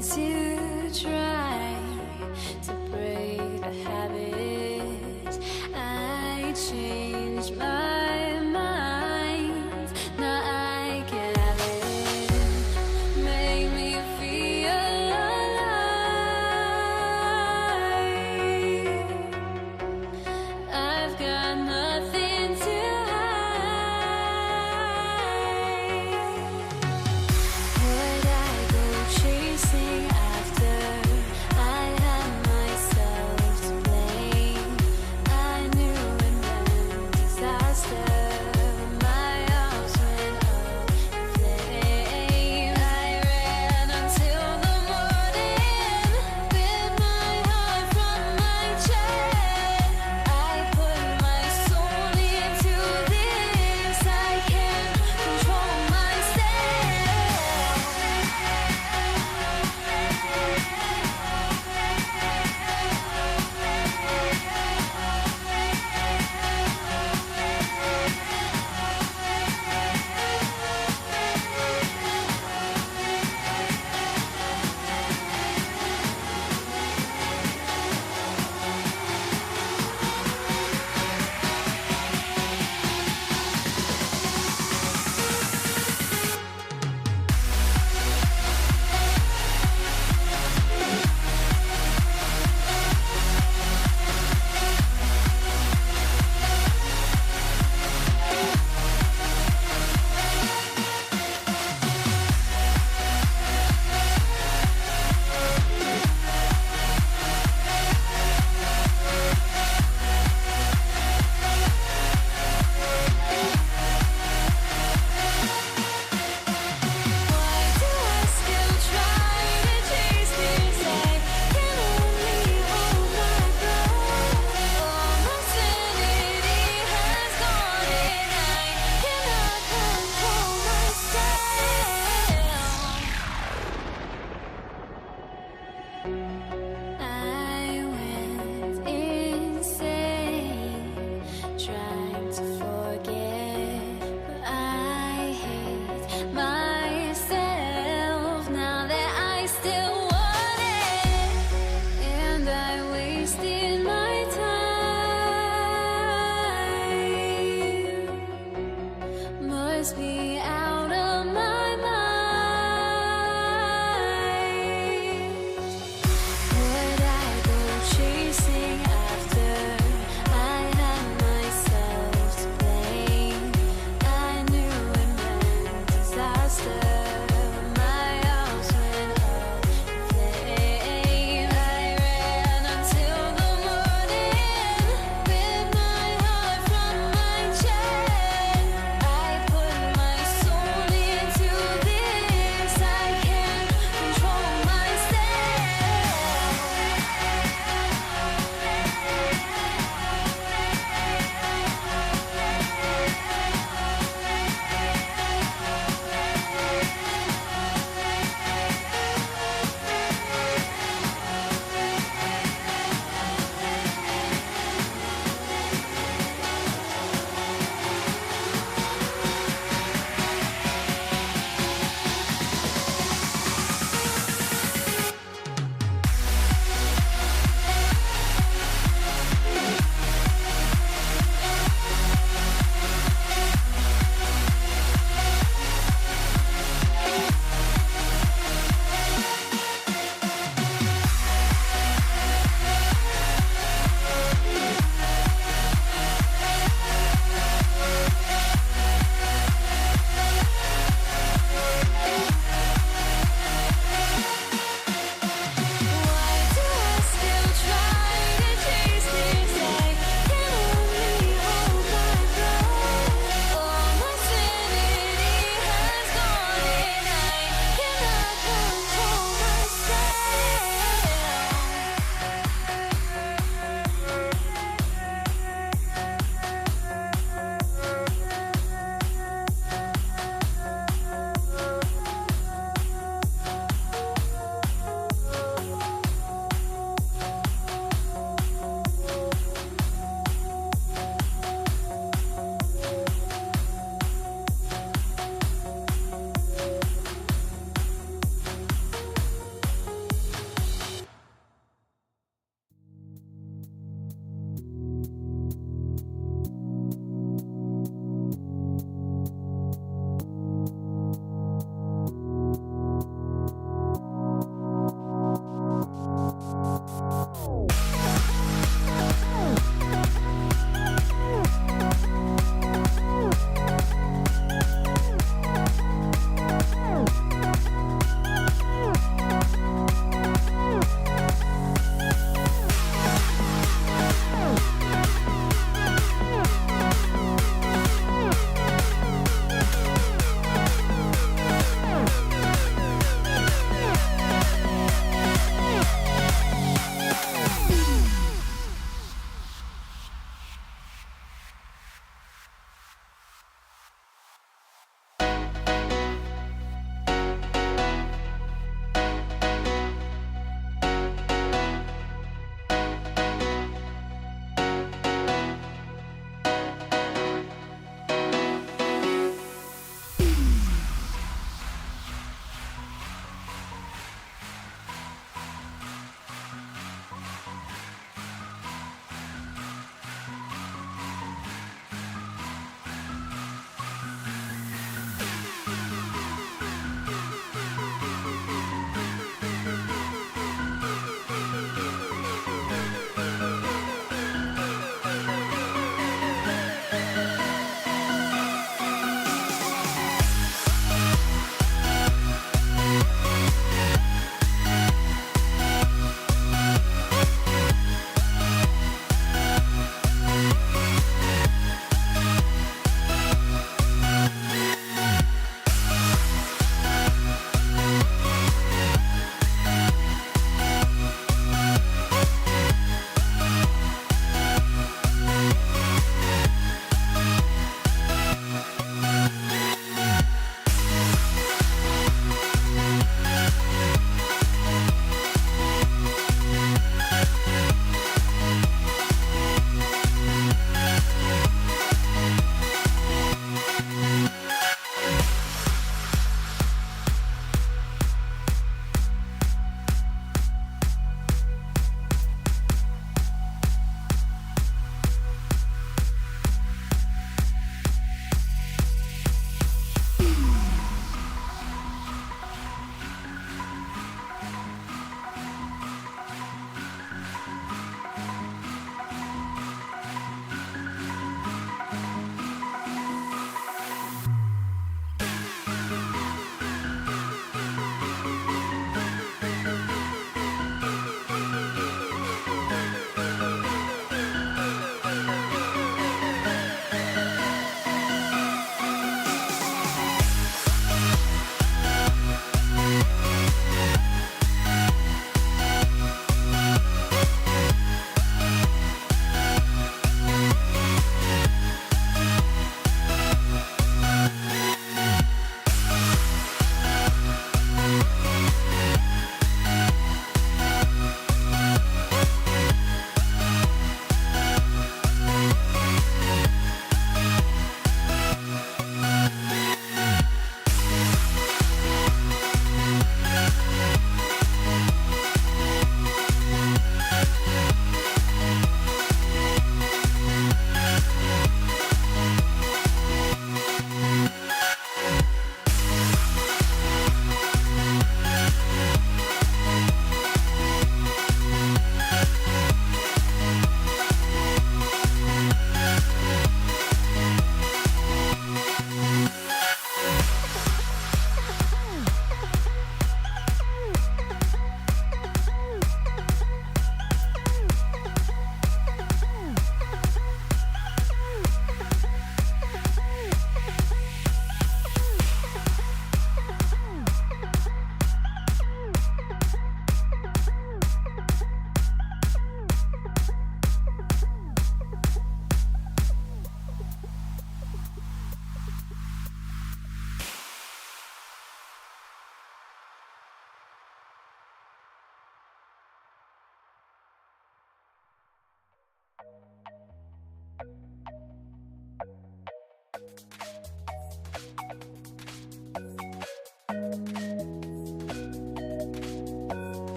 to try to break the habit. I changed my mind, now I can have it. Make me feel alive. I've got nothing to hide. Would I go chasing?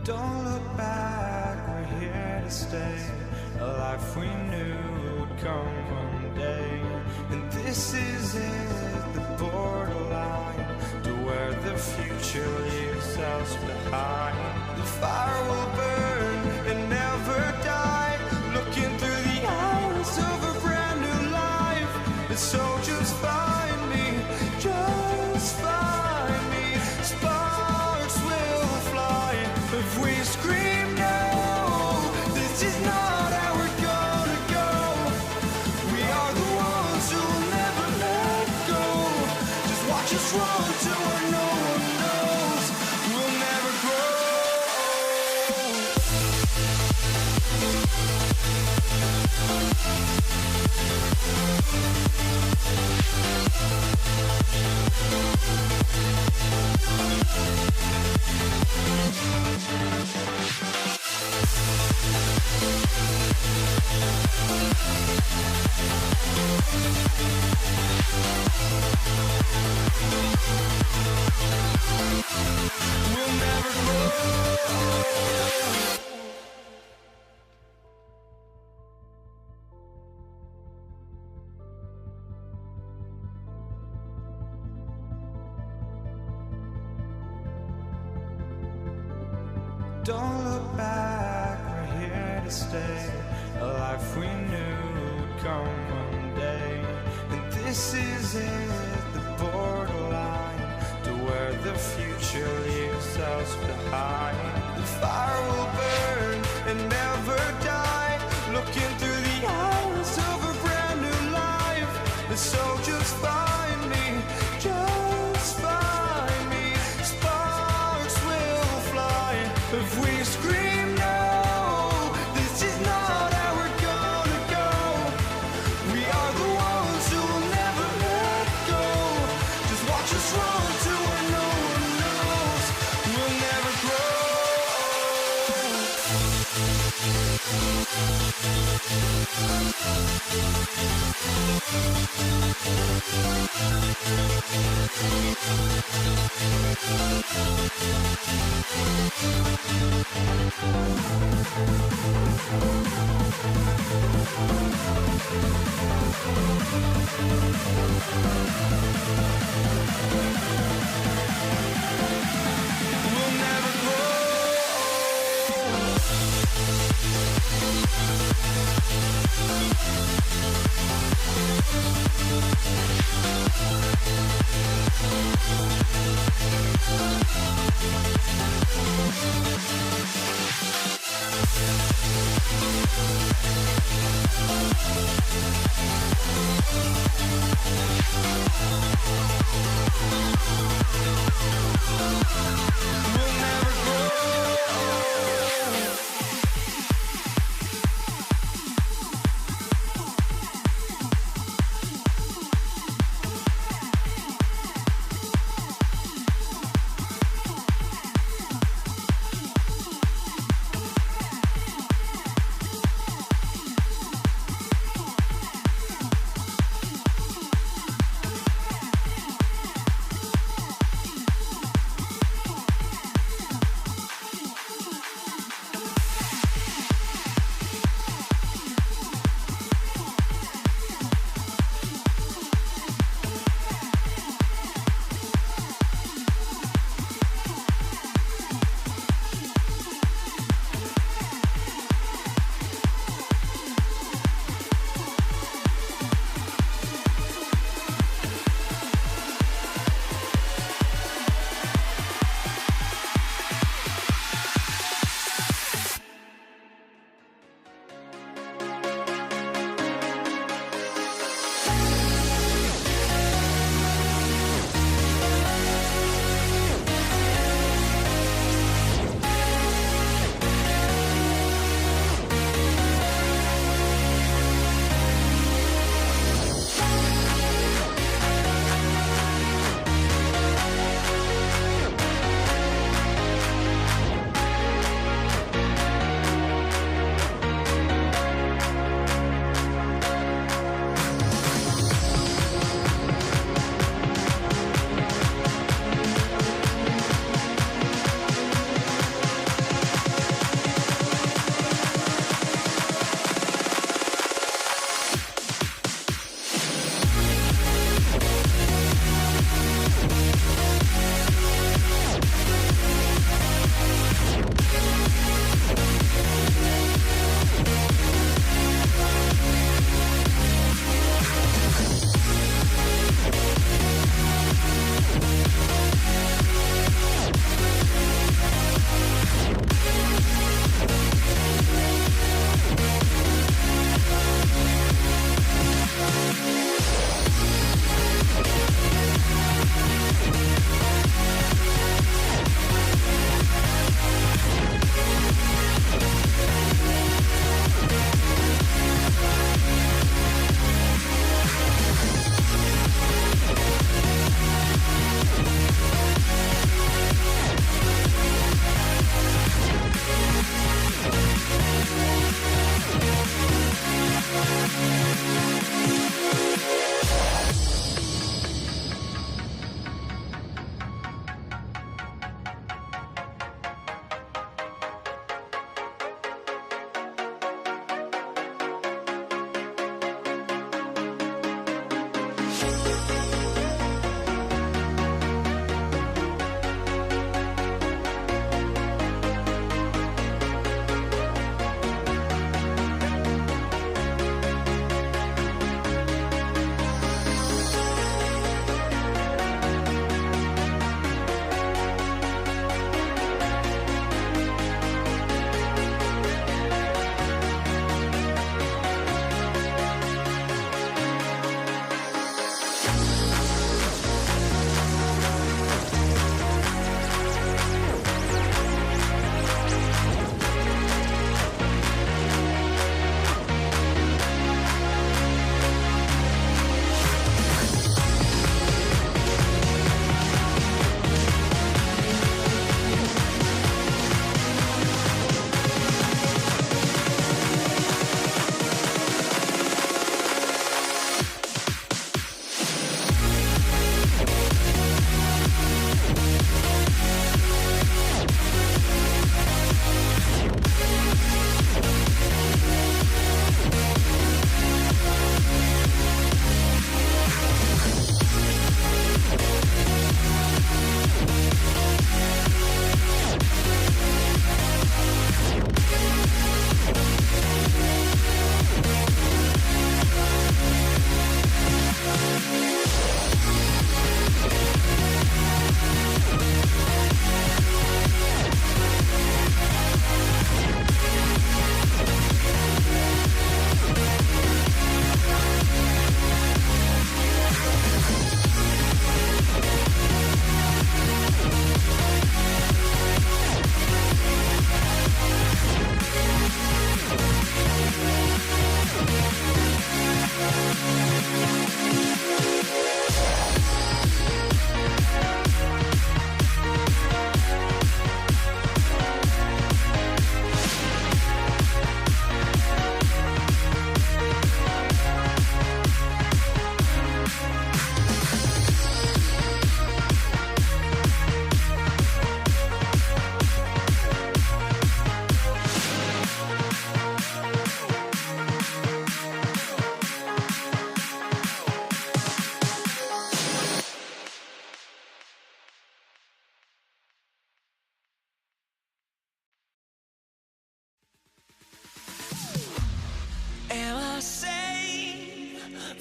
Don't look back, we're here to stay. A life we knew would come one day. And this is it, the borderline to where the future leaves us behind. The fire will burn and never die, looking through the eyes of a brand new life. And so just find me, just find me, Don't look back, we're here to stay. A life we knew would come one day. And this is it, the borderline to where the future leaves us behind. The fire will burn and never die, looking through the eyes of a brand new life. And so just find me, just find me. Sparks will fly if we scream no. This is not how we're gonna go. We are the ones who will never let go. Just watch us run to where no one knows. We'll never grow. We'll never grow. We'll never grow.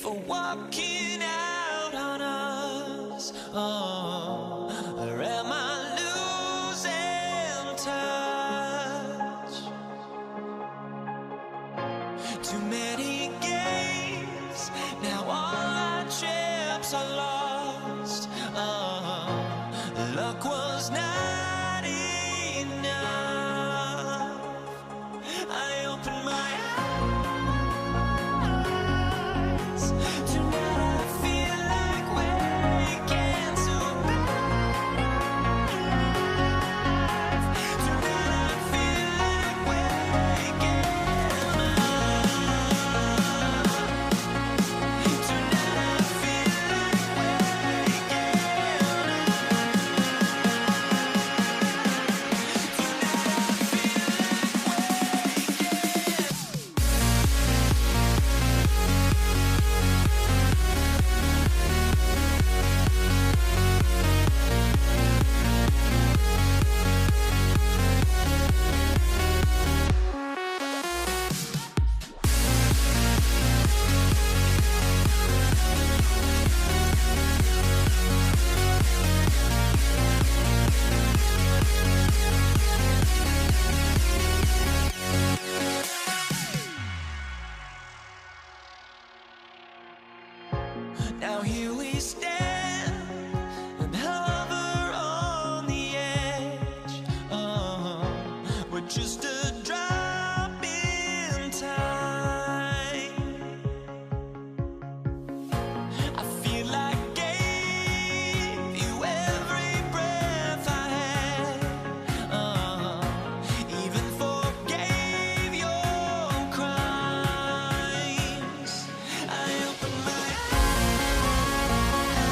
for walking out on us. Oh, or am I losing touch? Too many games, now all our chips are lost. Oh, luck was not enough. I opened my eyes. Tonight I feel like waking to life. Tonight I feel like waking up. Tonight I feel like waking now here we stand and hover on the edge. Oh, we're just a drop in time. I feel like gave you every breath I had. Even forgave your crimes. I opened my eyes.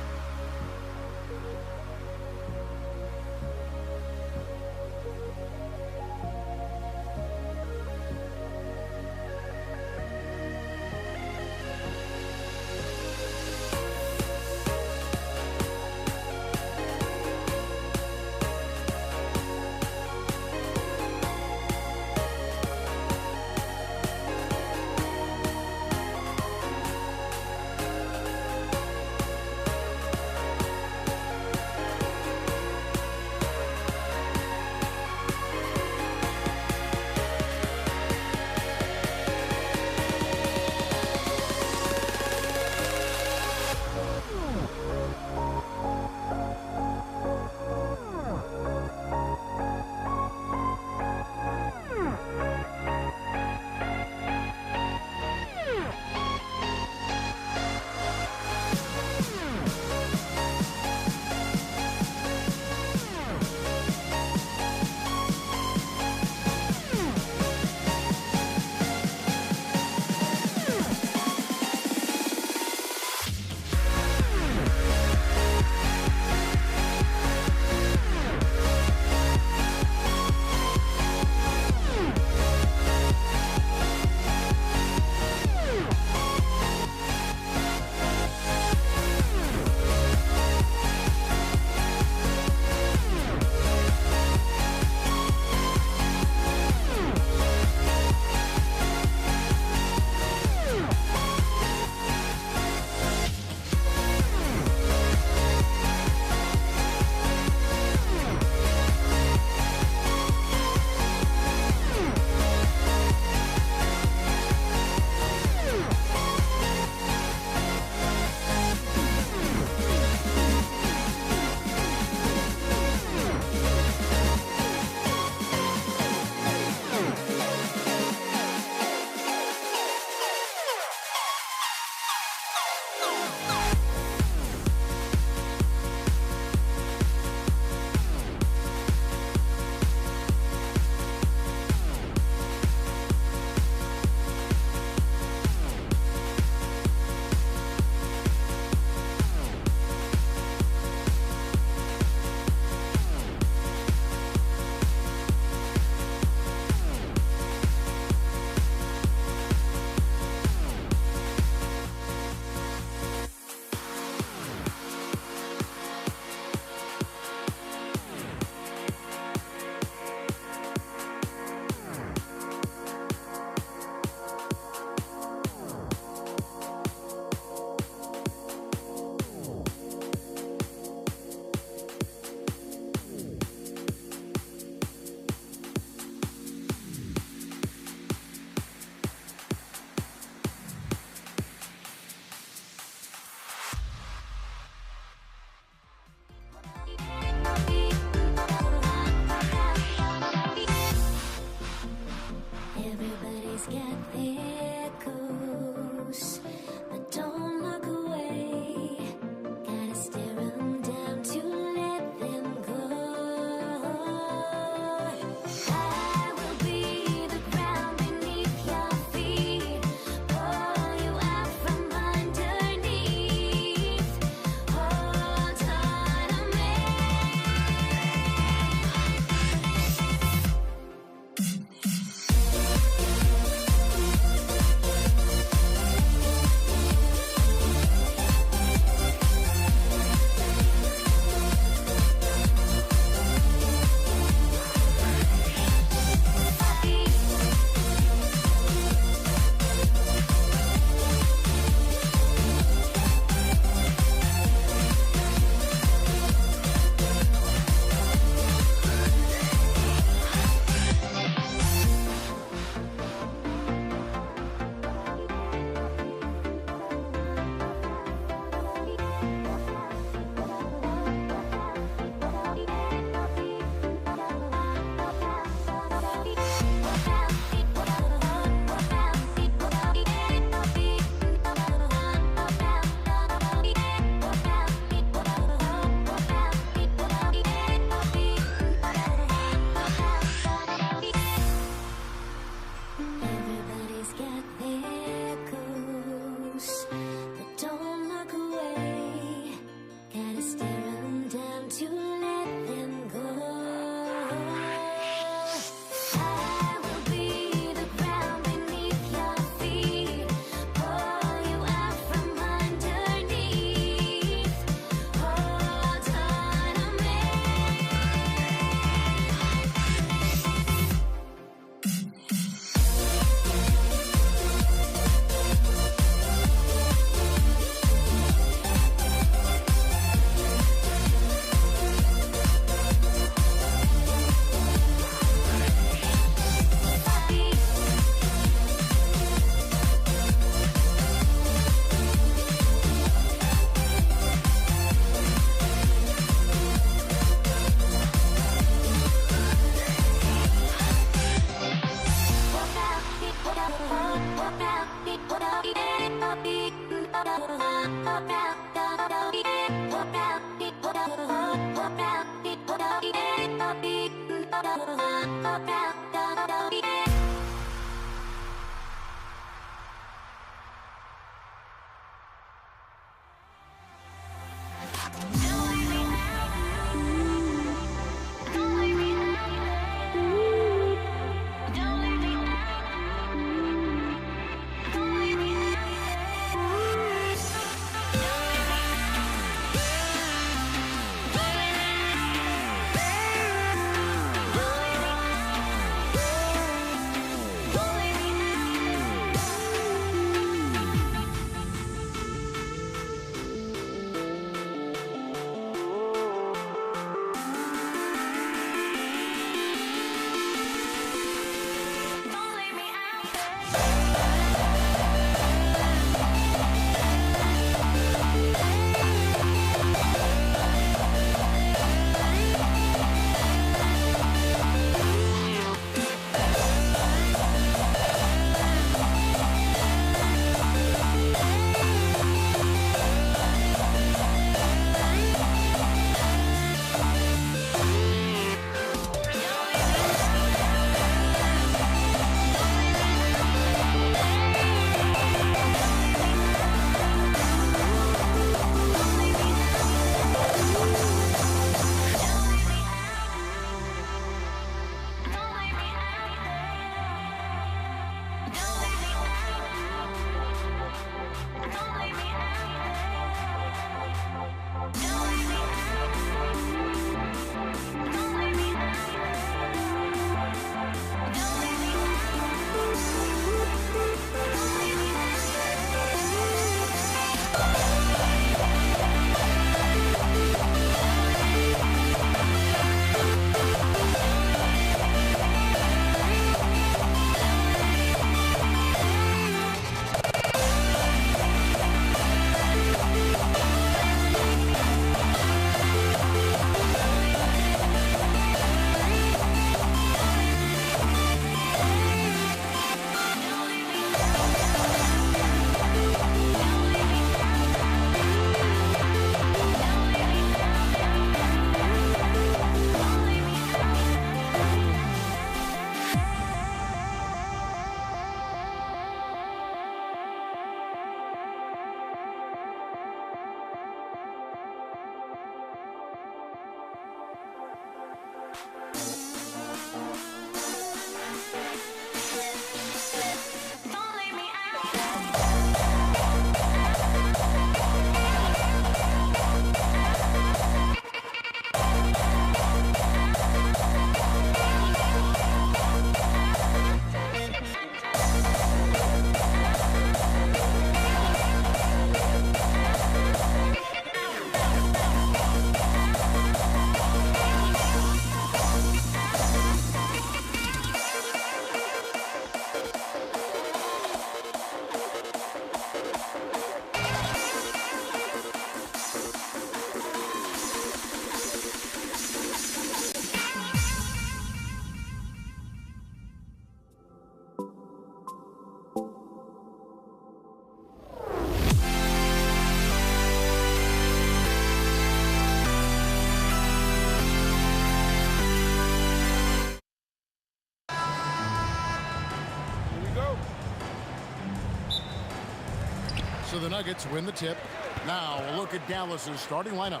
So the Nuggets win the tip. Now a look at Dallas's starting lineup.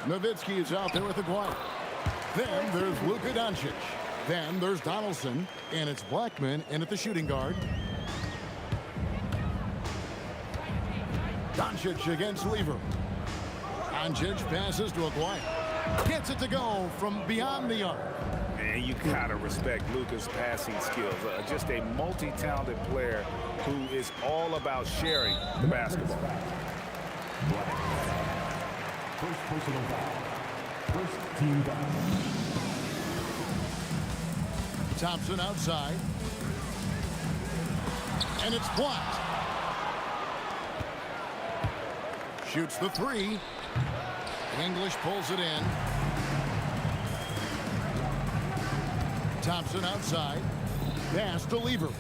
Nowitzki is out there with Aguirre. Then there's Luka Doncic. Then there's Donaldson, and it's Blackman in at the shooting guard. Doncic against Lever. Doncic passes to Aguirre. Gets it to go from beyond the arc. And you gotta respect Luka's passing skills. Just a multi-talented player who is all about sharing the basketball. First personal foul. First team foul. Thompson outside. And it's blocked. Shoots the three. English pulls it in. Thompson outside. Pass to Lever.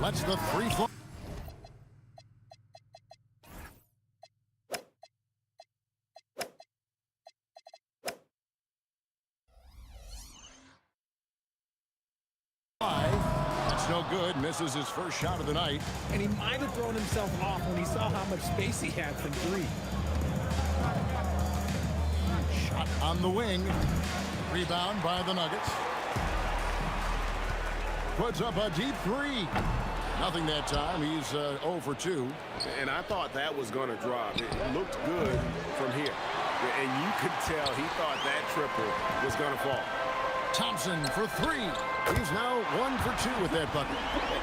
Lets the three fly. misses his first shot of the night. And he might have thrown himself off when he saw how much space he had from three. Shot on the wing. Rebound by the Nuggets. Puts up a deep three. Nothing that time. He's 0 for 2. And I thought that was going to drop. It looked good from here. And you could tell he thought that triple was going to fall. Thompson for 3. He's now 1 for 2 with that bucket.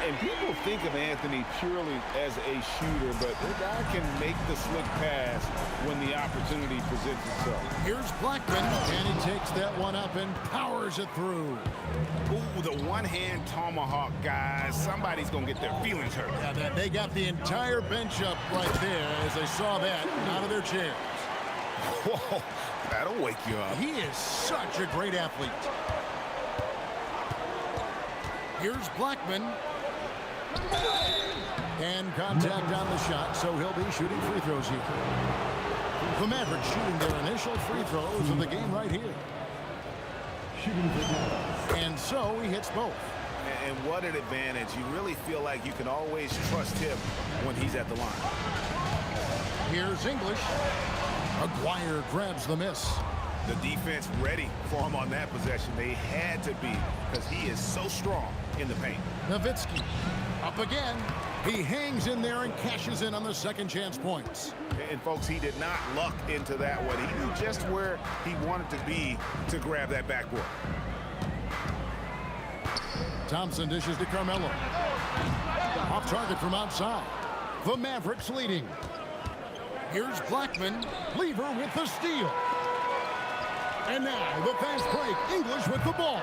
And people think of Anthony purely as a shooter, but the guy can make the slick pass when the opportunity presents itself. Here's Blackman, and he takes that one up and powers it through. Ooh, the one-hand tomahawk, guys. Somebody's going to get their feelings hurt. Yeah, they got the entire bench up right there as they saw that out of their chairs. Whoa, that'll wake you up. He is such a great athlete. Here's Blackman. And contact on the shot, so he'll be shooting free throws here. The Mavericks shooting their initial free throws of the game right here. And so he hits both. And what an advantage. You really feel like you can always trust him when he's at the line. Here's English. Aguirre grabs the miss. The defense ready for him on that possession. They had to be because he is so strong in the paint. Nowitzki up again. He hangs in there and cashes in on the second chance points. And folks, he did not luck into that one. He knew just where he wanted to be to grab that backboard. Thompson dishes to Carmelo. Off target from outside. The Mavericks leading. Here's Blackman. Lever with the steal. And now the fast break. English with the ball.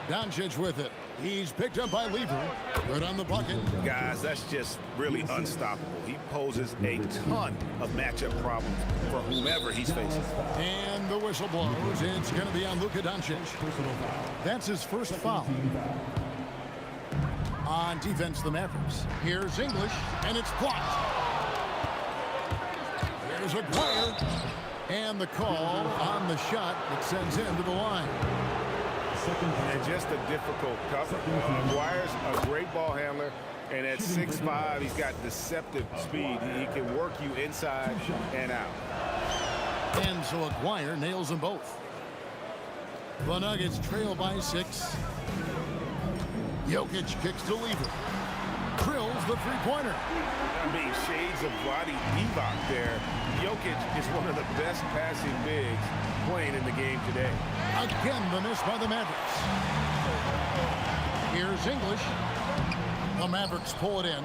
Doncic with it. He's picked up by Lever. Good on the bucket. Guys, that's just really unstoppable. He poses a ton of matchup problems for whomever he's facing. And the whistle blows. It's going to be on Luka Doncic. That's his first foul. On defense, the Mavericks. Here's English, and it's blocked. Here's Aguirre. And the call on the shot that sends him to the line. And just a difficult cover. Aguirre's a great ball handler, and at 6'5", he's got deceptive speed. He can work you inside and out. And so Aguirre nails them both. The Nuggets trail by 6. Jokic kicks to Lever. Drills the three-pointer. I mean, shades of Vlade Divac there. Jokic is one of the best passing bigs playing in the game today. Again, the miss by the Mavericks. Here's English. The Mavericks pull it in.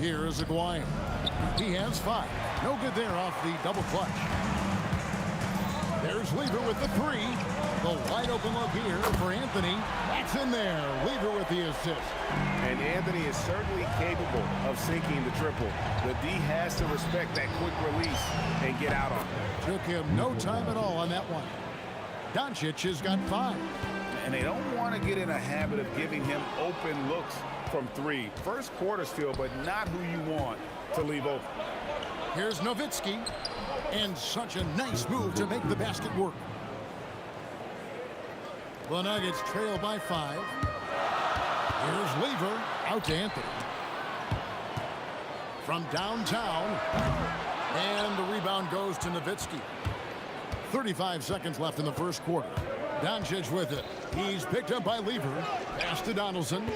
Here is Aguirre. He has 5. No good there off the double clutch. There's Lever with the 3. The wide open look here for Anthony. That's in there. Lever with the assist. And Anthony is certainly capable of sinking the triple. The D has to respect that quick release and get out on it. Took him no time at all on that one. Doncic has got 5. And they don't want to get in a habit of giving him open looks from 3. First quarter still, but not who you want to leave open. Here's Nowitzki. And such a nice move to make the basket work. The Nuggets trail by 5. Here's Lever out to Anthony. From downtown. And the rebound goes to Nowitzki. 35 seconds left in the first quarter. Doncic with it. He's picked up by Lever. Pass to Donaldson.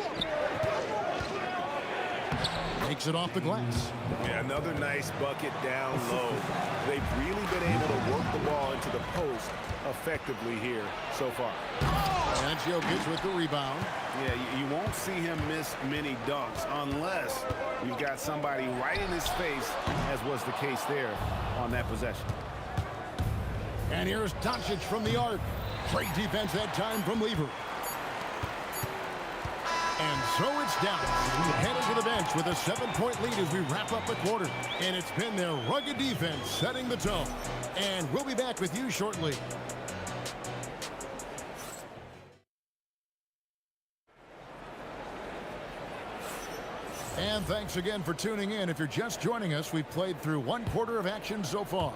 Takes it off the glass. Yeah, another nice bucket down low. They've really been able to work the ball into the post effectively here so far. And Jokic with the rebound. Yeah, you won't see him miss many dunks unless you've got somebody right in his face, as was the case there on that possession. And here's Doncic from the arc. Great defense that time from Lever. And so it's down. Headed to the bench with a 7-point lead as we wrap up the quarter. And it's been their rugged defense setting the tone. And we'll be back with you shortly. And thanks again for tuning in. If you're just joining us, we've played through 1 quarter of action so far.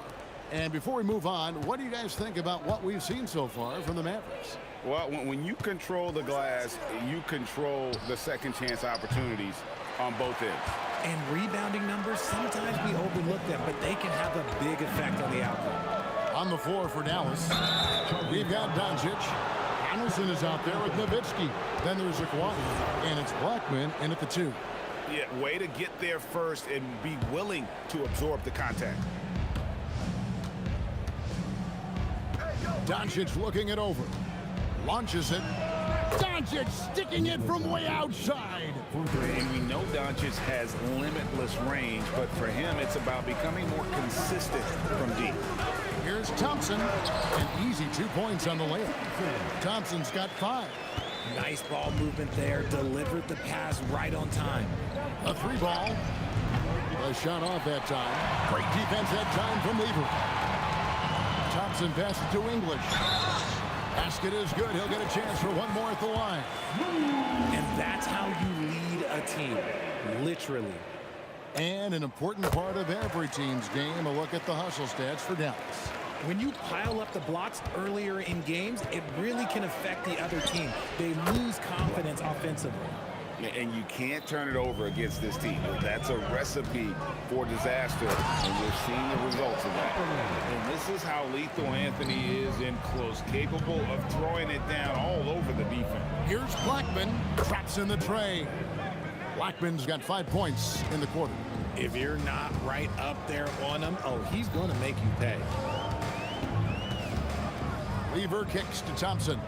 And before we move on, what do you guys think about what we've seen so far from the Mavericks? Well, when you control the glass, you control the second chance opportunities on both ends. And rebounding numbers, sometimes we overlook them, but they can have a big effect on the outcome. On the floor for Dallas, we've got Doncic. Donaldson is out there with Nowitzki. Then there's Kawhi, and it's Blackman in at the 2. Yeah, way to get there first and be willing to absorb the contact. Doncic looking it over. Launches it. Doncic sticking it from way outside. And we know Doncic has limitless range, but for him, it's about becoming more consistent from deep. Here's Thompson. An easy 2 points on the layup. Thompson's got 5. Nice ball movement there. Delivered the pass right on time. A 3 ball. A shot off that time. Great defense that time from Lever. Thompson passes to English. Basket is good. He'll get a chance for one more at the line. And that's how you lead a team, literally. And an important part of every team's game, a look at the hustle stats for Dallas. When you pile up the blocks earlier in games, it really can affect the other team. They lose confidence offensively. And you can't turn it over against this team. That's a recipe for disaster, and we're seeing the results of that. And this is how lethal Anthony is in close, capable of throwing it down all over the defense. Here's Blackman, traps in the tray. Blackman's got 5 points in the quarter. If you're not right up there on him, oh, he's going to make you pay. Lever kicks to Thompson.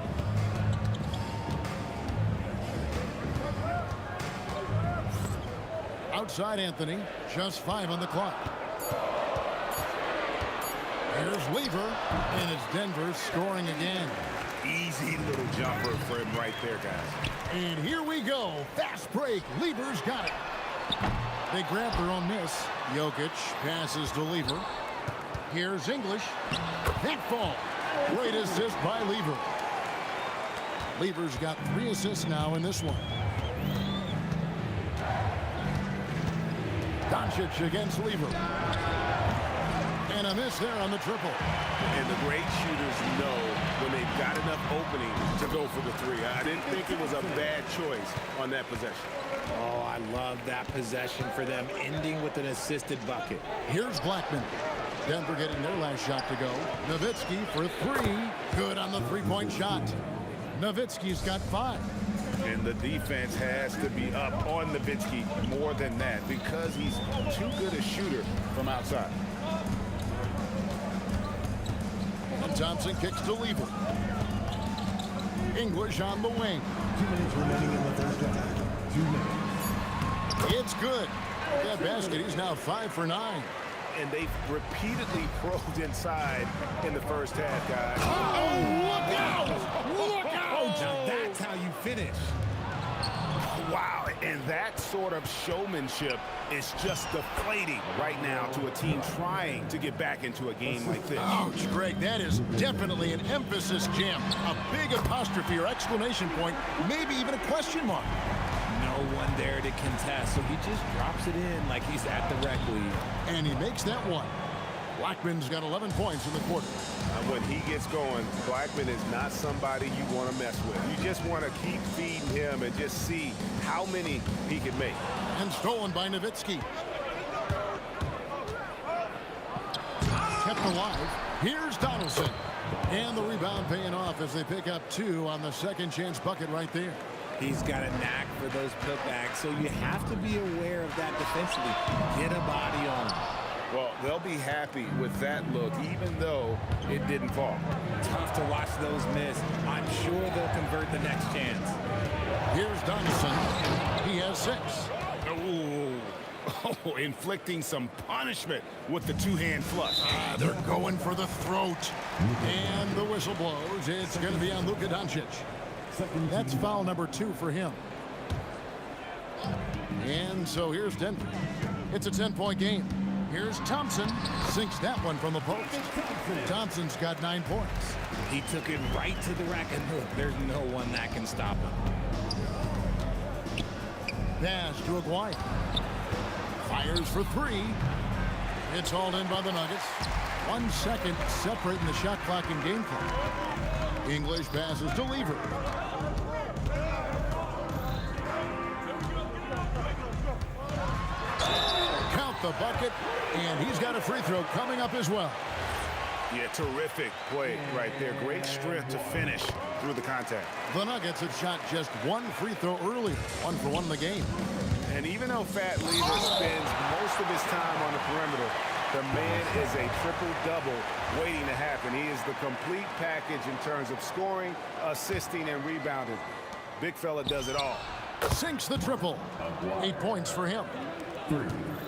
Outside Anthony, just 5 on the clock. Here's Lever, and it's Denver scoring again. Easy little jumper for him right there, guys. And here we go. Fast break. Lever's got it. They grab their own miss. Jokic passes to Lever. Here's English. That ball. Great assist by Lever. Lever's got 3 assists now in this one. Doncic against Lever. And a miss there on the triple. And the great shooters know when they've got enough opening to go for the 3. I didn't think it was a bad choice on that possession. Oh, I love that possession for them, ending with an assisted bucket. Here's Blackman. Denver getting their last shot to go. Nowitzki for 3. Good on the 3-point shot. Nowitzki's got 5. And the defense has to be up on Nowitzki more than that because he's too good a shooter from outside. And Thompson kicks to Lever. English on the wing. 2 minutes remaining in the first half. 2 minutes. It's good. That basket, he's now 5 for 9. And they've repeatedly probed inside in the first half, guys. Oh, look out! Look out! Now that's how you finish. Wow, and that sort of showmanship is just deflating right now to a team trying to get back into a game like this. Ouch, Greg, that is definitely an emphasis jam. A big apostrophe or exclamation point, maybe even a question mark. No one there to contest, so he just drops it in like he's at the rec league. And he makes that one. Blackman's got 11 points in the quarter. When he gets going, Blackman is not somebody you want to mess with. You just want to keep feeding him and just see how many he can make. And stolen by Nowitzki. Kept alive. Here's Donaldson. And the rebound paying off as they pick up 2 on the second chance bucket right there. He's got a knack for those putbacks, so you have to be aware of that defensively. Get a body on him. Well, they'll be happy with that look, even though it didn't fall. Tough to watch those miss. I'm sure they'll convert the next chance. Here's Donaldson. He has 6. Oh, inflicting some punishment with the 2-hand flush. They're going for the throat. And the whistle blows. It's going to be on Luka Doncic. That's foul number 2 for him. And so here's Denver. It's a 10-point game. Here's Thompson. Sinks that one from the post. Thompson's got 9 points. He took it right to the rack, and look, there's no one that can stop him. Pass to Aguirre. Fires for 3. It's hauled in by the Nuggets. 1 second separating the shot clock and game clock. English passes to Lever. Count the bucket, and he's got a free throw coming up as well. Yeah, terrific play right there. Great strength to finish through the contact. The Nuggets have shot just 1 free throw earlier, 1 for 1 in the game. And even though Fat Lever spends most of his time on the perimeter, the man is a triple-double waiting to happen. He is the complete package in terms of scoring, assisting, and rebounding. Big fella does it all. Sinks the triple. 8 points for him.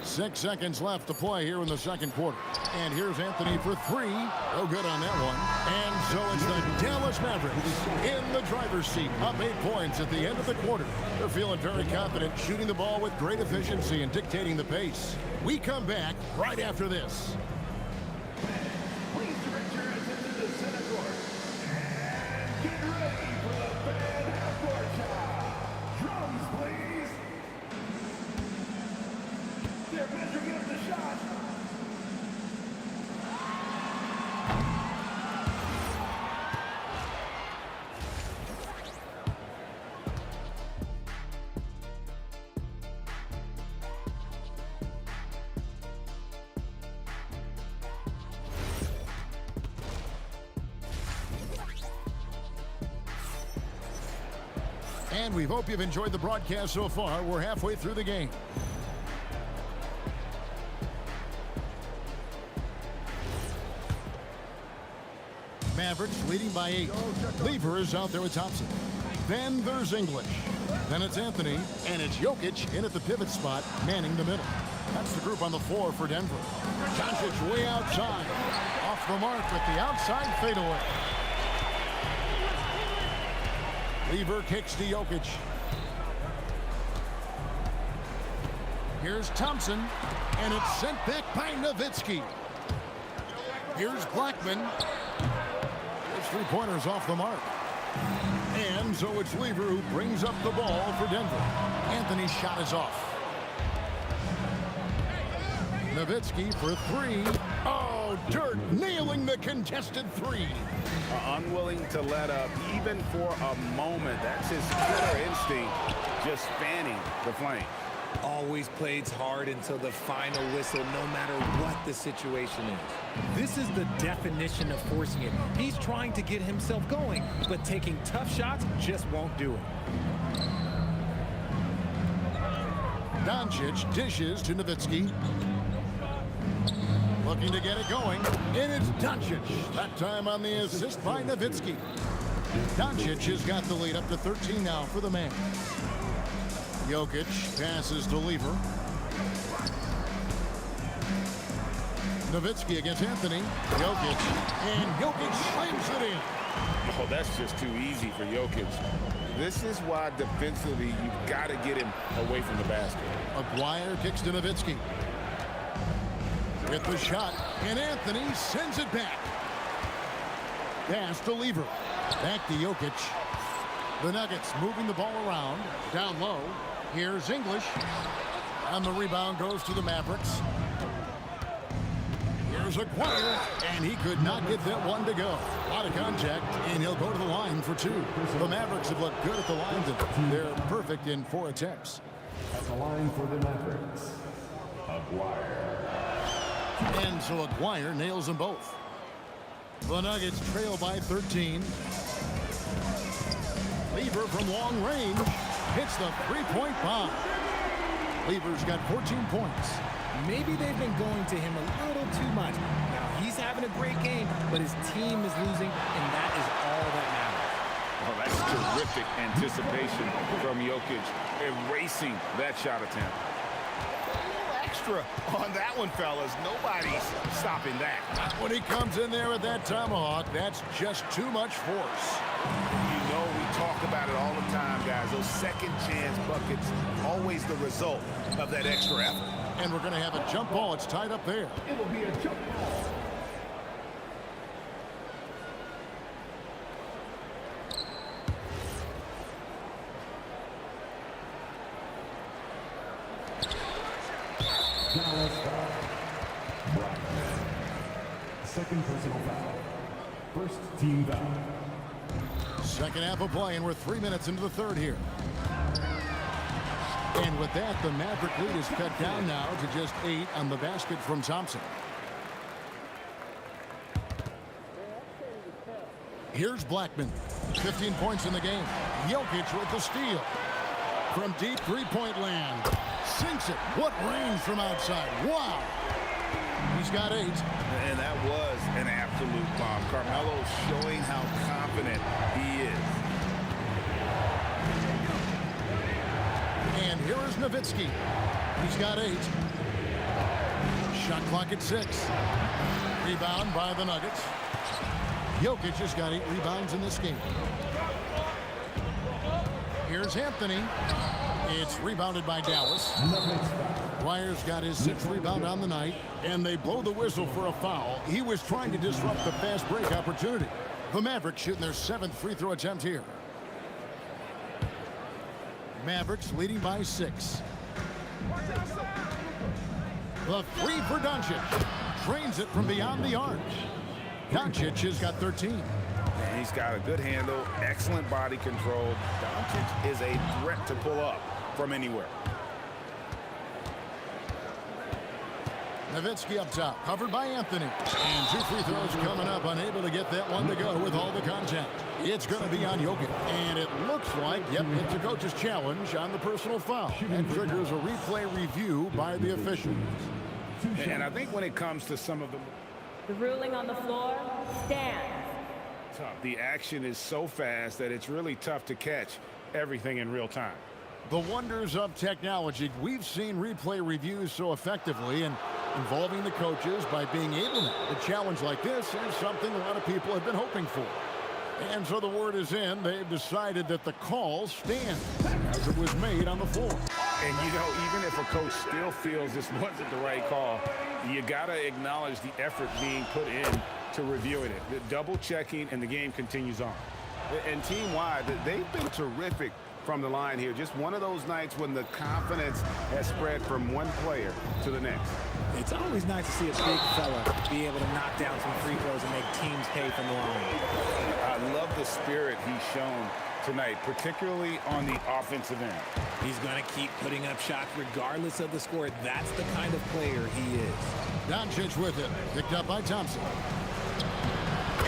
6 seconds left to play here in the second quarter. And here's Anthony for 3. No good on that one. And so it's the Dallas Mavericks in the driver's seat, up 8 points at the end of the quarter. They're feeling very confident, shooting the ball with great efficiency and dictating the pace. We come back right after this. Please direct your attention to center court. And get ready for the fan half-court shot. Drums, please. They're measuring up the shot. And we hope you've enjoyed the broadcast so far. We're halfway through the game. Mavericks leading by 8. Lever is out there with Thompson. Then there's English. Then it's Anthony, and it's Jokic in at the pivot spot, manning the middle. That's the group on the floor for Denver. Doncic way outside. Off the mark with the outside fadeaway. Lever kicks to Jokic. Here's Thompson, and it's sent back by Nowitzki. Here's Blackman. His 3-pointers off the mark. And so it's Lever who brings up the ball for Denver. Anthony's shot is off. Nowitzki for 3. Oh, Dirk nailing the contested 3. Unwilling to let up even for a moment. That's his killer instinct, just fanning the flame. Always plays hard until the final whistle, no matter what the situation is. This is the definition of forcing it. He's trying to get himself going, but taking tough shots just won't do it. Doncic dishes to Nowitzki. Looking to get it going, and it's Doncic. That time on the assist by Nowitzki. Doncic has got the lead up to 13 now for the man. Jokic passes to Lever. Nowitzki against Anthony. Jokic, and Jokic slams it in. Oh, that's just too easy for Jokic. This is why defensively you've got to get him away from the basket. Aguirre kicks to Nowitzki. With the shot, and Anthony sends it back. Pass to Lever. Back to Jokic. The Nuggets moving the ball around. Down low. Here's English. And the rebound goes to the Mavericks. Here's Aguirre, and he could not get that one to go. A lot of contact, and he'll go to the line for 2. The Mavericks have looked good at the line today. They're perfect in 4 attempts. At the line for the Mavericks, Aguirre. And so Aguirre nails them both. The Nuggets trail by 13. Lever from long range hits the 3-point bomb. Lever's got 14 points. Maybe they've been going to him a little too much. Now, he's having a great game, but his team is losing, and that is all that matters. Oh, that's terrific anticipation from Jokic, erasing that shot attempt. Extra on that one, fellas. Nobody's stopping that. When he comes in there with that tomahawk, that's just too much force. You know, we talk about it all the time, guys. Those second chance buckets, always the result of that extra effort. And we're going to have a jump ball. It's tied up there. It will be a jump ball. Dallas foul. Second personal foul. First team foul. Second half of play, and we're 3 minutes into the third here. And with that, the Maverick lead is cut down now to just 8 on the basket from Thompson. Here's Blackman. 15 points in the game. Jokic with the steal. From deep three-point land. Sinks it. What range from outside. Wow. He's got 8. And that was an absolute bomb. Carmelo showing how confident he is. And here is Nowitzki. He's got 8. Shot clock at 6. Rebound by the Nuggets. Jokic has got 8 rebounds in this game. Here's Anthony. It's rebounded by Dallas. Dwyer's got his 6th rebound on the night, and they blow the whistle for a foul. He was trying to disrupt the fast break opportunity. The Mavericks shooting their 7th free throw attempt here. Mavericks leading by 6. The 3 for Doncic. Drains it from beyond the arc. Doncic has got 13. And he's got a good handle, excellent body control. Doncic is a threat to pull up from anywhere. Nowitzki up top, covered by Anthony. And 2 free throws coming up, unable to get that one to go with all the contact. It's going to be on Jokic. And it looks like, yep, it's a coach's challenge on the personal foul. And triggers a replay review by the officials. And I think when it comes to some of The ruling on the floor stands. the action is so fast that it's really tough to catch everything in real time. The wonders of technology. We've seen replay reviews so effectively, and involving the coaches by being able to. A challenge like this is something a lot of people have been hoping for. And so the word is in. They've decided that the call stands as it was made on the floor. And, you know, even if a coach still feels this wasn't the right call, you got to acknowledge the effort being put in to reviewing it. The double checking, and the game continues on. And team-wide, they've been terrific from the line here. Just one of those nights when the confidence has spread from one player to the next. It's always nice to see a big fella be able to knock down some free throws and make teams pay from the line. I love the spirit he's shown tonight, particularly on the offensive end. He's going to keep putting up shots regardless of the score. That's the kind of player he is. Doncic with it, picked up by Thompson.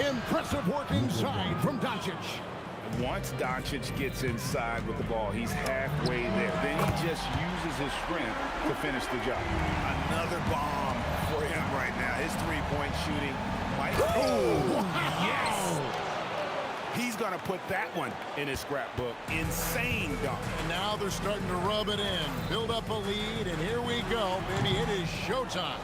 Impressive work inside from Doncic. Once Doncic gets inside with the ball, he's halfway there. Then he just uses his strength to finish the job. Another bomb for him right now. His three-point shooting might... Oh, yes! He's going to put that one in his scrapbook. Insane dunk. And now they're starting to rub it in, build up a lead, and here we go, baby. It is showtime.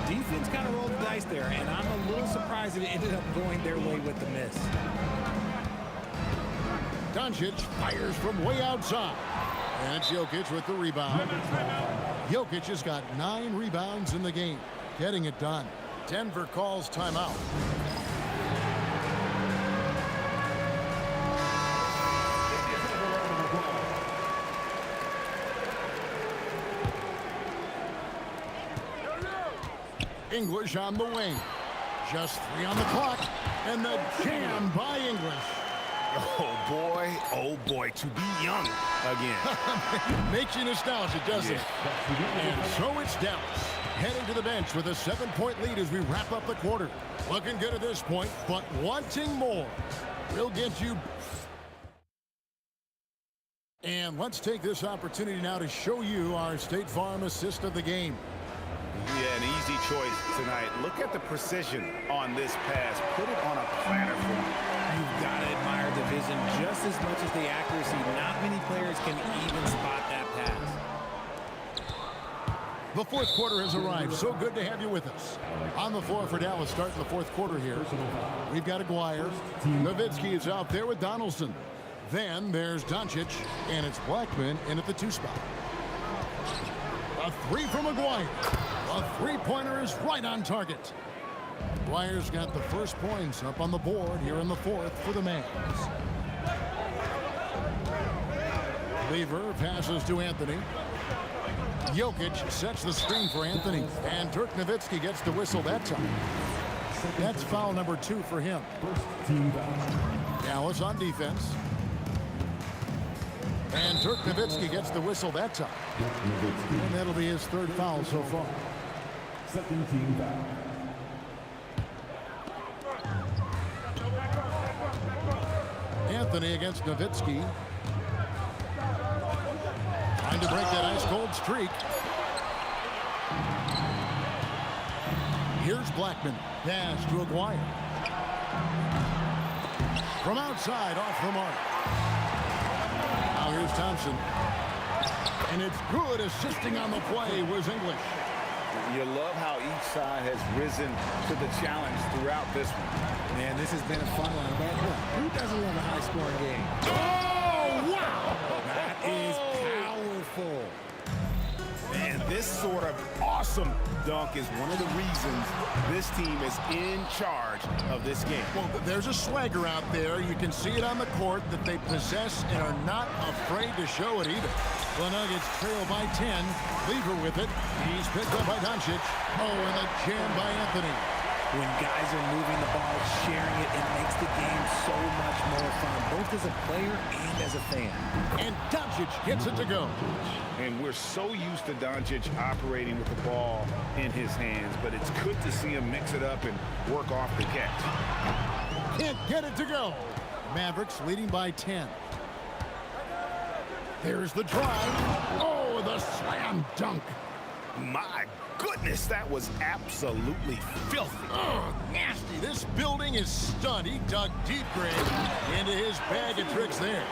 Defense kind of rolled the dice there, and I'm a little surprised that it ended up going their way with the miss. Doncic fires from way outside. And it's Jokic with the rebound. Jokic has got 9 rebounds in the game, getting it done. Denver calls timeout. English on the wing. Just 3 on the clock. And the jam by English. Oh boy, to be young again. Makes you nostalgic, doesn't it? And so it's Dallas heading to the bench with a 7-point lead as we wrap up the quarter. Looking good at this point, but wanting more. We'll get you. And let's take this opportunity now to show you our State Farm assist of the game. Yeah, an easy choice tonight. Look at the precision on this pass. Put it on a platter for him. You've got to admire the vision just as much as the accuracy. Not many players can even spot that pass. The fourth quarter has arrived. So good to have you with us. On the floor for Dallas starting the fourth quarter here. We've got Aguirre. Nowitzki is out there with Donaldson. Then there's Doncic, and it's Blackman in at the 2 spot. A 3 from Aguirre. A three-pointer is right on target. Dwyer's got the first points up on the board here in the fourth for the Mavs. Lever passes to Anthony. Jokic sets the screen for Anthony, and Dirk Nowitzki gets the whistle that time. That's foul number 2 for him. Dallas on defense. And Dirk Nowitzki gets the whistle that time. And that'll be his 3rd foul so far. Second team foul. Anthony against Nowitzki. Trying to break that ice-cold streak. Here's Blackman. Pass to Aguirre. From outside, off the mark. Now here's Thompson. And it's good. Assisting on the play was English. You love how each side has risen to the challenge throughout this one. Man, this has been a fun one. But look, who doesn't love a high-scoring game? Oh, wow! That is powerful. And this sort of awesome dunk is one of the reasons this team is in charge of this game. Well, there's a swagger out there. You can see it on the court that they possess and are not afraid to show it either. The Nuggets trail by 10. Lever with it. He's picked up by Doncic. Oh, and a jam by Anthony. When guys are moving the ball, sharing it, it makes the game so much more fun, both as a player and as a fan. And Doncic gets it to go. And we're so used to Doncic operating with the ball in his hands, but it's good to see him mix it up and work off the catch. Can't get it to go. Mavericks leading by 10. There's the drive. Oh, the slam dunk. My goodness, that was absolutely filthy. Oh, nasty. This building is stunned. He dug deep, Greg, into his bag of tricks there.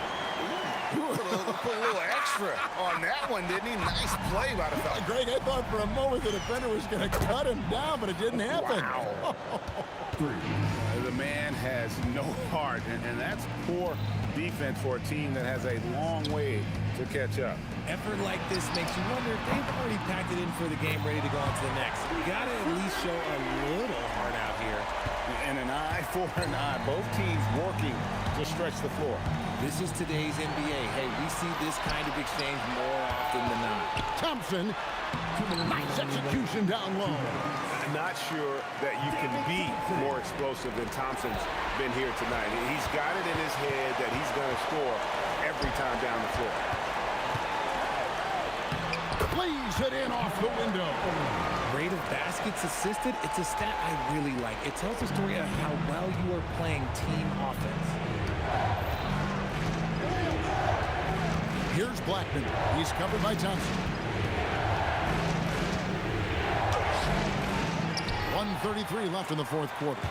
Put a little extra on that one, didn't he? Nice play by the fella. Greg, I thought for a moment the defender was going to cut him down, but it didn't happen. Wow. The man has no heart, and that's poor defense for a team that has a long way to catch up. Effort like this makes you wonder if they've already packed it in for the game, ready to go on to the next. You got to at least show a little heart out here. And an eye for an eye. Both teams working to stretch the floor. This is today's NBA. Hey, we see this kind of exchange more often than not. Thompson, nice execution down low. I'm not sure that you can be more explosive than Thompson's been here tonight. He's got it in his head that he's going to score every time down the floor. Plays it in off the window. Rate of baskets assisted, it's a stat I really like. It tells a story of how well you are playing team offense. Here's Blackman. He's covered by Thompson. 1:33 left in the 4th quarter.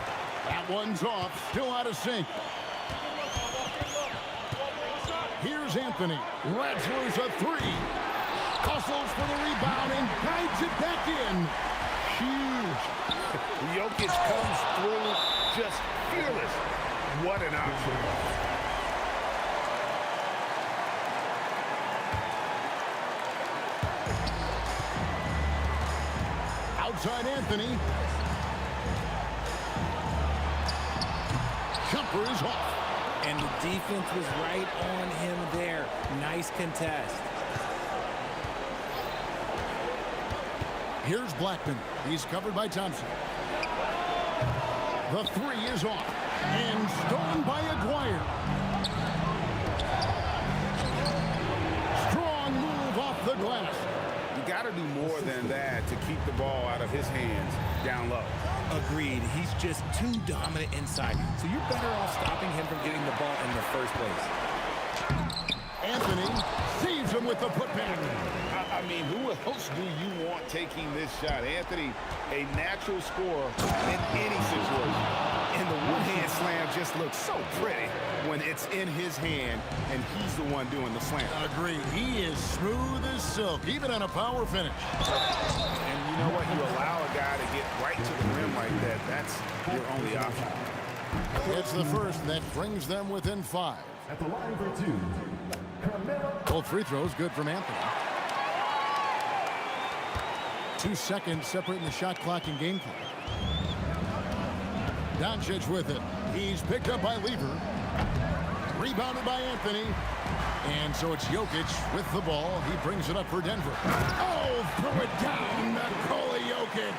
That one's off. Still out of sync. Here's Anthony. Lets loose a 3. Hustles for the rebound and guides it back in. Huge. Jokic comes through just fearless. What an option. Outside Anthony. Jumper is off. And the defense was right on him there. Nice contest. Here's Blackman. He's covered by Thompson. The 3 is off. And stolen by Aguirre. Strong move off the glass. You got to do more than that to keep the ball out of his hands down low. Agreed. He's just too dominant inside. So you're better off stopping him from getting the ball in the first place. Anthony saves him with the putback. I mean, who else do you want taking this shot? Anthony, a natural scorer in any situation. And the one-hand slam just looks so pretty when it's in his hand and he's the one doing the slam. Agreed. He is smooth as silk, even on a power finish. And you know what? You allow a guy to get right to the rim like that. That's your only option. It's the first that brings them within 5. At the line for 2. Both free throws good from Anthony. 2 seconds separating the shot clock and game clock. Doncic with it. He's picked up by Lever. Rebounded by Anthony. And so it's Jokic with the ball. He brings it up for Denver. Oh, throw it down, Nikola Jokic.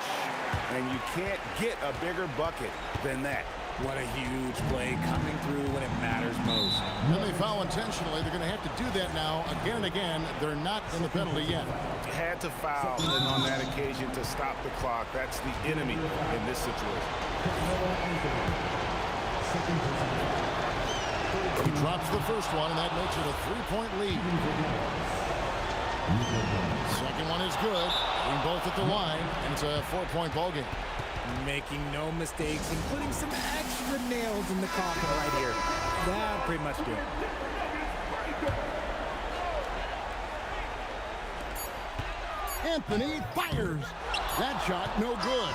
And you can't get a bigger bucket than that. What a huge play coming through when it matters most. And they foul intentionally. They're going to have to do that now again and again. They're not in the penalty yet. You had to foul and on that occasion to stop the clock. That's the enemy in this situation. He drops the first one, and that makes it a 3-point lead. Second one is good. Being both at the line, and it's a 4-point ball game. Making no mistakes and putting some extra nails in the coffin right here. That pretty much do it. Anthony fires. That shot, no good.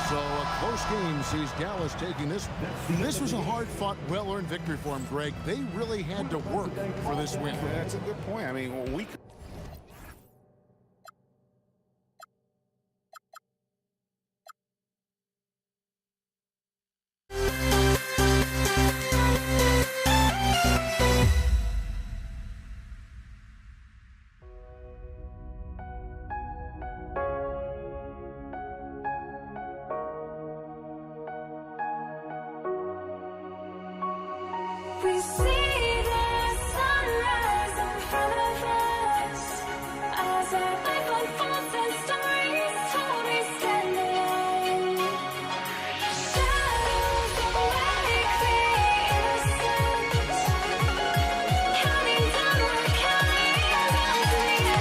So a close game sees Dallas taking this. This was a hard-fought, well-earned victory for them, Greg. They really had to work for this win. That's a good point. I mean, we could. We see the sunrise in front of us as our life unfolds and stories told. We stand alone. Shadows awake the innocent, counting down, we're counting down to the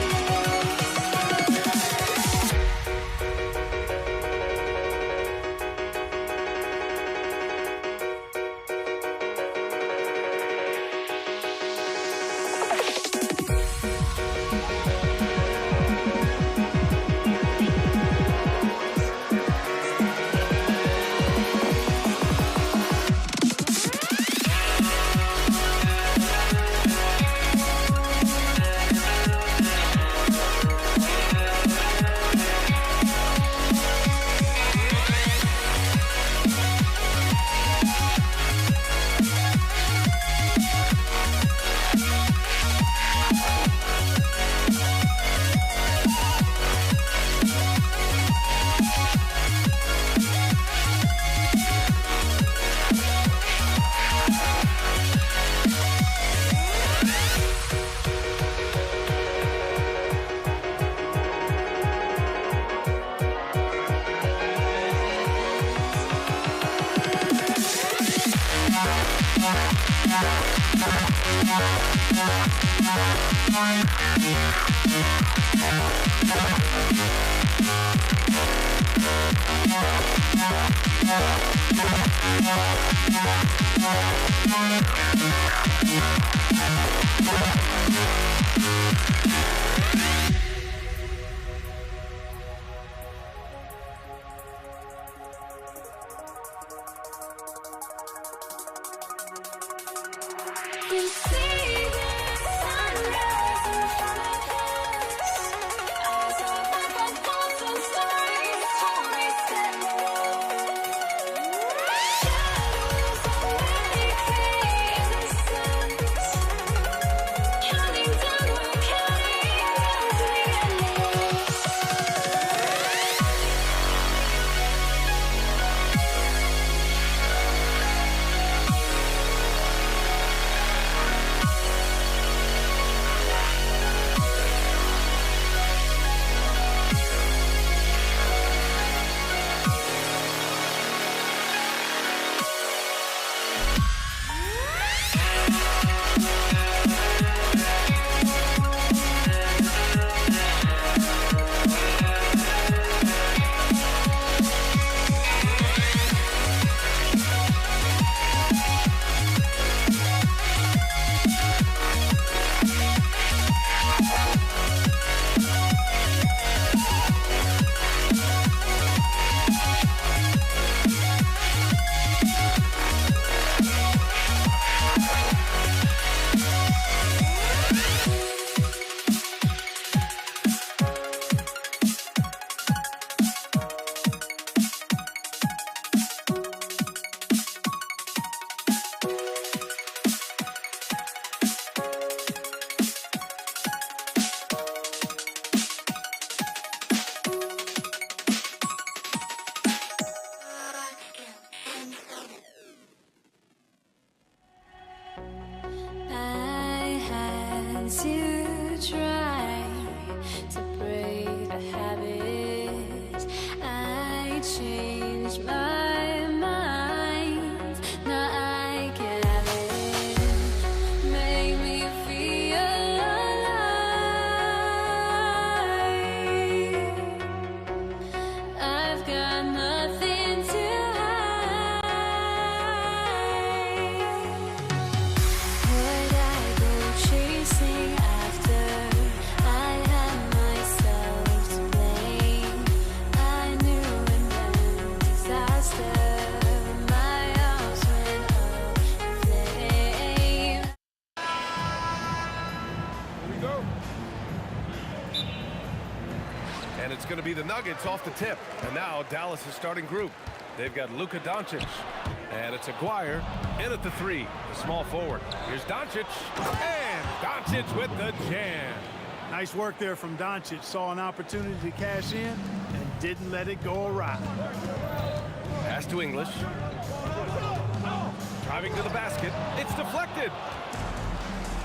We see the sunrise in front of us as our life unfolds and stories told. We stand alone. Shadows awake the innocent, counting down, we're counting down to the And it's going to be the Nuggets off the tip. And now Dallas is starting group. They've got Luka Doncic. And it's Aguirre in at the 3, the small forward. Here's Doncic. And Doncic with the jam. Nice work there from Doncic. Saw an opportunity to cash in and didn't let it go awry. Pass to English. Driving to the basket. It's deflected.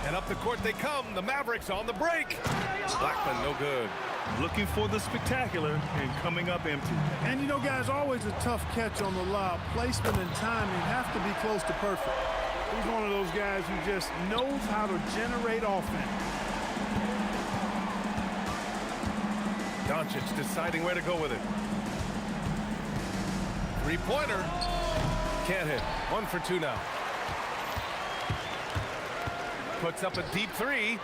And up the court they come. The Mavericks on the break. Blackman no good. Looking for the spectacular and coming up empty. And you know, guys, always a tough catch on the lob. Placement and timing have to be close to perfect. He's one of those guys who just knows how to generate offense. Doncic deciding where to go with it. Three-pointer. Can't hit. 1 for 2 now. Puts up a deep 3.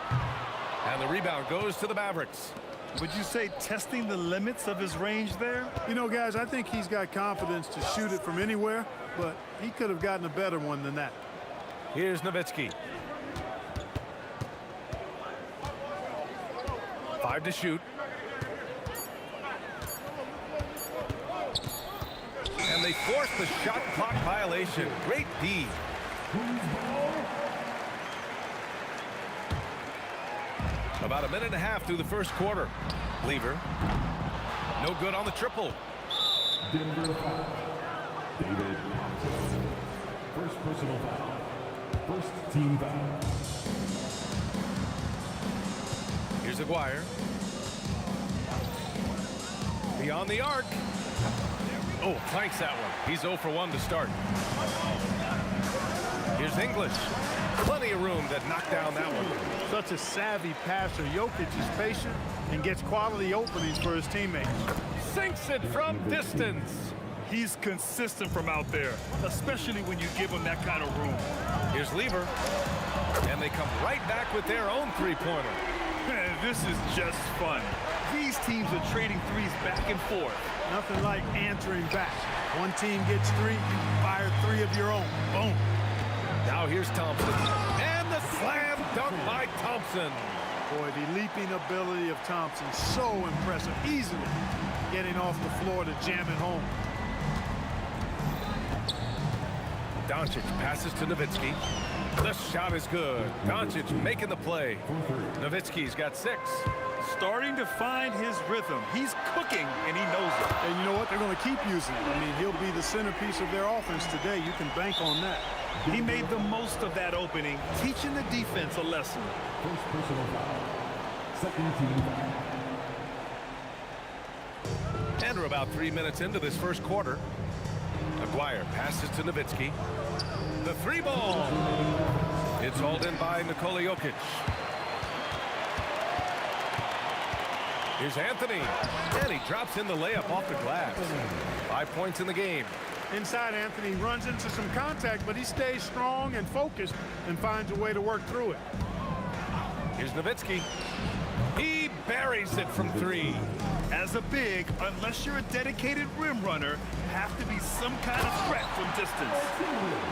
And the rebound goes to the Mavericks. Would you say testing the limits of his range there? You know, guys, I think he's got confidence to shoot it from anywhere, but he could have gotten a better one than that. Here's Nowitzki. 5 to shoot. And they force the shot clock violation. Great D. About a minute and a half through the first quarter. Lever. No good on the triple. Denver foul. David Thompson. First personal foul. First team foul. Here's Aguirre. Beyond the arc. Oh, flanks that one. He's 0 for 1 to start. Here's English. Plenty of room to knock down that one. Such a savvy passer. Jokic is patient and gets quality openings for his teammates. Sinks it from distance. He's consistent from out there, especially when you give him that kind of room. Here's Lever. And they come right back with their own three-pointer. This is just fun. These teams are trading threes back and forth. Nothing like answering back. One team gets 3, you fire 3 of your own. Boom. Now here's Thompson. And the slam dunk by Thompson. Boy, the leaping ability of Thompson, so impressive. Easily getting off the floor to jam it home. Doncic passes to Nowitzki. The shot is good. Doncic making the play. Nowitzki's got 6. Starting to find his rhythm. He's cooking, and he knows it. And you know what? They're going to keep using it. I mean, he'll be the centerpiece of their offense today. You can bank on that. He made the most of that opening, teaching the defense a lesson. First personal foul. Second team foul. And we're about 3 minutes into this first quarter. Aguirre passes to Nowitzki. The 3-ball. It's hauled in by Nikola Jokic. Here's Anthony. And he drops in the layup off the glass. 5 points in the game. Inside, Anthony runs into some contact, but he stays strong and focused and finds a way to work through it. Here's Nowitzki. He buries it from 3. As a big, unless you're a dedicated rim runner, have to be some kind of threat from distance.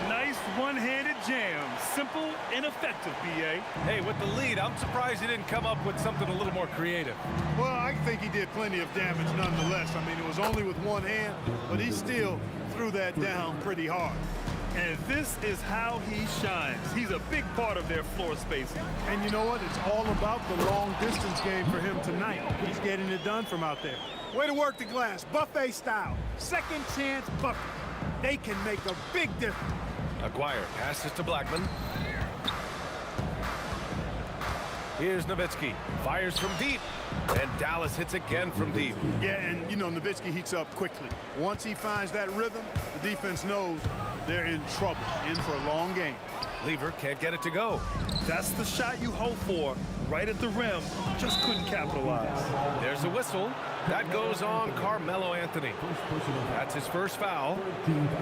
Nice one-handed jam. Simple and effective, B.A. Hey, with the lead, I'm surprised he didn't come up with something a little more creative. Well, I think he did plenty of damage nonetheless. I mean, it was only with one hand, but he still threw that down pretty hard. And this is how he shines. He's a big part of their floor spacing. And you know what? It's all about the long-distance game for him tonight. He's getting it done from out there. Way to work the glass, buffet style. Second chance bucket. They can make a big difference. Aguirre passes to Blackman. Here's Nowitzki. Fires from deep. And Dallas hits again from deep. Yeah, and you know, Nowitzki heats up quickly. Once he finds that rhythm, the defense knows they're in trouble, in for a long game. Lever can't get it to go. That's the shot you hope for, right at the rim. Just couldn't capitalize. There's a whistle. That goes on Carmelo Anthony. That's his first foul.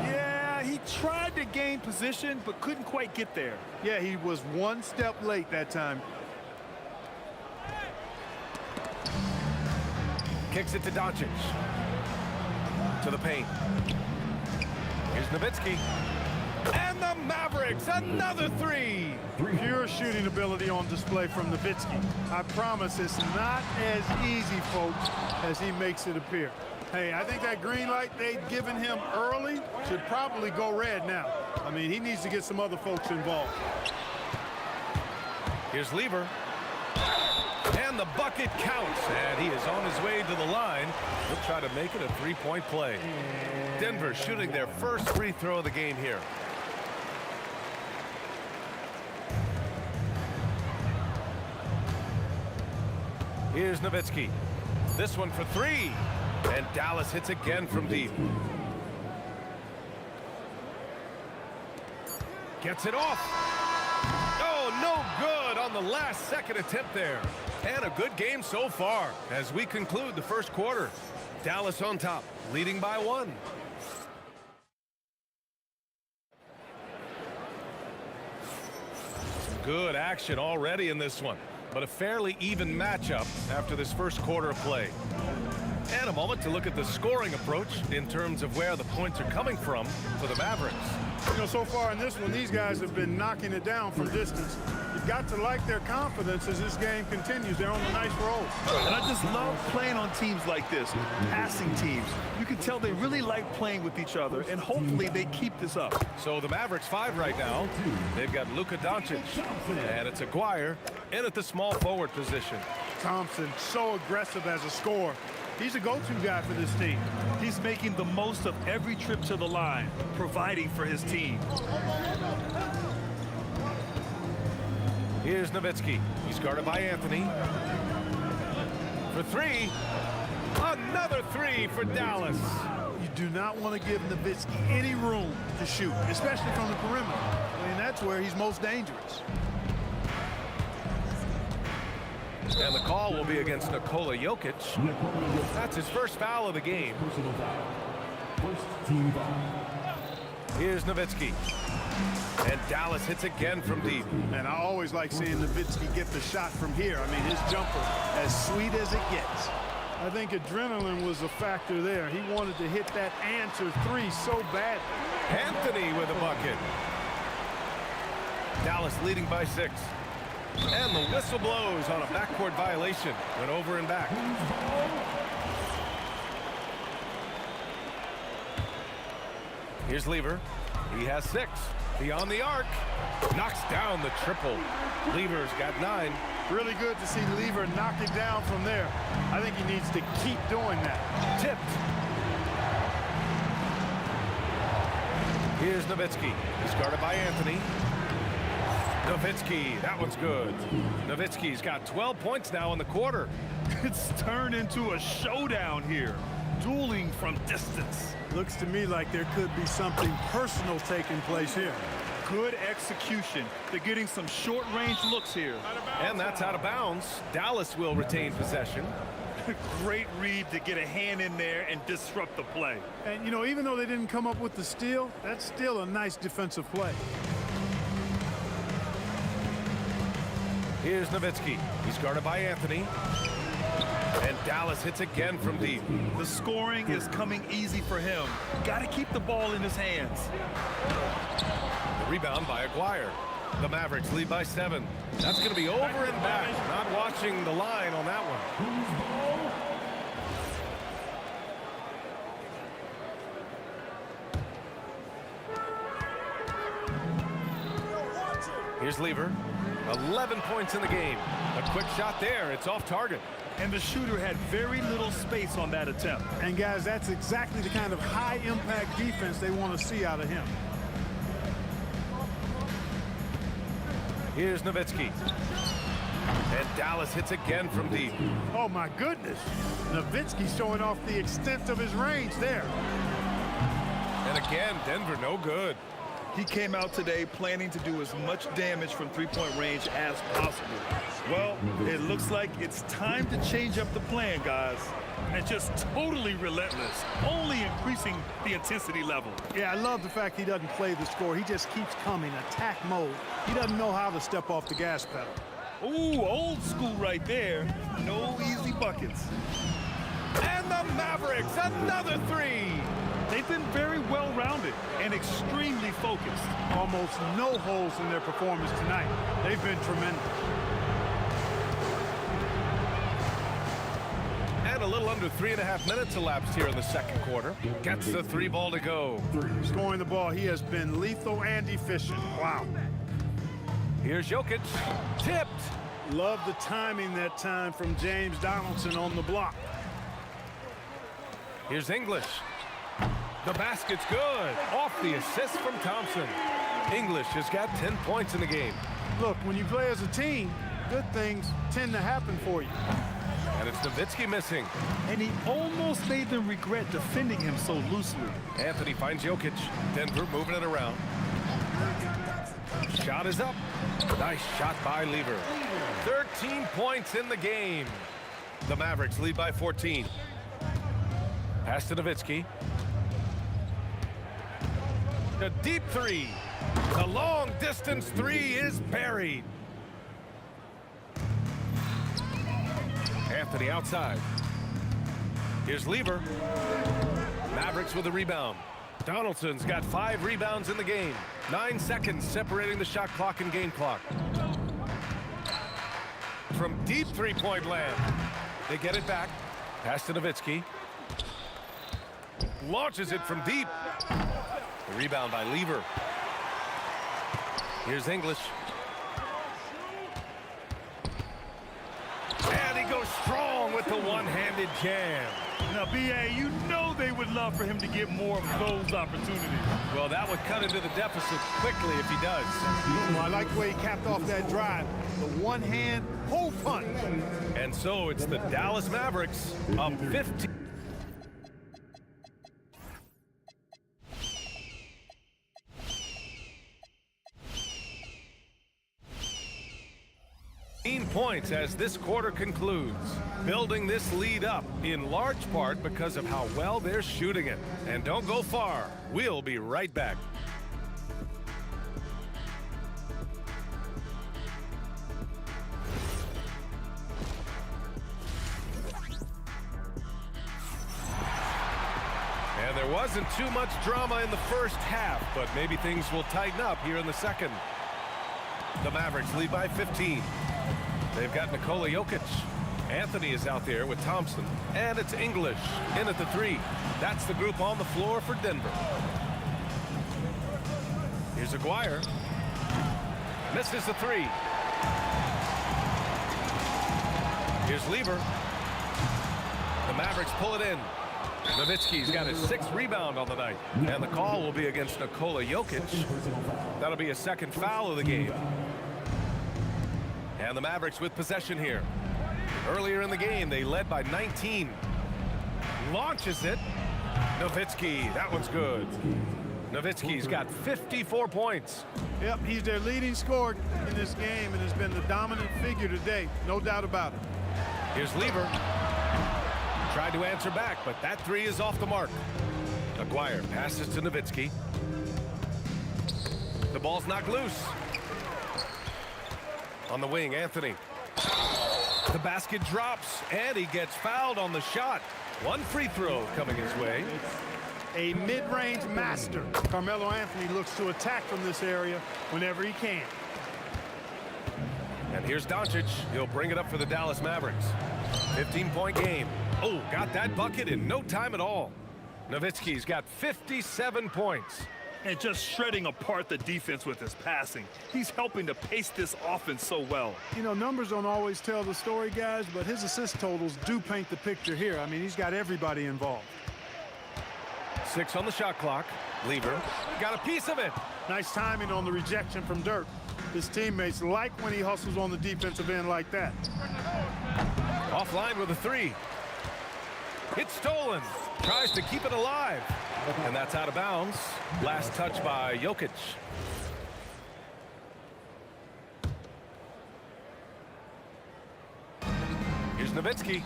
Yeah, he tried to gain position, but couldn't quite get there. Yeah, he was one step late that time. Kicks it to Doncic. To the paint. Here's Nowitzki. And the Mavericks, another three. Pure shooting ability on display from Nowitzki. I promise it's not as easy, folks, as he makes it appear. Hey, I think that green light they'd given him early should probably go red now. I mean, he needs to get some other folks involved. Here's Lever. And the bucket counts. And he is on his way to the line. He'll try to make it a three-point play. Denver shooting their first free throw of the game here. Here's Nowitzki. This one for three. And Dallas hits again from deep. Gets it off. Oh, no good on the last second attempt there. And a good game so far as we conclude the first quarter. Dallas on top, leading by 1. Some good action already in this one, but a fairly even matchup after this first quarter of play. And a moment to look at the scoring approach in terms of where the points are coming from for the Mavericks. You know, so far in this one, these guys have been knocking it down from distance. You've got to like their confidence as this game continues. They're on a nice roll. And I just love playing on teams like this, passing teams. You can tell they really like playing with each other, and hopefully they keep this up. So the Mavericks 5 right now. They've got Luka Doncic, and it's Aguirre in at the small forward position. Thompson, so aggressive as a scorer. He's a go-to guy for this team. He's making the most of every trip to the line, providing for his team. Here's Nowitzki. He's guarded by Anthony. For three. Another three for Dallas. You do not want to give Nowitzki any room to shoot, especially from the perimeter. I mean, that's where he's most dangerous. And the call will be against Nikola Jokic. That's his first foul of the game. Here's Nowitzki. And Dallas hits again from deep. And I always like seeing Nowitzki get the shot from here. I mean, his jumper, as sweet as it gets. I think adrenaline was a factor there. He wanted to hit that answer three so badly. Anthony with a bucket. Dallas leading by 6. And the whistle blows on a backcourt violation. Went over and back. Here's Lever. He has 6. Beyond the arc. Knocks down the triple. Lever's got 9. Really good to see Lever knock it down from there. I think he needs to keep doing that. Tipped. Here's Nowitzki. He's guarded by Anthony. Nowitzki, that one's good. Nowitzki's got 12 points now in the quarter. It's turned into a showdown here. Dueling from distance. Looks to me like there could be something personal taking place here. Good execution. They're getting some short-range looks here. And that's out of bounds. Dallas will retain possession. Great read to get a hand in there and disrupt the play. And, you know, even though they didn't come up with the steal, that's still a nice defensive play. Here's Nowitzki. He's guarded by Anthony. And Dallas hits again from deep. The scoring is coming easy for him. Got to keep the ball in his hands. The rebound by Aguirre. The Mavericks lead by 7. That's going to be over and back. Not watching the line on that one. Here's Lever. 11 points in the game. A quick shot there. It's off target. And the shooter had very little space on that attempt. And, guys, that's exactly the kind of high-impact defense they want to see out of him. Here's Nowitzki. And Dallas hits again from deep. Oh, my goodness. Nowitzki showing off the extent of his range there. And again, Denver no good. He came out today planning to do as much damage from three-point range as possible. Well, it looks like it's time to change up the plan, guys. And just totally relentless, only increasing the intensity level. Yeah, I love the fact he doesn't play the score. He just keeps coming, attack mode. He doesn't know how to step off the gas pedal. Ooh, old school right there. No easy buckets. And the Mavericks, another 3. They've been very well-rounded and extremely focused. Almost no holes in their performance tonight. They've been tremendous. And a little under 3.5 minutes elapsed here in the second quarter. Gets the 3 ball to go. Scoring the ball, he has been lethal and efficient. Wow. Here's Jokic. Tipped. Love the timing that time from James Donaldson on the block. Here's English. The basket's good. Off the assist from Thompson. English has got 10 points in the game. Look, when you play as a team, good things tend to happen for you. And it's Nowitzki missing. And he almost made them regret defending him so loosely. Anthony finds Jokic. Denver moving it around. Shot is up. Nice shot by Lever. 13 points in the game. The Mavericks lead by 14. Pass to Nowitzki. A deep 3. The long distance 3 is buried. Anthony outside. Here's Lever. Mavericks with a rebound. Donaldson's got 5 rebounds in the game. 9 seconds separating the shot clock and game clock. From deep three-point land. They get it back. Pass to Nowitzki. Launches it from deep. The rebound by Lever. Here's English. And he goes strong with the one-handed jam. Now, B.A., you know they would love for him to get more of those opportunities. Well, that would cut into the deficit quickly if he does. Well, I like the way he capped off that drive. The one-hand pull punch. And so it's the Dallas Mavericks up 15. Points as this quarter concludes, building this lead up in large part because of how well they're shooting it. And don't go far. We'll be right back. And there wasn't too much drama in the first half, but maybe things will tighten up here in the second. The Mavericks lead by 15. They've got Nikola Jokic. Anthony is out there with Thompson. And it's English in at the 3. That's the group on the floor for Denver. Here's Aguirre. Misses the 3. Here's Lever. The Mavericks pull it in. Nowitzki's got his 6th rebound on the night. And the call will be against Nikola Jokic. That'll be a second foul of the game. And the Mavericks with possession here. Earlier in the game, they led by 19. Launches it. Nowitzki, that one's good. Nowitzki's got 54 points. Yep, he's their leading scorer in this game and has been the dominant figure today. No doubt about it. Here's Lever. Tried to answer back, but that 3 is off the mark. Aguirre passes to Nowitzki. The ball's knocked loose. On the wing, Anthony. The basket drops, and he gets fouled on the shot. 1 free throw coming his way. A mid-range master. Carmelo Anthony looks to attack from this area whenever he can. And here's Doncic. He'll bring it up for the Dallas Mavericks. 15-point game. Oh, got that bucket in no time at all. Nowitzki's got 57 points. And just shredding apart the defense with his passing. He's helping to pace this offense so well. You know, numbers don't always tell the story, guys, but his assist totals do paint the picture here. I mean, he's got everybody involved. 6 on the shot clock. Lever got a piece of it. Nice timing on the rejection from Dirk. His teammates like when he hustles on the defensive end like that. Offline with a 3. It's stolen. Tries to keep it alive. And that's out of bounds. Last touch by Jokic. Here's Nowitzki.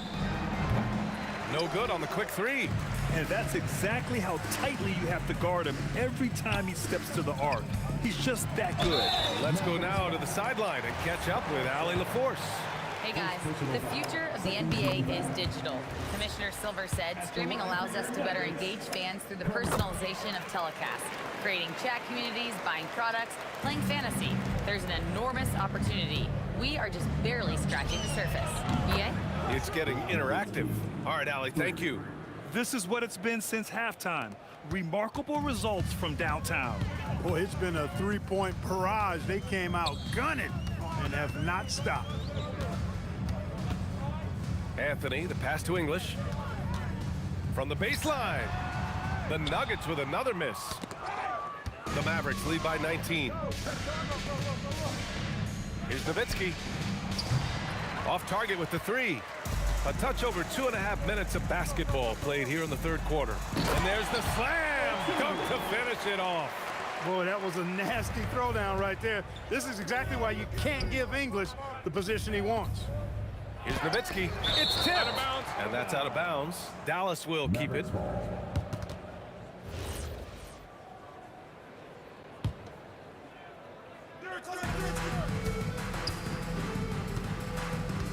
No good on the quick 3. And that's exactly how tightly you have to guard him every time he steps to the arc. He's just that good. Let's go now to the sideline and catch up with Allie LaForce. Hey guys, the future of the NBA is digital. Commissioner Silver said streaming allows us to better engage fans through the personalization of telecasts, creating chat communities, buying products, playing fantasy. There's an enormous opportunity. We are just barely scratching the surface. EA? It's getting interactive. All right, Allie, thank you. This is what it's been since halftime. Remarkable results from downtown. Boy, it's been a three-point barrage. They came out gunning and have not stopped. Anthony, the pass to English. From the baseline. The Nuggets with another miss. The Mavericks lead by 19. Here's Nowitzki. Off target with the three. A touch over 2.5 minutes of basketball played here in the third quarter. And there's the slam dunk to finish it off. Boy, that was a nasty throwdown right there. This is exactly why you can't give English the position he wants. Here's Nowitzki. It's tipped. Out of bounds. And that's out of bounds. Dallas will keep it.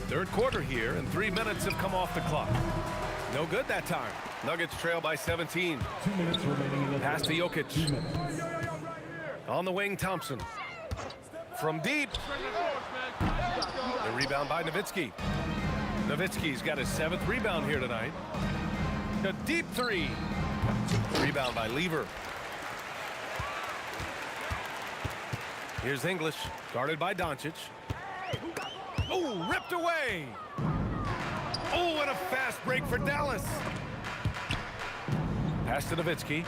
Third quarter here, and 3 minutes have come off the clock. No good that time. Nuggets trail by 17. 2 minutes remaining in the pass to Jokic. On the wing, Thompson. From deep. The rebound by Nowitzki. Nowitzki's got his 7th rebound here tonight. A deep three. Rebound by Lever. Here's English, guarded by Doncic. Oh, ripped away. Oh, and a fast break for Dallas. Pass to Nowitzki.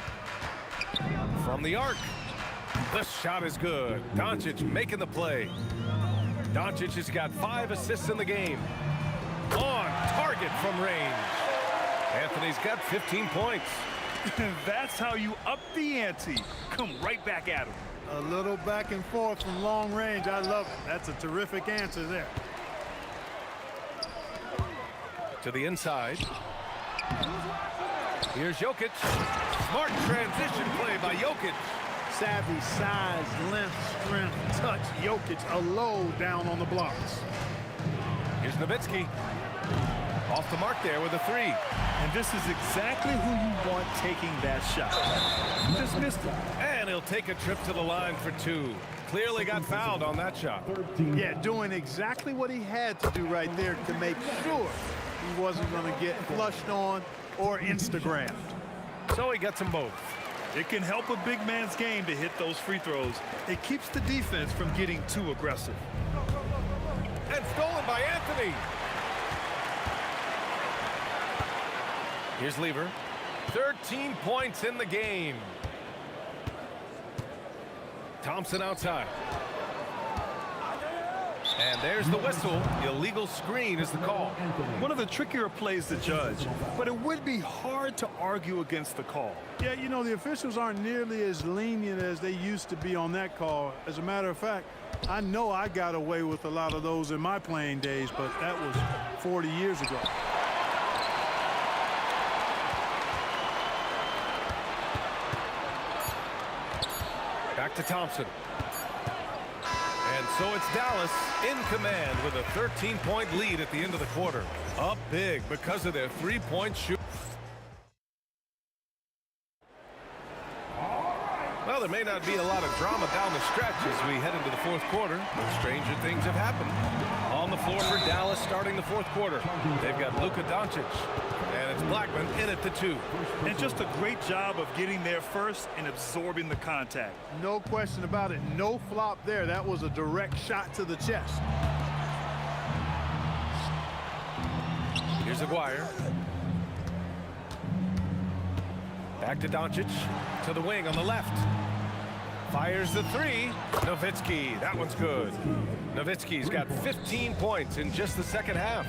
From the arc. The shot is good. Doncic making the play. Doncic has got 5 assists in the game. On target from range. Anthony's got 15 points. That's how you up the ante. Come right back at him. A little back and forth from long range. I love it. That's a terrific answer there. To the inside. Here's Jokic. Smart transition play by Jokic. Savvy, size, length, strength, touch. Jokic a low down on the blocks. Here's Nowitzki. Off the mark there with a three. And this is exactly who you want taking that shot. Just missed it. And he'll take a trip to the line for 2. Clearly got fouled on that shot. Yeah, doing exactly what he had to do right there to make sure he wasn't going to get flushed on or Instagrammed. So he gets them both. It can help a big man's game to hit those free throws. It keeps the defense from getting too aggressive. And stolen by Anthony. Here's Lever. 13 points in the game. Thompson outside. And there's the whistle. Illegal screen is the call. One of the trickier plays to judge, but it would be hard to argue against the call. Yeah, you know, the officials aren't nearly as lenient as they used to be on that call. As a matter of fact, I know I got away with a lot of those in my playing days, but that was 40 years ago. Back to Thompson. And so it's Dallas in command with a 13-point lead at the end of the quarter. Up big because of their three-point shoot. Well, there may not be a lot of drama down the stretch as we head into the fourth quarter, but stranger things have happened. On the floor for Dallas starting the fourth quarter. They've got Luka Doncic, and it's Blackman in at the 2. And just a great job of getting there first and absorbing the contact. No question about it. No flop there. That was a direct shot to the chest. Here's Aguirre. Back to Doncic. To the wing on the left. Fires the 3. Nowitzki. That one's good. Nowitzki's got 15 points in just the second half.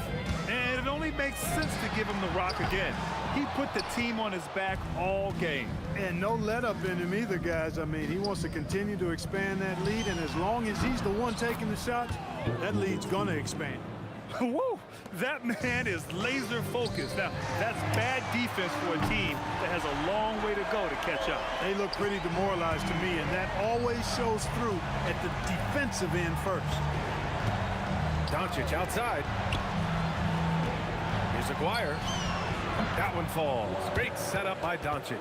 And it only makes sense to give him the rock again. He put the team on his back all game. And no let up in him either, guys. I mean, he wants to continue to expand that lead, and as long as he's the one taking the shots, that lead's going to expand. Woo! That man is laser focused. Now, that's bad defense for a team that has a long way to go to catch up. They look pretty demoralized to me, and that always shows through at the defensive end first. Doncic outside. Here's Aguirre. That one falls. Great setup by Doncic.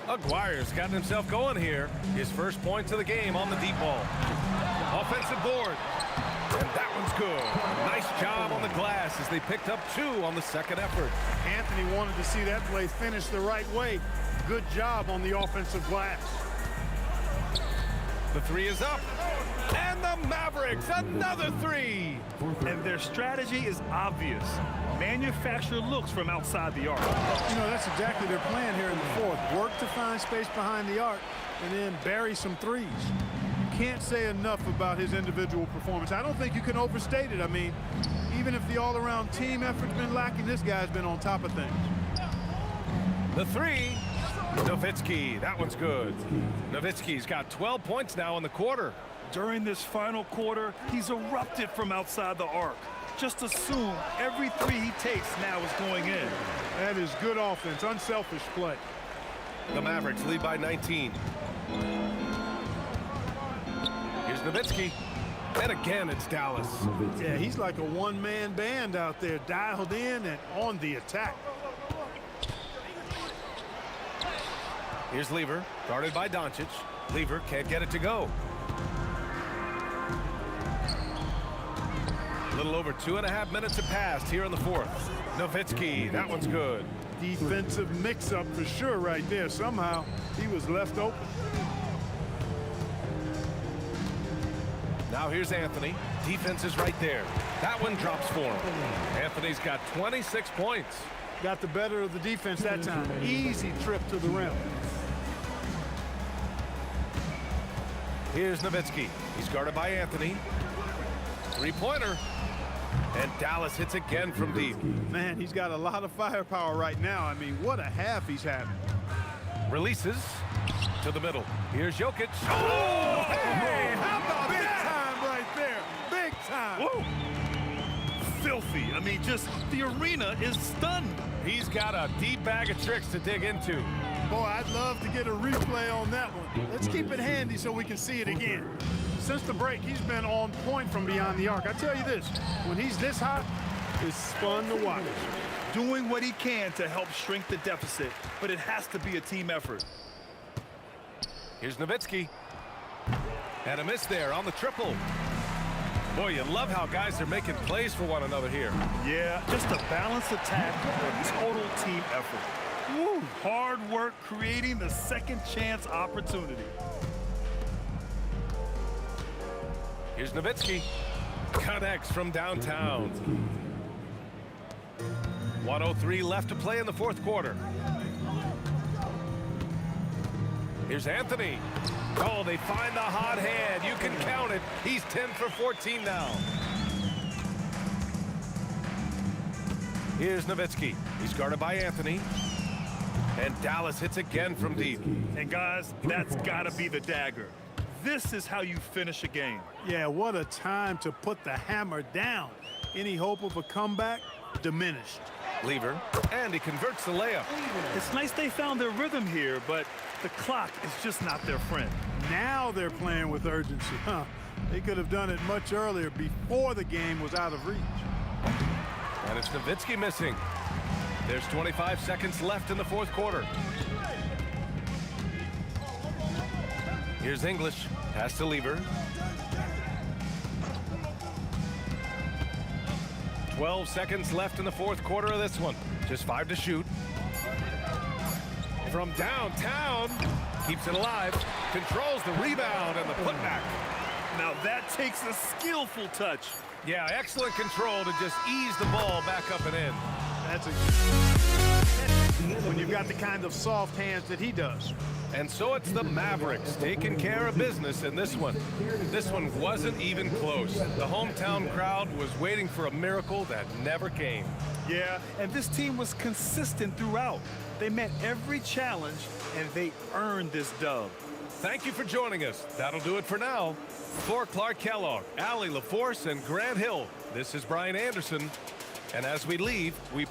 Aguirre's gotten himself going here. His first points of the game on the deep ball. Offensive board. And that one's good. Nice job on the glass as they picked up 2 on the second effort. Anthony wanted to see that play finish the right way. Good job on the offensive glass. The 3 is up. And the Mavericks, another 3. And their strategy is obvious. Manufacture looks from outside the arc. You know, that's exactly their plan here in the fourth. Work to find space behind the arc and then bury some threes. Can't say enough about his individual performance. I don't think you can overstate it. I mean, even if the all-around team effort's been lacking, this guy's been on top of things. The 3, Nowitzki, that one's good. Nowitzki's got 12 points now in the quarter. During this final quarter, he's erupted from outside the arc. Just assume every 3 he takes now is going in. That is good offense, unselfish play. The Mavericks lead by 19. Here's Nowitzki. And again, it's Dallas. Yeah, he's like a one-man band out there, dialed in and on the attack. Here's Lever, guarded by Doncic. Lever can't get it to go. A little over 2.5 minutes have passed here in the fourth. Nowitzki, that one's good. Defensive mix-up for sure right there. Somehow he was left open. Now here's Anthony. Defense is right there. That one drops for him. Anthony's got 26 points. Got the better of the defense that time. Easy trip to the rim. Here's Nowitzki. He's guarded by Anthony. 3-pointer. And Dallas hits again from deep. Man, he's got a lot of firepower right now. I mean, what a half he's having. Releases to the middle. Here's Jokic. Oh, hey, how about big time right there? Big time. Whoa. Filthy. I mean, just the arena is stunned. He's got a deep bag of tricks to dig into. Boy, I'd love to get a replay on that one. Let's keep it handy so we can see it again. Since the break, he's been on point from beyond the arc. I tell you this, when he's this hot, it's fun to watch. Doing what he can to help shrink the deficit, but it has to be a team effort. Here's Nowitzki. And a miss there on the triple. Boy, you love how guys are making plays for one another here. Yeah, just a balanced attack, a total team effort. Woo, hard work creating the second chance opportunity. Here's Nowitzki. Connects from downtown. 1:03 left to play in the fourth quarter. Here's Anthony. Oh, they find the hot hand. You can count it. He's 10 for 14 now. Here's Nowitzki. He's guarded by Anthony. And Dallas hits again from deep. And guys, that's got to be the dagger. This is how you finish a game. Yeah, what a time to put the hammer down. Any hope of a comeback? Diminished. Lever, and he converts the layup. It's nice they found their rhythm here, but the clock is just not their friend. Now they're playing with urgency, huh? They could have done it much earlier before the game was out of reach. And it's Nowitzki missing. There's 25 seconds left in the fourth quarter. Here's English. Pass to Lever. 12 seconds left in the fourth quarter of this one. Just 5 to shoot. From downtown. Keeps it alive. Controls the rebound and the putback. Now that takes a skillful touch. Yeah, excellent control to just ease the ball back up and in. That's when you've got the kind of soft hands that he does. And so it's the Mavericks taking care of business in this one. This one wasn't even close. The hometown crowd was waiting for a miracle that never came. Yeah, and this team was consistent throughout. They met every challenge, and they earned this dub. Thank you for joining us. That'll do it for now. For Clark Kellogg, Allie LaForce, and Grant Hill, this is Brian Anderson. And as we leave, we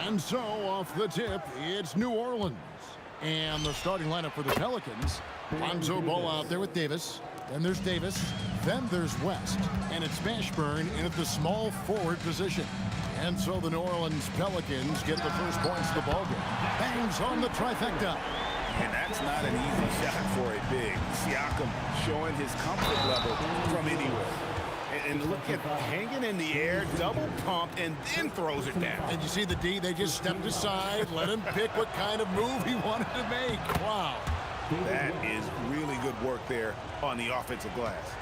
And so, off the tip, it's New Orleans. And the starting lineup for the Pelicans. Lonzo Ball out there with Davis. Then there's Davis. Then there's West. And it's Mashburn in at the small forward position. And so the New Orleans Pelicans get the first points of the ballgame. Bangs on the trifecta. And that's not an easy shot for a big. Siakam showing his comfort level from anywhere. And look at hanging in the air, double pump, and then throws it down. And you see the D, they just stepped aside, let him pick what kind of move he wanted to make. Wow. That is really good work there on the offensive glass.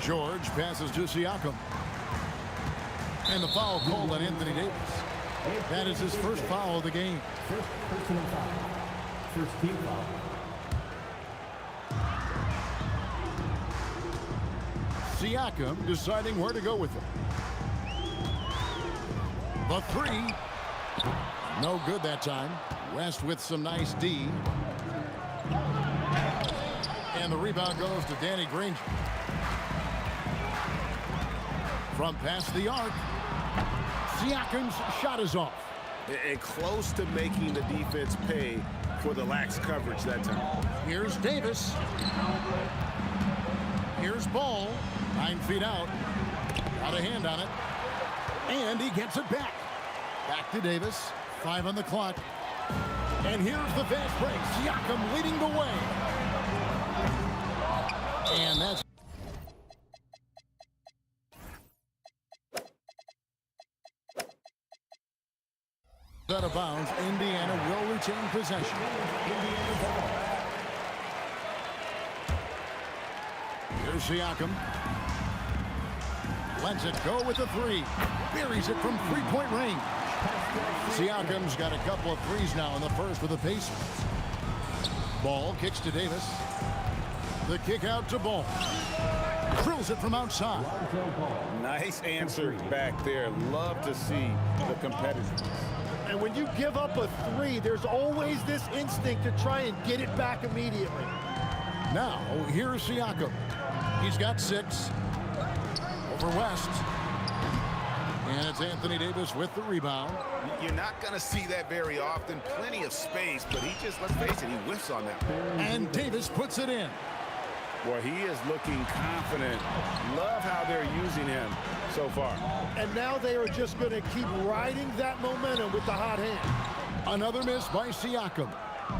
George passes to Siakam. And the foul called on Anthony Davis. That is his first foul of the game. First personal foul. First team foul. Siakam deciding where to go with it. The three. No good that time. West with some nice D. And the rebound goes to Danny Granger. From past the arc. Siakam's shot is off. And close to making the defense pay for the lax coverage that time. Here's Davis. Here's Ball. 9 feet out. Got a hand on it. And he gets it back. Back to Davis. 5 on the clock. And here's the fast break. Siakam leading the way. And that's out of bounds. Indiana will retain possession. Here's Siakam. Lets it go with the three. Buries it from three-point range. Siakam's got a couple of threes now in the first for the Pacers. Ball kicks to Davis. The kick out to Ball. Drills it from outside. Nice answer back there. Love to see the competitiveness. And when you give up a three, there's always this instinct to try and get it back immediately. Now, here's Siakam. He's got 6. Over West. And it's Anthony Davis with the rebound. You're not going to see that very often. Plenty of space, but he just, let's face it, he whiffs on that. And Davis puts it in. Well, he is looking confident. Love how they're using him so far. And now they are just going to keep riding that momentum with the hot hand. Another miss by Siakam.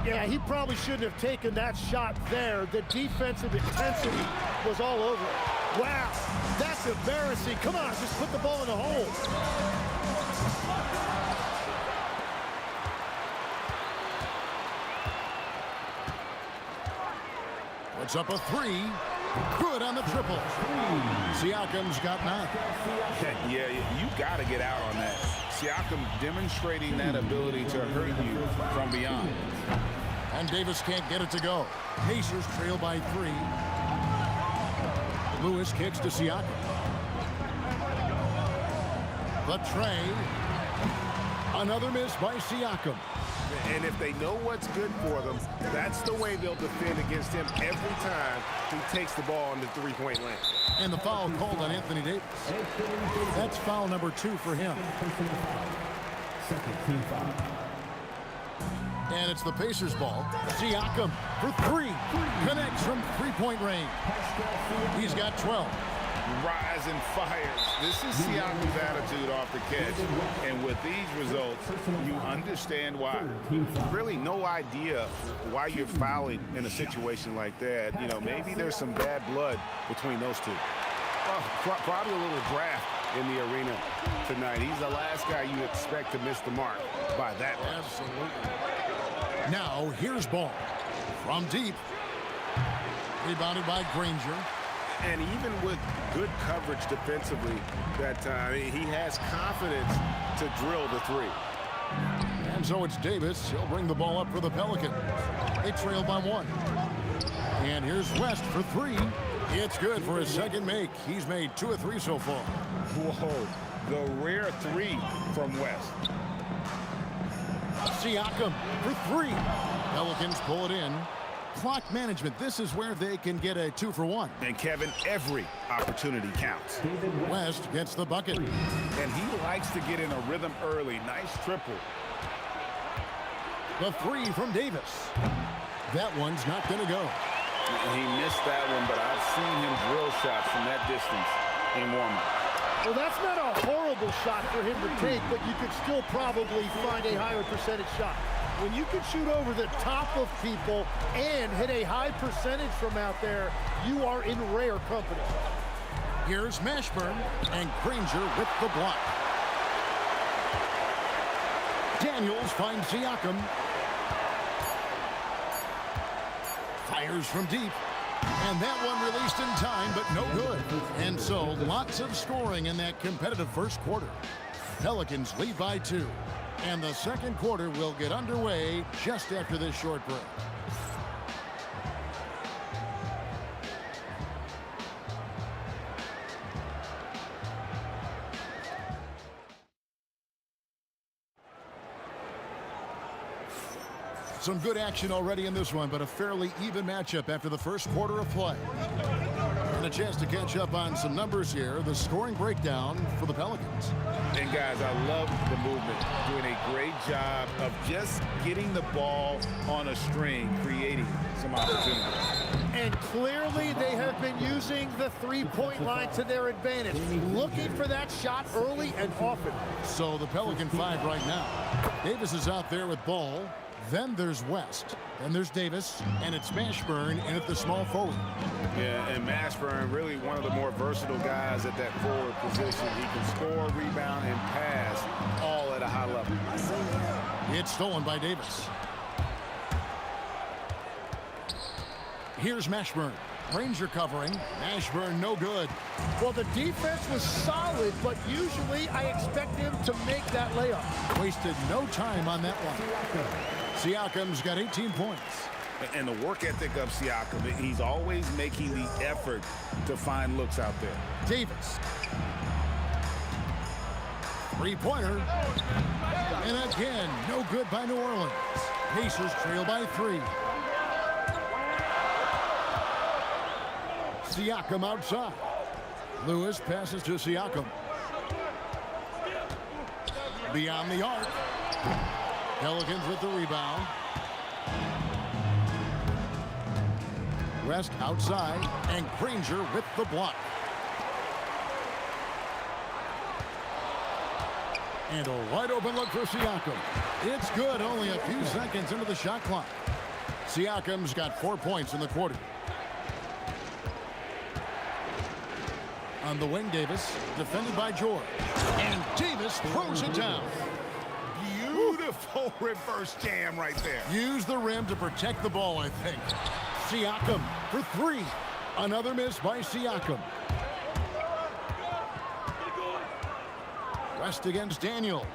Yeah, he probably shouldn't have taken that shot there. The defensive intensity was all over it. Wow, that's embarrassing. Come on, just put the ball in the hole. Puts up a 3. Good on the triple. Siakam's got 9. Yeah, you got to get out on that. Siakam demonstrating that ability to hurt you from beyond. And Davis can't get it to go. Pacers trail by 3. Lewis kicks to Siakam. The tray. Another miss by Siakam. And if they know what's good for them, that's the way they'll defend against him every time he takes the ball in the three-point lane. And the foul called on Anthony Davis. That's foul number 2 for him. Second team foul. And it's the Pacers ball. Siakam for 3. Connects from three-point range. He's got 12. Rise and fires. This is Siakam's attitude off the catch. And with these results, you understand why. Really no idea why you're fouling in a situation like that. You know, maybe there's some bad blood between those two. Probably a little draft in the arena tonight. He's the last guy you expect to miss the mark by that much. Absolutely. Now, here's Ball. From deep. Rebounded by Granger. And even with good coverage defensively that time, he has confidence to drill the 3. And so it's Davis. He'll bring the ball up for the Pelicans. They trail by 1. And here's West for 3. It's good for his second make. He's made 2 of 3 so far. Whoa, the rare 3 from West. Siakam for 3. Pelicans pull it in. Clock management. This is where they can get a 2 for 1. And Kevin, every opportunity counts. West gets the bucket. And he likes to get in a rhythm early. Nice triple. The three from Davis. That one's not going to go. He missed that one, but I've seen him drill shots from that distance in warm-up. Well, that's not a horrible shot for him to take, but you could still probably find a higher percentage shot. When you can shoot over the top of people and hit a high percentage from out there, you are in rare company. Here's Mashburn and Granger with the block. Daniels finds Siakam. Fires from deep. And that one released in time, but no good. And so, lots of scoring in that competitive first quarter. Pelicans lead by 2. And the second quarter will get underway just after this short break. Some good action already in this one, but a fairly even matchup after the first quarter of play. And a chance to catch up on some numbers here. The scoring breakdown for the Pelicans. And guys, I love the movement. Doing a great job of just getting the ball on a string, creating some opportunities. And clearly they have been using the three-point line to their advantage. Looking for that shot early and often. So the Pelican 5 right now. Davis is out there with ball. Then there's West. Then there's Davis. And it's Mashburn in at the small forward. Yeah, and Mashburn, really one of the more versatile guys at that forward position. He can score, rebound, and pass all at a high level. It's stolen by Davis. Here's Mashburn. Granger covering. Mashburn no good. Well, the defense was solid, but usually I expect him to make that layup. Wasted no time on that one. Siakam's got 18 points. And the work ethic of Siakam, he's always making the effort to find looks out there. Davis. Three-pointer. And again, no good by New Orleans. Pacers trail by 3. Siakam outside. Lewis passes to Siakam. Beyond the arc. Pelicans with the rebound. West outside, and Granger with the block. And a wide open look for Siakam. It's good, only a few seconds into the shot clock. Siakam's got 4 points in the quarter. On the wing, Davis, defended by George. And Davis throws it down. Beautiful reverse jam right there. Use the rim to protect the ball, I think. Siakam for 3. Another miss by Siakam. West against Daniels.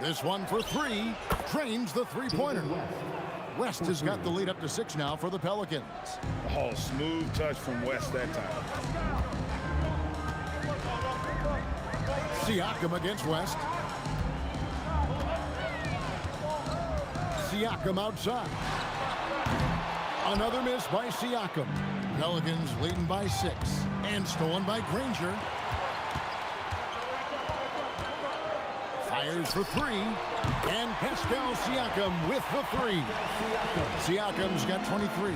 This one for 3. Drains the three-pointer. West has got the lead up to 6 now for the Pelicans. Oh, smooth touch from West that time. Siakam against West. Siakam outside. Another miss by Siakam. Pelicans leading by 6. And stolen by Granger. Fires for 3. And Pascal Siakam with the 3. Siakam's got 23.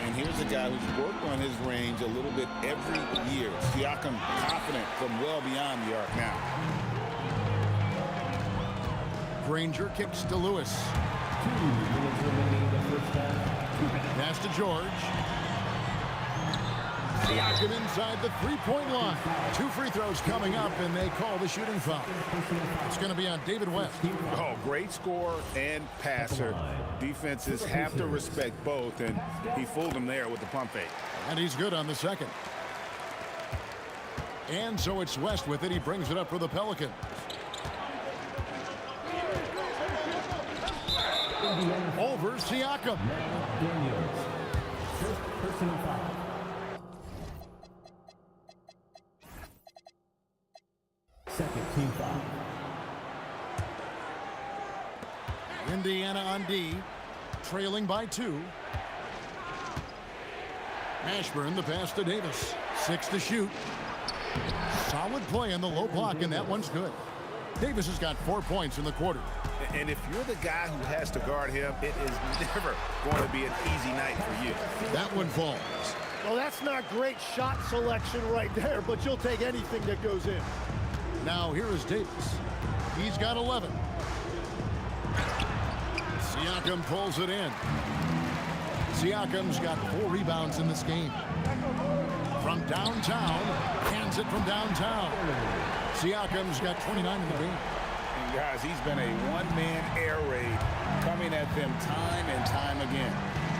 And here's a guy who's worked on his range a little bit every year. Siakam confident from well beyond the arc now. Granger kicks to Lewis. Pass to George. Siakam inside the three-point line. 2 free throws coming up, and they call the shooting foul. It's going to be on David West. Oh, great scorer and passer. Defenses have to respect both, and he fooled them there with the pump fake. And he's good on the second. And so it's West with it. He brings it up for the Pelicans. Over Siakam. Daniels. First personal foul. Second team foul. Indiana on D, trailing by 2. Mashburn the pass to Davis. 6 to shoot. Solid play in the low block, and that one's good. Davis has got 4 points in the quarter. And if you're the guy who has to guard him, it is never going to be an easy night for you. That one falls. Well, that's not great shot selection right there, but you'll take anything that goes in. Now here is Davis. He's got 11. Siakam pulls it in. Siakam's got 4 rebounds in this game. From downtown, hands it from downtown. Siakam's got 29 in the game. And guys, he's been a one-man air raid coming at them time and time again.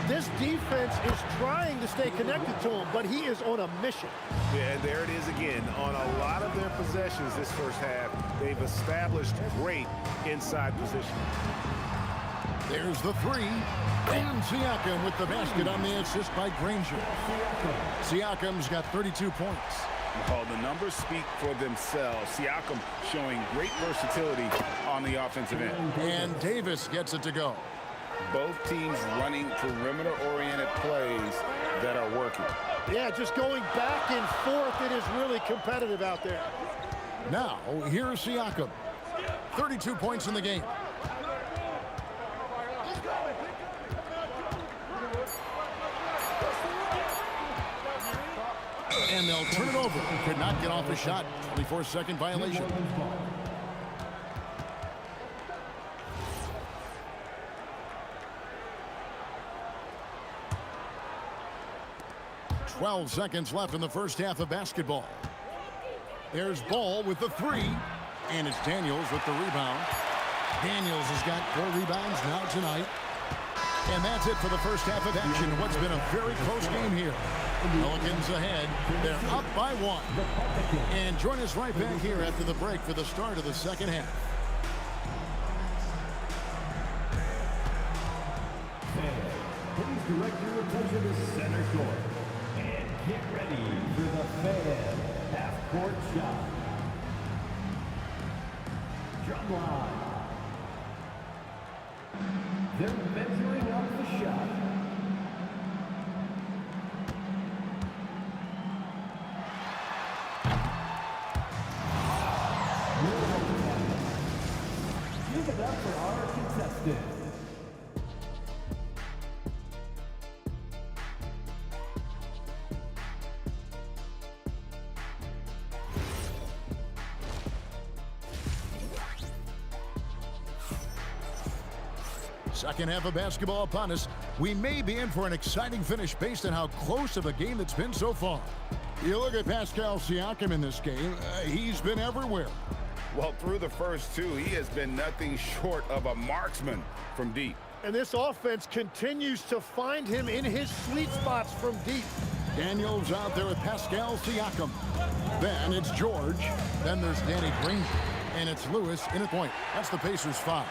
This defense is trying to stay connected to him, but he is on a mission. Yeah, and there it is again. On a lot of their possessions this first half, they've established great inside position. There's the 3. And Siakam with the basket on the assist by Granger. Siakam's got 32 points. Well, the numbers speak for themselves. Siakam showing great versatility on the offensive end. And Davis gets it to go. Both teams running perimeter-oriented plays that are working. Yeah, just going back and forth. It is really competitive out there. Now, here's Siakam. 32 points in the game. And they'll turn it over. Could not get off a shot. 24-second violation. 12 seconds left in the first half of basketball. There's Ball with the 3. And it's Daniels with the rebound. Daniels has got 4 rebounds now tonight. And that's it for the first half of action. What's been a very close game here. Pelicans ahead. They're up by 1. And join us right back here after the break for the start of the second half. Please direct your attention to center court. And get ready for the fan half-court shot. Drumline. They're measuring up the shot. Give it up for our contestants. Second half of basketball upon us. We may be in for an exciting finish based on how close of a game it's been so far. You look at Pascal Siakam in this game, he's been everywhere. Well, through the first 2, he has been nothing short of a marksman from deep. And this offense continues to find him in his sweet spots from deep. Daniels out there with Pascal Siakam. Then it's George. Then there's Danny Granger. And it's Lewis in a point. That's the Pacers' foul.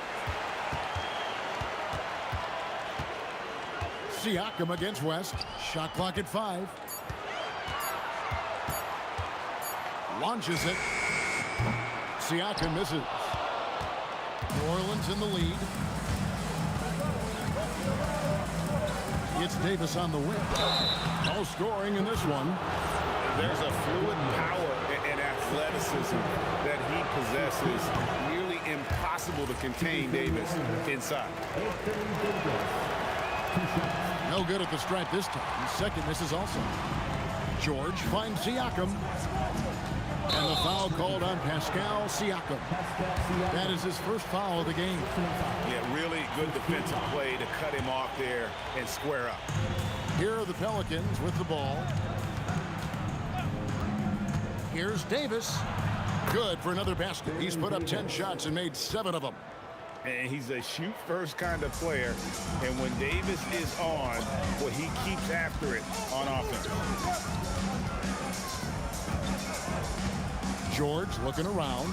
Siakam against West. Shot clock at 5. Launches it. Siakam misses. New Orleans in the lead. It's Davis on the wing. No scoring in this one. There's a fluid power and athleticism that he possesses. Nearly impossible to contain Davis inside. No good at the stripe this time. Second misses also. George finds Siakam. And the foul called on Pascal Siakam. That is his first foul of the game. Yeah, really good defensive play to cut him off there and square up. Here are the Pelicans with the ball. Here's Davis. Good for another basket. He's put up 10 shots and made 7 of them. And he's a shoot-first kind of player. And when Davis is on, well, he keeps after it on offense. George looking around.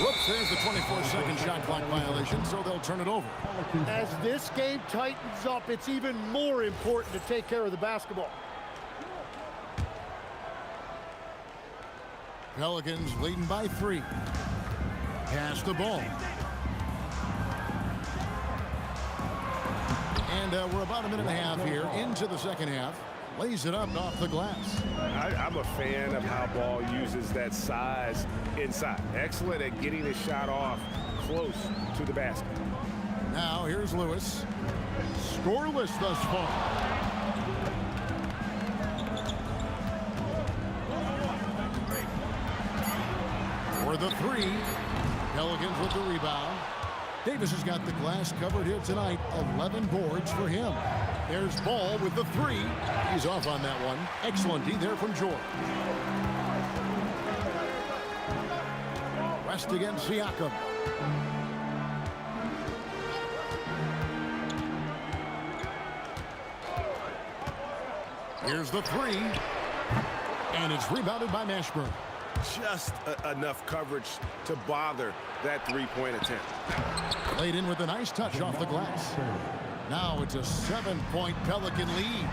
Whoops, there's the 24-second shot clock violation, so they'll turn it over. As this game tightens up, it's even more important to take care of the basketball. Pelicans leading by 3. Pass the ball. And And we're about a minute and a half here into the second half. Lays it up off the glass. I'm a fan of how Ball uses that size inside. Excellent at getting his shot off close to the basket. Now here's Lewis. Scoreless thus far. For the three. Pelicans with the rebound. Davis has got the glass covered here tonight. 11 boards for him. There's Ball with the three. He's off on that one. Excellent D there from George. West against Siakam. Here's the three. And it's rebounded by Mashburn. Just enough coverage to bother that three-point attempt. Played in with a nice touch off the glass. Now it's a 7-point Pelican lead.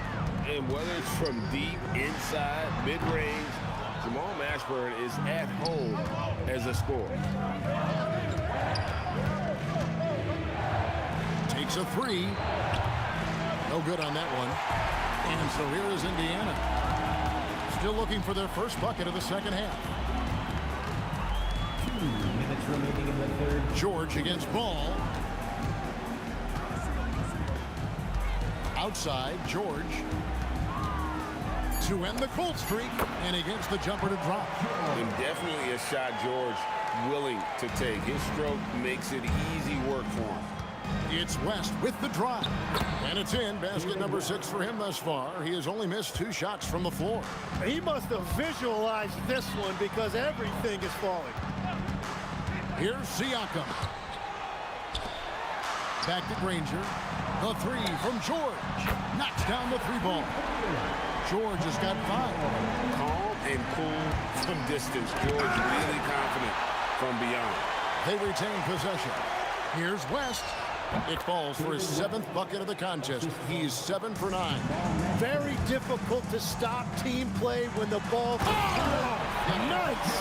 And whether it's from deep, inside, mid-range, Jamal Mashburn is at home as a scorer. Takes a three. No good on that one. And so here is Indiana. Still looking for their first bucket of the second half. 2 minutes remaining in the third. George against Ball. Outside, George. To end the cold streak. And he gets the jumper to drop. And definitely a shot George willing to take. His stroke makes it easy work for him. It's West with the drive. And it's in. Basket number 6 for him thus far. He has only missed 2 shots from the floor. He must have visualized this one because everything is falling. Here's Siakam. Back to Granger. The three from George. Knocks down the 3-ball. George has got 5. Calm and cool from distance. George really confident from beyond. They retain possession. Here's West. It falls for his 7th bucket of the contest. He's 7 for 9. Very difficult to stop team play when the ball... Nice!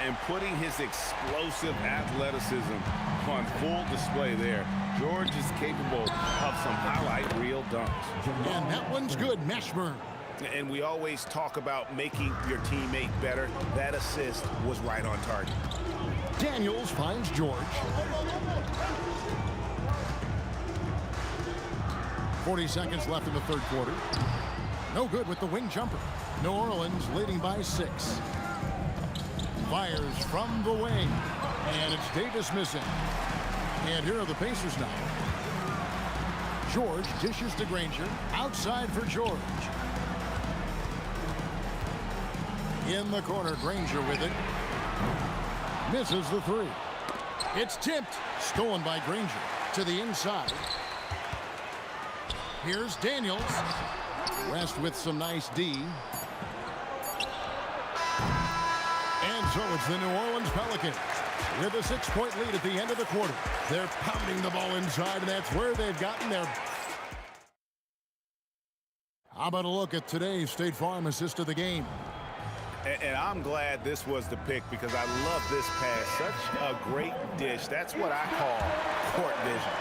And putting his explosive athleticism on full display there. George is capable of some highlight reel dunks. And that one's good. Mashburn. And we always talk about making your teammate better. That assist was right on target. Daniels finds George. 40 seconds left in the third quarter. No good with the wing jumper. New Orleans leading by 6. Fires from the wing. And it's Davis missing. And here are the Pacers now. George dishes to Granger. Outside for George. In the corner, Granger with it. Misses the 3. It's tipped. Stolen by Granger. To the inside. Here's Daniels. West with some nice D. And so it's the New Orleans Pelicans with a 6-point lead at the end of the quarter. They're pounding the ball inside, and that's where they've gotten their... How about a look at today's State Farm assist of the game? And I'm glad this was the pick because I love this pass. Such a great dish. That's what I call court vision.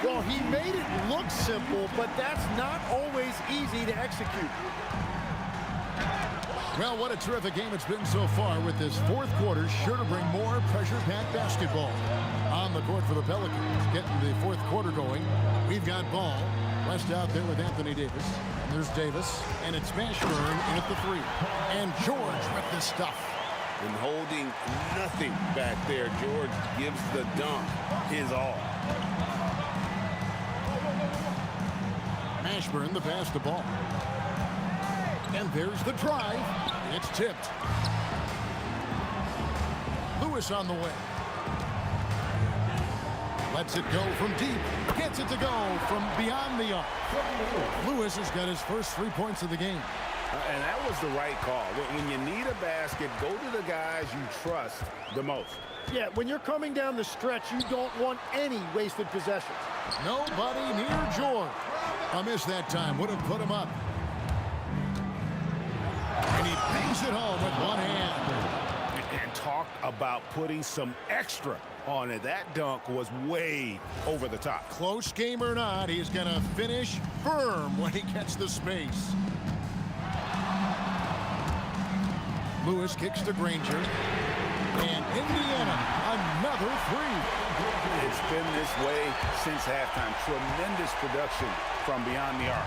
Well, he made it look simple, but that's not always easy to execute. Well, what a terrific game it's been so far with this fourth quarter. Sure to bring more pressure-packed basketball on the court for the Pelicans. Getting the fourth quarter going. We've got Ball. West out there with Anthony Davis. And there's Davis. And it's Mashburn in at the 3. And George with the stuff. And holding nothing back there. George gives the dunk his all. Mashburn the pass to Ball. And there's the drive. It's tipped. Lewis on the way. Lets it go from deep. Gets it to go from beyond the arc. Lewis has got his first 3 points of the game. And that was the right call. When you need a basket, go to the guys you trust the most. Yeah, when you're coming down the stretch, you don't want any wasted possession. Nobody near George. A miss that time. Would have put him up. And he bangs it home with one hand. And Talk about putting some extra on it. That dunk was way over the top. Close game or not, he's going to finish firm when he gets the space. Lewis kicks to Granger. And Indiana, another three. It's been this way since halftime. Tremendous production from beyond the arc.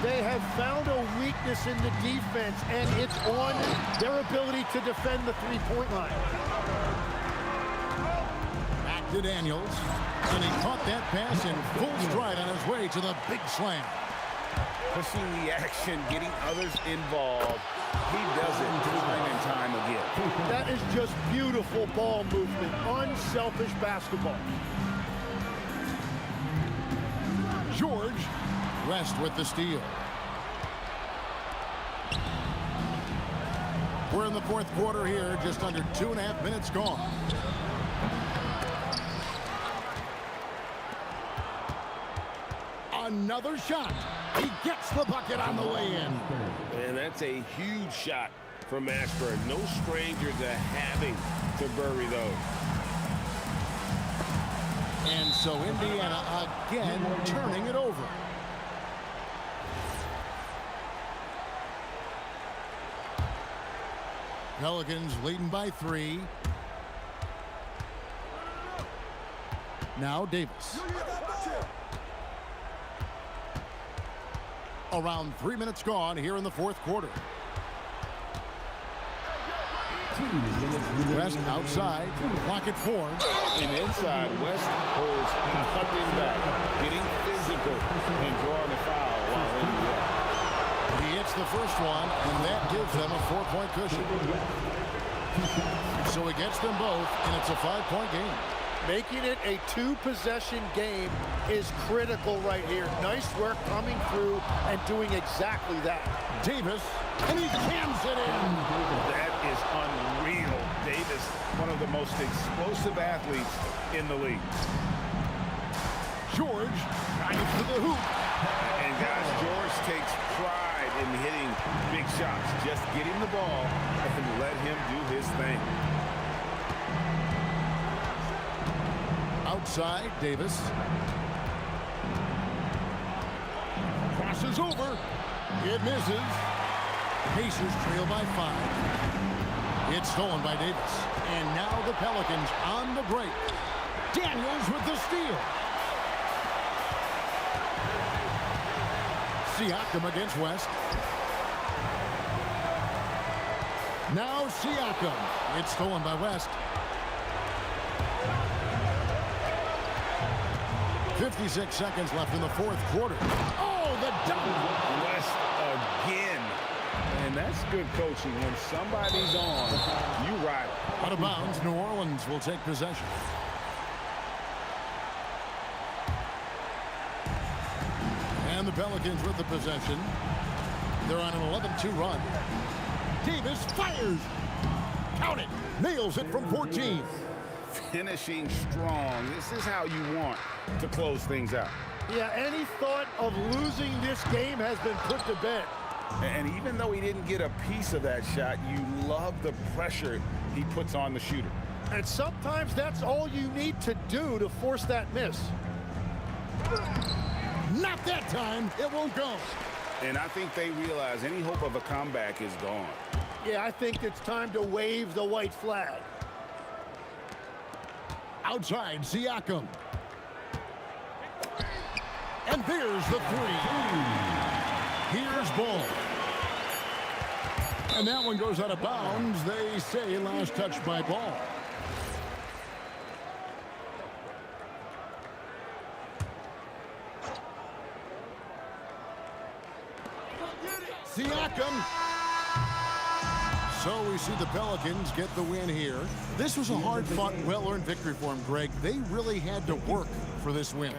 They have found a weakness in the defense, and it's on their ability to defend the three-point line. Back to Daniels. And he caught that pass in full stride on his way to the big slam. Pushing the action, getting others involved. He does it time and time again. That is just beautiful ball movement, unselfish basketball. George, West with the steal. We're in the fourth quarter here, just under 2.5 minutes gone. Another shot. He gets the bucket on the way in. And that's a huge shot from Ashburn. No stranger to having to bury those. And so Indiana again turning it over. Pelicans leading by 3. Now Davis. Around 3 minutes gone here in the fourth quarter. West outside, clock at 4. And inside, West holds nothing back, getting physical and drawing a foul while in the air. He hits the first one, and that gives them a 4-point cushion. So he gets them both, and it's a 5-point game. Making it a 2-possession game is critical right here. Nice work coming through and doing exactly that. Davis, and he jams it in. That is unreal. Davis, one of the most explosive athletes in the league. George drives to the hoop. And guys, George takes pride in hitting big shots. Just get him the ball and let him do his thing. Outside, Davis. Crosses over. It misses. Pacers trail by 5. It's stolen by Davis. And now the Pelicans on the break. Daniels with the steal. Siakam against West. Now Siakam. It's stolen by West. 56 seconds left in the fourth quarter. Oh, the dunk! West again. And that's good coaching. When somebody's on, you ride it. Out of bounds, New Orleans will take possession. And the Pelicans with the possession. They're on an 11-2 run. Davis fires. Count it. Nails it from 14. Finishing strong. This is how you want to close things out. Yeah, any thought of losing this game has been put to bed. And even though he didn't get a piece of that shot, you love the pressure he puts on the shooter. And sometimes that's all you need to do to force that miss. Not that time. It won't go. And I think they realize any hope of a comeback is gone. Yeah, I think it's time to wave the white flag. Outside, Siakam. And there's the 3. Here's Ball. And that one goes out of bounds. They say last touch by Ball. Siakam. So we see the Pelicans get the win here. This was a hard-fought, well-earned victory for them, Greg. They really had to work for this win.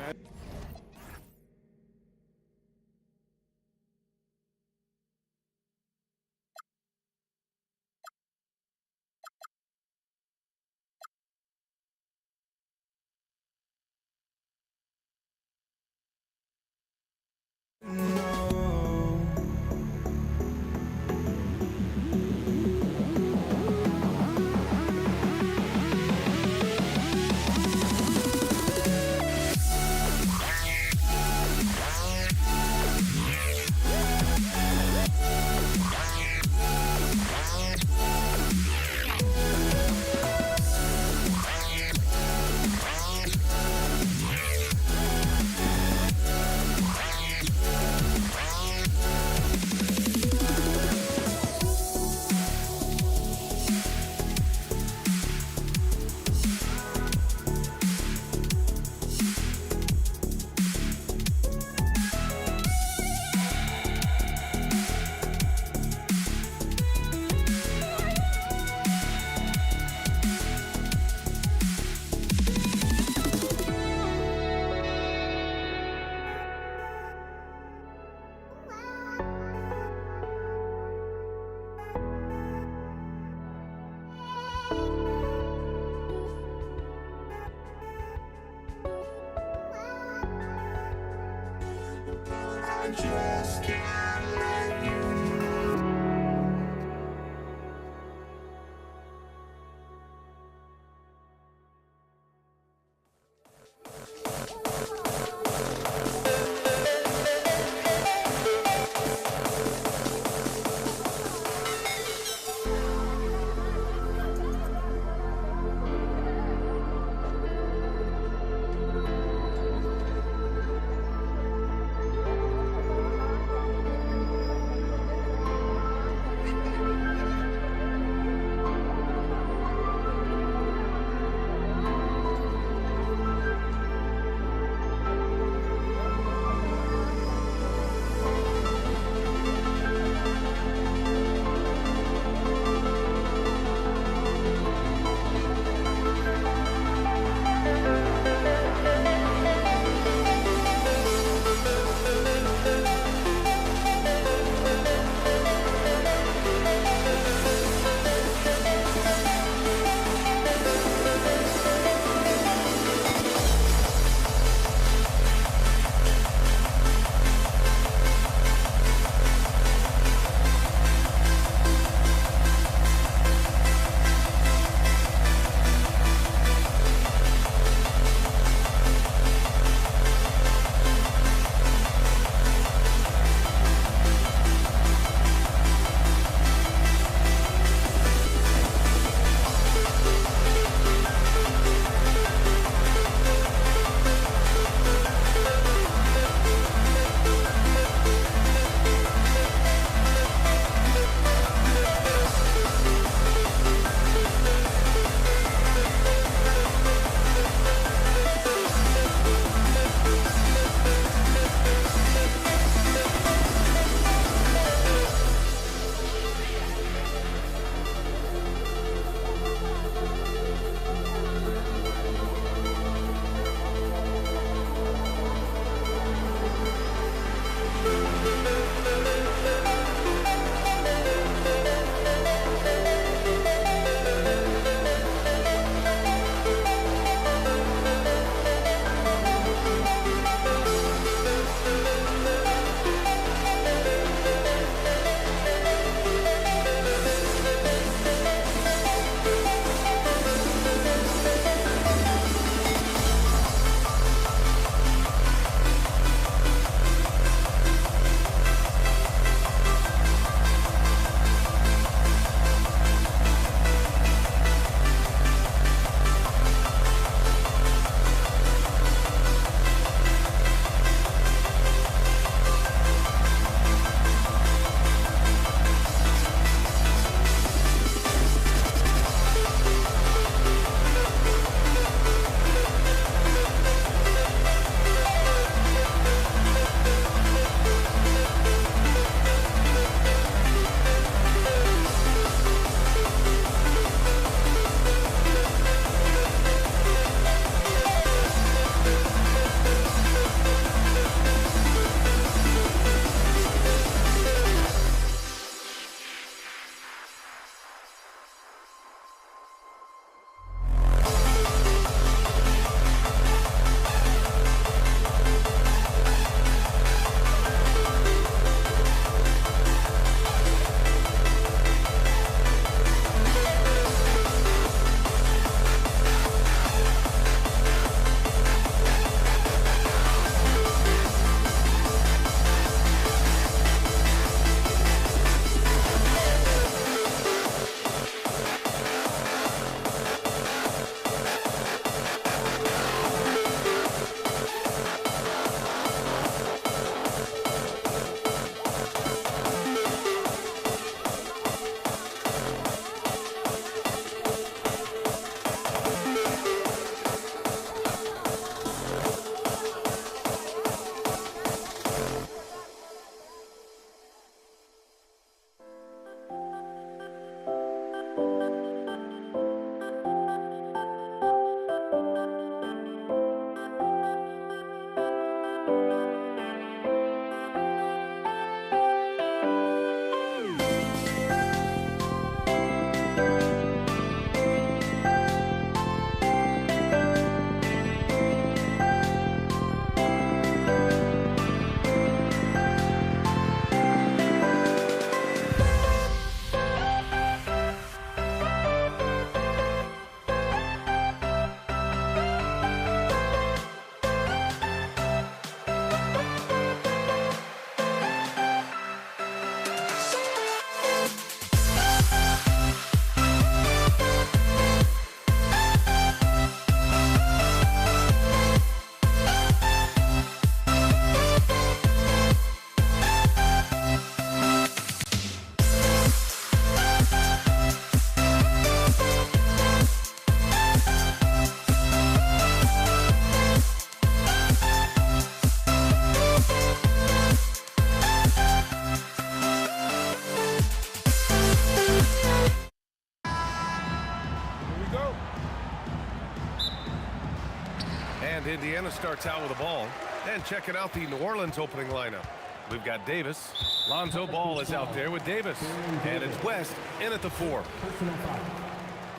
Indiana starts out with the ball. And checking out the New Orleans opening lineup. We've got Davis. Lonzo Ball is out there with Davis. And it's West in at the 4. Personal foul.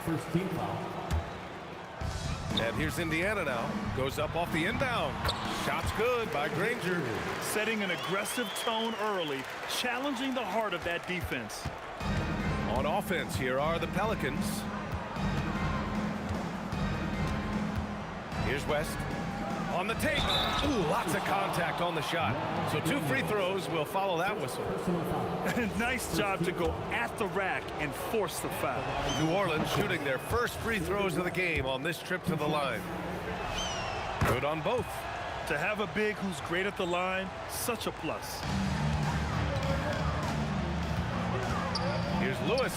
First team foul. And here's Indiana now. Goes up off the inbound. Shot's good by Granger. Setting an aggressive tone early, challenging the heart of that defense. On offense, here are the Pelicans. Here's West. On the tape. Ooh, lots of contact on the shot. So 2 free throws will follow that whistle. Nice job to go at the rack and force the foul. New Orleans shooting their first free throws of the game on this trip to the line. Good on both. To have a big who's great at the line, such a plus. Here's Lewis.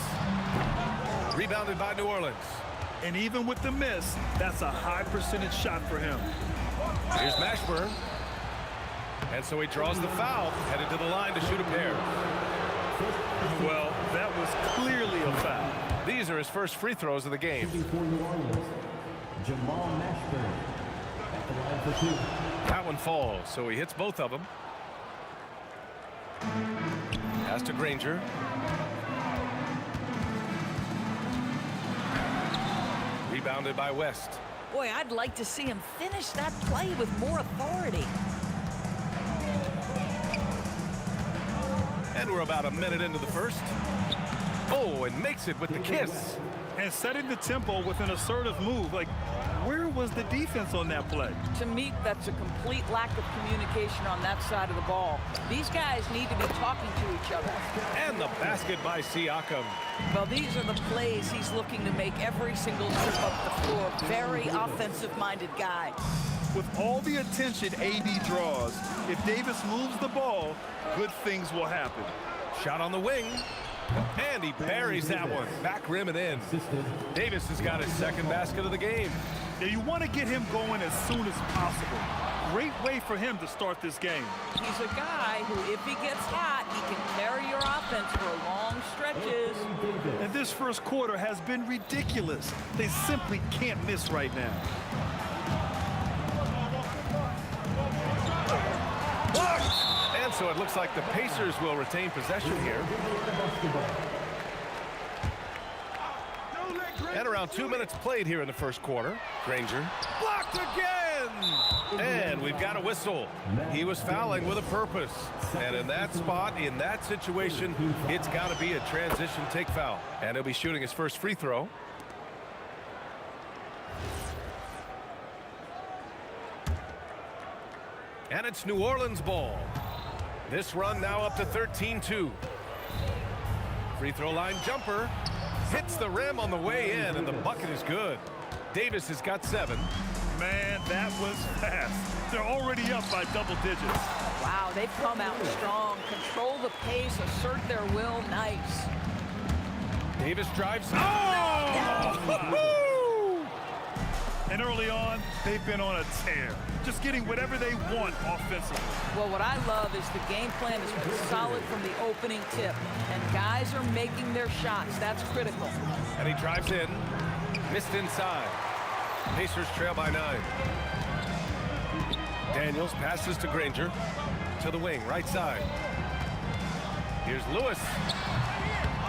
Rebounded by New Orleans. And even with the miss, that's a high percentage shot for him. Here's Mashburn. And so he draws the foul, headed to the line to shoot a pair. Well, that was clearly a foul. These are his first free throws of the game. For New Orleans, Jamal Mashburn at the line for 2. That one falls, so he hits both of them. Pass to Granger. Rebounded by West. Boy, I'd like to see him finish that play with more authority. And we're about a minute into the first. Oh, and makes it with the kiss. And setting the tempo with an assertive move. Like, where was the defense on that play? To me, that's a complete lack of communication on that side of the ball. These guys need to be talking to each other. And the basket by Siakam. Well, these are the plays he's looking to make every single trip up the floor. Very offensive-minded guy. With all the attention AD draws, if Davis moves the ball, good things will happen. Shot on the wing. And he buries that one. Back rim and in. Davis has got his second basket of the game. Yeah, you want to get him going as soon as possible. Great way for him to start this game. He's a guy who, if he gets hot, he can carry your offense for long stretches. And this first quarter has been ridiculous. They simply can't miss right now. And so it looks like the Pacers will retain possession here. And around 2 minutes played here in the first quarter. Granger blocked again. And we've got a whistle. He was fouling with a purpose. And in that spot, in that situation, it's got to be a transition take foul. And he'll be shooting his first free throw. And it's New Orleans ball. This run now up to 13-2. Free throw line jumper. Hits the rim on the way in, and the bucket is good. Davis has got 7. Man, that was fast. They're already up by double digits. Wow, they've come out strong. Control the pace, assert their will. Nice. Davis drives. Oh! And early on, they've been on a tear. Just getting whatever they want offensively. Well, what I love is the game plan has been solid from the opening tip. And guys are making their shots. That's critical. And he drives in. Missed inside. Pacers trail by 9. Daniels passes to Granger. To the wing, right side. Here's Lewis.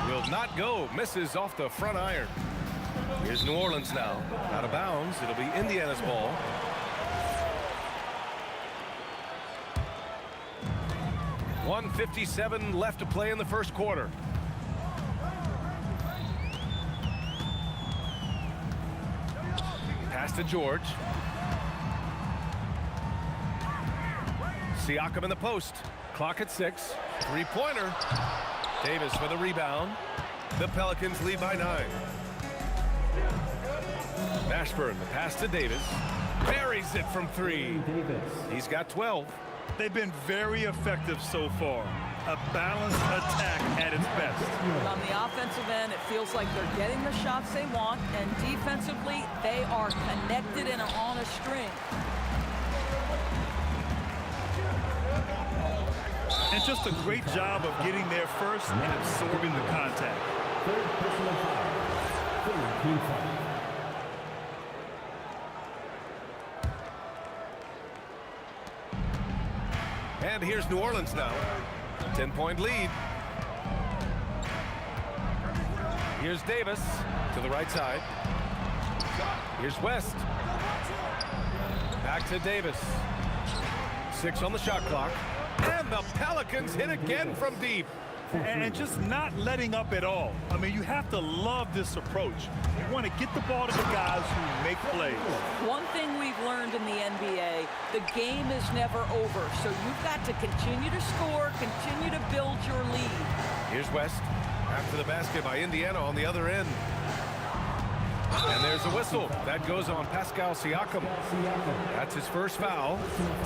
Will not go. Misses off the front iron. Here's New Orleans now. Out of bounds. It'll be Indiana's ball. .157 left to play in the first quarter. Pass to George. Siakam in the post. Clock at 6. Three-pointer. Davis for the rebound. The Pelicans lead by 9. Mashburn, the pass to Davis. Buries it from 3. He's got 12. They've been very effective so far. A balanced attack at its best. On the offensive end, it feels like they're getting the shots they want, and defensively, they are connected and on a string. And just a great job of getting there first and absorbing the contact. Third personal foul. Third team foul. And here's New Orleans now. 10-point lead. Here's Davis to the right side. Here's West. Back to Davis. 6 on the shot clock. And the Pelicans hit again from deep. And just not letting up at all. I mean, you have to love this approach. You want to get the ball to the guys who make plays. One thing we've learned in the NBA, the game is never over. So you've got to continue to score, continue to build your lead. Here's West. After the basket by Indiana on the other end. And there's a whistle. That goes on Pascal Siakam. That's his first foul.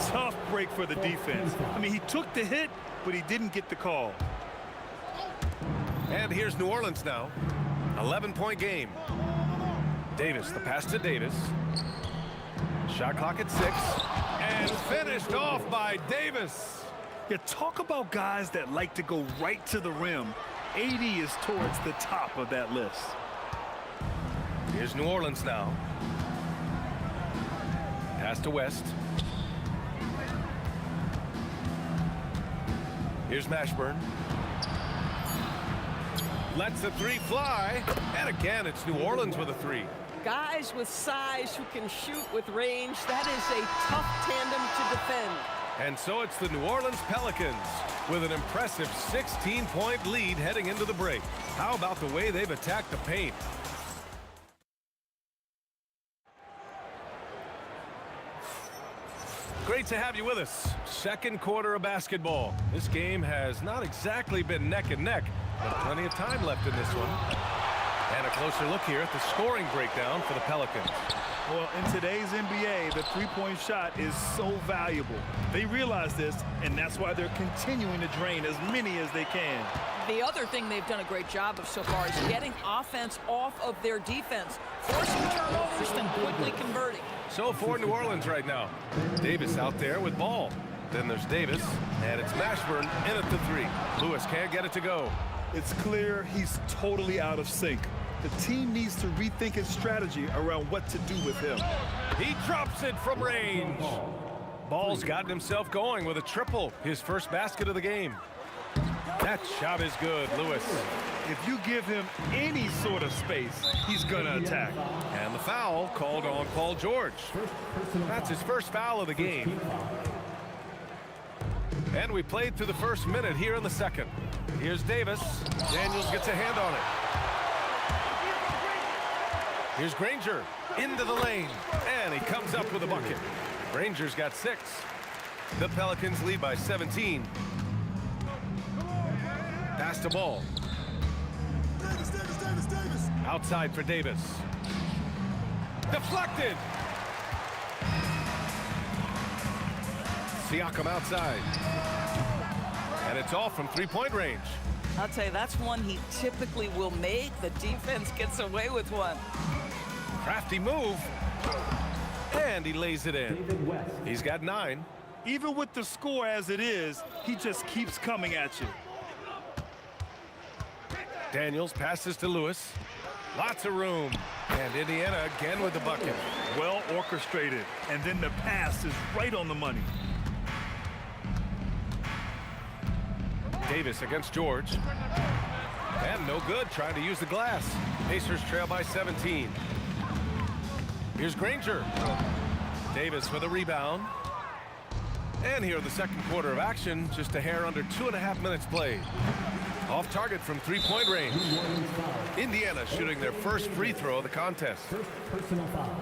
Tough break for the defense. I mean, he took the hit, but he didn't get the call. And here's New Orleans now. 11-point game. Davis, the pass to Davis. Shot clock at 6. And finished off by Davis. Yeah, talk about guys that like to go right to the rim. 80 is towards the top of that list. Here's New Orleans now. Pass to West. Here's Mashburn. Lets the 3 fly. And again, it's New Orleans with a 3. Guys with size who can shoot with range, that is a tough tandem to defend. And so it's the New Orleans Pelicans with an impressive 16-point lead heading into the break. How about the way they've attacked the paint? Great to have you with us. Second quarter of basketball. This game has not exactly been neck and neck, but plenty of time left in this one. And a closer look here at the scoring breakdown for the Pelicans. Well, in today's NBA, the three-point shot is so valuable. They realize this, and that's why they're continuing to drain as many as they can. The other thing they've done a great job of so far is getting offense off of their defense, forcing turnovers, then quickly converting. So for New Orleans right now, Davis out there with ball. Then there's Davis, and it's Mashburn in at the 3. Lewis can't get it to go. It's clear he's totally out of sync. The team needs to rethink its strategy around what to do with him. He drops it from range. Ball's gotten himself going with a triple, his first basket of the game. That shot is good, Lewis. If you give him any sort of space, he's going to attack. And the foul called on Paul George. That's his first foul of the game. And we played through the first minute here in the second. Here's Davis. Daniels gets a hand on it. Here's Granger into the lane, and he comes up with a bucket. Granger's got 6. The Pelicans lead by 17. Pass to ball. Davis. Outside for Davis. Deflected. Siakam outside. And it's off from 3-point range. I'll tell you, that's one he typically will make. The defense gets away with one. Crafty move. And he lays it in. He's got 9. Even with the score as it is, he just keeps coming at you. Daniels passes to Lewis. Lots of room. And Indiana again with the bucket. Well orchestrated. And then the pass is right on the money. Davis against George. And no good, trying to use the glass. Pacers trail by 17. Here's Granger. Davis with a rebound. And here in the second quarter of action, just a hair under 2.5 minutes played. Off target from 3-point range. Indiana shooting their first free throw of the contest. Personal foul.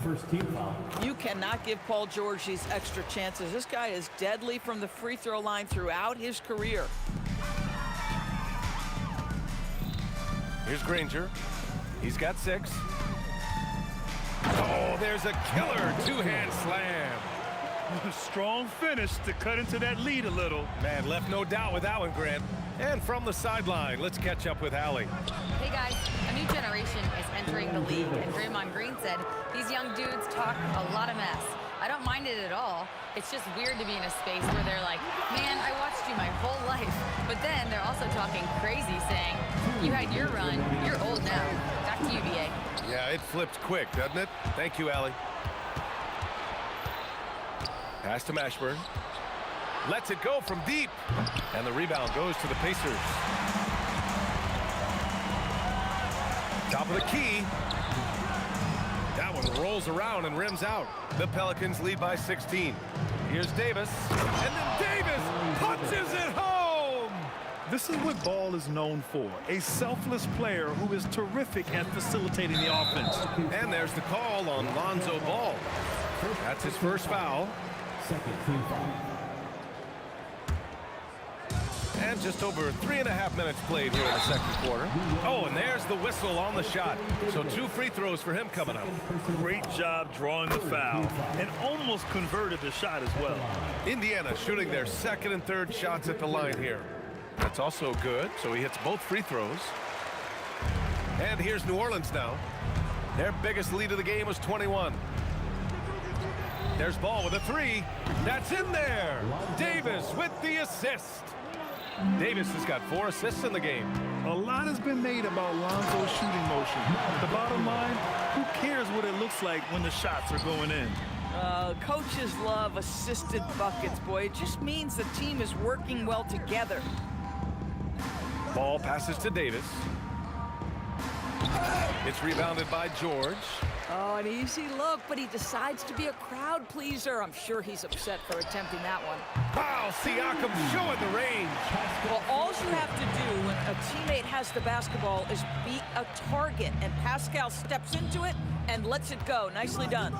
First team foul. You cannot give Paul George these extra chances. This guy is deadly from the free throw line throughout his career. Here's Granger. He's got 6. Oh, there's a killer 2-hand slam. Strong finish to cut into that lead a little. Man, left no doubt with that one, Grant. And from the sideline, let's catch up with Allie. Hey guys, a new generation is entering the league, and Draymond Green said these young dudes talk a lot of mess. I don't mind it at all. It's just weird to be in a space where they're like, man, I watched you my whole life. But then they're also talking crazy, saying, you had your run, you're old now. Back to you, BA. Yeah, it flipped quick, doesn't it? Thank you, Allie. Pass to Mashburn. Lets it go from deep. And the rebound goes to the Pacers. Top of the key. That one rolls around and rims out. The Pelicans lead by 16. Here's Davis. And then Davis punches it home. This is what Ball is known for, a selfless player who is terrific at facilitating the offense. And there's the call on Lonzo Ball. That's his first foul. Second team foul. And just over 3.5 minutes played here in the second quarter. Oh, and there's the whistle on the shot. So 2 free throws for him coming up. Great job drawing the foul and almost converted the shot as well. Indiana shooting their second and third shots at the line here. That's also good, so he hits both free throws. And here's New Orleans now. Their biggest lead of the game was 21. There's Ball with a 3. That's in there. Davis with the assist. Davis has got 4 assists in the game. A lot has been made about Lonzo's shooting motion. The bottom line, who cares what it looks like when the shots are going in? Coaches love assisted buckets, boy. It just means the team is working well together. Ball passes to Davis. It's rebounded by George. Oh, an easy look, but he decides to be a crowd pleaser. I'm sure he's upset for attempting that one. Wow, Siakam showing the range. Well, all you have to do when a teammate has the basketball is be a target, and Pascal steps into it and lets it go. Nicely done.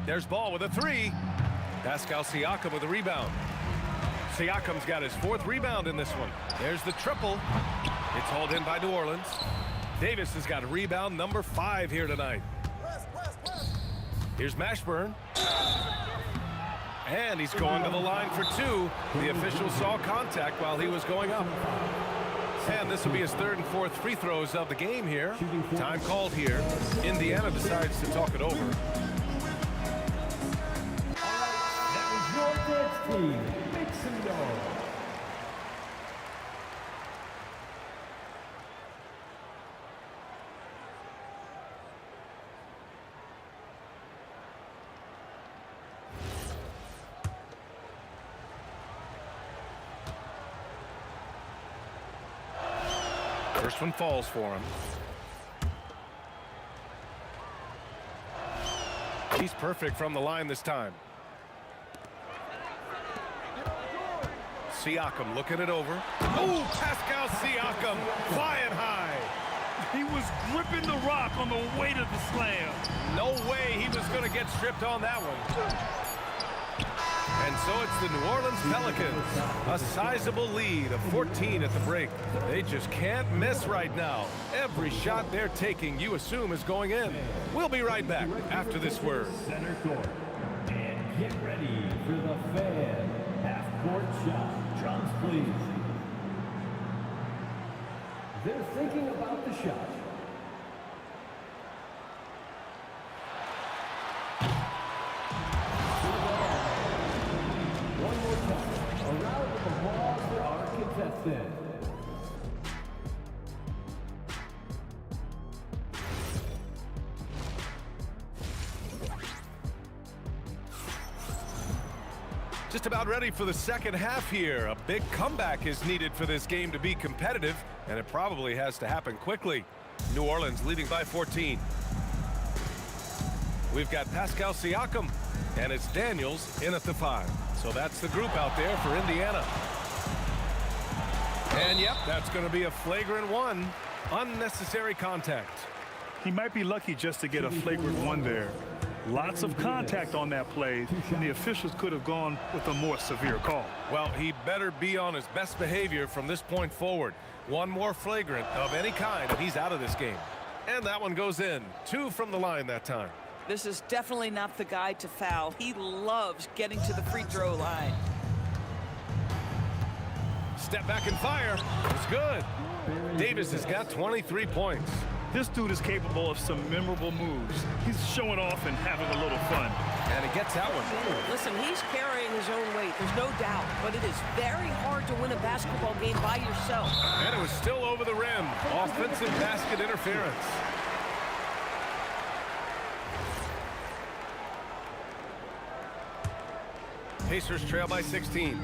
There's Ball with a 3. Pascal Siakam with a rebound. Siakam's got his 4th rebound in this one. There's the triple. It's hauled in by New Orleans. Davis has got rebound number 5 here tonight. Here's Mashburn. And he's going to the line for 2. The official saw contact while he was going up. And this will be his 3rd and 4th free throws of the game here. Time called here. Indiana decides to talk it over. That was your next team. Make some noise. First one falls for him. He's perfect from the line this time. Siakam looking it over. Oh, Pascal Siakam flying high. He was gripping the rock on the weight of the slam. No way he was going to get stripped on that one. And so it's the New Orleans Pelicans. A sizable lead of 14 at the break. They just can't miss right now. Every shot they're taking, you assume, is going in. We'll be right back after this word. Center court. And get ready for the fan half-court shot. Drums, please. They're thinking about the shot. One more time. A round of applause for our contestants. Just about ready for the second half here. A big comeback is needed for this game to be competitive, and it probably has to happen quickly. New Orleans leading by 14. We've got Pascal Siakam, and it's Daniels in at the 5. So that's the group out there for Indiana. And yep, that's going to be a flagrant 1. Unnecessary contact. He might be lucky just to get a flagrant 1 there. Lots of contact on that play, and the officials could have gone with a more severe call. Well, he better be on his best behavior from this point forward. One more flagrant of any kind, and he's out of this game. And that one goes in. 2 from the line that time. This is definitely not the guy to foul. He loves getting to the free throw line. Step back and fire. It's good. Davis has got 23 points. This dude is capable of some memorable moves. He's showing off and having a little fun. And he gets that one. Listen, he's carrying his own weight, there's no doubt, but it is very hard to win a basketball game by yourself. And it was still over the rim. Offensive basket interference. Pacers trail by 16.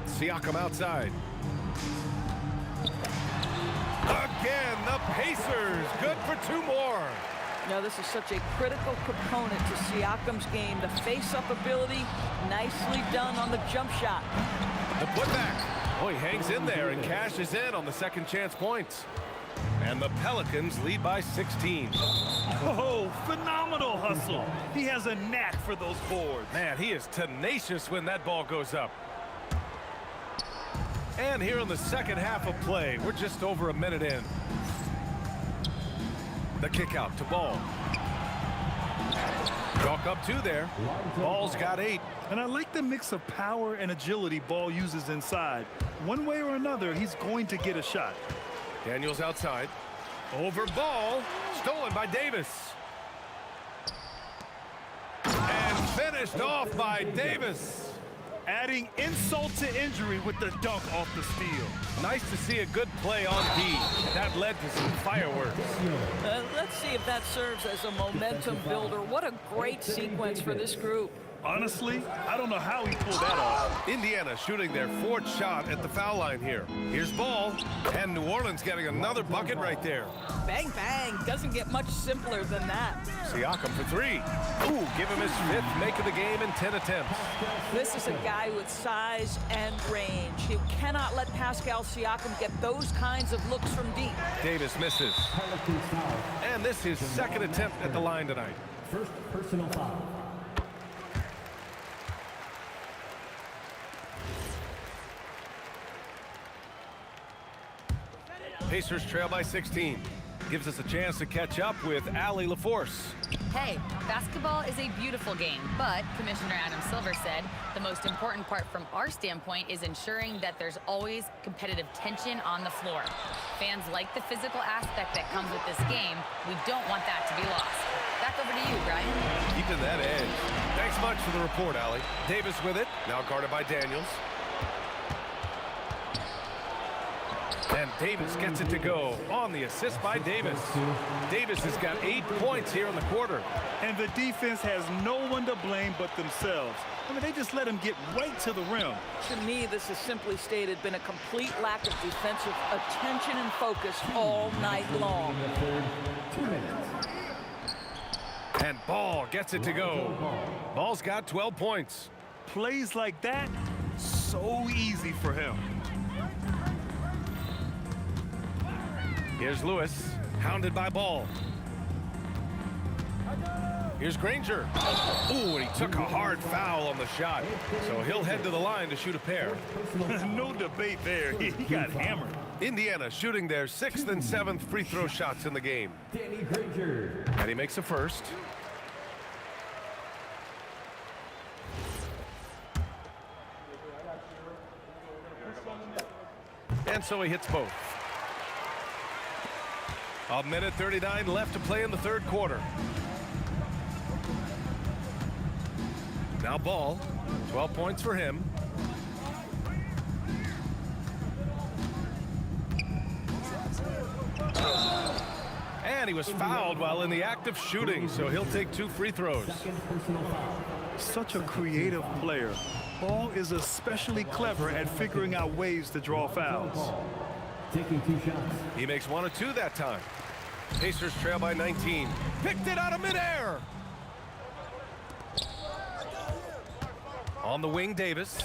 Siakam outside. Again, the Pacers. Good for 2 more. Now, this is such a critical component to Siakam's game. The face-up ability, nicely done on the jump shot. The putback. Oh, he hangs in there and cashes in on the second chance points. And the Pelicans lead by 16. Oh, phenomenal hustle. He has a knack for those boards. Man, he is tenacious when that ball goes up. And here in the second half of play, we're just over a minute in. The kick out to Ball. Chalk up 2 there. Ball's got 8. And I like the mix of power and agility Ball uses inside. One way or another, he's going to get a shot. Daniels outside. Over Ball. Stolen by Davis. And finished off by Davis. Adding insult to injury with the dunk off the steal. Nice to see a good play on D. That led to some fireworks. Let's see if that serves as a momentum builder. What a great sequence for this group. Honestly, I don't know how he pulled that off. Indiana shooting their 4th shot at the foul line here. Here's Ball, and New Orleans getting another bucket right there. Bang, bang. Doesn't get much simpler than that. Siakam for 3. Ooh, give him his 5th make of the game in 10 attempts. This is a guy with size and range. You cannot let Pascal Siakam get those kinds of looks from deep. Davis misses. And this is 2nd attempt at the line tonight. First personal foul. Pacers trail by 16. Gives us a chance to catch up with Allie LaForce. Hey, basketball is a beautiful game, but Commissioner Adam Silver said the most important part from our standpoint is ensuring that there's always competitive tension on the floor. Fans like the physical aspect that comes with this game. We don't want that to be lost. Back over to you, Brian. Keeping that edge. Thanks much for the report, Allie. Davis with it, now guarded by Daniels. And Davis gets it to go on the assist by Davis. Davis has got 8 points here in the quarter. And the defense has no one to blame but themselves. I mean, they just let him get right to the rim. To me, this has simply stated been a complete lack of defensive attention and focus all night long. 2 minutes. And Ball gets it to go. Ball's got 12 points. Plays like that, so easy for him. Here's Lewis, hounded by Ball. Here's Granger. Ooh, and he took a hard foul on the shot. So he'll head to the line to shoot a pair. No debate there. He got hammered. Indiana shooting their 6th and 7th free throw shots in the game. Danny Granger. And he makes a first. And so he hits both. A minute 39 left to play in the 3rd quarter. Now Ball, 12 points for him. And he was fouled while in the act of shooting, so he'll take 2 free throws. Such a creative player. Ball is especially clever at figuring out ways to draw fouls. Taking 2 shots. He makes 1 of 2 that time. Pacers trail by 19. Picked it out of midair. On the wing, Davis.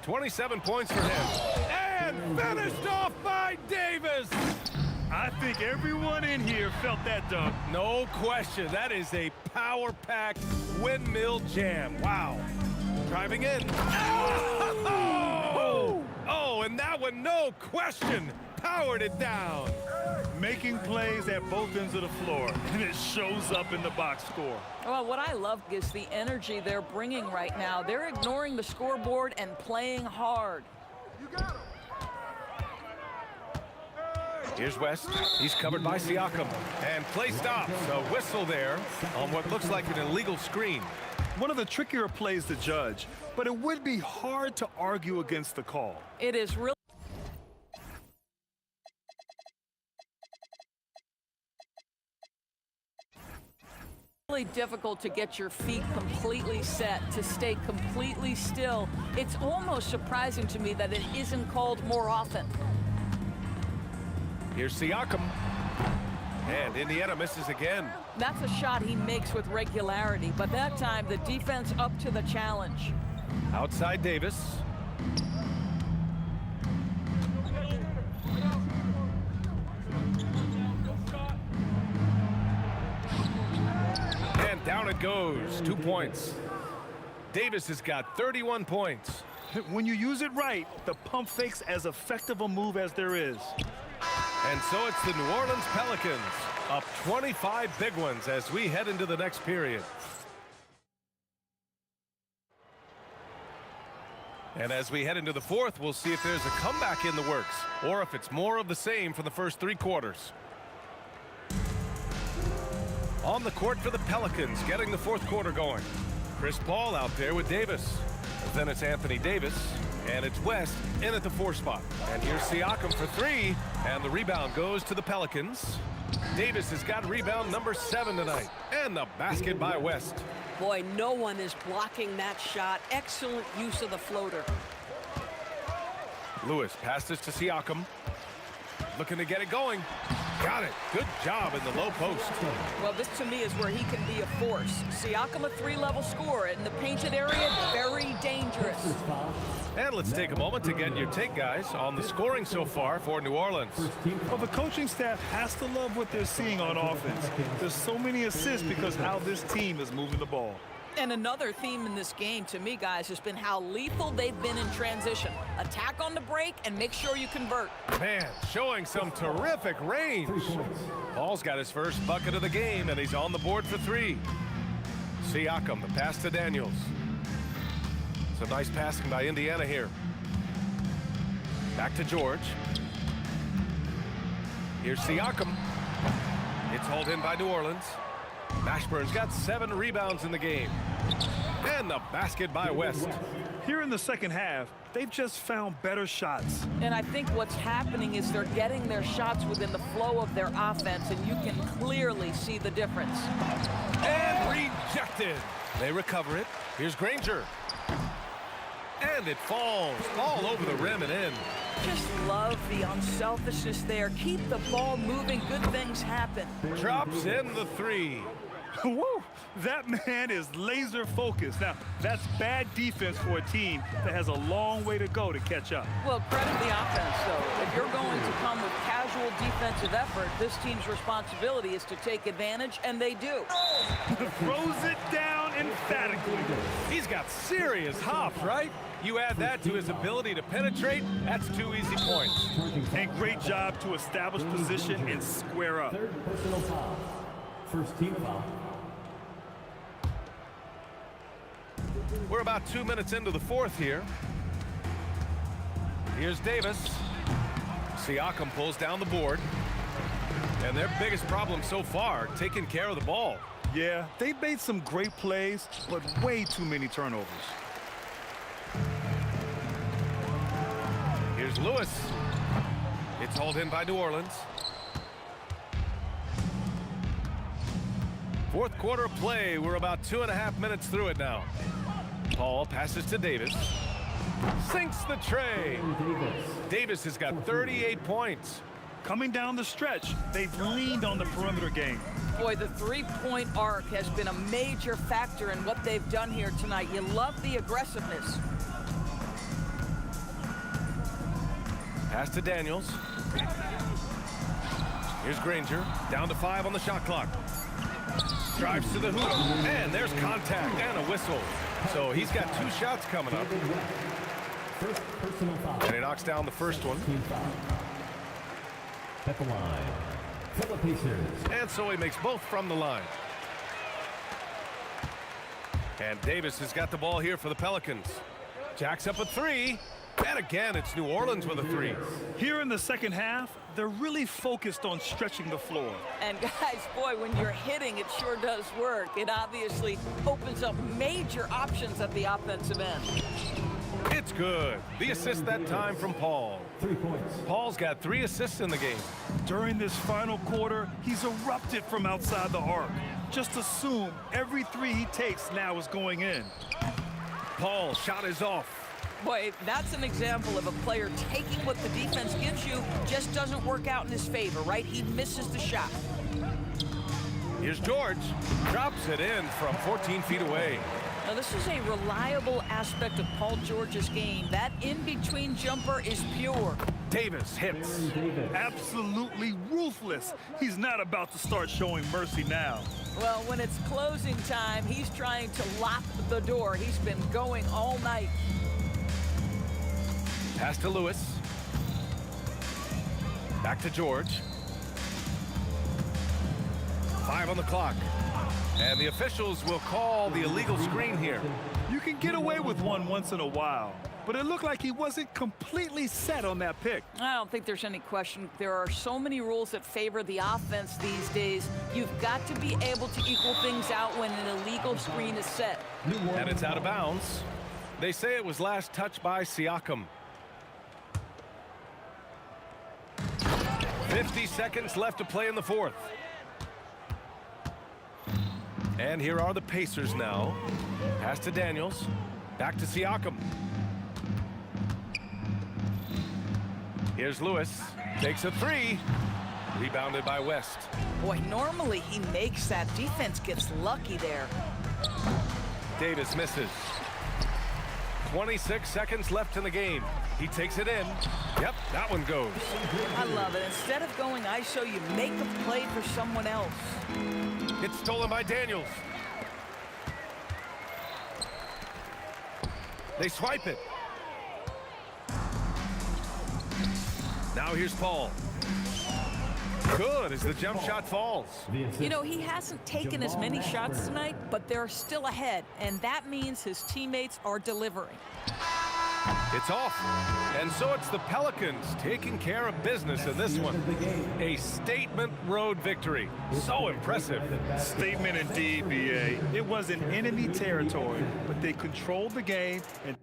27 points for him. And finished off by Davis. I think everyone in here felt that dunk. No question. That is a power-packed windmill jam. Wow. Driving in. Oh! Oh, and that one, no question, powered it down. Making plays at both ends of the floor, and it shows up in the box score. Well, what I love is the energy they're bringing right now. They're ignoring the scoreboard and playing hard. Here's West. He's covered by Siakam. And play stops. A whistle there on what looks like an illegal screen. One of the trickier plays to judge, but it would be hard to argue against the call. It is really Really difficult to get your feet completely set, to stay completely still. It's almost surprising to me that it isn't called more often. Here's Siakam. And Indiana misses again. That's a shot he makes with regularity, but that time the defense up to the challenge. Outside Davis. And down it goes. 2 points. Davis has got 31 points. When you use it right, the pump fake's as effective a move as there is. And so it's the New Orleans Pelicans up 25 big ones as we head into the next period. And as we head into the fourth, we'll see if there's a comeback in the works or if it's more of the same for the first 3 quarters. On the court for the Pelicans, getting the fourth quarter going. Chris Paul out there with Davis. Then it's Anthony Davis, and it's West in at the 4 spot. And here's Siakam for 3, and the rebound goes to the Pelicans. Davis has got rebound number 7 tonight, and the basket by West. Boy, no one is blocking that shot. Excellent use of the floater. Lewis passes to Siakam. Looking to get it going. Got it. Good job in the low post. Well, this to me is where he can be a force. Siakam, a 3-level scorer in the painted area, very dangerous. And let's take a moment to get your take, guys, on the scoring so far for New Orleans. Well, the coaching staff has to love what they're seeing on offense. There's so many assists because how this team is moving the ball. And another theme in this game, to me, guys, has been how lethal they've been in transition. Attack on the break and make sure you convert. Man, showing some terrific range. Paul's got his first bucket of the game, and he's on the board for 3. Siakam, the pass to Daniels. It's a nice passing by Indiana here. Back to George. Here's Siakam. It's hauled in by New Orleans. Mashburn's got 7 rebounds in the game. And the basket by West. Here in the second half, they've just found better shots. And I think what's happening is they're getting their shots within the flow of their offense, and you can clearly see the difference. And rejected. They recover it. Here's Granger. And it falls all over the rim and in. Just love the unselfishness there. Keep the ball moving. Good things happen. Drops in the 3. Woo! That man is laser focused. Now, that's bad defense for a team that has a long way to go to catch up. Well, credit the offense, though. If you're going to come with casual defensive effort, this team's responsibility is to take advantage, and they do. Throws it down emphatically. He's got serious hops, right? You add that to his ability to penetrate, that's 2 easy points. And great job to establish position and square up. Third personal foul. First team foul. We're about 2 minutes into the fourth here. Here's Davis. Siakam pulls down the board. And their biggest problem so far, taking care of the ball. Yeah, they've made some great plays, but way too many turnovers. Here's Lewis. It's hauled in by New Orleans. Fourth quarter play. We're about 2.5 minutes through it now. Paul passes to Davis. Sinks the tray. Davis has got 38 points. Coming down the stretch, they've leaned on the perimeter game. Boy, the 3-point arc has been a major factor in what they've done here tonight. You love the aggressiveness. Pass to Daniels. Here's Granger. Down to 5 on the shot clock. Drives to the hoop. And there's contact and a whistle. So he's got 2 shots coming up. First personal foul. And he knocks down the first one. At the line, for the Pacers. And so he makes both from the line. And Davis has got the ball here for the Pelicans. Jacks up a 3. And again, it's New Orleans with a 3. Here in the second half, they're really focused on stretching the floor. And guys, boy, when you're hitting, it sure does work. It obviously opens up major options at the offensive end. It's good. The assist that time from Paul. 3 points. Paul's got 3 assists in the game. During this final quarter, he's erupted from outside the arc. just assume every three he takes now is going in. Paul, shot is off. Boy, that's an example of a player taking what the defense gives you, just doesn't work out in his favor, right? He misses the shot. Here's George. Drops it in from 14 feet away. Now, this is a reliable aspect of Paul George's game. That in-between jumper is pure. Davis hits. Absolutely ruthless. He's not about to start showing mercy now. Well, when it's closing time, he's trying to lock the door. He's been going all night. Pass to Lewis. Back to George. 5 on the clock. And the officials will call the illegal screen here. You can get away with one once in a while, but it looked like he wasn't completely set on that pick. I don't think there's any question. There are so many rules that favor the offense these days. You've got to be able to equal things out when an illegal screen is set. And it's out of bounds. They say it was last touched by Siakam. 50 seconds left to play in the fourth. And here are the Pacers now. Pass to Daniels. Back to Siakam. Here's Lewis. Takes a three. Rebounded by West. Boy, normally he makes that. Defense gets lucky there. Davis misses. 26 seconds left in the game. He takes it in. Yep, that one goes. I love it. Instead of going ISO, you make a play for someone else. It's stolen by Daniels. They swipe it. Now here's Paul. Good as the jump shot falls. You know, he hasn't taken as many shots tonight, but they're still ahead, and that means his teammates are delivering. It's off. And so it's the Pelicans taking care of business in this one. A statement road victory. So impressive. Statement indeed, BA. It was in enemy territory, but they controlled the game and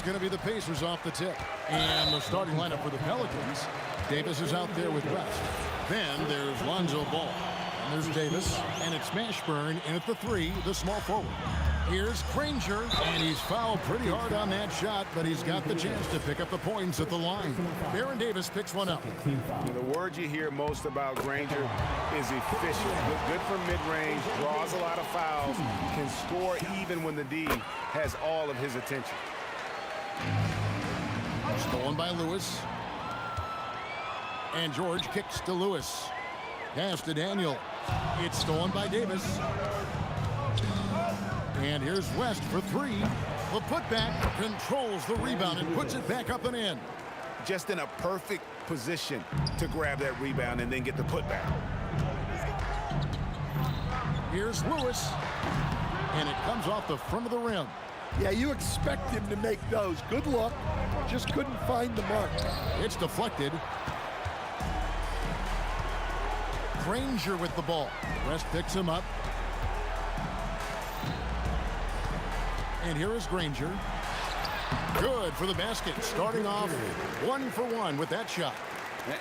going to be the Pacers off the tip. And the starting lineup for the Pelicans. Davis is out there with West. Then there's Lonzo Ball. And there's Davis. And it's Mashburn in at the 3, the small forward. Here's Granger, and he's fouled pretty hard on that shot, but he's got the chance to pick up the points at the line. Baron Davis picks one up. The word you hear most about Granger is efficient. Good from mid-range, draws a lot of fouls, can score even when the D has all of his attention. Stolen by Lewis. And George kicks to Lewis. Pass to Daniel. It's stolen by Davis. And here's West for 3. The putback controls the rebound and puts it back up and in. Just in a perfect position to grab that rebound and then get the putback. Here's Lewis. And it comes off the front of the rim. Yeah, you expect him to make those. Good luck. Just couldn't find the mark. It's deflected. Granger with the ball. West picks him up. And here is Granger. Good for the basket. Starting off 1 for 1 with that shot.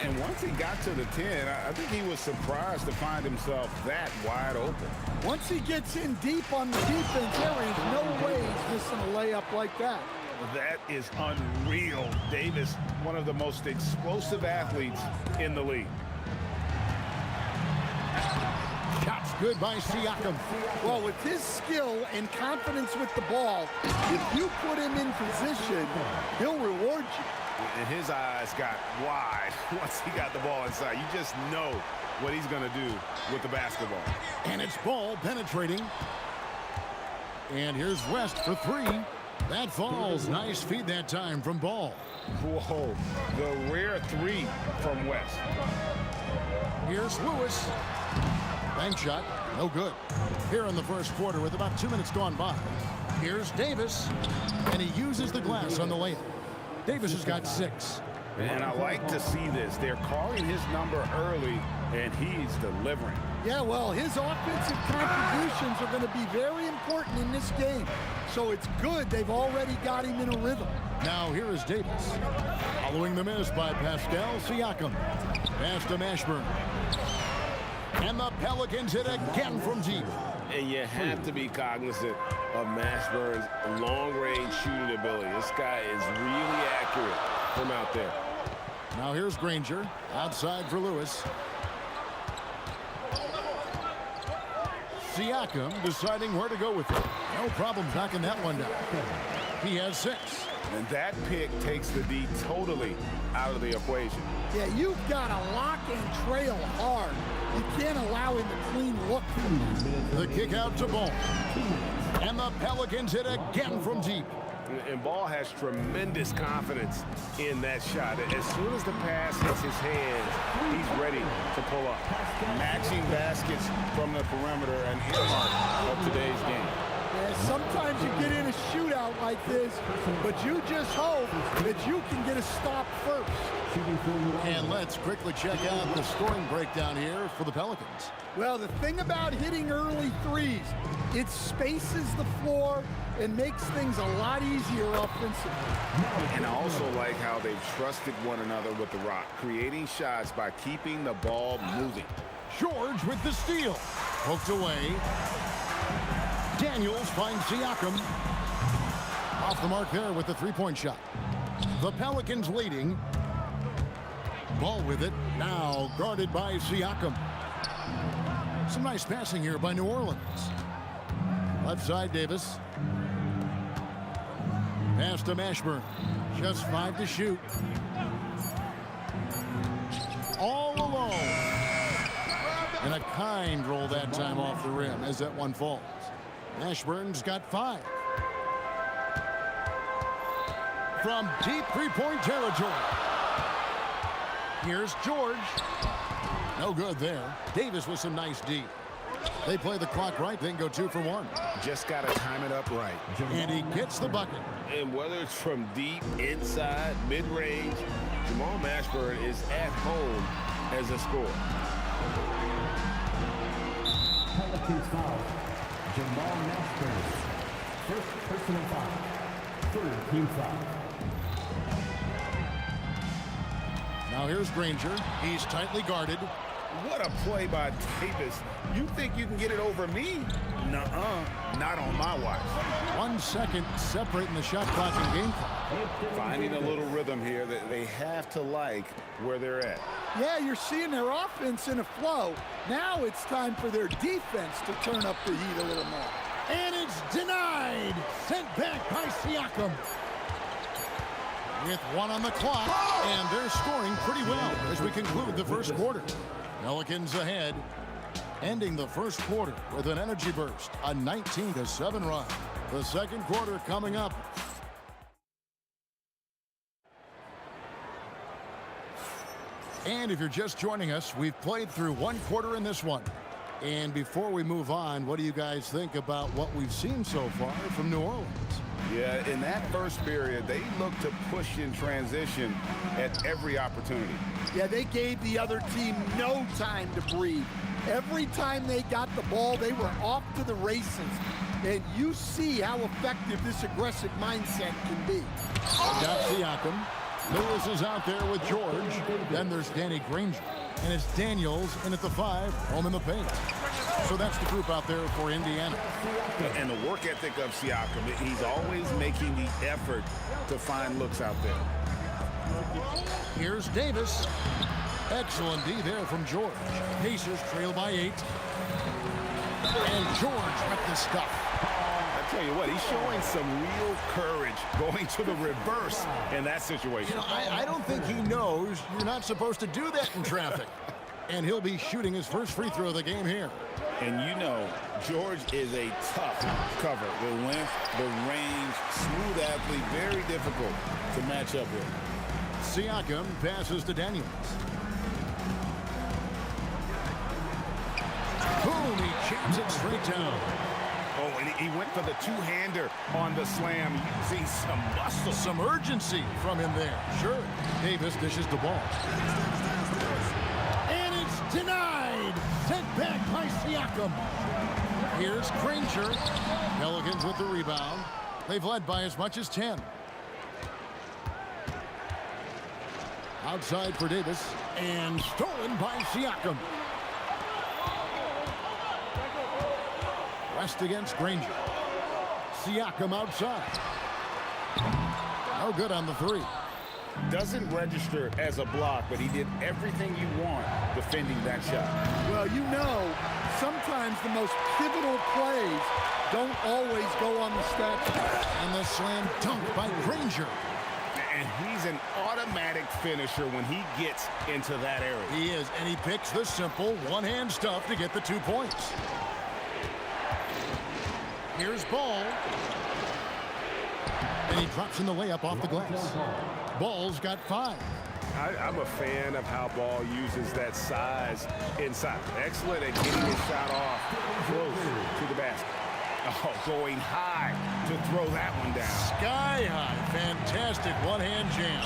And once he got to the 10, I think he was surprised to find himself that wide open. Once he gets in deep on the defense, there is no way he's missing a layup like that. That is unreal. Davis, one of the most explosive athletes in the league. Shots good by Siakam. Well, with his skill and confidence with the ball, if you put him in position, he'll reward you. And his eyes got wide once he got the ball inside. You just know what he's going to do with the basketball. And it's Ball penetrating. And here's West for 3. That falls. Nice feed that time from Ball. Whoa, the rare 3 from West. Here's Lewis. Bank shot, no good. Here in the first quarter with about 2 minutes gone by. Here's Davis, and he uses the glass on the layup. Davis has got 6. And I like to see this. They're calling his number early, and he's delivering. Yeah, well, his offensive contributions are going to be very important in this game. So it's good they've already got him in a rhythm. Now here is Davis. Following the miss by Pascal Siakam. Pass to Mashburn. And the Pelicans hit again from deep. And you have to be cognizant of Mashburn's long-range shooting ability. This guy is really accurate from out there. Now here's Granger. Outside for Lewis. Siakam deciding where to go with it. No problems knocking that one down. He has 6. And that pick takes the D totally out of the equation. Yeah, you've got to lock and trail hard. You can't allow him to clean look. The kick out to Ball. And the Pelicans hit again from deep. And Ball has tremendous confidence in that shot. As soon as the pass hits his hands, he's ready to pull up. Matching baskets from the perimeter, an earmark of today's game. Yeah, sometimes you get in a shootout like this, but you just hope that you can get a stop first. And let's quickly check out the scoring breakdown here for the Pelicans. Well, the thing about hitting early threes, it spaces the floor and makes things a lot easier offensively. And I also like how they've trusted one another with the rock, creating shots by keeping the ball moving. George with the steal. Poked away. Daniels finds Siakam. Off the mark there with the three-point shot. The Pelicans leading. Ball with it. Now guarded by Siakam. Some nice passing here by New Orleans. Left side, Davis. Pass to Mashburn. Just 5 to shoot. All alone. And a kind roll that time off the rim as that one falls. Mashburn's got 5. From deep three-point territory. Here's George. No good there. Davis with some nice D. They play the clock right, then go 2 for 1. Just got to time it up right. And he gets the bucket. And whether it's from deep, inside, mid-range, Jamal Mashburn is at home as a scorer. Pelicans foul. Jamal Mashburn. First personal foul. Third team foul. Now here's Granger. He's tightly guarded. What a play by Davis. You think you can get it over me? Nuh-uh. Not on my watch. 1 second separating the shot clock and game clock. Finding a little rhythm here that they have to like where they're at. Yeah, you're seeing their offense in a flow. Now it's time for their defense to turn up the heat a little more. And it's denied. Sent back by Siakam. With 1 on the clock, and they're scoring pretty well as we conclude the first quarter. Pelicans ahead, ending the first quarter with an energy burst, a 19-7 run. The second quarter coming up. And if you're just joining us, we've played through 1 quarter in this one. And before we move on, what do you guys think about what we've seen so far from New Orleans? Yeah, in that first period, they looked to push in transition at every opportunity. Yeah, they gave the other team no time to breathe. Every time they got the ball, they were off to the races. And you see how effective this aggressive mindset can be. Got Siakam. Lewis is out there with George. Then there's Danny Granger. And it's Daniels in at the 5, home in the paint. So that's the group out there for Indiana. And the work ethic of Siakam, he's always making the effort to find looks out there. Here's Davis. Excellent D there from George. Pacers trail by 8. And George with the stuff. I tell you what, he's showing some real courage going to the reverse in that situation. You know, I don't think he knows you're not supposed to do that in traffic. And he'll be shooting his first free throw of the game here. And you know, George is a tough cover. The length, the range, smooth athlete, very difficult to match up with. Siakam passes to Daniels. Boom, he jams it straight down. Oh, and he went for the two-hander on the slam, using some muscle. Some urgency from him there. Sure. Davis dishes the ball. And it's denied. Sent back by Siakam. Here's Granger. Pelicans with the rebound. They've led by as much as 10. Outside for Davis. And stolen by Siakam. West against Granger. Siakam outside. No good on the 3. Doesn't register as a block, but he did everything you want defending that shot. Well, you know, sometimes the most pivotal plays don't always go on the stat sheet. And the slam dunk by Granger. And he's an automatic finisher when he gets into that area. He is, and he picks the simple one-hand stuff to get the 2 points. Here's Ball. And he drops in the layup off the glass. Ball's got 5. I'm a fan of how Ball uses that size inside. Excellent at getting his shot off close to the basket. Oh, going high to throw that one down. Sky high. Fantastic one-hand jam.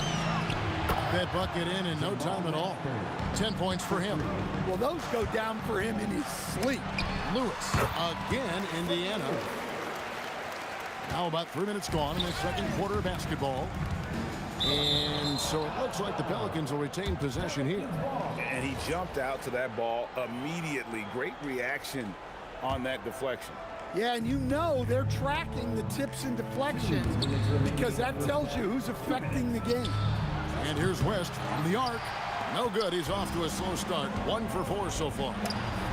That bucket in no time at all. 10 points for him. Well, those go down for him in his sleep. Lewis, again, Indiana. Now about 3 minutes gone in the second quarter of basketball. And so it looks like the Pelicans will retain possession here. And he jumped out to that ball immediately. Great reaction on that deflection. Yeah, and you know they're tracking the tips and deflections because that tells you who's affecting the game. And here's West from the arc. No good. He's off to a slow start. 1 for 4 so far.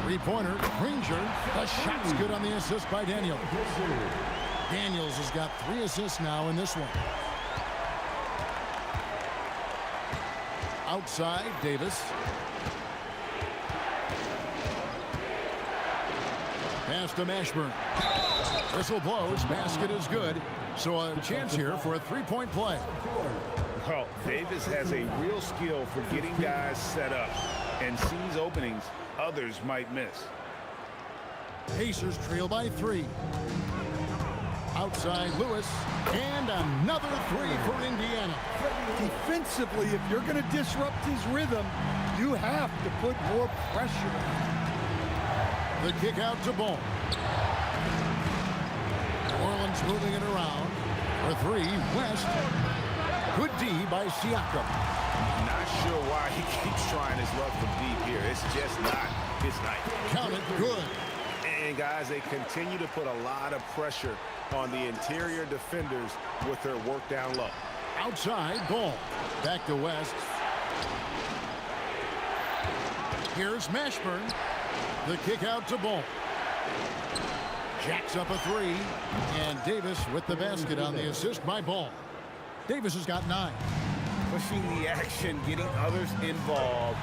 3-pointer. Granger. The shot's good on the assist by Daniels. Daniels has got 3 assists now in this one. Outside, Davis. Pass to Mashburn. Whistle blows. Basket is good. So a chance here for a 3-point play. Well, Davis has a real skill for getting guys set up and sees openings others might miss. Pacers trail by 3. Outside Lewis, and another 3 for Indiana. Defensively, if you're going to disrupt his rhythm, you have to put more pressure. The kick out to Ball. New Orleans moving it around. For three, West. Good D by Siakam. Not sure why he keeps trying his luck from deep here. It's just not his night. Count it, good. And guys, they continue to put a lot of pressure on the interior defenders with their work down low. Outside, Ball. Back to West. Here's Mashburn. The kick out to Ball. Jacks up a three. And Davis with the basket on the assist by Ball. Davis has got 9. Pushing the action, getting others involved.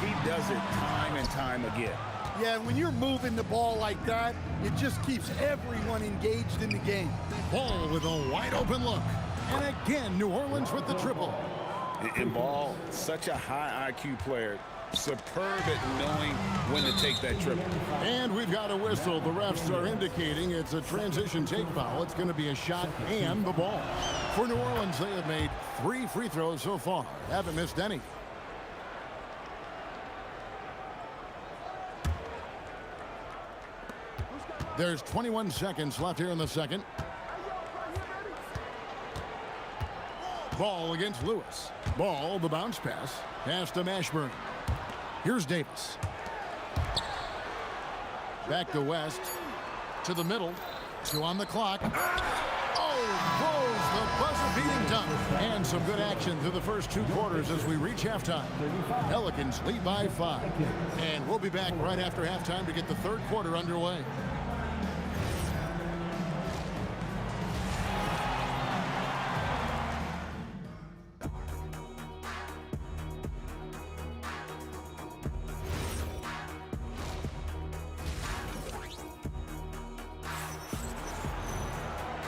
He does it time and time again. Yeah, when you're moving the ball like that, it just keeps everyone engaged in the game. Ball with a wide open look. And again, New Orleans with the triple. And Ball, such a high IQ player. Superb at knowing when to take that triple. And we've got a whistle. The refs are indicating it's a transition take foul. It's going to be a shot and the ball. For New Orleans, they have made 3 free throws so far. Haven't missed any. There's 21 seconds left here in the second. Ball against Lewis. Ball, the bounce pass. Pass to Mashburn. Here's Davis. Back to West. To the middle. 2 on the clock. Oh, throws the buzzer-beating dunk. And some good action through the first 2 quarters as we reach halftime. Pelicans lead by 5. And we'll be back right after halftime to get the third quarter underway.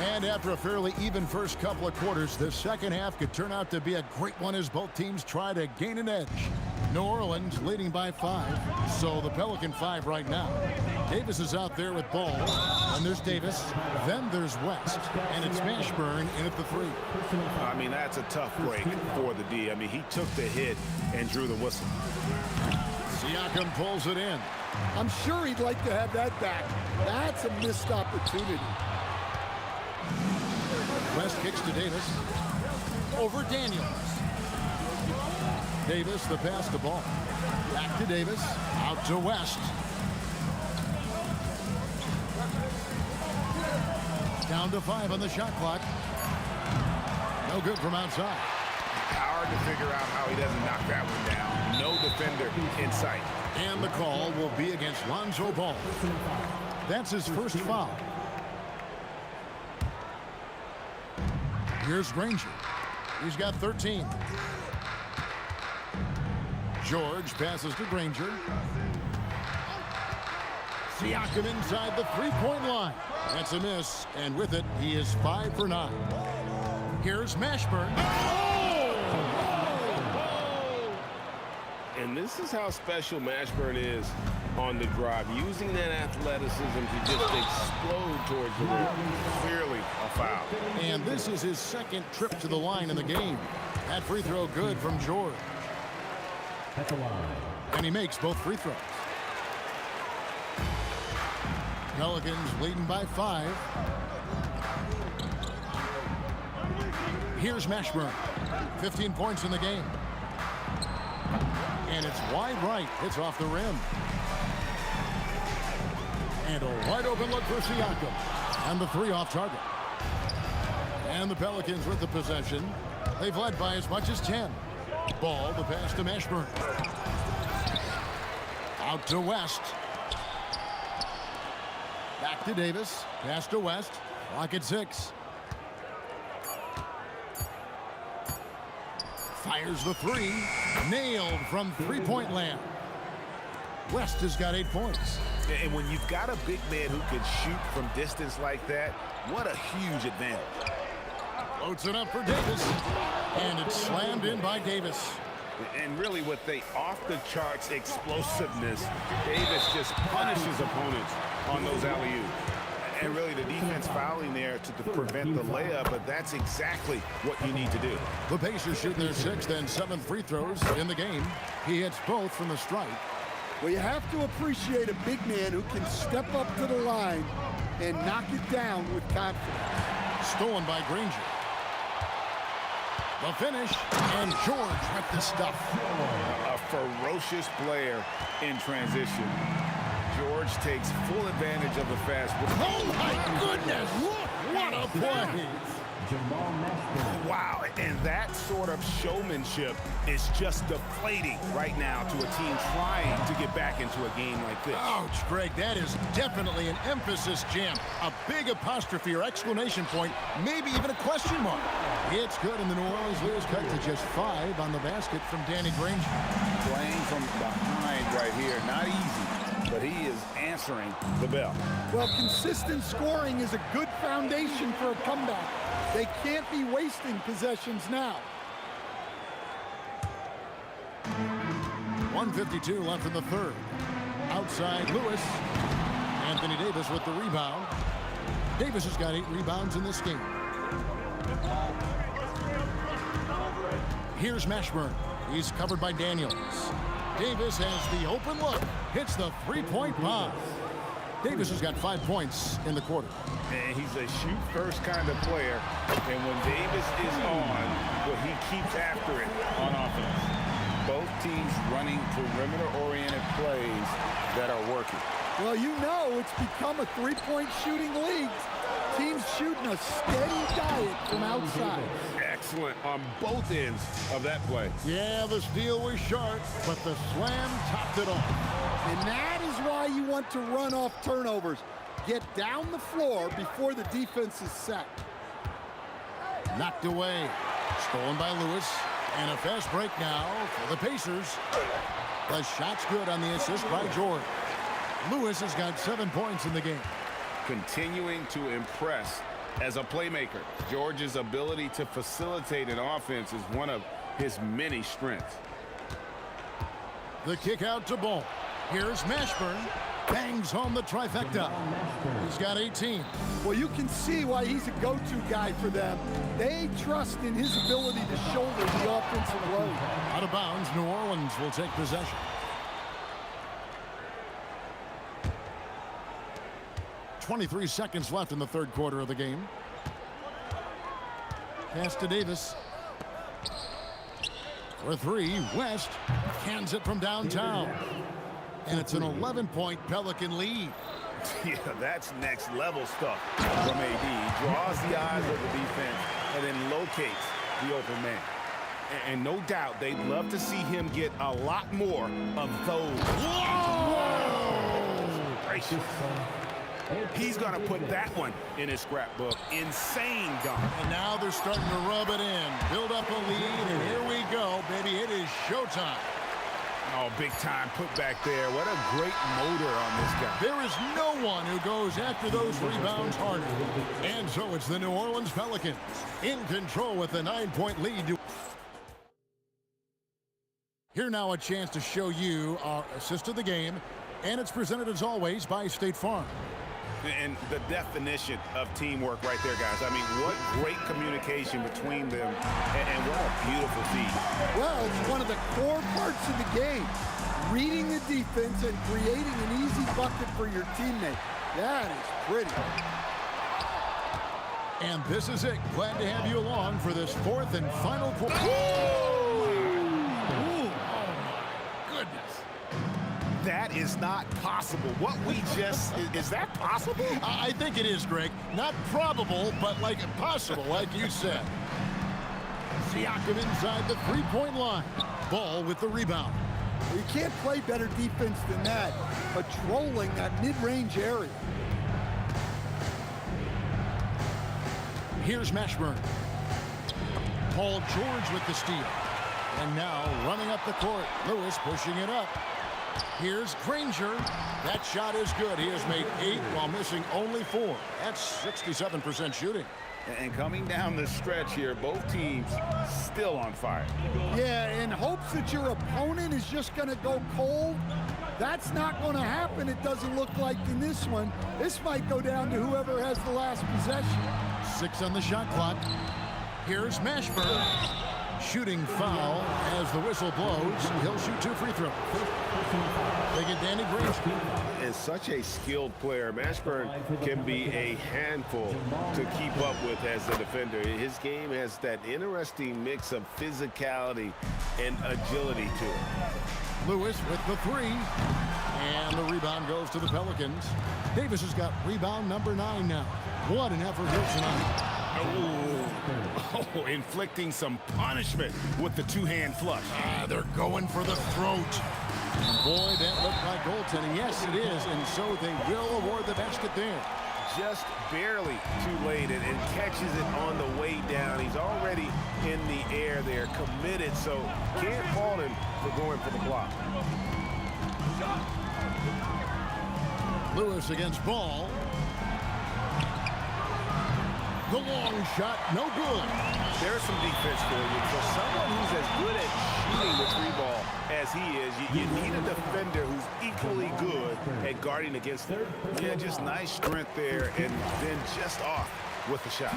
And after a fairly even first couple of quarters, the second half could turn out to be a great one as both teams try to gain an edge. New Orleans leading by 5, so the Pelican 5 right now. Davis is out there with Ball, and there's Davis, then there's West, and it's Mashburn in at the 3. I mean, that's a tough break for the D. I mean, he took the hit and drew the whistle. Siakam pulls it in. I'm sure he'd like to have that back. That's a missed opportunity. West kicks to Davis. Over Daniels. Davis, the pass to Ball. Back to Davis. Out to West. Down to 5 on the shot clock. No good from outside. Hard to figure out how he doesn't knock that one down. No defender in sight. And the call will be against Lonzo Ball. That's his first foul. Here's Granger. He's got 13. George passes to Granger. Siakam inside the 3-point line. That's a miss, and with it, he is 5 for 9. Here's Mashburn. And this is how special Mashburn is on the drive, using that athleticism to just explode towards the rim. Clearly a foul. And this is his second trip to the line in the game. That free throw good from George. And he makes both free throws. Pelicans leading by 5. Here's Mashburn. 15 points in the game. And it's wide right. It's off the rim. And a wide open look for Siakam. And the 3 off target. And the Pelicans with the possession. They've led by as much as 10. Ball, the pass to Mashburn. Out to West. Back to Davis. Pass to West. Clock at 6. Fires the 3. Nailed from 3-point land. West has got 8 points. And when you've got a big man who can shoot from distance like that, what a huge advantage. Floats it up for Davis. And it's slammed in by Davis. And really with the off-the-charts explosiveness, Davis just punishes opponents on those alley-oops. And really the defense fouling there to prevent the layup, but that's exactly what you need to do. The Pacers shooting their 6th and 7th free throws in the game. He hits both from the stripe. Well, you have to appreciate a big man who can step up to the line and knock it down with confidence. Stolen by Granger. The finish, and George with the stuff. A ferocious player in transition. George takes full advantage of the fast break. Oh my goodness! What a play! Wow, and that sort of showmanship is just deflating right now to a team trying to get back into a game like this. Ouch, Greg, that is definitely an emphasis jam. A big apostrophe or exclamation point, maybe even a question mark. It's good, and the New Orleans Leaders cut to just 5 on the basket from Danny Granger. Playing from behind right here, not easy, but he is answering the bell. Well, consistent scoring is a good foundation for a comeback. They can't be wasting possessions now. 1:52 left in the third. Outside Lewis. Anthony Davis with the rebound. Davis has got 8 rebounds in this game. Here's Mashburn. He's covered by Daniels. Davis has the open look. Hits the three-point bomb. Davis has got 5 points in the quarter. And he's a shoot-first kind of player. And when Davis is on, well, he keeps after it on offense. Both teams running perimeter-oriented plays that are working. Well, you know it's become a three-point shooting league. Teams shooting a steady diet from outside. Excellent on both ends of that play. Yeah, the steal was sharp, but the slam topped it off. And that is why you want to run off turnovers. Get down the floor before the defense is set. Knocked away. Stolen by Lewis. And a fast break now for the Pacers. The shot's good on the assist by George. Lewis has got 7 points in the game. Continuing to impress as a playmaker. George's ability to facilitate an offense is one of his many strengths. The kick out to Ball. Here's Mashburn. Bangs home the trifecta. He's got 18. Well, you can see why he's a go-to guy for them. They trust in his ability to shoulder the offensive load. Out of bounds, New Orleans will take possession. .23 seconds left in the third quarter of the game. Pass to Davis. For 3, West cans it from downtown. And it's an 11-point Pelican lead. Yeah, that's next level stuff from AD. He draws the eyes of the defense and then locates the open man. And no doubt they'd love to see him get a lot more of those. Whoa! Gracious. He's going to put that one in his scrapbook. Insane dunk. And now they're starting to rub it in. Build up a lead, and here we go, baby. It is showtime. Oh, big time put back there. What a great motor on this guy. There is no one who goes after those rebounds harder. And so it's the New Orleans Pelicans in control with a 9-point lead. Here now a chance to show you our assist of the game. And it's presented as always by State Farm. And the definition of teamwork right there, guys. I mean, what great communication between them, and what a beautiful feed. Well, it's one of the core parts of the game. Reading the defense and creating an easy bucket for your teammate. That is pretty. And this is it. Glad to have you along for this fourth and final quarter. That is not possible. What we just, is that possible? I think it is, Greg. Not probable, but like possible, like you said. Siakam inside the three-point line. Ball with the rebound. You can't play better defense than that, patrolling that mid-range area. Here's Mashburn. Paul George with the steal. And now running up the court. Lewis pushing it up. Here's Granger. That shot is good. He has made 8 while missing only 4. That's 67% shooting. And coming down the stretch here, both teams still on fire. Yeah, in hopes that your opponent is just going to go cold. That's not going to happen, it doesn't look like in this one. This might go down to whoever has the last possession. 6 on the shot clock. Here's Mashburn. Shooting foul as the whistle blows. He'll shoot 2 free throws. They get Danny Granger. Is such a skilled player. Mashburn can be a handful to keep up with as a defender. His game has that interesting mix of physicality and agility to it. Lewis with the 3. And the rebound goes to the Pelicans. Davis has got rebound number 9 now. What an effort here tonight. Oh, inflicting some punishment with the two-hand flush. They're going for the throat. And boy, that looked like goaltending. Yes, it is, and so they will award the basket there. Just barely too late and catches it on the way down. He's already in the air there, committed, so can't fault him for going for the block. Lewis against Ball. The long shot, no good. There's some defense for you. For someone who's as good at shooting the 3-ball as he is, you need a defender who's equally good at guarding against him. Yeah, just nice strength there, and then just off with the shot.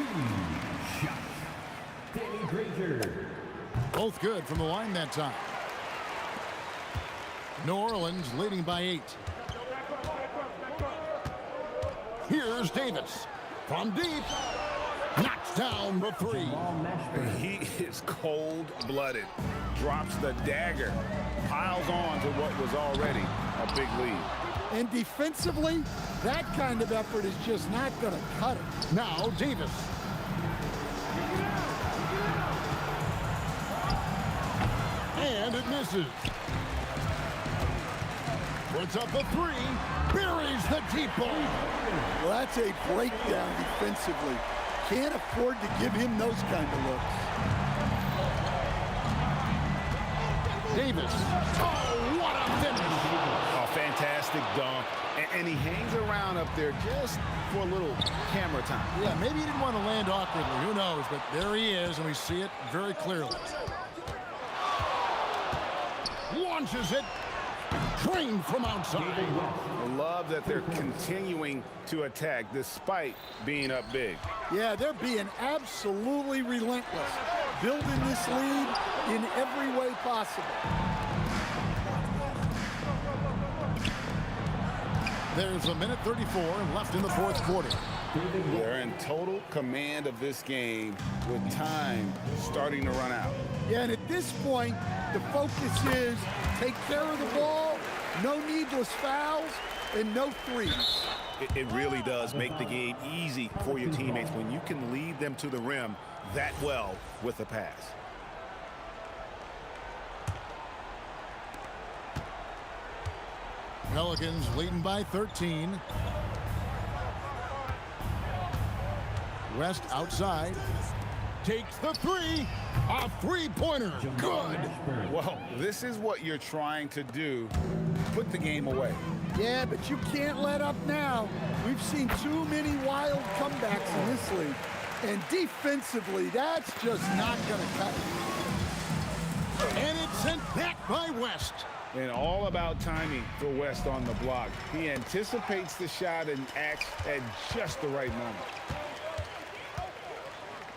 Danny Granger. Both good from the line that time. New Orleans leading by 8. Here's Davis from deep. Knocks down the 3. He is cold-blooded. Drops the dagger. Piles on to what was already a big lead. And defensively, that kind of effort is just not going to cut it. Now Davis. And it misses. Puts up a 3. Buries the deep ball. Well, that's a breakdown defensively. Can't afford to give him those kind of looks. Davis. Oh, what a finish. A fantastic dunk. And he hangs around up there just for a little camera time. Yeah, maybe he didn't want to land awkwardly. Who knows? But there he is, and we see it very clearly. Launches it. Trained from outside. I love that they're continuing to attack despite being up big. Yeah, they're being absolutely relentless, building this lead in every way possible. There's a minute 34 left in the 4th quarter. They're in total command of this game with time starting to run out. Yeah, and at this point, the focus is take care of the ball, no needless fouls, and no threes. It really does make the game easy for your teammates when you can lead them to the rim that well with a pass. Pelicans leading by 13. West outside. Takes the 3. A 3-pointer. Good. Well, this is what you're trying to do. Put the game away. Yeah, but you can't let up now. We've seen too many wild comebacks in this league. And defensively, that's just not going to cut it. And it's sent back by West. And all about timing for West on the block. He anticipates the shot and acts at just the right moment.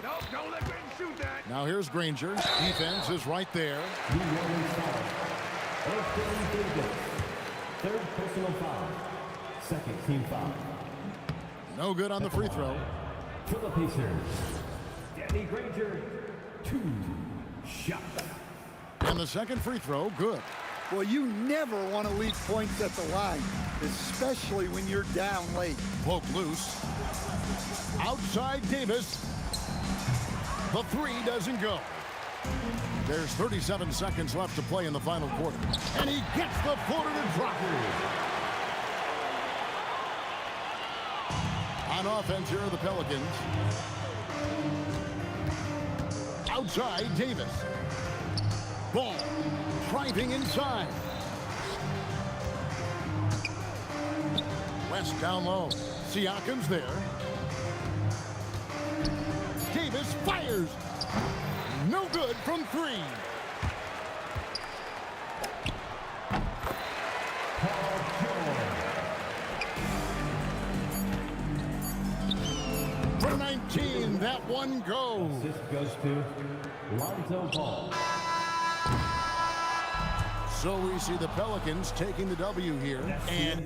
No, don't let him shoot that. Now here's Granger. Defense is right there. Third personal foul. Second team foul. No good on the free throw. For the Pacers, Danny Granger, 2 shots. And the second free throw, good. Well, you never want to leave points at the line, especially when you're down late. Poke loose. Outside Davis. The 3 doesn't go. There's 37 seconds left to play in the final quarter. And he gets the floater to drop. On offense here are the Pelicans. Outside Davis. Ball driving inside. West down low. Siakam's there. Davis fires. No good from 3. For 19, that one go. Assist goes to Lonzo Ball. So we see the Pelicans taking the W here. And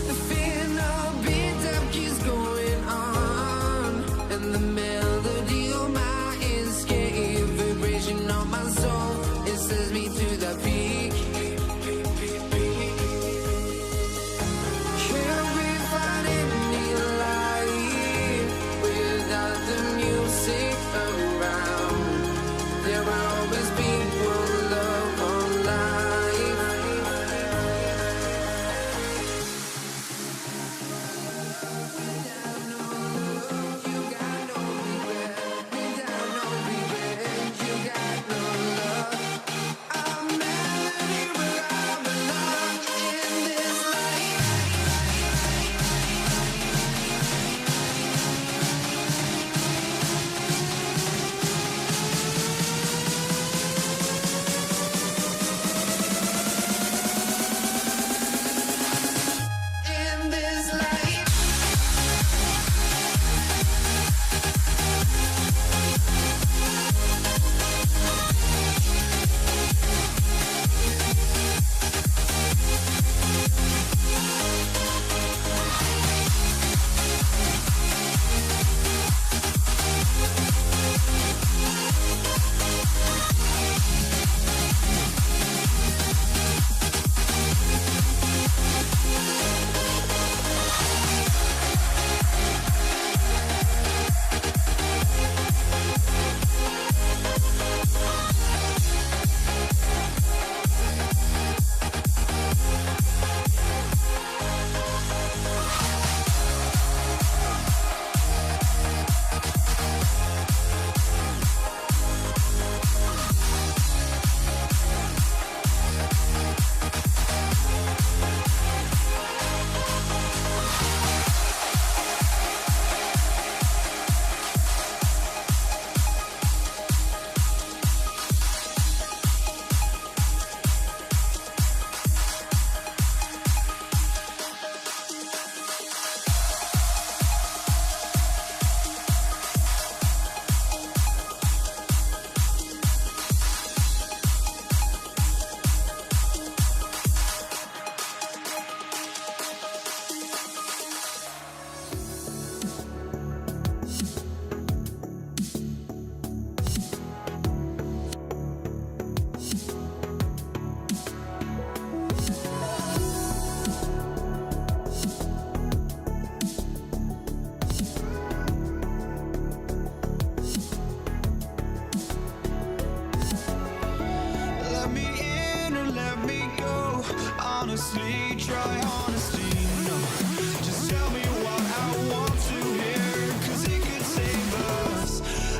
The feeling of beat-up keeps going on, and the melody of my escape, vibration on my soul, it sends me to the peak. Can't we find any light without the music around? There will always be one love on life. In this light. Let me in or let me go. Honestly, try honesty. No, just tell me what I want to hear, 'cause it could save us.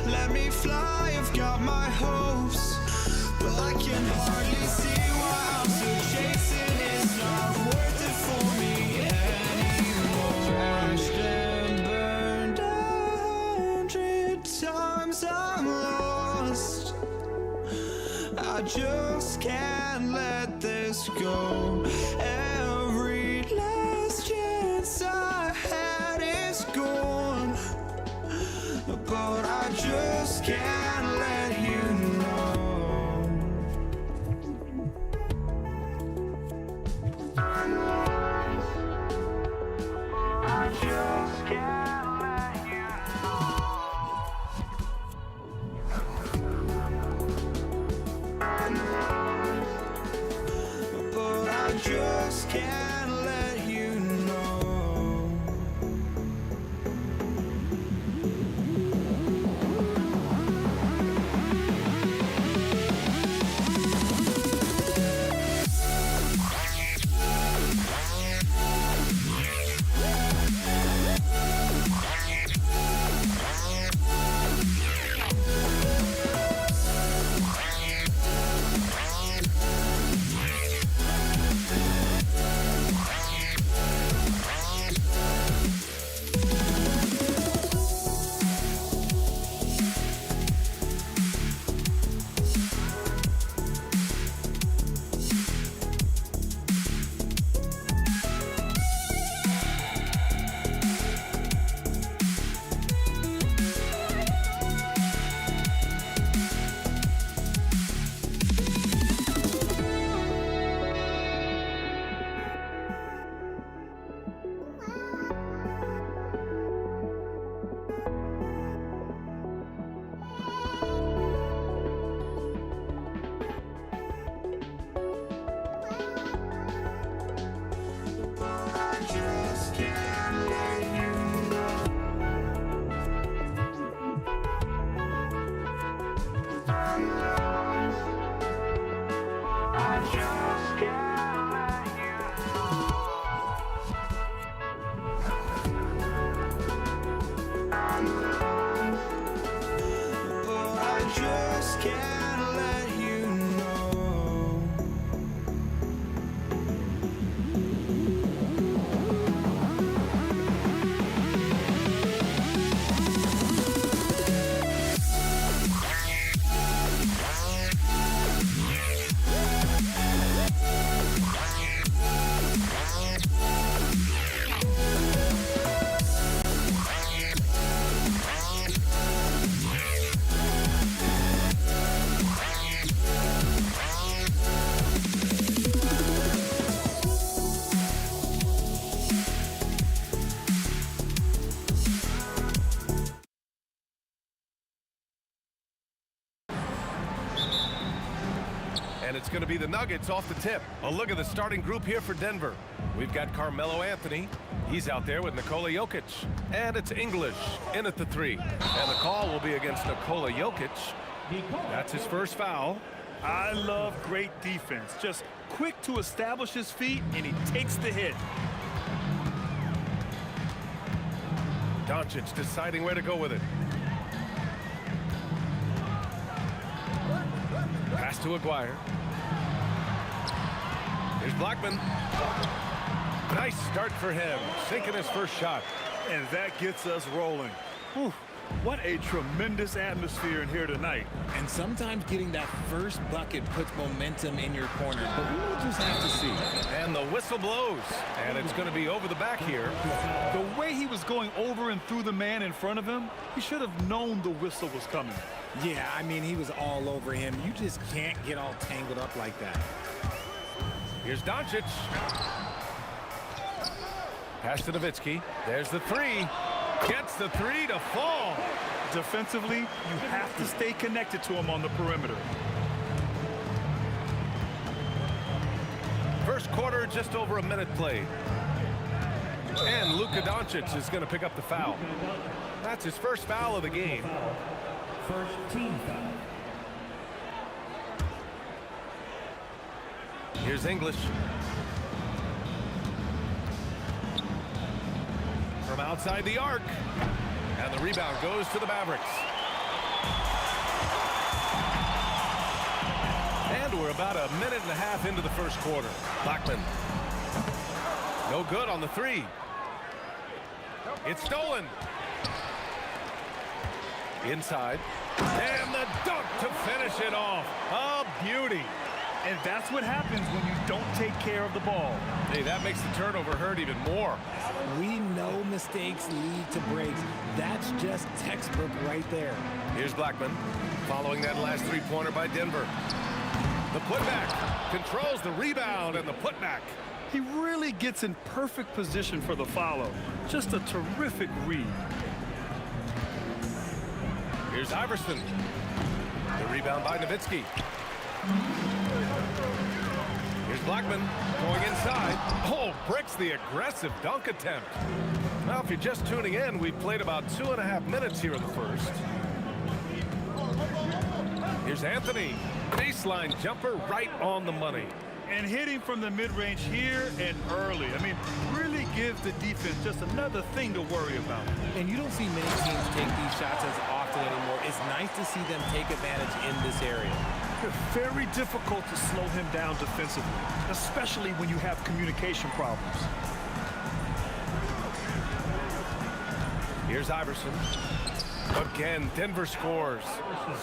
Let me fly, I've got my hopes, but I can hardly see why I'm still chasing. It's not worth it for me anymore. Crashed and burned 100 times, I'm lost. I just can't let this go. Every last chance I had is gone, but I just can't let you know. I just can't let you but I just can't let you know. And it's going to be the Nuggets off the tip. A look at the starting group here for Denver. We've got Carmelo Anthony. He's out there with Nikola Jokic. And it's English in at the 3. And the call will be against Nikola Jokic. That's his first foul. I love great defense. Just quick to establish his feet, and he takes the hit. Doncic deciding where to go with it. Pass to Aguirre. Here's Blackman. Nice start for him, sinking his first shot. And that gets us rolling. Whew. What a tremendous atmosphere in here tonight. And sometimes getting that first bucket puts momentum in your corner, but we will just have to see. And the whistle blows, and it's going to be over the back here. The way he was going over and through the man in front of him, he should have known the whistle was coming. Yeah, I mean, he was all over him. You just can't get all tangled up like that. Here's Doncic. Pass to Nowitzki. There's the 3. Gets the 3 to fall. Defensively, you have to stay connected to him on the perimeter. First quarter, just over a minute played. And Luka Doncic is going to pick up the foul. That's his first foul of the game. First team foul. Here's English. From outside the arc. And the rebound goes to the Mavericks. And we're about a minute and a half into the first quarter. Blackman. No good on the 3. It's stolen. Inside. And the dunk to finish it off. A beauty. And that's what happens when you don't take care of the ball. Hey, that makes the turnover hurt even more. We know mistakes lead to breaks. That's just textbook right there. Here's Blackman following that last 3-pointer by Denver. The putback controls the rebound and the putback. He really gets in perfect position for the follow. Just a terrific read. Here's Iverson. The rebound by Nowitzki. Here's Blackman going inside. Oh, breaks the aggressive dunk attempt. Now, if you're just tuning in, we've played about 2.5 minutes here in the first. Here's Anthony. Baseline jumper right on the money. And hitting from the mid-range here and early. I mean, really gives the defense just another thing to worry about. And you don't see many teams take these shots as often anymore. It's nice to see them take advantage in this area. It's very difficult to slow him down defensively, especially when you have communication problems. Here's Iverson. Again, Denver scores.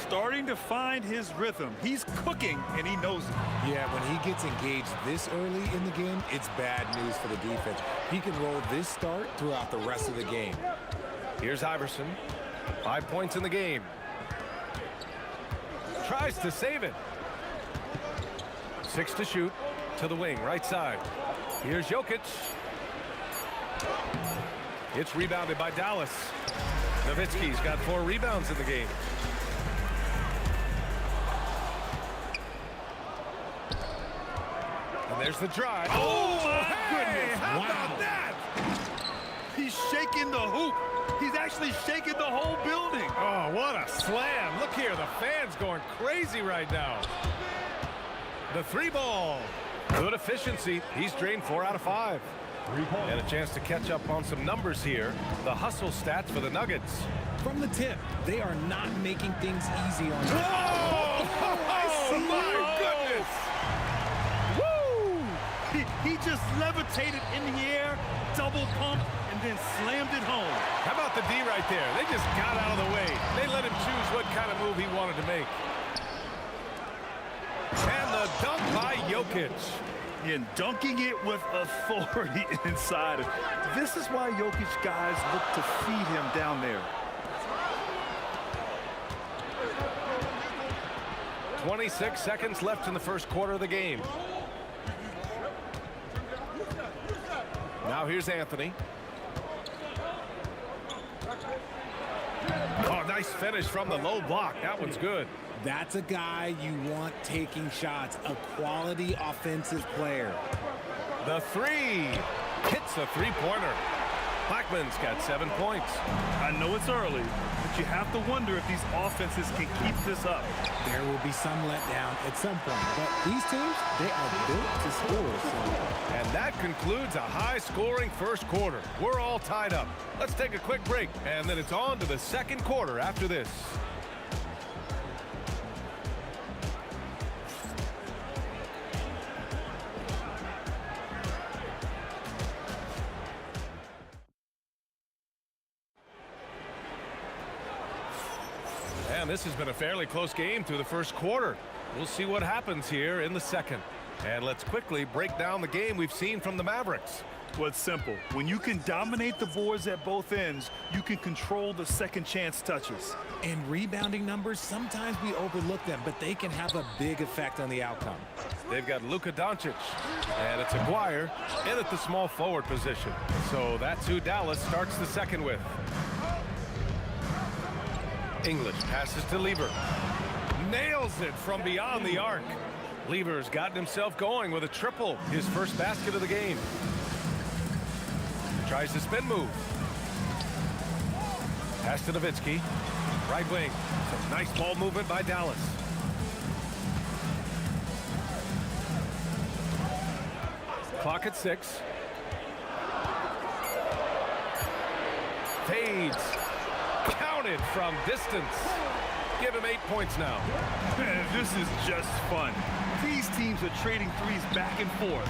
Starting to find his rhythm. He's cooking, and he knows it. Yeah, when he gets engaged this early in the game, it's bad news for the defense. He can roll this start throughout the rest of the game. Here's Iverson. 5 points in the game. Tries to save it. 6 to shoot. To the wing, right side. Here's Jokic. It's rebounded by Dallas. Nowitzki's got 4 rebounds in the game. And there's the drive. Oh, my goodness. How about that? He's shaking the hoop. He's actually shaking the whole building. Oh, what a slam. Look here, the fans going crazy right now. The 3-ball. Good efficiency. He's drained 4 out of 5. And a chance to catch up on some numbers here. The hustle stats for the Nuggets. From the tip, they are not making things easy on them. Whoa! Oh, my goodness! Woo! He just levitated in the air, double pumped, and then slammed it home. How about the D right there? They just got out of the way. They let him choose what kind of move he wanted to make. And the dunk by Jokic. And dunking it with authority inside. This is why Jokic guys look to feed him down there. 26 seconds left in the first quarter of the game. Now here's Anthony. Oh, nice finish from the low block. That one's good. That's a guy you want taking shots, a quality offensive player. The three. Hits a three-pointer. Blackman's got 7 points. I know it's early, but you have to wonder if these offenses can keep this up. There will be some letdown at some point, but these teams, they are built to score. So. And that concludes a high-scoring first quarter. We're all tied up. Let's take a quick break, and then it's on to the second quarter after this. And this has been a fairly close game through the first quarter. We'll see what happens here in the second. And let's quickly break down the game we've seen from the Mavericks. Well, it's simple. When you can dominate the boards at both ends, you can control the second chance touches. And rebounding numbers, sometimes we overlook them, but they can have a big effect on the outcome. They've got Luka Doncic, and it's Aguirre in at the small forward position. So that's who Dallas starts the second with. English passes to Lever. Nails it from beyond the arc. Lever's gotten himself going with a triple, his first basket of the game. Tries the spin move. Pass to Nowitzki. Right wing. Some nice ball movement by Dallas. Clock at 6. Fades. Counted from distance. Give him 8 points now. Man, this is just fun. These teams are trading threes back and forth.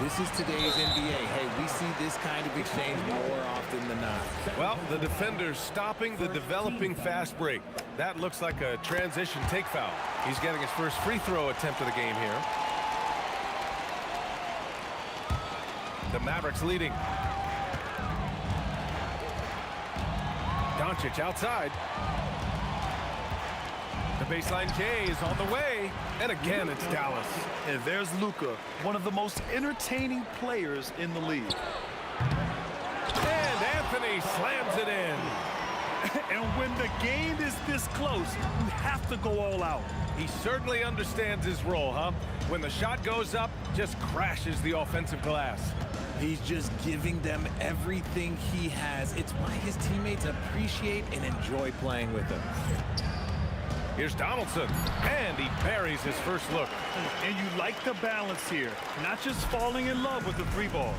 This is today's NBA. Hey, we see this kind of exchange more often than not. Well, the defender's stopping the developing fast break. That looks like a transition take foul. He's getting his first free throw attempt of the game here. The Mavericks leading. Doncic outside. The baseline J is on the way, and again it's Dallas. And there's Luka, one of the most entertaining players in the league. And Anthony slams it in. And when the game is this close, you have to go all out. He certainly understands his role, huh? When the shot goes up, just crashes the offensive glass. He's just giving them everything he has. It's why his teammates appreciate and enjoy playing with him. Here's Donaldson, and he buries his first look. And you like the balance here, not just falling in love with the three ball.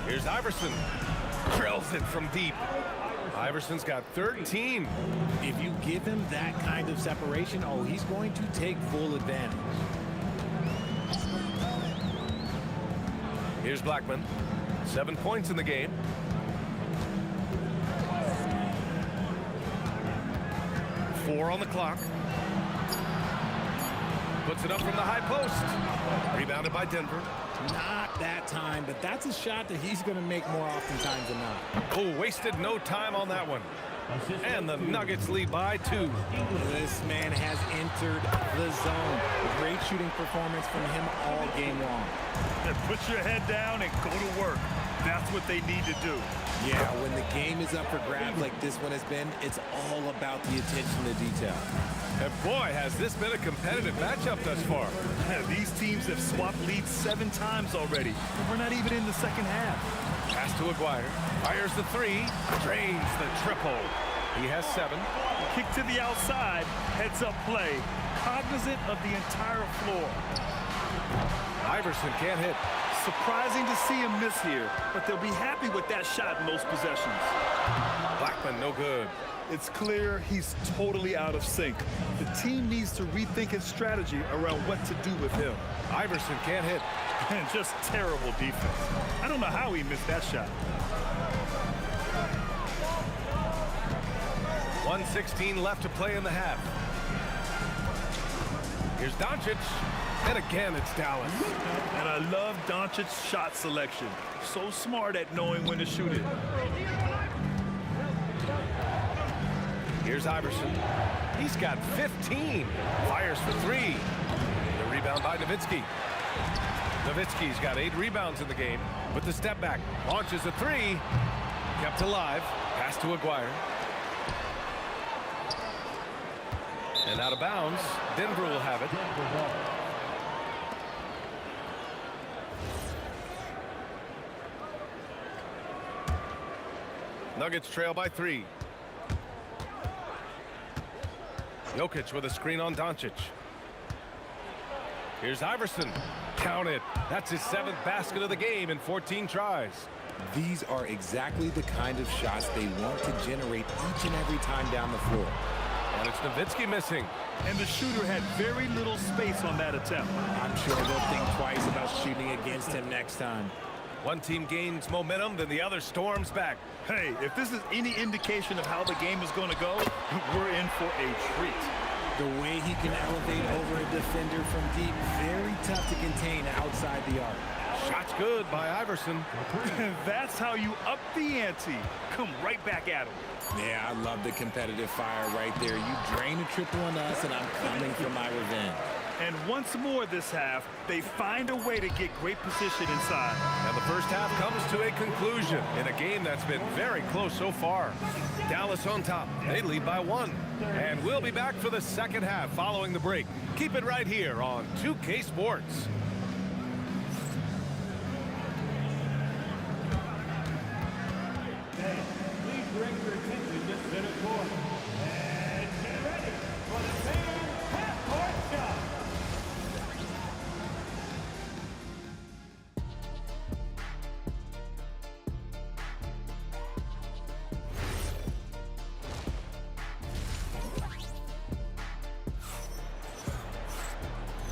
Here's Iverson. Drills it from deep. Iverson's got 13. If you give him that kind of separation, oh, he's going to take full advantage. Here's Blackman. 7 points in the game. Four on the clock. Puts it up from the high post. Rebounded by Denver. Not that time, but that's a shot that he's going to make more oftentimes than not. Oh, wasted no time on that one. And the Nuggets lead by 2. This man has entered the zone. Great shooting performance from him all game long. Put your head down and go to work. That's what they need to do. Yeah, when the game is up for grabs like this one has been, it's all about the attention to detail. And boy, has this been a competitive matchup thus far. These teams have swapped leads 7 times already. We're not even in the second half. Pass to Aguirre. Fires the 3. Drains the triple. He has 7. Kick to the outside. Heads up play. Cognizant of the entire floor. Iverson can't hit. Surprising to see him miss here, but they'll be happy with that shot in most possessions. Blackman, no good. It's clear he's totally out of sync. The team needs to rethink its strategy around what to do with him. Iverson can't hit. And just terrible defense. I don't know how he missed that shot. 1:16 left to play in the half. Here's Doncic. And again, it's Dallas. And I love Doncic's shot selection. So smart at knowing when to shoot it. Here's Iverson. He's got 15. Fires for 3. The rebound by Nowitzki. Nowitzki's got 8 rebounds in the game. With the step back. Launches a 3. Kept alive. Pass to Aguirre. And out of bounds. Denver will have it. Nuggets trail by 3. Jokic with a screen on Doncic. Here's Iverson. Count it. That's his 7th basket of the game in 14 tries. These are exactly the kind of shots they want to generate each and every time down the floor. And it's Nowitzki missing. And the shooter had very little space on that attempt. I'm sure they'll think twice about shooting against him next time. One team gains momentum, then the other storms back. Hey, if this is any indication of how the game is going to go, we're in for a treat. The way he can elevate over a defender from deep, very tough to contain outside the arc. Shot's good by Iverson. That's how you up the ante. Come right back at him. Yeah, I love the competitive fire right there. You drain a triple on us, and I'm coming for my revenge. And once more this half, they find a way to get great position inside. And the first half comes to a conclusion in a game that's been very close so far. Dallas on top. They lead by 1. And we'll be back for the second half following the break. Keep it right here on 2K Sports. Please direct your attention to center court. And get ready for the fan half-court shot.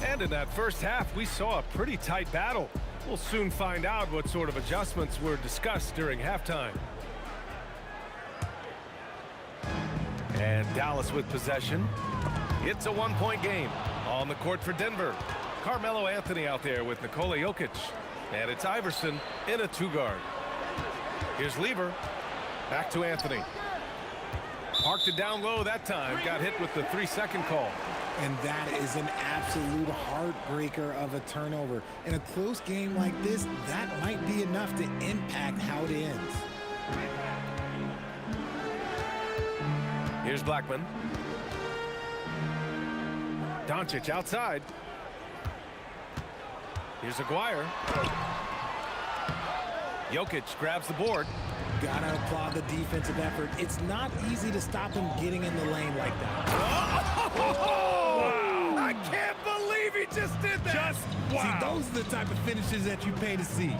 And in that first half, we saw a pretty tight battle. We'll soon find out what sort of adjustments were discussed during halftime. And Dallas with possession. It's a 1-point game. On the court for Denver. Carmelo Anthony out there with Nikola Jokic. And it's Iverson in a 2-guard. Here's Lever. Back to Anthony. Parked it down low that time. Got hit with the 3-second call. And that is an absolute heartbreaker of a turnover. In a close game like this, that might be enough to impact how it ends. Here's Blackman. Doncic outside. Here's Aguirre. Jokic grabs the board. Gotta applaud the defensive effort. It's not easy to stop him getting in the lane like that. Wow. I can't believe he just did that. Just wow. See, those are the type of finishes that you pay to see.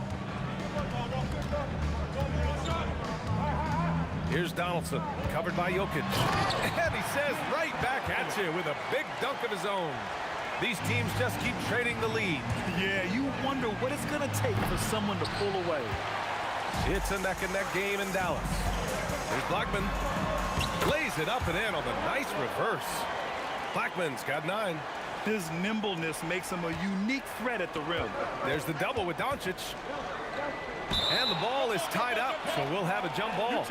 Here's Donaldson, covered by Jokic. And he says right back at you with a big dunk of his own. These teams just keep trading the lead. Yeah, you wonder what it's going to take for someone to pull away. It's a neck-and-neck game in Dallas. Here's Blackman. Lays it up and in on the nice reverse. Blackman's got 9. His nimbleness makes him a unique threat at the rim. There's the double with Doncic. And the ball is tied up, so we'll have a jump ball.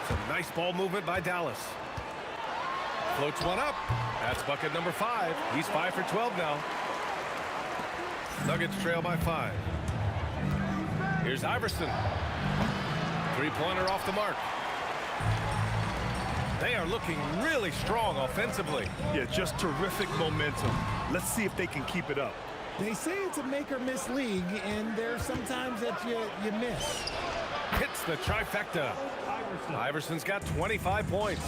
Some nice ball movement by Dallas. Floats one up. That's bucket number 5. He's 5 for 12 now. Nuggets trail by 5. Here's Iverson. 3-pointer off the mark. They are looking really strong offensively. Yeah, just terrific momentum. Let's see if they can keep it up. They say it's a make-or-miss league, and there's sometimes that you miss. Hits the trifecta. Iverson's got 25 points.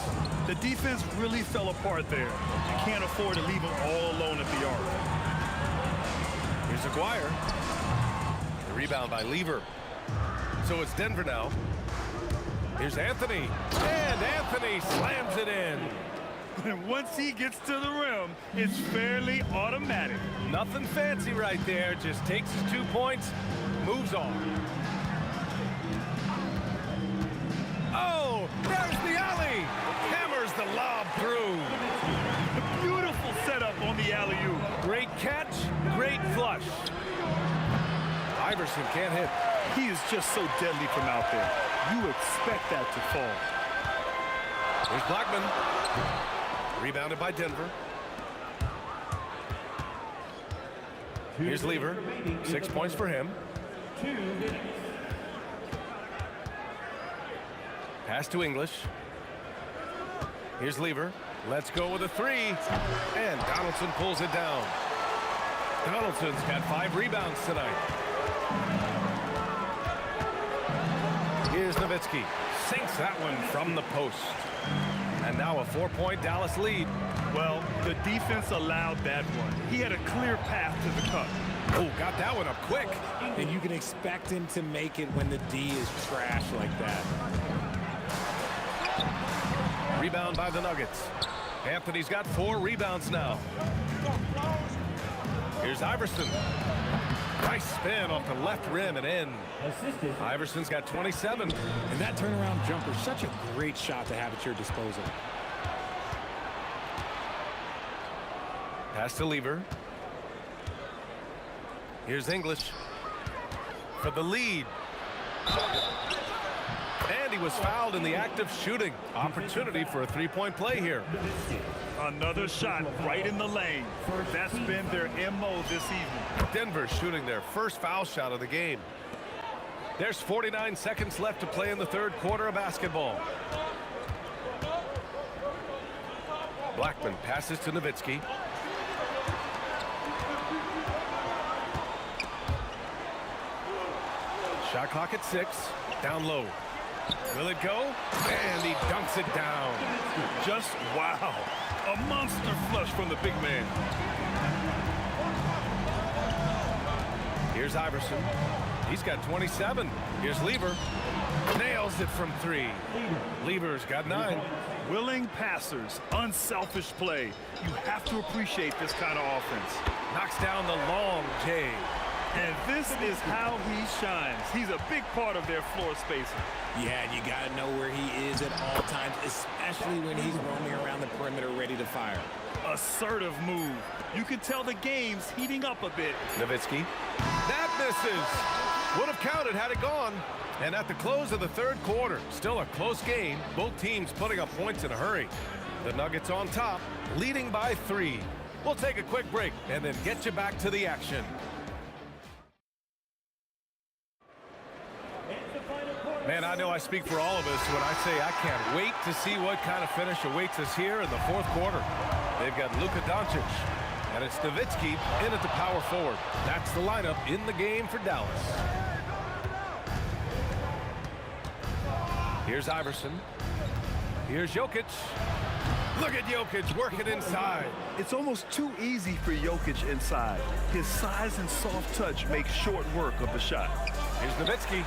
The defense really fell apart there. You can't afford to leave them all alone at the arc. Here's Aguirre. The rebound by Lever. So it's Denver now. Here's Anthony. And Anthony slams it in. And once he gets to the rim, it's fairly automatic. Nothing fancy right there. Just takes his 2 points, moves on. Oh, there's the alley. Hammers the lob through. A beautiful setup on the alley-oop. Great catch, great flush. Iverson can't hit. He is just so deadly from out there. You expect that to fall. Here's Blackman. Rebounded by Denver. Here's Lever. 6 points for him. 2 minutes. Pass to English. Here's Lever. Let's go with a 3. And Donaldson pulls it down. Donaldson's got 5 rebounds tonight. Here's Nowitzki. Sinks that one from the post. And now a 4-point Dallas lead. Well, the defense allowed that one. He had a clear path to the cup. Oh, got that one up quick. And you can expect him to make it when the D is trash like that. Rebound by the Nuggets. Anthony's got 4 rebounds now. Here's Iverson. Nice spin off the left rim and in. Iverson's got 27. And that turnaround jumper, such a great shot to have at your disposal. Pass to Lever. Here's English for the lead. And he was fouled in the act of shooting. Opportunity for a 3-point play here. Another shot right in the lane. That's been their MO this evening. Denver shooting their first foul shot of the game. There's 49 seconds left to play in the third quarter of basketball. Blackman passes to Nowitzki. Shot clock at 6. Down low. Will it go? And he dunks it down. Just wow. A monster flush from the big man. Here's Iverson. He's got 27. Here's Lever. Nails it from 3. Lever's got 9. Willing passers, unselfish play. You have to appreciate this kind of offense. Knocks down the long J. And this is how he shines. He's a big part of their floor spacing. Yeah, and you got to know where he is at all times, especially when he's roaming around the perimeter ready to fire. Assertive move. You can tell the game's heating up a bit. Nowitzki. That misses. Would have counted had it gone. And at the close of the third quarter, still a close game. Both teams putting up points in a hurry. The Nuggets on top, leading by 3. We'll take a quick break and then get you back to the action. Man, I know I speak for all of us when I say I can't wait to see what kind of finish awaits us here in the fourth quarter. They've got Luka Doncic, and it's Nowitzki in at the power forward. That's the lineup in the game for Dallas. Here's Iverson. Here's Jokic. Look at Jokic working inside. It's almost too easy for Jokic inside. His size and soft touch make short work of the shot. Here's Nowitzki.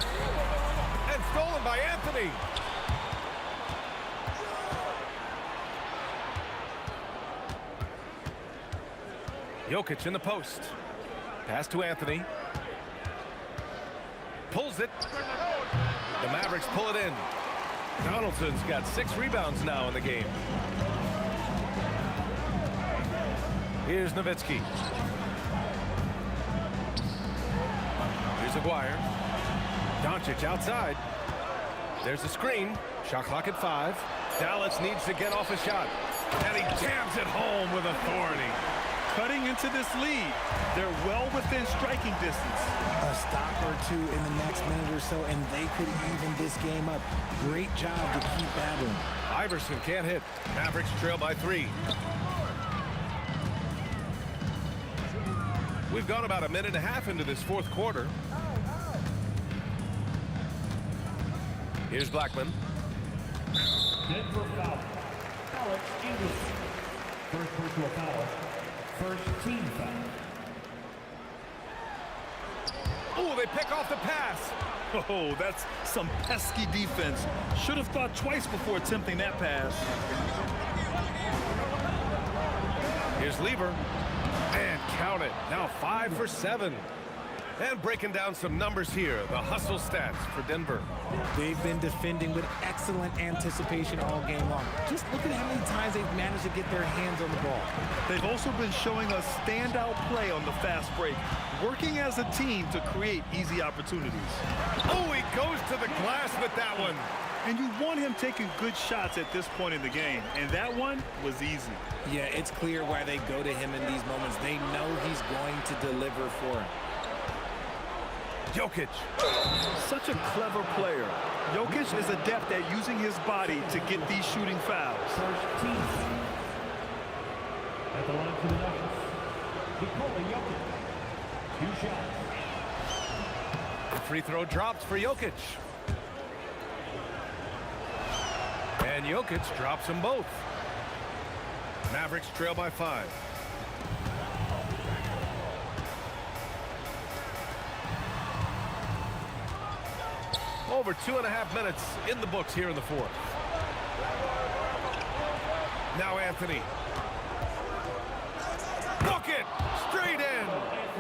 And stolen by Anthony. Jokic in the post. Pass to Anthony. Pulls it. The Mavericks pull it in. Donaldson's got 6 rebounds now in the game. Here's Nowitzki. Here's Aguirre. Doncic outside. There's a screen. Shot clock at 5. Dallas needs to get off a shot. And he jams it home with authority. Cutting into this lead. They're well within striking distance. A stop or 2 in the next minute or so, and they could even this game up. Great job to keep battling. Iverson can't hit. Mavericks trail by 3. We've gone about a minute and a half into this fourth quarter. Here's Blackman. Denver foul. Alex English. First personal foul. First team foul. Oh, they pick off the pass. Oh, that's some pesky defense. Should have thought twice before attempting that pass. Here's Lever. And count it. Now 5 for 7. And breaking down some numbers here. The hustle stats for Denver. They've been defending with excellent anticipation all game long. Just look at how many times they've managed to get their hands on the ball. They've also been showing us standout play on the fast break, working as a team to create easy opportunities. Oh, he goes to the glass with that one. And you want him taking good shots at this point in the game, and that one was easy. Yeah, it's clear why they go to him in these moments. They know he's going to deliver for him. Jokic. Such a clever player. Jokic is adept at using his body to get these shooting fouls. At the line for the Nuggets, Nikola Jokic. 2 shots. The free throw drops for Jokic. And Jokic drops them both. Mavericks trail by 5. Over 2.5 minutes in the books here in the fourth. Now Anthony. Bucket! Straight in!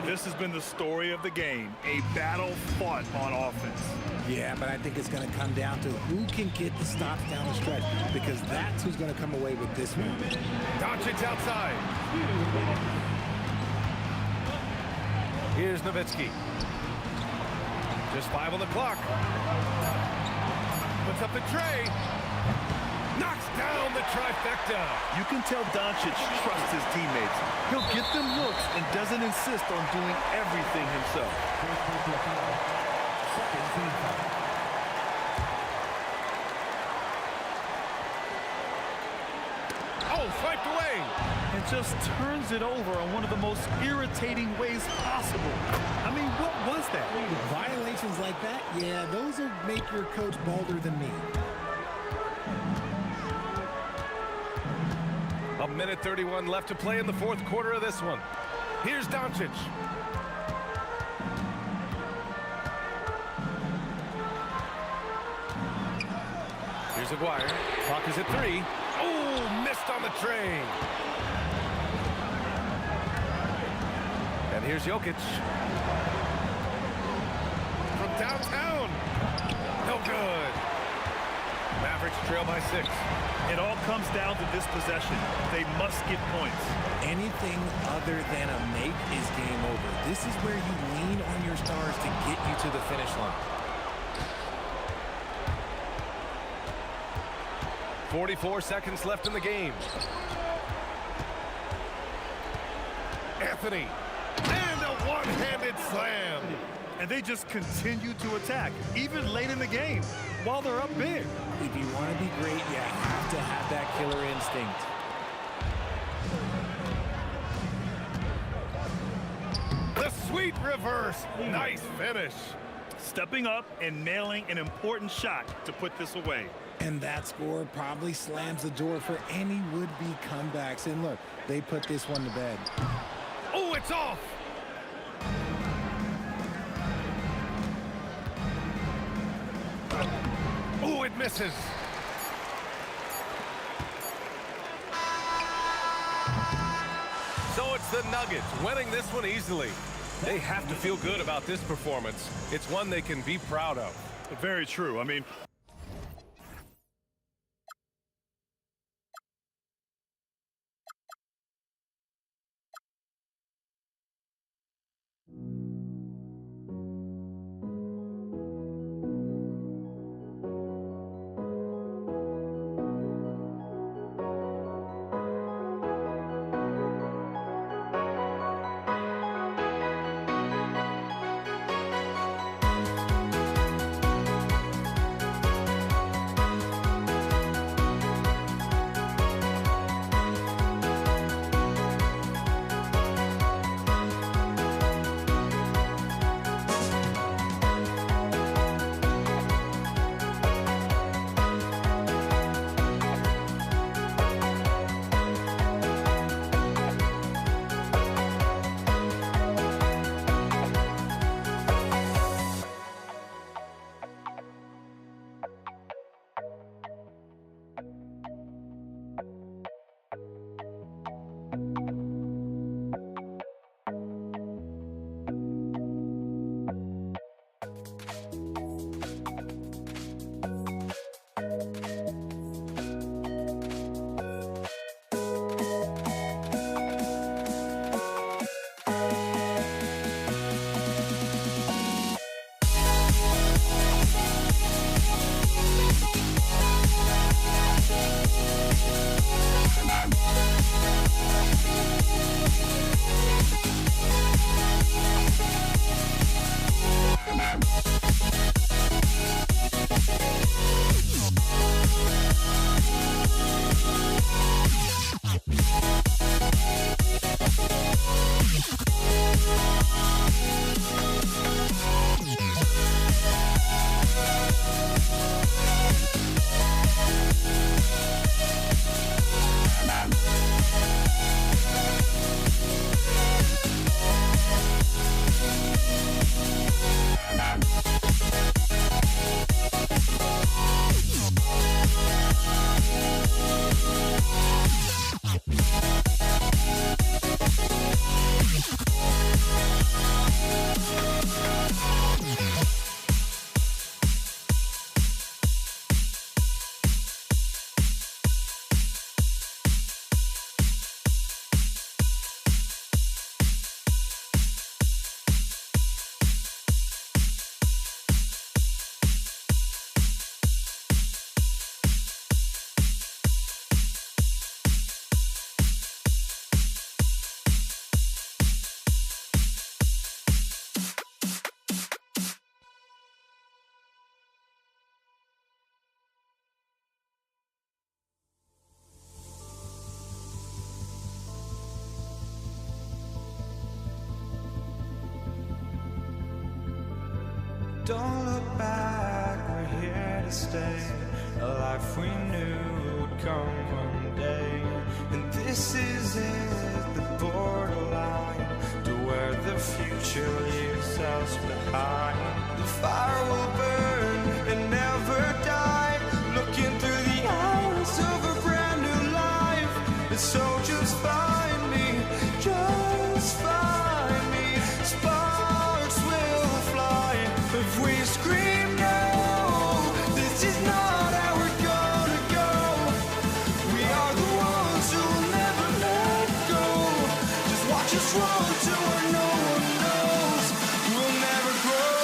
This has been the story of the game. A battle fought on offense. Yeah, but I think it's going to come down to who can get the stops down the stretch, because that's who's going to come away with this one. Doncic outside. Here's Nowitzki. Just 5 on the clock. Puts up the tray. Knocks down the trifecta. You can tell Doncic trusts his teammates. He'll get them looks and doesn't insist on doing everything himself. Oh, swiped away. And just turns it over on one of the most irritating ways possible. I mean, what was that? Violations like that, yeah, those will make your coach bolder than me. A minute 31 left to play in the fourth quarter of this one. Here's Doncic. Here's Aguirre. Clock is at 3. Oh, missed on the tray. And here's Jokic. From downtown. No good. Mavericks trail by 6. It all comes down to this possession. They must get points. Anything other than a make is game over. This is where you lean on your stars to get you to the finish line. 44 seconds left in the game. Anthony. And a one-handed slam. And they just continue to attack, even late in the game, while they're up big. If you want to be great, you have to have that killer instinct. The sweet reverse. Nice finish. Stepping up and nailing an important shot to put this away. And that score probably slams the door for any would-be comebacks. And look, they put this one to bed. Oh, it's off. Oh, it misses. So it's the Nuggets winning this one easily. They have to feel good about this performance. It's one they can be proud of. Very true. I mean, Don't look back, we're here to stay. A life we knew would come one day. And this is it, the borderline to where the future leaves us behind. The fire will burn and never die, looking through the eyes of a brand new life. And so just find me, just find me. Sparks will fly if we scream no. This is not how we're gonna go. We are the ones who will never let go. Just watch us run to where no one knows. We'll never grow.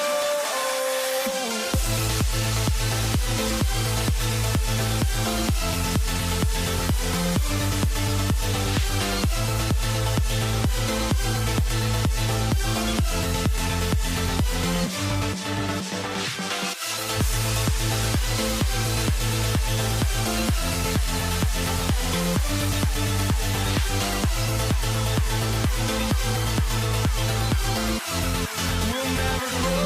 We'll never grow.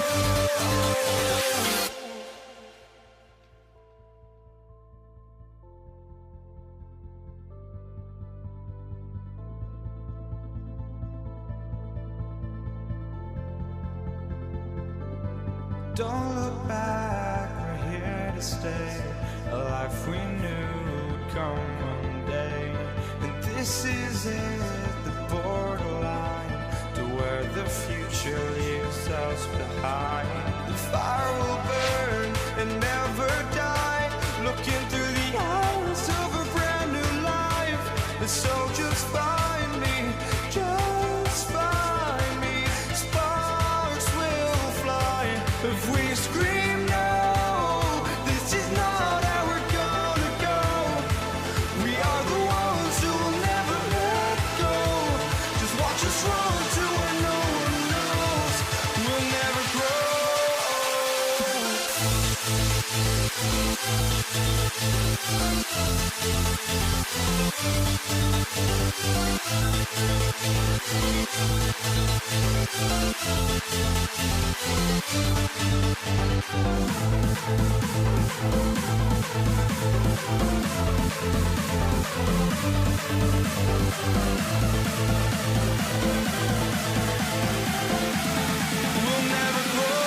Don't look back, we're here to stay. A life we knew would come one day. And this is it, the borderline to where the future leaves us behind. The fire will burn and never die, looking through the eyes of a brand new life. And so just find me, just find me. Sparks will fly if we scream no. This is not how we're gonna go. We are the ones who will never let go. Just watch us run to where no one knows. We'll never grow. We'll never grow.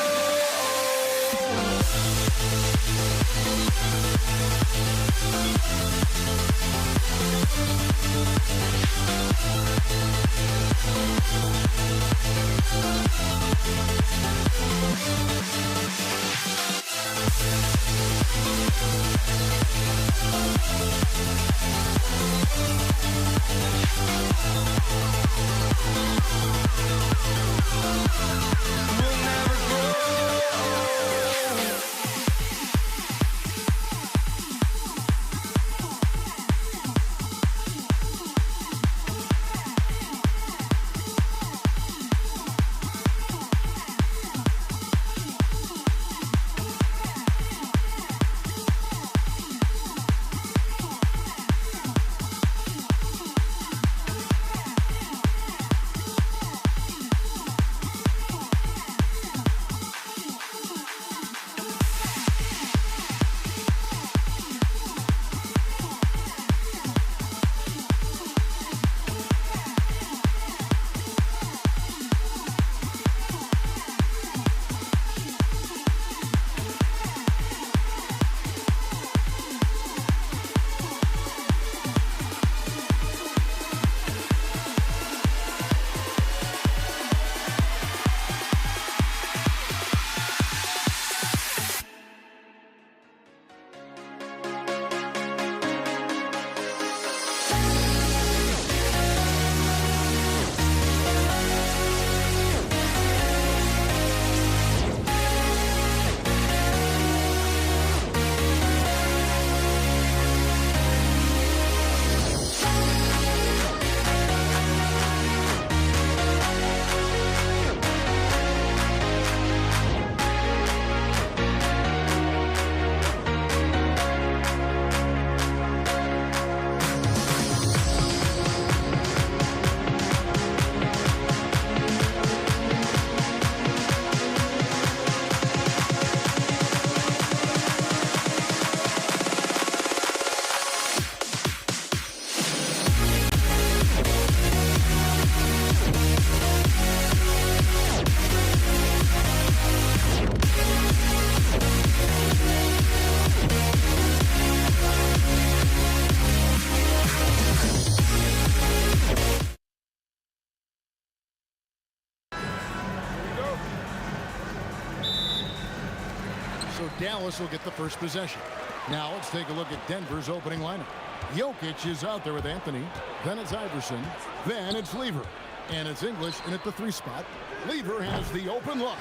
Dallas will get the first possession. Now let's take a look at Denver's opening lineup. Jokic is out there with Anthony. Then it's Iverson. Then it's Lever. And it's English in at the 3 spot. Lever has the open look.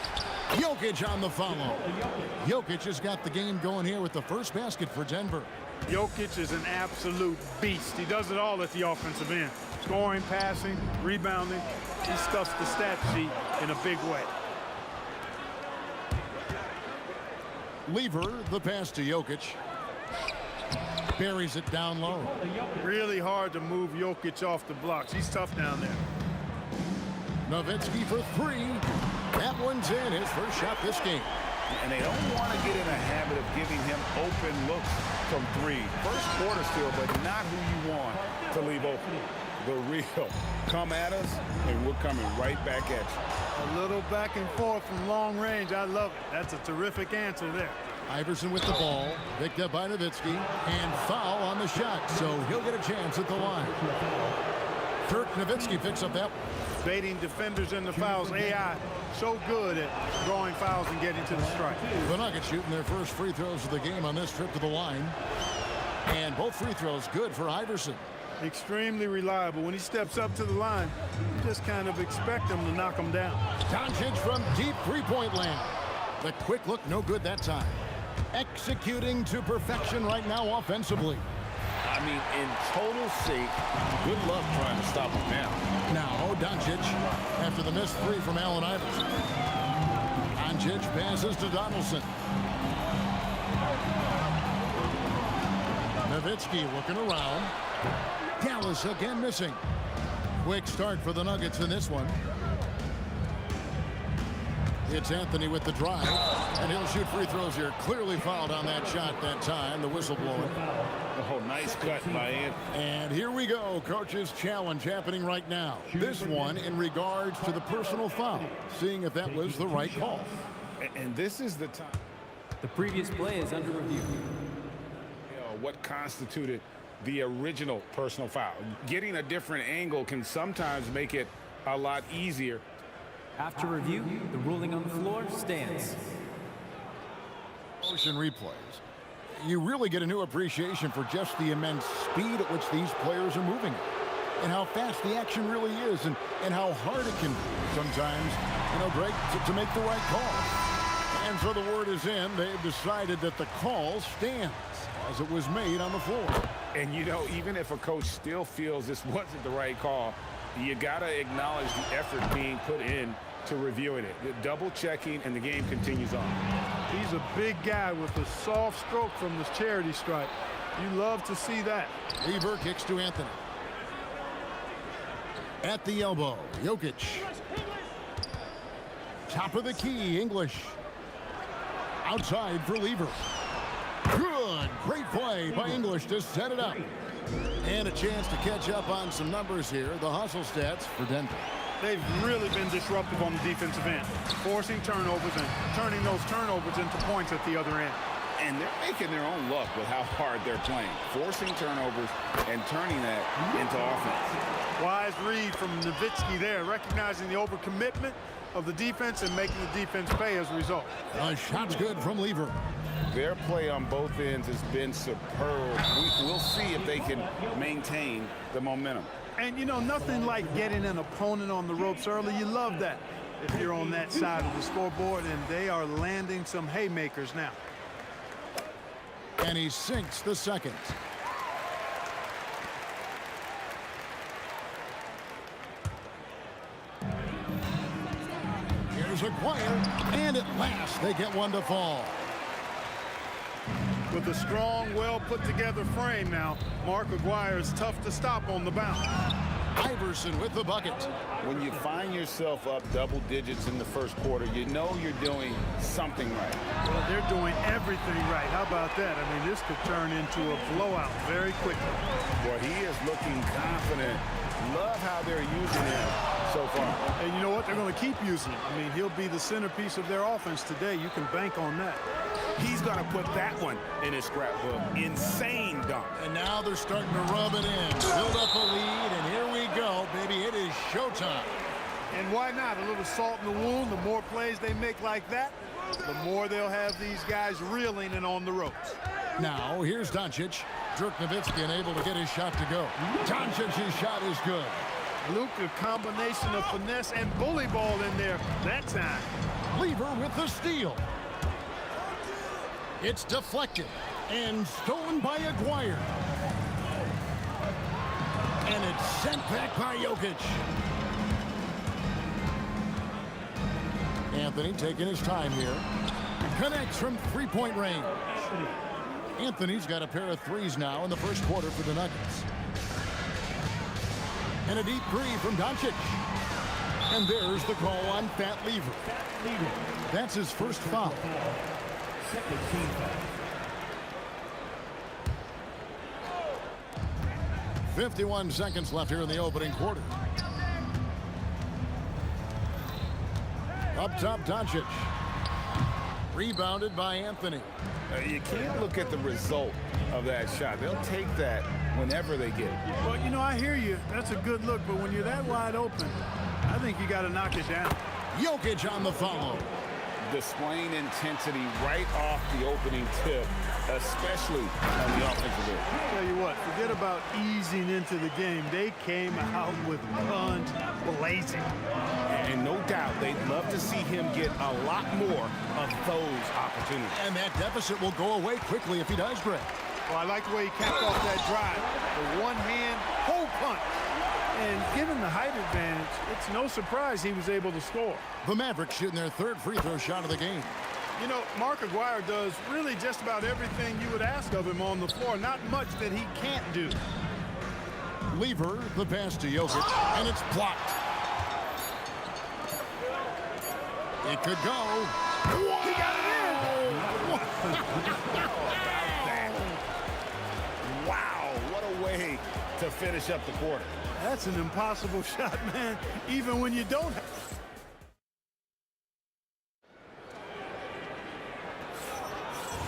Jokic on the follow. Jokic has got the game going here with the first basket for Denver. Jokic is an absolute beast. He does it all at the offensive end. Scoring, passing, rebounding. He stuffs the stat sheet in a big way. Lever, the pass to Jokic. Buries it down low. Really hard to move Jokic off the blocks. He's tough down there. Nowitzki for 3. That one's in, his first shot this game. And they don't want to get in a habit of giving him open looks from 3. First quarter still, but not who you want to leave open. The real come at us, and we're coming right back at you. A little back and forth from long range. I love it. That's a terrific answer there. Iverson with the ball, picked up by Nowitzki, and foul on the shot, so he'll get a chance at the line. Dirk Nowitzki picks up that one. Baiting defenders into fouls. AI so good at drawing fouls and getting to the strike. The Nuggets shooting their first free throws of the game on this trip to the line. And both free throws good for Iverson. Extremely reliable. When he steps up to the line, you just kind of expect him to knock him down. Doncic from deep three-point land. The quick look, no good that time. Executing to perfection right now offensively. I mean, in total sync, good luck trying to stop him now. Now, Doncic, after the missed 3 from Allen Iverson. Doncic passes to Donaldson. Nowitzki looking around. Dallas again missing. Quick start for the Nuggets in this one. It's Anthony with the drive, and he'll shoot free throws here. Clearly fouled on that shot that time, the whistle blowing. Oh, nice cut by Anthony. And here we go, coach's challenge happening right now. This one in regards to the personal foul, seeing if that was the right call. And this is the time. The previous play is under review. What constituted the original personal foul? Getting a different angle can sometimes make it a lot easier. After review, the ruling on the floor stands. Motion replays. You really get a new appreciation for just the immense speed at which these players are moving and how fast the action really is and how hard it can be sometimes, Greg, to make the right call. And so the word is in. They've decided that the call stands as it was made on the floor. And, even if a coach still feels this wasn't the right call, you got to acknowledge the effort being put in to reviewing it. Double checking, and the game continues on. He's a big guy with a soft stroke from this charity stripe. You love to see that. Lever kicks to Anthony. At the elbow, Jokic. Top of the key, English. Outside for Lever. Good, great play by English to set it up. And a chance to catch up on some numbers here. The hustle stats for Denver. They've really been disruptive on the defensive end, forcing turnovers and turning those turnovers into points at the other end. And they're making their own luck with how hard they're playing, forcing turnovers and turning that into offense. Wise read from Nowitzki there, recognizing the overcommitment of the defense and making the defense pay as a result. A shot's good from Lever. Their play on both ends has been superb. We'll see if they can maintain the momentum. And, nothing like getting an opponent on the ropes early. You love that if you're on that side of the scoreboard, and they are landing some haymakers now. And he sinks the second. Here's Aguirre, and at last they get one to fall. With a strong, well-put-together frame now, Mark Aguirre is tough to stop on the bounce. Iverson with the bucket. When you find yourself up double digits in the first quarter, you know you're doing something right. Well, they're doing everything right. How about that? I mean, this could turn into a blowout very quickly. Well, he is looking confident. Love how they're using him so far. And you know what? They're going to keep using him. I mean, he'll be the centerpiece of their offense today. You can bank on that. He's going to put that one in his scrapbook. Insane dunk. And now they're starting to rub it in. Build up a lead, and here we go, baby. It is showtime. And why not? A little salt in the wound. The more plays they make like that, the more they'll have these guys reeling and on the ropes. Now, here's Doncic. Dirk Nowitzki unable to get his shot to go. Doncic's shot is good. Luka, combination of finesse and bully ball in there that time. Lever with the steal. It's deflected and stolen by Aguirre. And it's sent back by Jokic. Anthony taking his time here. Connects from three-point range. Anthony's got a pair of threes now in the first quarter for the Nuggets. And a deep three from Doncic. And there's the call on Fat Lever. That's his first foul. Second team foul. 51 seconds left here in the opening quarter. Up top, Doncic. Rebounded by Anthony. You can't look at the result of that shot. They'll take that whenever they get it. Well, you know, I hear you. That's a good look, but when you're that wide open, I think you got to knock it down. Jokic on the follow. Displaying intensity right off the opening tip, especially on the offensive end. I'll tell you what, forget about easing into the game. They came out with guns blazing. And no doubt, they'd love to see him get a lot more of those opportunities. And that deficit will go away quickly if he does, Greg. Well, I like the way he capped off that drive. The one-hand hole punch. And given the height advantage, it's no surprise he was able to score. The Mavericks shooting their third free throw shot of the game. You know, Mark Aguirre does really just about everything you would ask of him on the floor. Not much that he can't do. Lever, the pass to Jokic, and it's blocked. It could go. He got it in! Wow, what a way to finish up the quarter. That's an impossible shot, man, even when you don't have.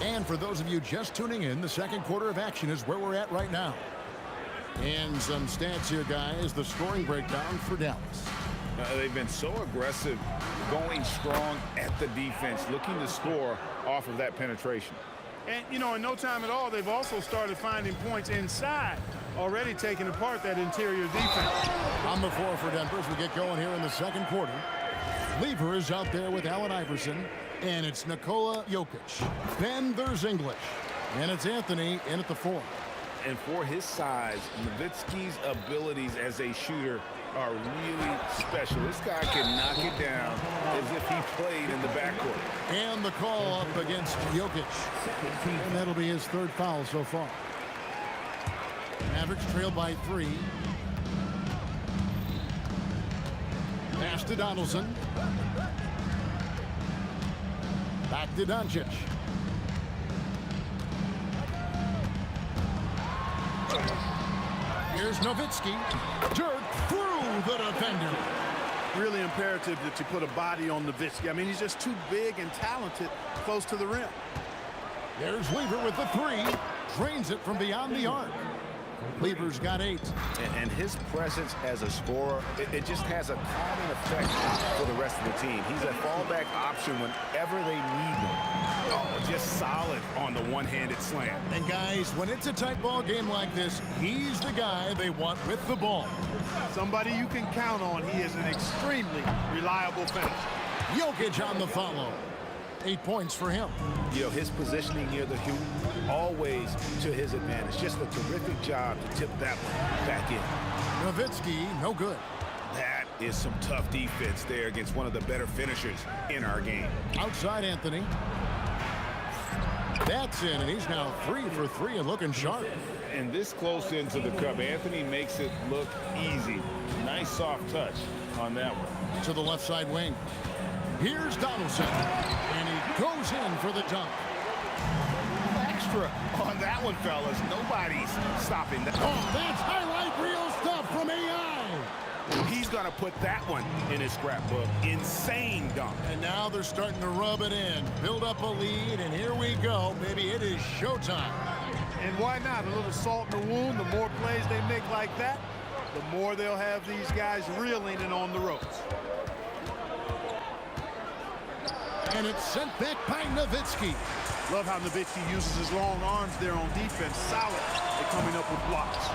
And for those of you just tuning in, the second quarter of action is where we're at right now. And some stats here, guys. The scoring breakdown for Dallas. They've been so aggressive, going strong at the defense, looking to score off of that penetration. And, you know, in no time at all, they've also started finding points inside, already taking apart that interior defense. On the floor for Denver as we get going here in the second quarter. Lever is out there with Allen Iverson, and it's Nikola Jokic. Then there's English, and it's Anthony in at the 4. And for his size, Nowitzki's abilities as a shooter are really special. This guy can knock it down as if he played in the backcourt. And the call up against Jokic. And that'll be his third foul so far. Mavericks trail by 3. Pass to Donaldson. Back to Doncic. Here's Nowitzki. Dirk through the defender. Really imperative that you put a body on Nowitzki. I mean, he's just too big and talented close to the rim. There's Lever with the 3. Drains it from beyond the arc. Lever's got 8. And his presence as a scorer, it just has a calming effect for the rest of the team. He's a fallback option whenever they need him. Oh, just solid on the one-handed slam. And guys, when it's a tight ball game like this, he's the guy they want with the ball. Somebody you can count on. He is an extremely reliable finisher. Jokic on the follow. 8 points for him. You know, his positioning near the hoop, always to his advantage. Just a terrific job to tip that one back in. Nowitzki, no good. That is some tough defense there against one of the better finishers in our game. Outside Anthony. That's in, and he's now 3 for 3 and looking sharp. And this close into the cup, Anthony makes it look easy. Nice soft touch on that one. To the left side wing. Here's Donaldson, and he goes in for the dunk. Extra on that one, fellas. Nobody's stopping that. Oh, that's highlight reel stuff from AI. He's going to put that one in his scrapbook. Insane dunk. And now they're starting to rub it in, build up a lead, and here we go. Maybe it is showtime. And why not? A little salt in the wound. The more plays they make like that, the more they'll have these guys reeling and on the ropes. And it's sent back by Nowitzki. Love how Nowitzki uses his long arms there on defense. Solid at coming up with blocks.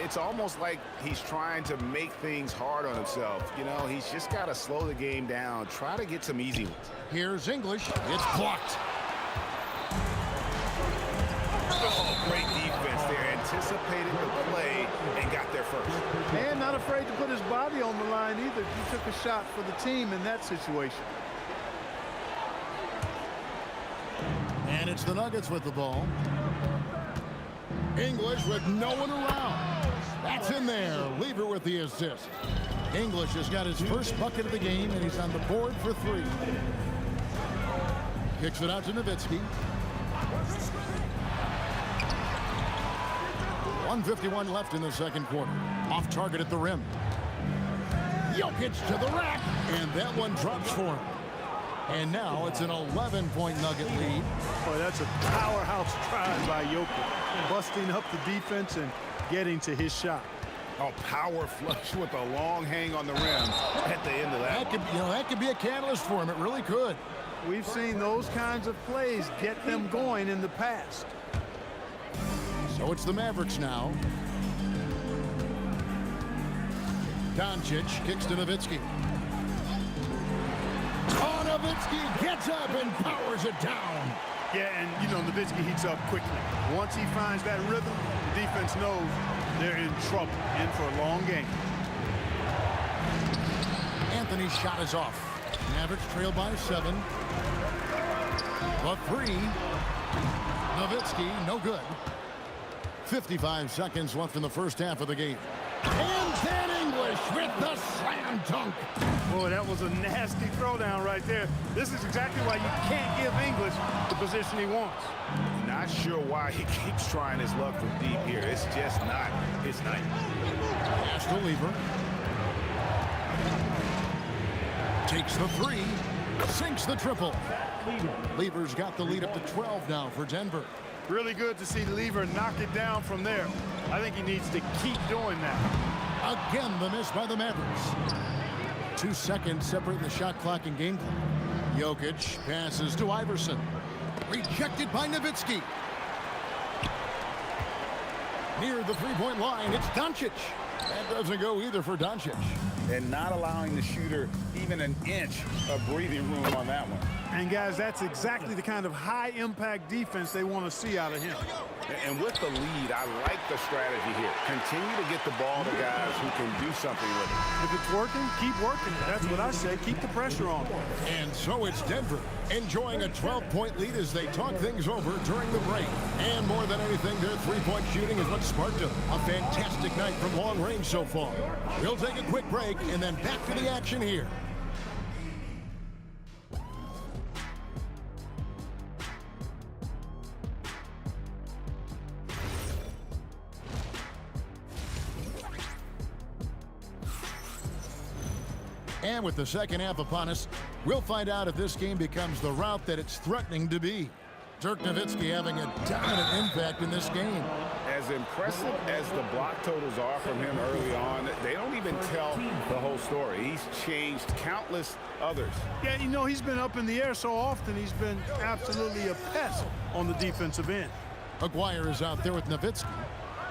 It's almost like he's trying to make things hard on himself. You know, he's just got to slow the game down, try to get some easy ones. Here's English. It's blocked. Oh, great defense there. Anticipated the play and got there first. And not afraid to put his body on the line either. He took a shot for the team in that situation. And it's the Nuggets with the ball. English with no one around. That's in there. Lever with the assist. English has got his first bucket of the game, and he's on the board for 3. Kicks it out to Nowitzki. 1:51 left in the second quarter. Off target at the rim. Jokic to the rack, and that one drops for him. And now it's an 11-point Nugget lead. Boy, that's a powerhouse drive by Jokic, busting up the defense and getting to his shot. A power flush with a long hang on the rim at the end of that. That could be a catalyst for him. It really could. We've seen those kinds of plays get them going in the past. So it's the Mavericks now. Doncic kicks to Nowitzki. Oh, Nowitzki gets up and powers it down. Yeah, and you know, Nowitzki heats up quickly. Once he finds that rhythm, the defense knows they're in trouble, in for a long game. Anthony's shot is off. Mavericks trail by 7. A 3. Nowitzki, no good. 55 seconds left in the first half of the game. And then English with the slam dunk. Boy, that was a nasty throwdown right there. This is exactly why you can't give English the position he wants. Not sure why he keeps trying his luck from deep here. It's just not his night. Pass to Lever. Takes the 3. Sinks the triple. Lever's got the lead up to 12 now for Denver. Really good to see Lever knock it down from there. I think he needs to keep doing that. Again, the miss by the Mavericks. 2 seconds separating the shot clock and game clock. Jokic passes to Iverson. Rejected by Nowitzki. Near the three-point line, it's Doncic. That doesn't go either for Doncic. And not allowing the shooter even an inch of breathing room on that one. And guys, that's exactly the kind of high-impact defense they want to see out of him. And with the lead, I like the strategy here. Continue to get the ball to guys who can do something with it. If it's working, keep working. That's what I say. Keep the pressure on. And so it's Denver enjoying a 12-point lead as they talk things over during the break. And more than anything, their three-point shooting is what sparked a fantastic night from long range so far. We'll take a quick break and then back to the action here. And with the second half upon us, we'll find out if this game becomes the route that it's threatening to be. Dirk Nowitzki having a dominant impact in this game. As impressive as the block totals are from him early on, they don't even tell the whole story. He's changed countless others. Yeah, you know, he's been up in the air so often, he's been absolutely a pest on the defensive end. Aguirre is out there with Nowitzki.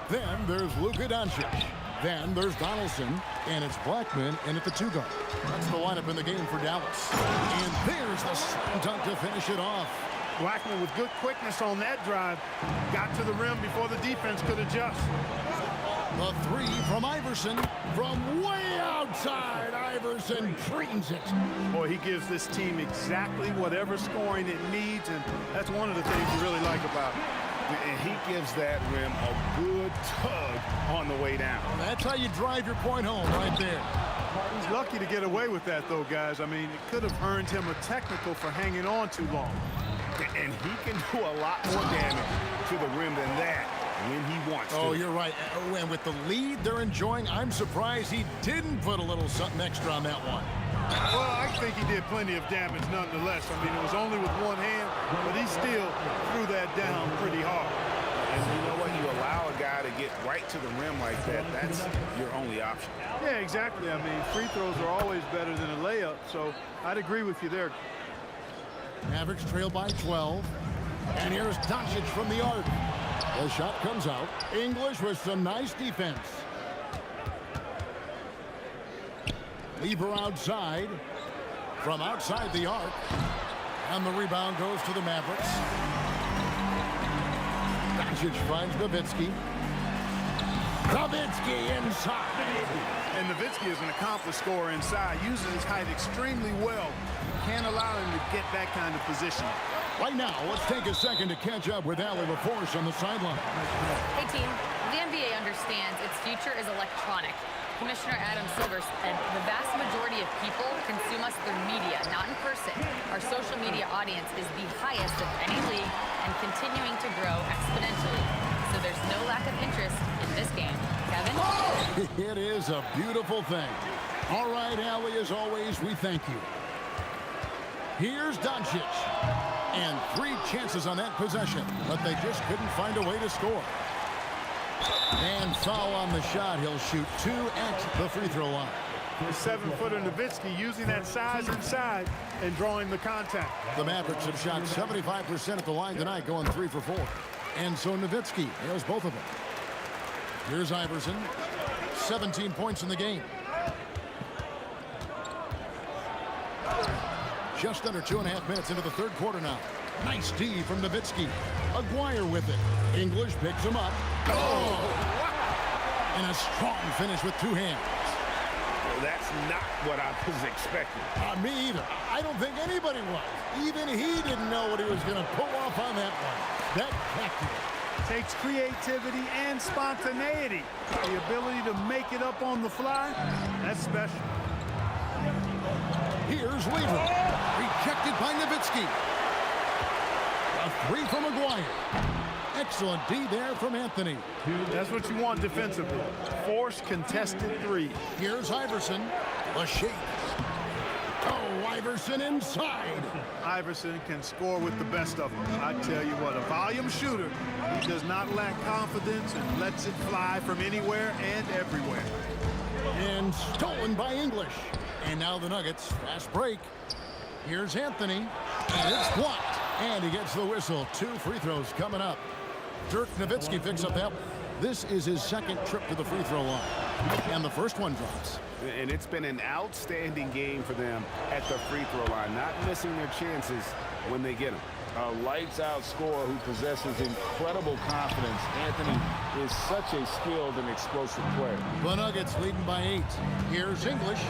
Then there's Luka Doncic. Then there's Donaldson, and it's Blackman in at the 2 guard. That's the lineup in the game for Dallas. And there's the slam dunk to finish it off. Blackman with good quickness on that drive. Got to the rim before the defense could adjust. The 3 from Iverson. From way outside, Iverson drains it. Boy, he gives this team exactly whatever scoring it needs, and that's one of the things you really like about it. And he gives that rim a good tug on the way down. That's how you drive your point home right there. He's lucky to get away with that, though, guys. I mean, it could have earned him a technical for hanging on too long. And he can do a lot more damage to the rim than that when he wants to. Oh, you're right. And with the lead they're enjoying, I'm surprised he didn't put a little something extra on that one. Well, I think he did plenty of damage nonetheless. I mean, it was only with one hand, but he still threw that down pretty hard. And you know what? You allow a guy to get right to the rim like that, that's your only option. Yeah, exactly. I mean, free throws are always better than a layup, so I'd agree with you there. Mavericks trail by 12. And here's Doncic from the arc. The shot comes out. English with some nice defense. Lever outside. From outside the arc. And the rebound goes to the Mavericks. Doncic finds Nowitzki. Nowitzki inside. And Nowitzki is an accomplished scorer inside, using his height extremely well. Can't allow him to get that kind of position. Right now, let's take a second to catch up with Allie LaForce on the sideline. Hey, team. The NBA understands its future is electronic. Commissioner Adam Silver said the vast majority of people consume us through media, not in person. Our social media audience is the highest of any league and continuing to grow exponentially. So there's no lack of interest in this game. Kevin? It is a beautiful thing. All right, Allie, as always, we thank you. Here's Doncic. And 3 chances on that possession, but they just couldn't find a way to score. And foul on the shot. He'll shoot 2 at the free throw line. The 7-footer Nowitzki using that size inside and drawing the contact. The Mavericks have shot 75% at the line tonight, going 3 for 4. And so Nowitzki, there's both of them. Here's Iverson. 17 points in the game. Just under 2.5 minutes into the third quarter now. Nice D from Nowitzki. Aguirre with it. English picks him up. Oh! And a strong finish with 2 hands. Well, that's not what I was expecting. Me either. I don't think anybody was. Even he didn't know what he was going to pull off on that one. Spectacular. Takes creativity and spontaneity. The ability to make it up on the fly, that's special. Here's Lever. Rejected by Nowitzki. A 3 from Aguirre. Excellent D there from Anthony. That's what you want defensively. Force contested 3. Here's Iverson. A shake. Oh, Iverson inside. Iverson can score with the best of them. I tell you what, a volume shooter. He does not lack confidence and lets it fly from anywhere and everywhere. And stolen by English. And now the Nuggets, fast break. Here's Anthony, and it's blocked. And he gets the whistle. 2 free throws coming up. Dirk Nowitzki picks up that. This is his 2nd trip to the free throw line. And the first one drops. And it's been an outstanding game for them at the free throw line, not missing their chances when they get them. A lights-out scorer who possesses incredible confidence. Anthony is such a skilled and explosive player. The Nuggets leading by 8. Here's English.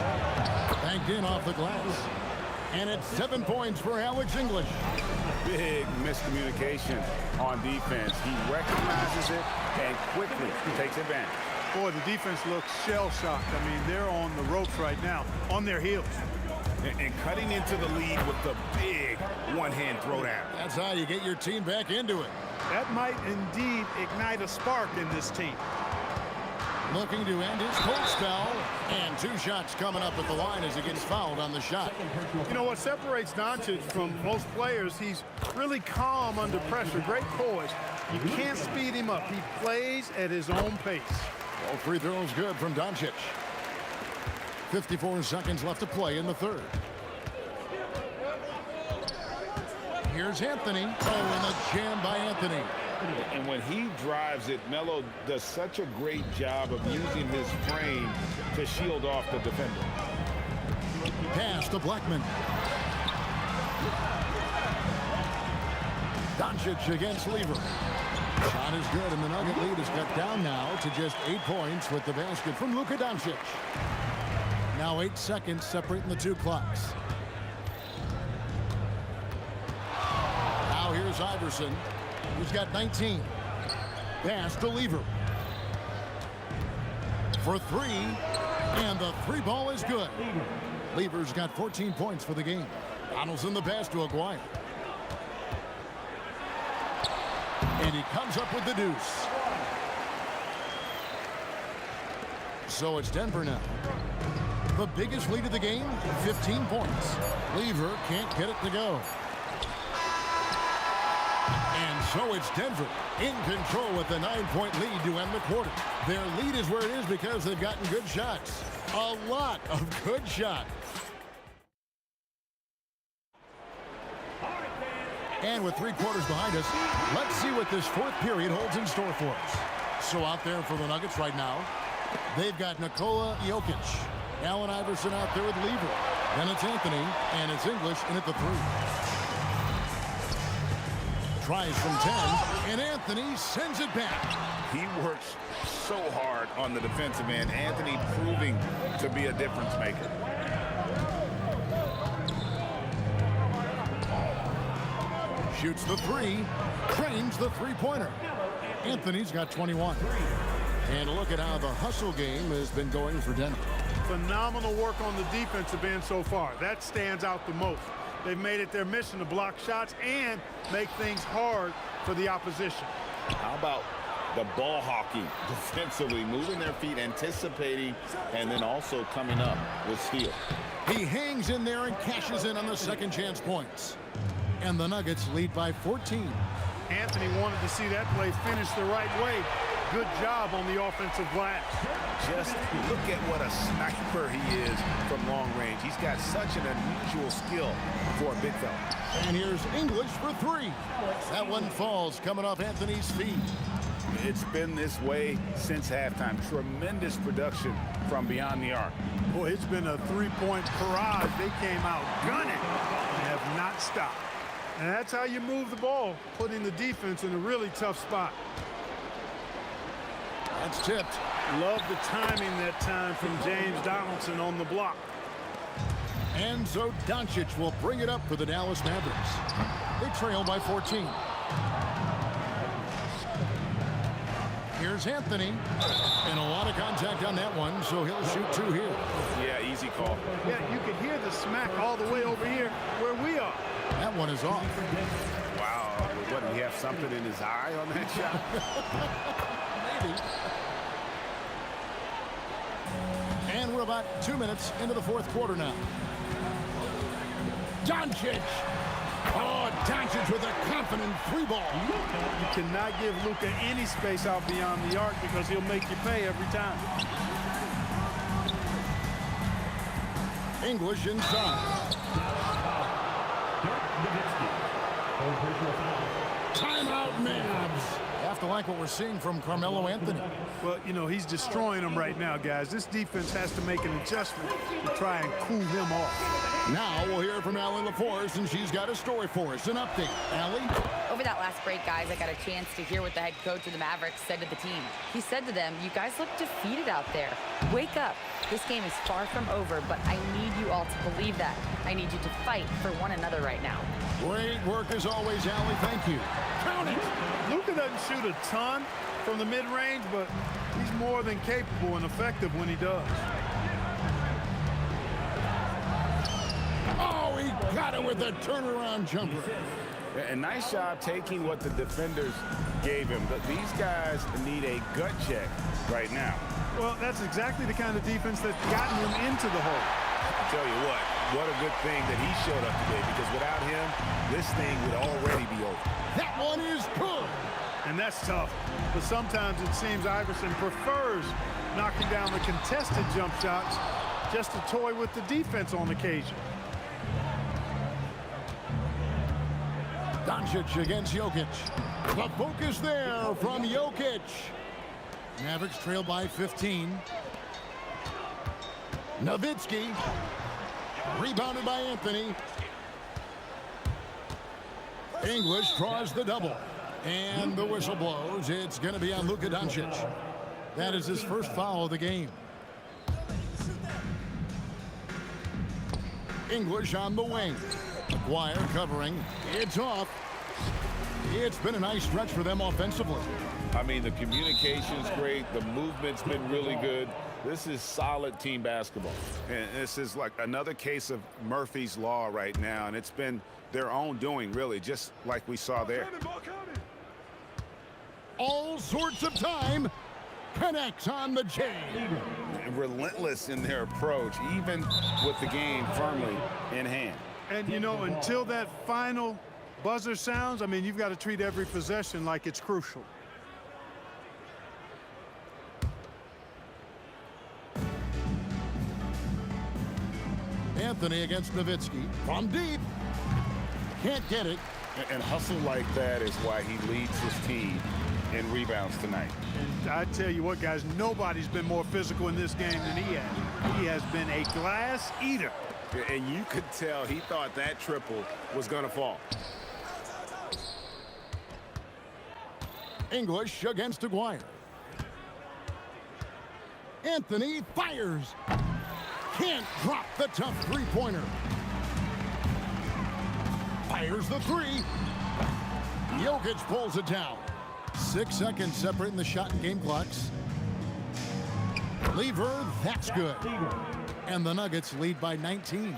Banked in off the glass. And it's 7 points for Alex English. Big miscommunication on defense. He recognizes it and quickly takes advantage. Boy, the defense looks shell-shocked. I mean, they're on the ropes right now, on their heels. And cutting into the lead with the big one-hand throwdown. That's how you get your team back into it. That might indeed ignite a spark in this team. Looking to end his cold spell. And 2 shots coming up at the line as he gets fouled on the shot. You know what separates Doncic from most players? He's really calm under pressure, great poise. You can't speed him up. He plays at his own pace. All free throws good from Doncic. 54 seconds left to play in the third. Here's Anthony. Oh, and a jam by Anthony. And when he drives it, Melo does such a great job of using his frame to shield off the defender. Pass to Blackman. Doncic against Lever. Shot is good, and the Nugget lead is cut down now to just 8 points with the basket from Luka Doncic. Now 8 seconds separating the 2 clocks. Now here's Iverson, who's got 19. Pass to Lever. For 3, and the 3 ball is good. Lever's got 14 points for the game. Donaldson the pass to Aguirre. And he comes up with the deuce. So it's Denver now. The biggest lead of the game, 15 points. Lever can't get it to go. And so it's Denver in control with the 9-point lead to end the quarter. Their lead is where it is because they've gotten good shots. A lot of good shots. And with 3 quarters behind us, let's see what this 4th period holds in store for us. So out there for the Nuggets right now, they've got Nikola Jokic. Allen Iverson out there with Lever. Then it's Anthony, and it's English in at the 3. Tries from 10, and Anthony sends it back. He works so hard on the defensive end. Anthony proving to be a difference maker. Shoots the 3, trains the 3-pointer. Anthony's got 21. And look at how the hustle game has been going for Denver. Phenomenal work on the defensive end so far. That stands out the most. They've made it their mission to block shots and make things hard for the opposition. How about the ball hockey defensively, moving their feet, anticipating, and then also coming up with steal. He hangs in there and cashes in on the second chance points. And the Nuggets lead by 14. Anthony wanted to see that play finish the right way. Good job on the offensive glass. Just look at what a sniper he is from long range. He's got such an unusual skill for a big fella. And here's English for 3. That one falls coming off Anthony's feet. It's been this way since halftime. Tremendous production from beyond the arc. Boy, it's been a 3-point barrage. They came out gunning and have not stopped. And that's how you move the ball, putting the defense in a really tough spot. That's tipped. Love the timing that time from James Donaldson on the block. And so Doncic will bring it up for the Dallas Mavericks. They trail by 14. Here's Anthony. And a lot of contact on that one, so he'll shoot 2 here. Yeah, easy call. Yeah, you can hear the smack all the way over here where we are. That one is off. Wow, what, did he have something in his eye on that shot? Maybe. And we're about 2 minutes into the 4th quarter now. Doncic. Oh, Doncic with a confident 3-ball. You cannot give Luka any space out beyond the arc because he'll make you pay every time. English inside. Timeout, Mavs. Have to like what we're seeing from Carmelo Anthony. Well, you know, he's destroying them right now, guys. This defense has to make an adjustment to try and cool him off. Now we'll hear from Allie LaForce, and she's got a story for us. An update. Allie? Over that last break, guys, I got a chance to hear what the head coach of the Mavericks said to the team. He said to them, you guys look defeated out there. Wake up. This game is far from over, but I need you all to believe that. I need you to fight for one another right now. Great work as always, Allie. Thank you. Count it. Luka doesn't shoot a ton from the mid-range, but he's more than capable and effective when he does. Oh, he got it with a turnaround jumper. A nice job taking what the defenders gave him. But these guys need a gut check right now. Well, that's exactly the kind of defense that's gotten him into the hole. I tell you what a good thing that he showed up today, because without him, this thing would already be over. That one is good. And that's tough. But sometimes it seems Iverson prefers knocking down the contested jump shots just to toy with the defense on occasion. Doncic against Jokic. The focus there from Jokic. Mavericks trail by 15. Nowitzki. Rebounded by Anthony. English draws the double. And the whistle blows. It's going to be on Luka Doncic. That is his first foul of the game. English on the wing. McGuire covering. It's off. It's been a nice stretch for them offensively. I mean, the communication's great. The movement's been really good. This is solid team basketball. And this is like another case of Murphy's Law right now. And it's been their own doing, really, just like we saw there. All sorts of time. Connects on the J. Relentless in their approach, even with the game firmly in hand. And, you know, until that final buzzer sounds, I mean, you've got to treat every possession like it's crucial. Anthony against Nowitzki. From deep. Can't get it. And hustle like that is why he leads his team in rebounds tonight. And I tell you what, guys, nobody's been more physical in this game than he has. He has been a glass eater. And you could tell he thought that triple was going to fall. English against Aguirre. Anthony fires. Can't drop the tough three-pointer. Fires the three. Jokic pulls it down. 6 seconds separating the shot and game clocks. Lever, that's good. And the Nuggets lead by 19.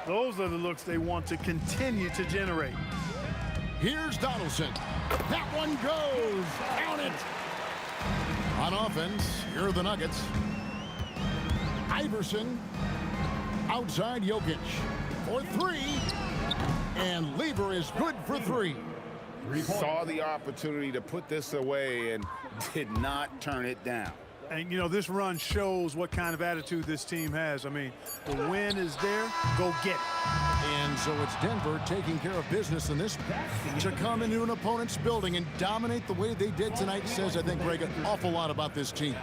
Those are the looks they want to continue to generate. Here's Donaldson. That one goes. Count it. On offense, here are the Nuggets. Iverson outside Jokic for three. And Lever is good for three. Saw the opportunity to put this away and did not turn it down. And, you know, this run shows what kind of attitude this team has. I mean, the win is there. Go get it. And so it's Denver taking care of business in this. To come into an opponent's building and dominate the way they did tonight says, I think, Greg, an awful lot about this team.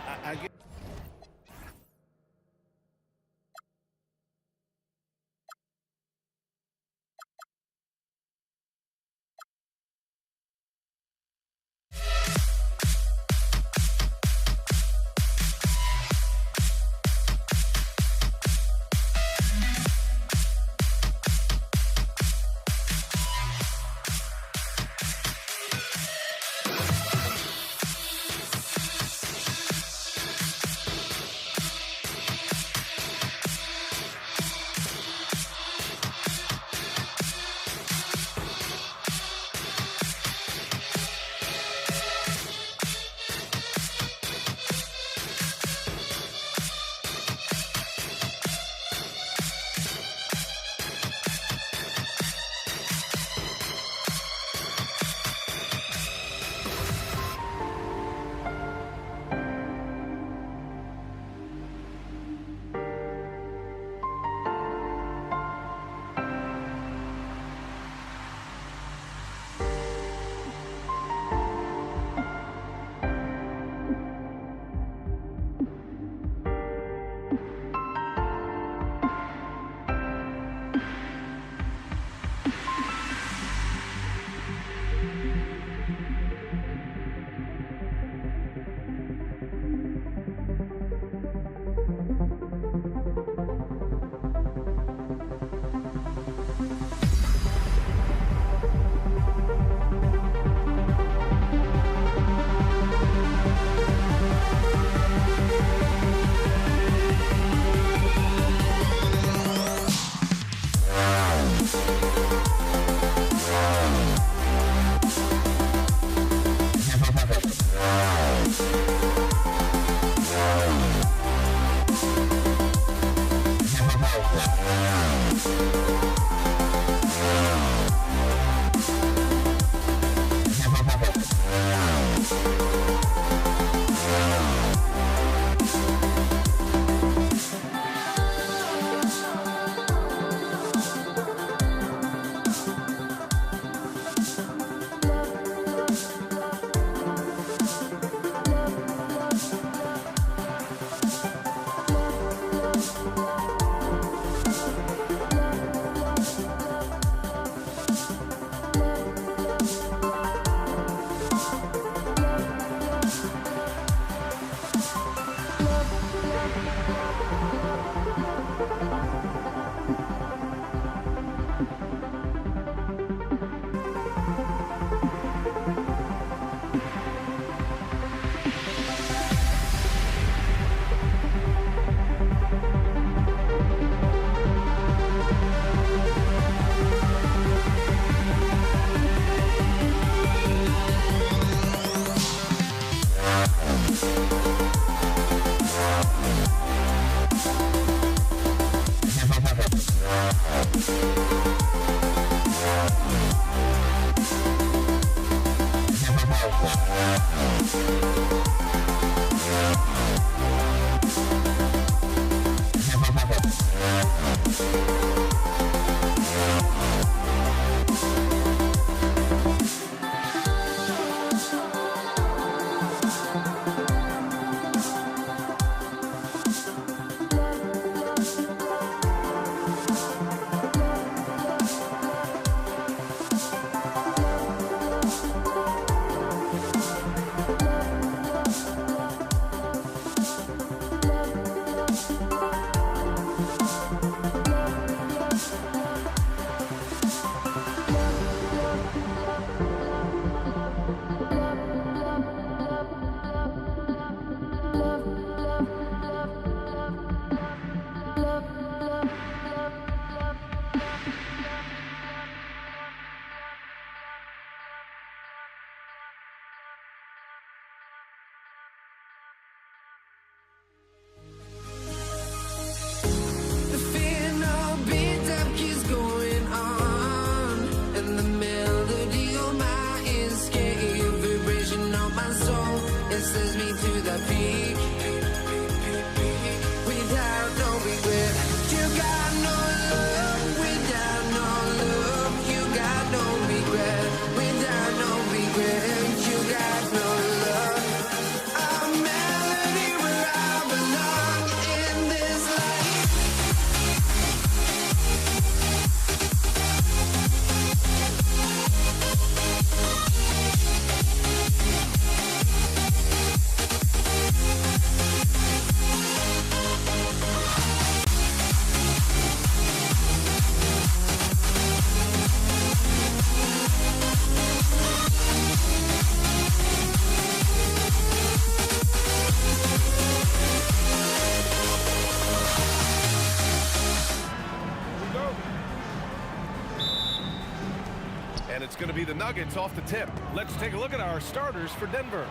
going to be the Nuggets off the tip. Let's take a look at our starters for Denver.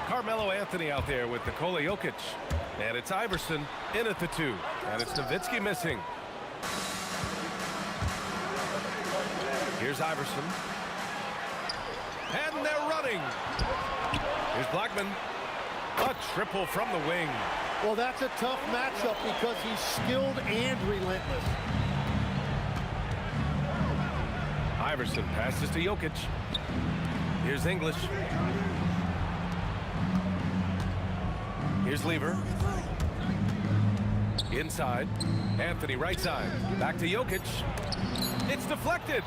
Carmelo Anthony out there with Nikola Jokic. And it's Iverson in at the 2. And it's Nowitzki missing. Here's Iverson. And they're running. Here's Blackman. A triple from the wing. Well, that's a tough matchup because he's skilled and relentless. Iverson passes to Jokic. Here's English. Here's Lever. Inside. Anthony right side. Back to Jokic. It's deflected.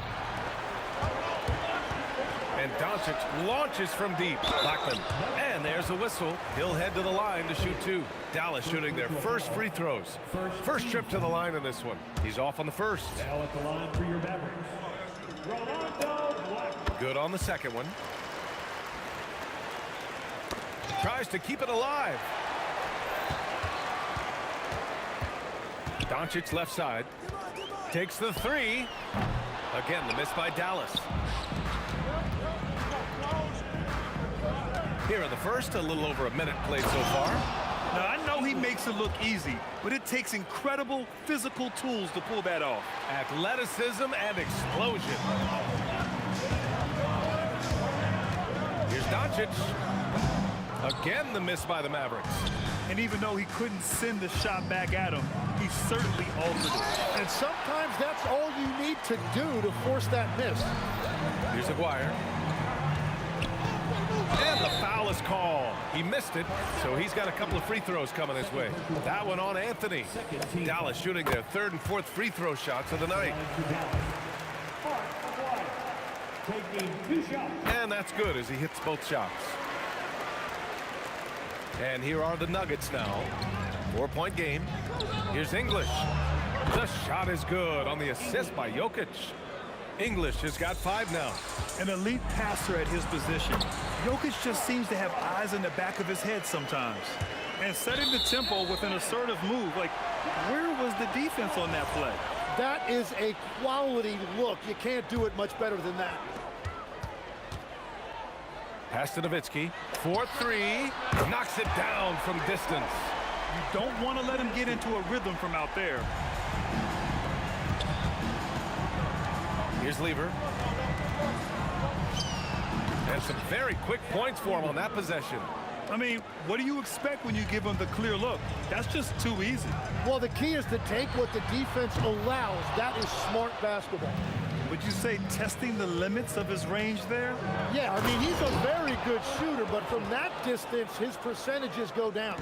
And Doncic launches from deep. Blackman. And there's a whistle. He'll head to the line to shoot 2. Dallas shooting their first free throws. First trip to the line in this one. He's off on the first. Now at the line for your Mavericks, Rolando Blackman. Good on the second one. Tries to keep it alive. Doncic left side. Takes the 3. Again, the miss by Dallas. Here in the first, a little over a minute played so far. Now, I know he makes it look easy, but it takes incredible physical tools to pull that off. Athleticism and explosion. Here's Doncic. Again, the miss by the Mavericks. And even though he couldn't send the shot back at him, he certainly altered it. And sometimes that's all you need to do to force that miss. Here's Aguirre. And the foul is called. He missed it, so he's got a couple of free throws coming his way. That one on Anthony. Dallas shooting their 3rd and 4th free throw shots of the night. And that's good as he hits both shots. And here are the Nuggets now. 4-point game. Here's English. The shot is good on the assist by Jokic. English has got 5 now. An elite passer at his position. Jokic just seems to have eyes in the back of his head sometimes. And setting the tempo with an assertive move. Like, where was the defense on that play? That is a quality look. You can't do it much better than that. Pass to Nowitzki. 4-3. Knocks it down from distance. You don't want to let him get into a rhythm from out there. Here's Lever. And some very quick points for him on that possession. I mean, what do you expect when you give him the clear look? That's just too easy. Well, the key is to take what the defense allows. That is smart basketball. Would you say testing the limits of his range there? Yeah, I mean, he's a very good shooter, but from that distance, his percentages go down.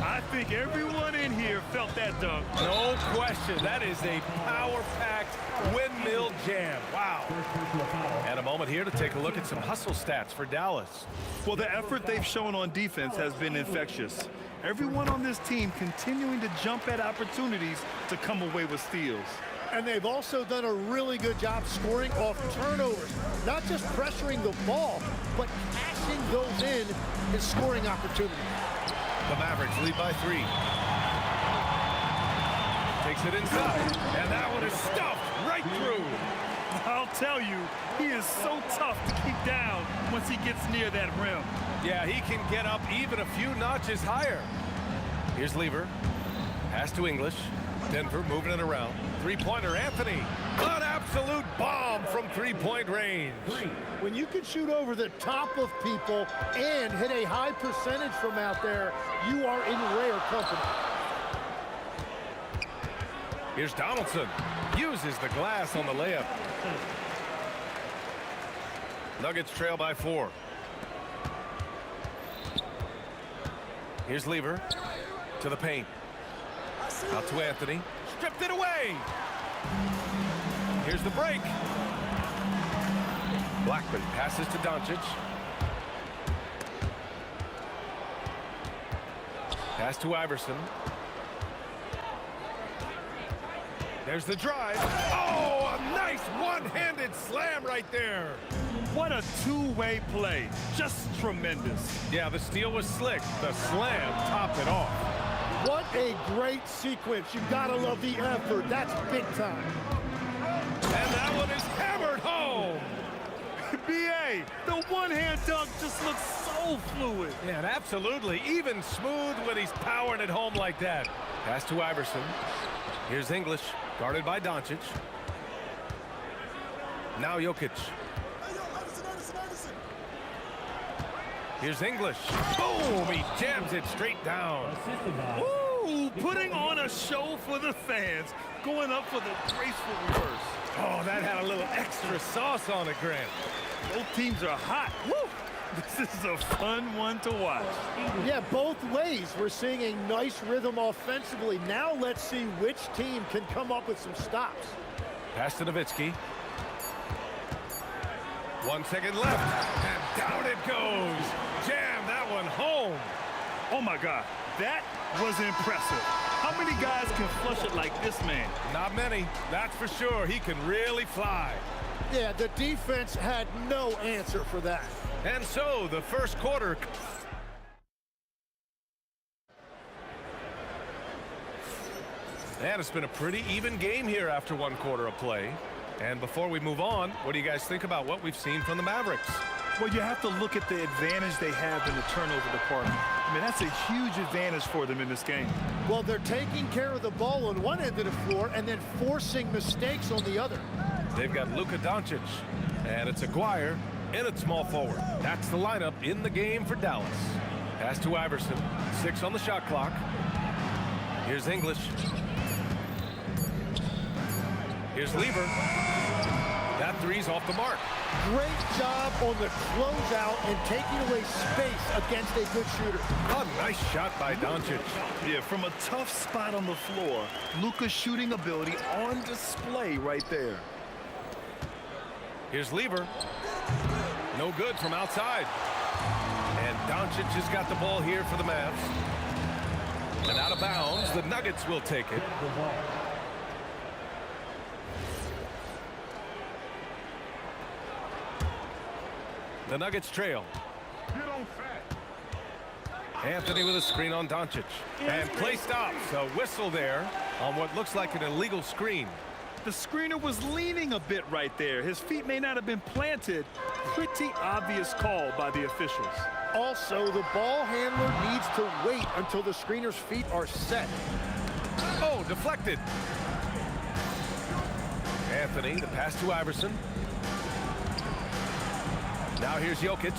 I think everyone in here felt that dunk. No question. That is a power-packed windmill jam. Wow. And a moment here to take a look at some hustle stats for Dallas. Well, the effort they've shown on defense has been infectious. Everyone on this team continuing to jump at opportunities to come away with steals. And they've also done a really good job scoring off turnovers. Not just pressuring the ball, but cashing those in and scoring opportunities. The Mavericks lead by 3. Takes it inside, and that one is stuffed right through. I'll tell you, he is so tough to keep down once he gets near that rim. Yeah, he can get up even a few notches higher. Here's Lever. Pass to English. Denver moving it around. Three-pointer, Anthony. An absolute bomb from three-point range. When you can shoot over the top of people and hit a high percentage from out there, you are in rare company. Here's Donaldson. Uses the glass on the layup. Nuggets trail by 4. Here's Lever. To the paint. Out to Anthony. Stripped it away. Here's the break. Blackman passes to Doncic. Pass to Iverson. There's the drive. Oh, a nice one-handed slam right there. What a two-way play. Just tremendous. Yeah, the steal was slick. The slam topped it off. What a great sequence. You gotta love the effort. That's big time. And that one is hammered home. BA, the one-hand dunk just looks so fluid. Yeah, and absolutely. Even smooth when he's powering it home like that. Pass to Iverson. Here's English, guarded by Doncic. Now Jokic. Here's English. Boom! He jams it straight down. Ooh, putting on a show for the fans. Going up for the graceful reverse. Oh, that had a little extra sauce on it, Grant. Both teams are hot. Woo! This is a fun one to watch. Yeah, both ways. We're seeing a nice rhythm offensively. Now let's see which team can come up with some stops. Pass to Nowitzki. 1 second left, and down it goes. Jam that one home. Oh, my God. That was impressive. How many guys can flush it like this man? Not many, that's for sure. He can really fly. Yeah, the defense had no answer for that. And so, the first quarter. And it's been a pretty even game here after 1 quarter of play. And before we move on, what do you guys think about what we've seen from the Mavericks? Well, you have to look at the advantage they have in the turnover department. I mean, that's a huge advantage for them in this game. Well, they're taking care of the ball on one end of the floor and then forcing mistakes on the other. They've got Luka Doncic, and it's Aguirre in at small forward. That's the lineup in the game for Dallas. Pass to Iverson, 6 on the shot clock. Here's English. Here's Lever. That three's off the mark. Great job on the closeout and taking away space against a good shooter. A nice shot by Doncic. Yeah, from a tough spot on the floor, Luka's shooting ability on display right there. Here's Lever. No good from outside. And Doncic has got the ball here for the Mavs. And out of bounds, the Nuggets will take it. The Nuggets trail. Anthony with a screen on Doncic. And play stops. A whistle there on what looks like an illegal screen. The screener was leaning a bit right there. His feet may not have been planted. Pretty obvious call by the officials. Also, the ball handler needs to wait until the screener's feet are set. Oh, deflected. Anthony, the pass to Iverson. Now here's Jokic.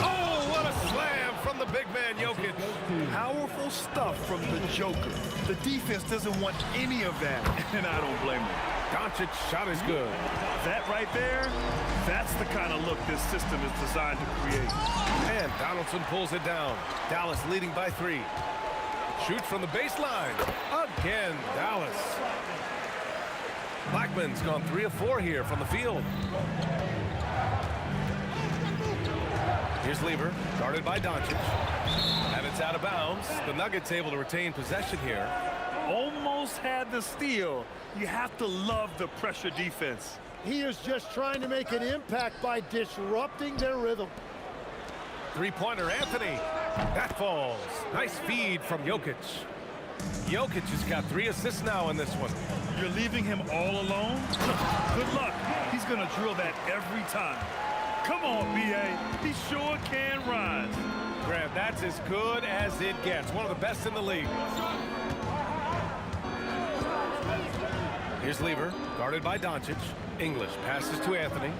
Oh, what a slam from the big man, Jokic. Powerful stuff from the Joker. The defense doesn't want any of that, and I don't blame them. Doncic's shot is good. That right there, that's the kind of look this system is designed to create. And Donaldson pulls it down. Dallas leading by 3. Shoots from the baseline. Again, Dallas. Blackman's gone 3 of 4 here from the field. Here's Lever, guarded by Doncic. And it's out of bounds. The Nuggets able to retain possession here. Almost had the steal. You have to love the pressure defense. He is just trying to make an impact by disrupting their rhythm. Three-pointer, Anthony. That falls. Nice feed from Jokic. Jokic has got 3 assists now in this one. You're leaving him all alone? Good luck. He's going to drill that every time. Come on, B.A. He sure can rise. Grant, that's as good as it gets. One of the best in the league. Here's Lever, guarded by Doncic. English passes to Anthony.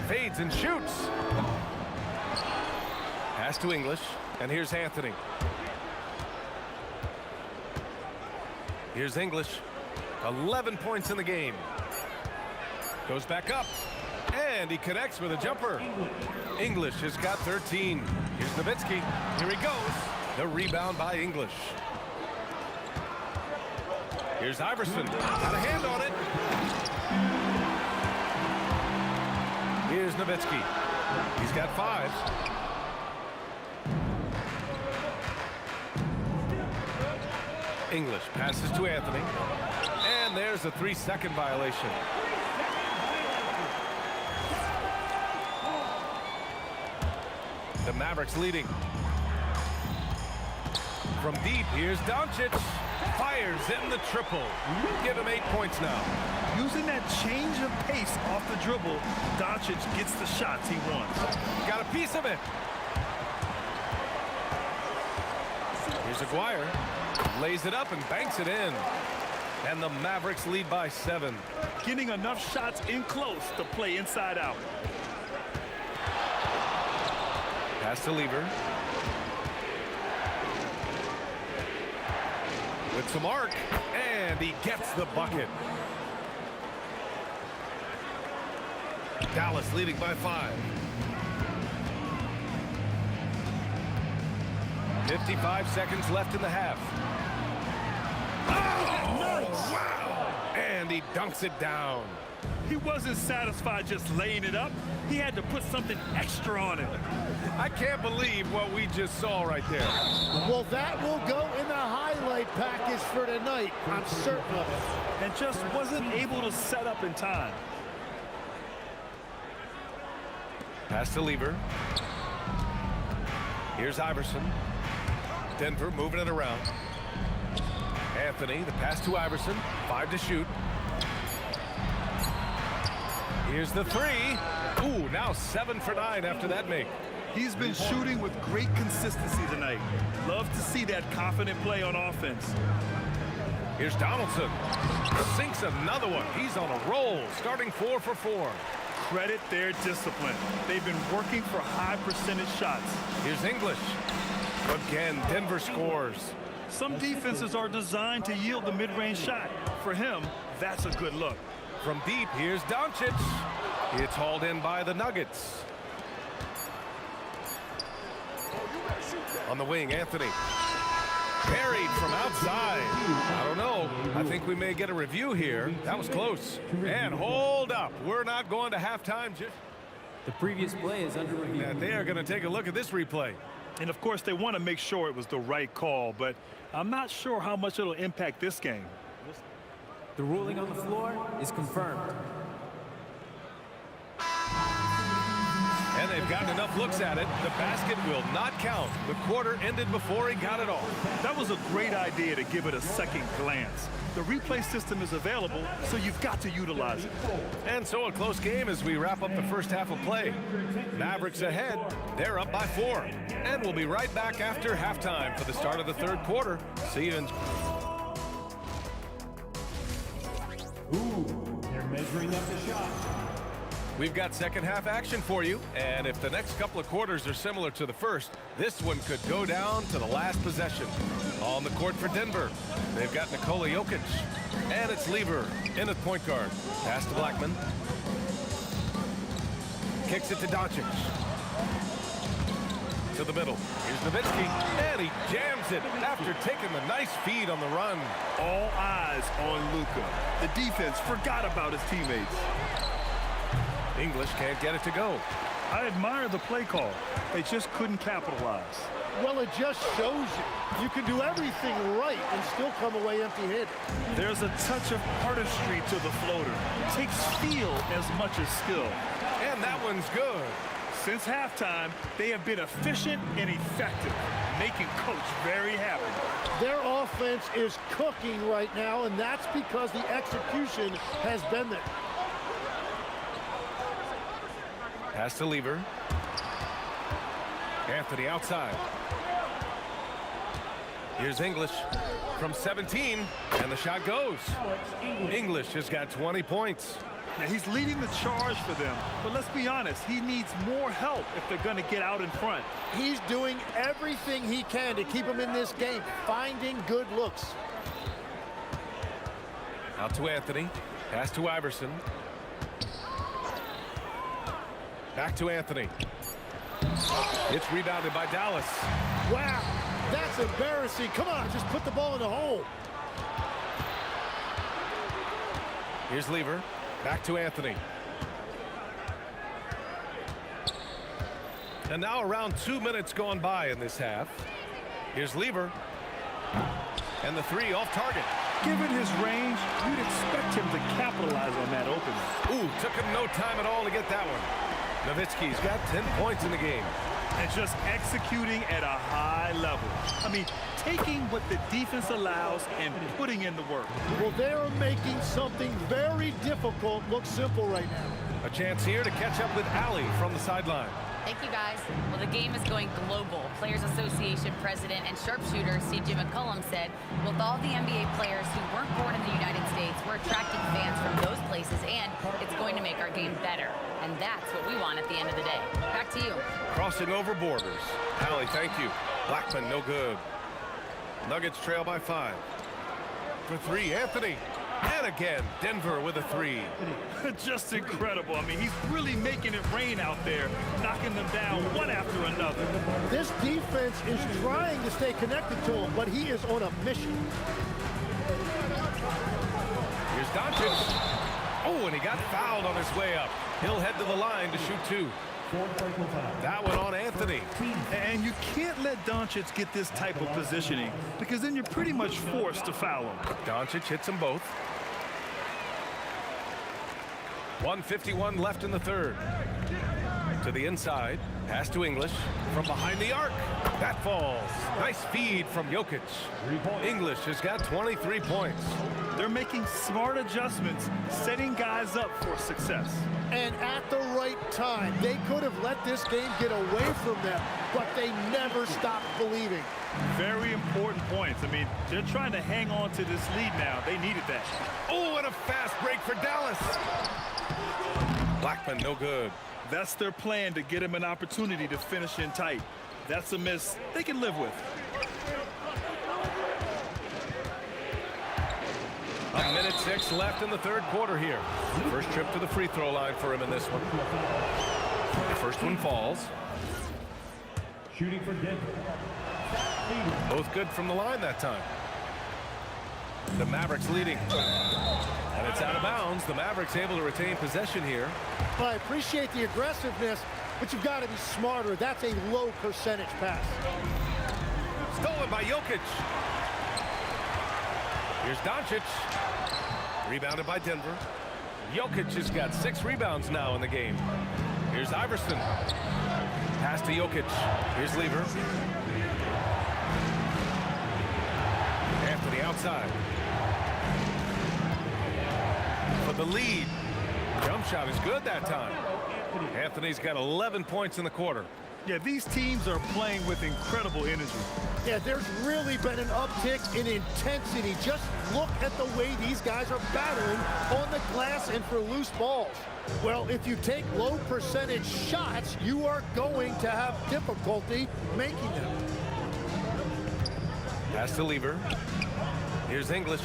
Fades and shoots. Pass to English, and here's Anthony. Here's English. 11 points in the game. Goes back up. And he connects with a jumper. English has got 13. Here's Nowitzki. Here he goes. The rebound by English. Here's Iverson. Got a hand on it. Here's Nowitzki. He's got 5. English passes to Anthony. And there's a 3-second violation. The Mavericks leading. From deep, here's Doncic. fires in the triple. Give him 8 points now. Using that change of pace off the dribble, Doncic gets the shots he wants. Got a piece of it. Here's Aguirre. Lays it up and banks it in. And the Mavericks lead by 7. Getting enough shots in close to play inside out. Pass to Lever. With some arc, and he gets the bucket. Dallas leading by 5. 55 seconds left in the half. Oh, nice. Wow. And he dunks it down. He wasn't satisfied just laying it up. He had to put something extra on it. I can't believe what we just saw right there. Well, that will go in the highlight package for tonight. I'm certain of it. And just wasn't able to set up in time. Pass to Lever. Here's Iverson. Denver moving it around. Anthony, the pass to Iverson. 5 to shoot. Here's the 3. Ooh, now 7 for 9 after that make. He's been shooting with great consistency tonight. Love to see that confident play on offense. Here's Donaldson. Sinks another one. He's on a roll, starting 4 for 4. Credit their discipline. They've been working for high percentage shots. Here's English. Again, Denver scores. Some defenses are designed to yield the mid-range shot. For him, that's a good look. From deep, here's Doncic. It's hauled in by the Nuggets. On the wing, Anthony. Parried from outside. I don't know. I think we may get a review here. That was close. And hold up. We're not going to halftime. The previous play is under review. Yeah, they are going to take a look at this replay. And of course, they want to make sure it was the right call, but I'm not sure how much it'll impact this game. The ruling on the floor is confirmed. And they've gotten enough looks at it. The basket will not count. The quarter ended before he got it off. That was a great idea to give it a second glance. The replay system is available, so you've got to utilize it. And so a close game as we wrap up the first half of play. Mavericks ahead. They're up by 4. And we'll be right back after halftime for the start of the third quarter. See you in... Ooh, they're measuring up the shot. We've got second half action for you, and if the next couple of quarters are similar to the first, this one could go down to the last possession. On the court for Denver, they've got Nikola Jokic, and it's Lever in at point guard. Pass to Blackman. Kicks it to Doncic. To the middle. Here's Nowitzki, and he jams it after taking the nice feed on the run. All eyes on Luka. The defense forgot about his teammates. English can't get it to go. I admire the play call. They just couldn't capitalize. Well, it just shows you can do everything right and still come away empty-handed. There's a touch of artistry to the floater. It takes feel as much as skill. And that one's good. Since halftime, they have been efficient and effective, making Coach very happy. Their offense is cooking right now, and that's because the execution has been there. Pass to Lever. Anthony outside. Here's English from 17, and the shot goes. English has got 20 points. Now, he's leading the charge for them, but let's be honest, he needs more help if they're going to get out in front. He's doing everything he can to keep them in this game, finding good looks. Out to Anthony. Pass to Iverson. Back to Anthony. It's rebounded by Dallas. Wow, that's embarrassing. Come on, just put the ball in the hole. Here's Lever. Back to Anthony. And now around 2 minutes gone by in this half. Here's Lever. And the 3 off target. Given his range, you'd expect him to capitalize on that opening. Ooh, took him no time at all to get that one. Nowitzki's got 10 points in the game. And just executing at a high level. I mean, taking what the defense allows and putting in the work. Well, they are making something very difficult look simple right now. A chance here to catch up with Allie from the sideline. Thank you, guys. Well, the game is going global. Players Association President and sharpshooter C.J. McCollum said, with all the NBA players who weren't born in the United States, we're attracting fans from those places, and it's going to make our game better. And that's what we want at the end of the day. Back to you. Crossing over borders. Allie, thank you. Blackman, no good. Nuggets trail by 5. For 3, Anthony. And again, Denver with a 3. Just incredible. I mean, he's really making it rain out there, knocking them down one after another. This defense is trying to stay connected to him, but he is on a mission. Here's Doncic. Oh, and he got fouled on his way up. He'll head to the line to shoot 2. That one on Anthony. And you can't let Doncic get this type of positioning because then you're pretty much forced to foul him. Doncic hits them both. 1:51 left in the third. To the inside. Pass to English. From behind the arc. That falls. Nice feed from Jokic. English has got 23 points. They're making smart adjustments, setting guys up for success. And at the right time, they could have let this game get away from them, but they never stopped believing. Very important points. I mean, they're trying to hang on to this lead now. They needed that. Oh, and a fast break for Dallas. Blackman, no good. That's their plan, to get him an opportunity to finish in tight. That's a miss they can live with. A minute 6 left in the third quarter here. First trip to the free throw line for him in this one. The first one falls. Shooting for Denver. Both good from the line that time. The Mavericks leading. And it's out of bounds. The Mavericks able to retain possession here. I appreciate the aggressiveness, but you've got to be smarter. That's a low percentage pass. Stolen by Jokic. Here's Doncic. Rebounded by Denver. Jokic has got 6 rebounds now in the game. Here's Iverson. Pass to Jokic. Here's Lever. Anthony outside. For the lead. Jump shot is good that time. Anthony's got 11 points in the quarter. Yeah, these teams are playing with incredible energy. Yeah, there's really been an uptick in intensity. Just look at the way these guys are battling on the glass and for loose balls. Well, if you take low percentage shots, you are going to have difficulty making them. Pass to Lever. Here's English.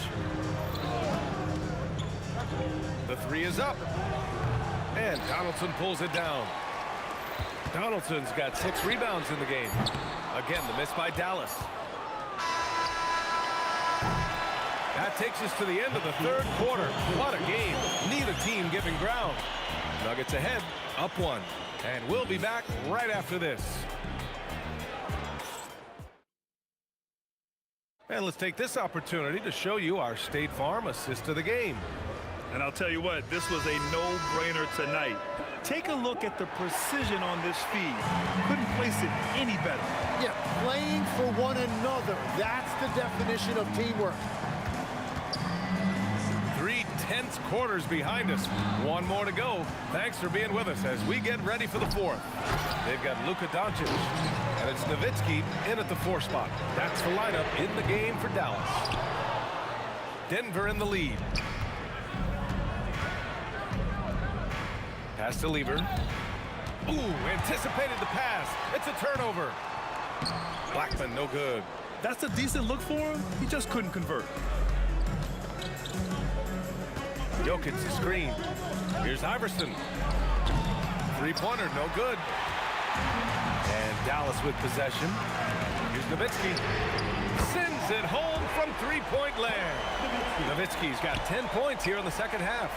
The 3 is up. And Donaldson pulls it down. Donaldson's got 6 rebounds in the game. Again, the miss by Dallas. That takes us to the end of the third quarter. What a game. Neither team giving ground. Nuggets ahead, up 1. And we'll be back right after this. And let's take this opportunity to show you our State Farm assist of the game. And I'll tell you what, this was a no-brainer tonight. Take a look at the precision on this feed. Couldn't place it any better. Yeah, playing for one another. That's the definition of teamwork. 3 tense quarters behind us. 1 more to go. Thanks for being with us as we get ready for the 4th. They've got Luka Doncic, and it's Nowitzki in at the 4 spot. That's the lineup in the game for Dallas. Denver in the lead. Pass to Lever. Ooh, anticipated the pass. It's a turnover. Blackman, no good. That's a decent look for him. He just couldn't convert. Jokic the screen. Here's Iverson. 3-pointer, no good. And Dallas with possession. Here's Nowitzki. Sends it home from 3-point land. Nowitzki's got 10 points here in the second half.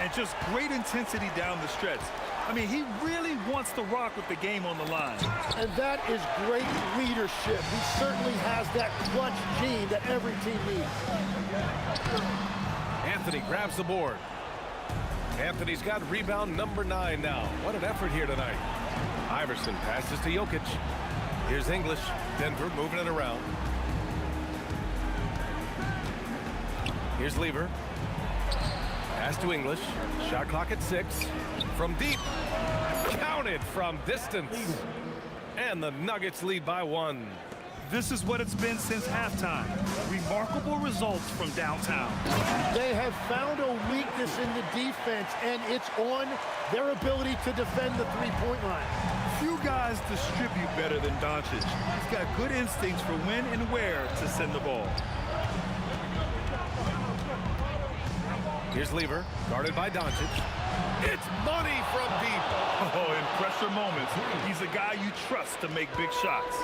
And just great intensity down the stretch. I mean, he really wants to rock with the game on the line. And that is great leadership. He certainly has that clutch gene that every team needs. Anthony grabs the board. Anthony's got rebound number 9 now. What an effort here tonight. Iverson passes to Jokic. Here's English. Denver moving it around. Here's Lever. Pass to English. Shot clock at 6. From deep. Counted from distance. And the Nuggets lead by 1. This is what it's been since halftime. Remarkable results from downtown. They have found a weakness in the defense, and it's on their ability to defend the three-point line. Few guys distribute better than Doncic. He's got good instincts for when and where to send the ball. Here's Lever, guarded by Doncic. It's money from deep. Oh, in pressure moments, he's a guy you trust to make big shots.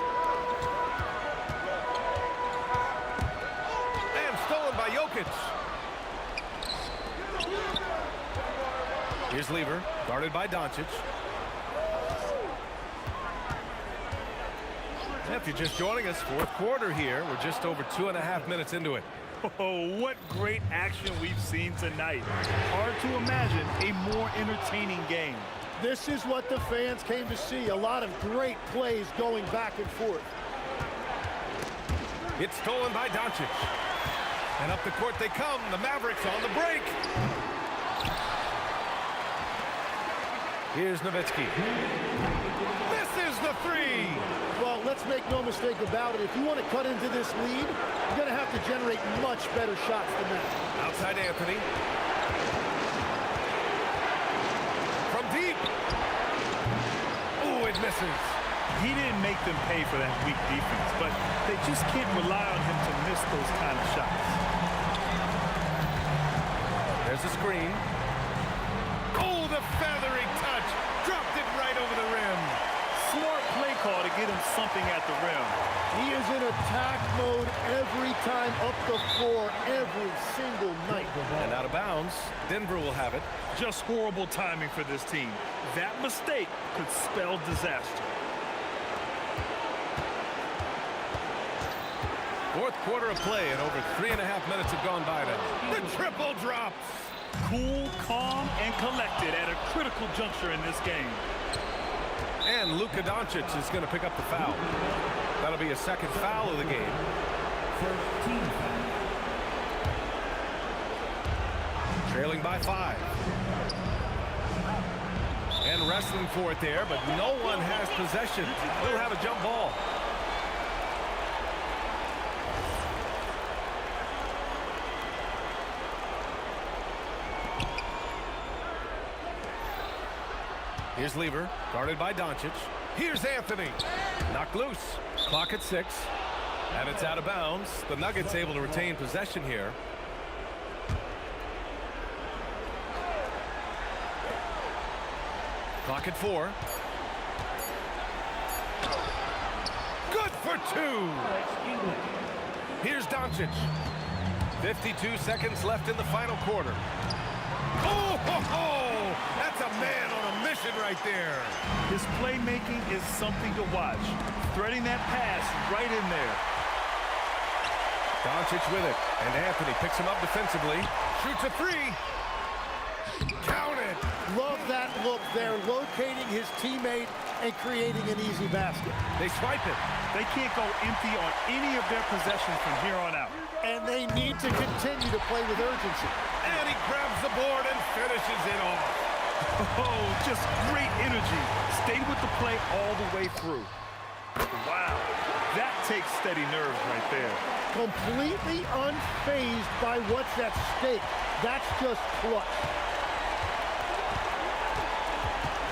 And stolen by Jokic. Here's Lever, guarded by Doncic. If you're just joining us, fourth quarter here. We're just over 2.5 minutes into it. Oh, what great action we've seen tonight. Hard to imagine a more entertaining game. This is what the fans came to see. A lot of great plays going back and forth. It's stolen by Doncic. And up the court they come. The Mavericks on the break. Here's Nowitzki. Misses the 3. Well, let's make no mistake about it. If you want to cut into this lead, you're going to have to generate much better shots than that. Outside Anthony. From deep. Oh, it misses. He didn't make them pay for that weak defense, but they just can't rely on him to miss those kind of shots. There's a screen. Oh, the feathery touch. Dropped it right over the rim. Smart play call to get him something at the rim. He is in attack mode every time up the floor, every single night. And out of bounds, Denver will have it. Just horrible timing for this team. That mistake could spell disaster. Fourth quarter of play, and over 3.5 minutes have gone by now. The triple drops. Cool, calm, and collected at a critical juncture in this game. And Luka Doncic is going to pick up the foul. That'll be a second foul of the game. Trailing by 5. And wrestling for it there, but no one has possession. We'll have a jump ball. Here's Lever, guarded by Doncic. Here's Anthony. Knocked loose. Clock at 6. And it's out of bounds. The Nuggets able to retain possession here. Clock at 4. Good for 2. Here's Doncic. 52 seconds left in the final quarter. Oh, ho, ho! That's a man on a mission right there. His playmaking is something to watch. Threading that pass right in there. Doncic with it, and Anthony picks him up defensively. Shoots a 3. Counted. Love that look there, locating his teammate and creating an easy basket. They swipe it. They can't go empty on any of their possessions from here on out. And they need to continue to play with urgency. And he grabs the board and finishes it off. Oh, just great energy. Stayed with the play all the way through. Wow, that takes steady nerves right there. Completely unfazed by what's at stake. That's just clutch.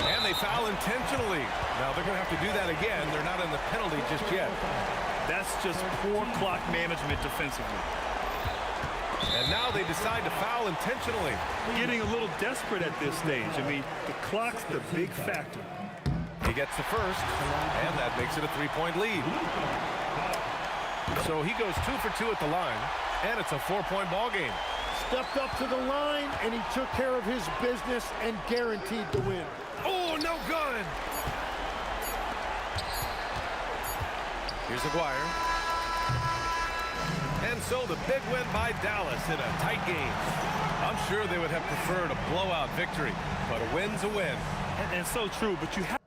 And they foul intentionally. Now they're going to have to do that again. They're not in the penalty just yet. That's just poor clock management defensively. And now they decide to foul intentionally. Getting a little desperate at this stage. I mean, the clock's the big factor. He gets the first, and that makes it a 3-point lead. So he goes 2 for 2 at the line, and it's a 4-point ball game. Stepped up to the line, and he took care of his business and guaranteed the win. Oh, no good. Here's Aguirre. And so the big win by Dallas in a tight game. I'm sure they would have preferred a blowout victory, but a win's a win. And so true, but you have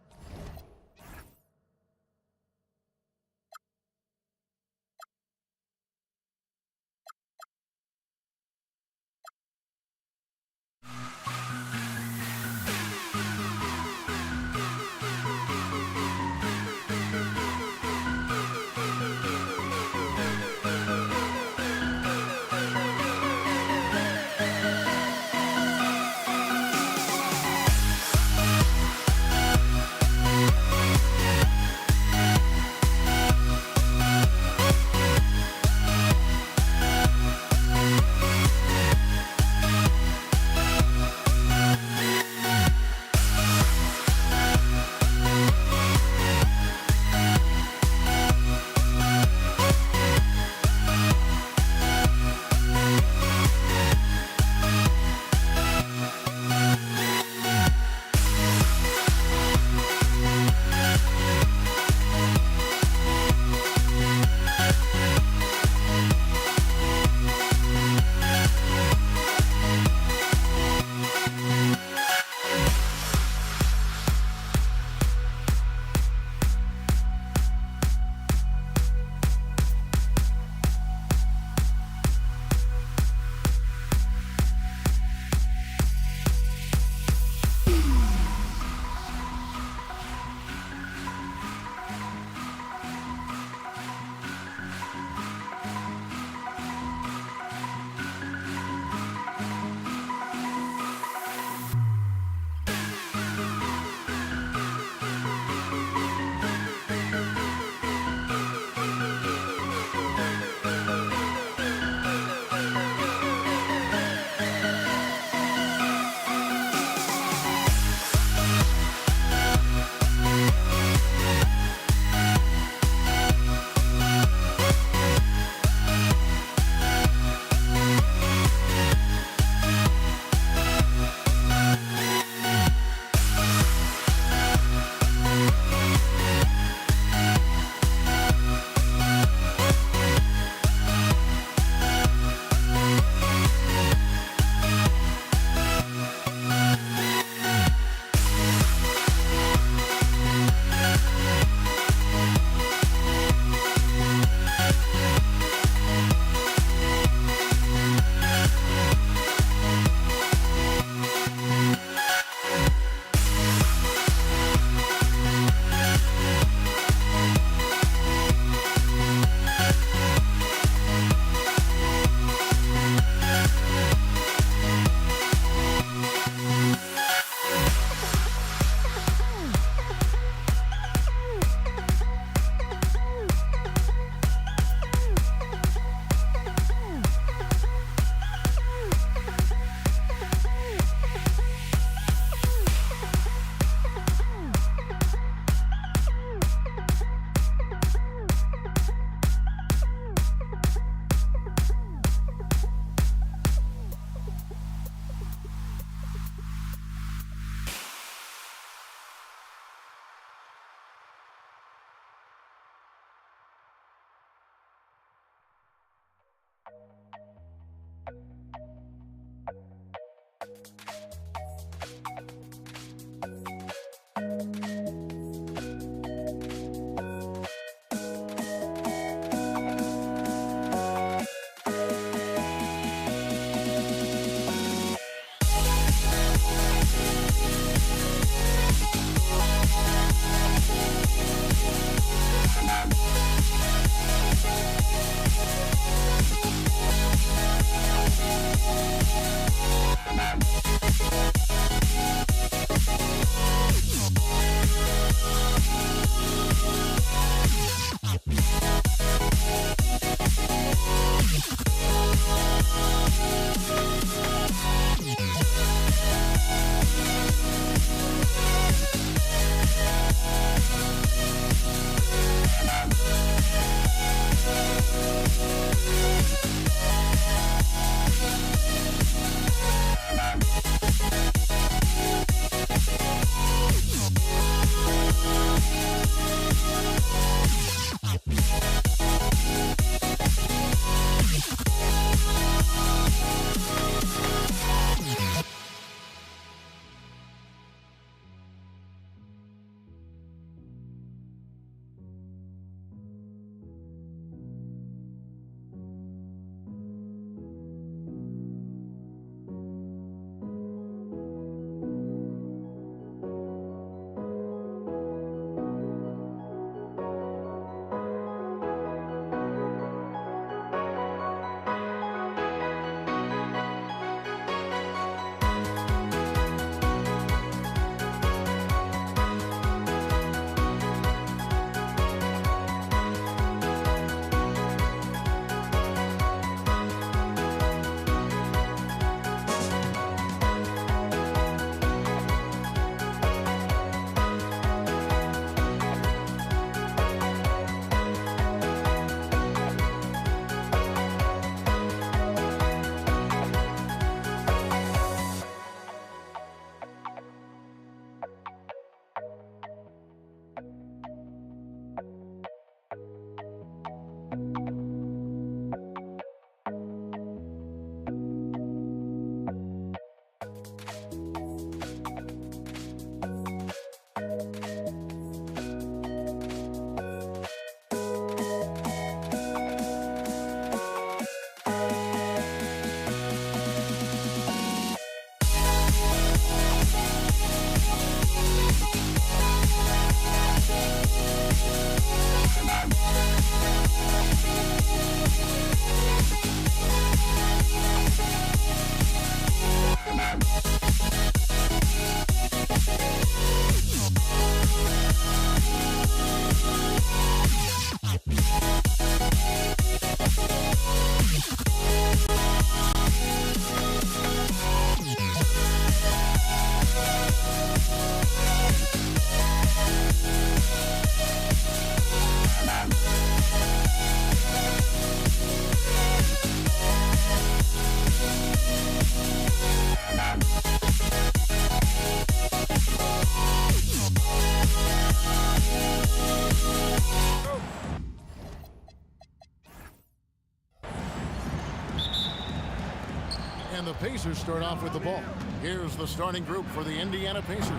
And the Pacers start off with the ball. Here's the starting group for the Indiana Pacers.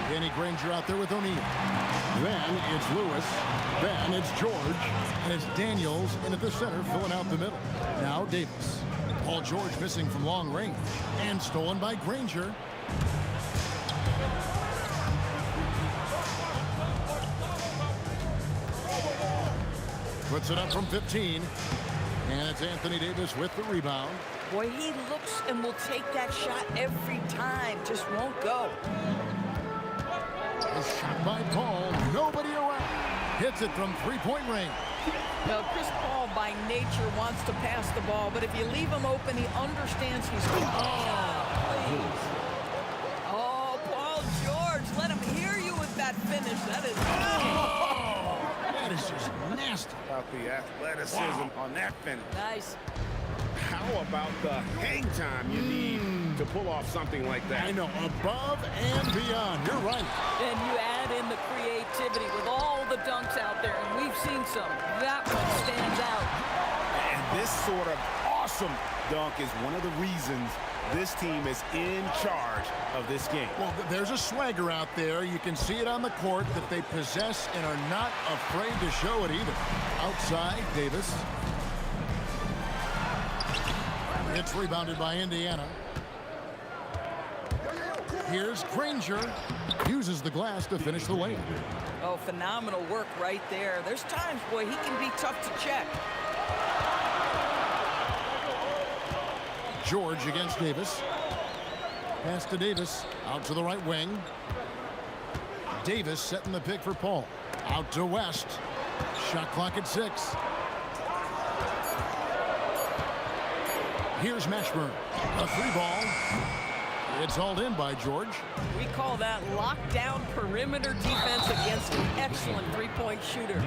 Danny Granger out there with O'Neal. Then it's Lewis. Then it's George. And it's Daniels in at the center filling out the middle. Now Davis. Paul George missing from long range. And stolen by Granger. Puts it up from 15. And it's Anthony Davis with the rebound. Boy, he looks and will take that shot every time. Just won't go. A shot by Paul. Nobody around. Hits it from three-point range. Now, Chris Paul, by nature, wants to pass the ball, but if you leave him open, he understands he's going to Oh, Paul George, let him hear you with that finish. That is... That is just nasty. About the athleticism on that finish. Nice. How about the hang time you need to pull off something like that? I know, above and beyond. You're right. And you add in the creativity with all the dunks out there, and we've seen some. That one stands out. And this sort of awesome dunk is one of the reasons this team is in charge of this game. Well, there's a swagger out there. You can see it on the court that they possess and are not afraid to show it either. Outside, Davis. It's rebounded by Indiana. Here's Granger. Uses the glass to finish the lane. Oh, phenomenal work right there. There's times, boy, he can be tough to check. George against Davis. Pass to Davis. Out to the right wing. Davis setting the pick for Paul. Out to West. Shot clock at 6. Here's Mashburn. A free ball. It's hauled in by George. We call that lockdown perimeter defense against an excellent three-point shooter.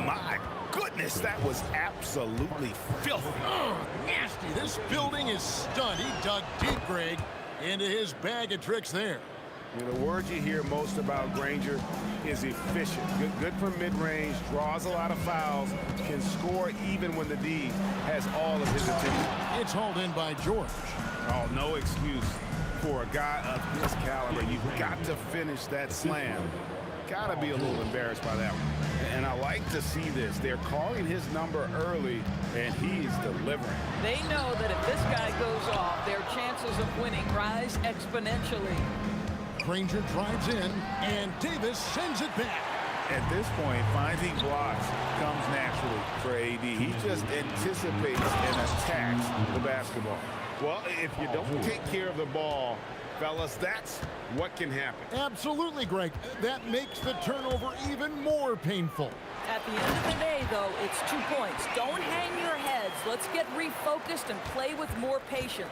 My goodness, that was absolutely filthy. Oh, nasty. This building is stunned. He dug deep, Greg, into his bag of tricks there. You know, the word you hear most about Granger is efficient. Good from mid-range, draws a lot of fouls, can score even when the D has all of his attention. It's hauled in by George. Oh, no excuse for a guy of this caliber. You've got to finish that slam. Got to be a little embarrassed by that one. And I like to see this. They're calling his number early, and he's delivering. They know that if this guy goes off, their chances of winning rise exponentially. Granger drives in, and Davis sends it back. At this point, finding blocks comes naturally for AD. He just anticipates and attacks the basketball. Well, if you don't take care of the ball, fellas, that's what can happen. Absolutely, Greg. That makes the turnover even more painful. At the end of the day, though, it's 2 points. Don't hang your heads. Let's get refocused and play with more patience.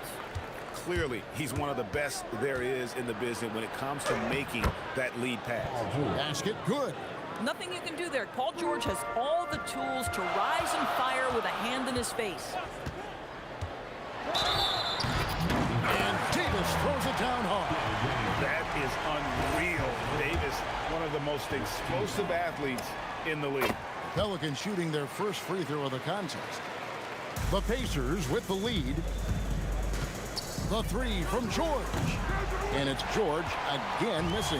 Clearly, he's one of the best there is in the business when it comes to making that lead pass. Basket good. Nothing you can do there. Paul George has all the tools to rise and fire with a hand in his face. And Davis throws it down hard. That is unreal. Davis, one of the most explosive athletes in the league. Pelicans shooting their first free throw of the contest. The Pacers with the lead. The three from George. And it's George again missing.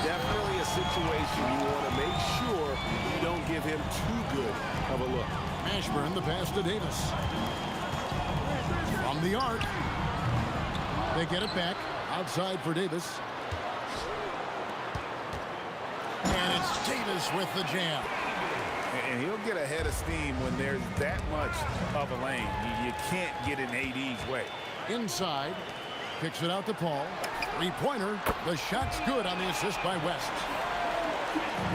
Definitely a situation you want to make sure you don't give him too good of a look. Mashburn the pass to Davis. From the arc. They get it back. Outside for Davis. And it's Davis with the jam. And he'll get a head of steam when there's that much of a lane. You can't get in AD's way. Inside, kicks it out to Paul. Three-pointer. The shot's good on the assist by West.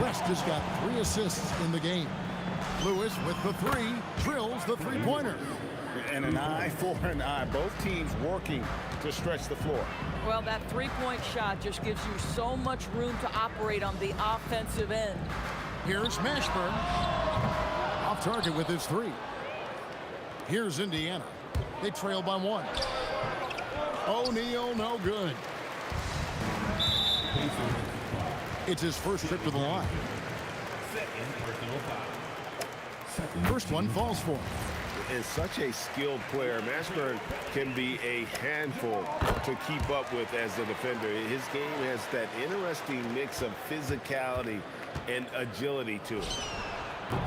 West has got 3 assists in the game. Lewis with the 3, drills the three-pointer. And an eye for an eye. Both teams working to stretch the floor. Well, that three-point shot just gives you so much room to operate on the offensive end. Here's Mashburn. Off target with his 3. Here's Indiana. They trail by 1. O'Neal, no good. It's his first trip to the line. First one falls for him. and such a skilled player. Mashburn can be a handful to keep up with as a defender. His game has that interesting mix of physicality and agility to it.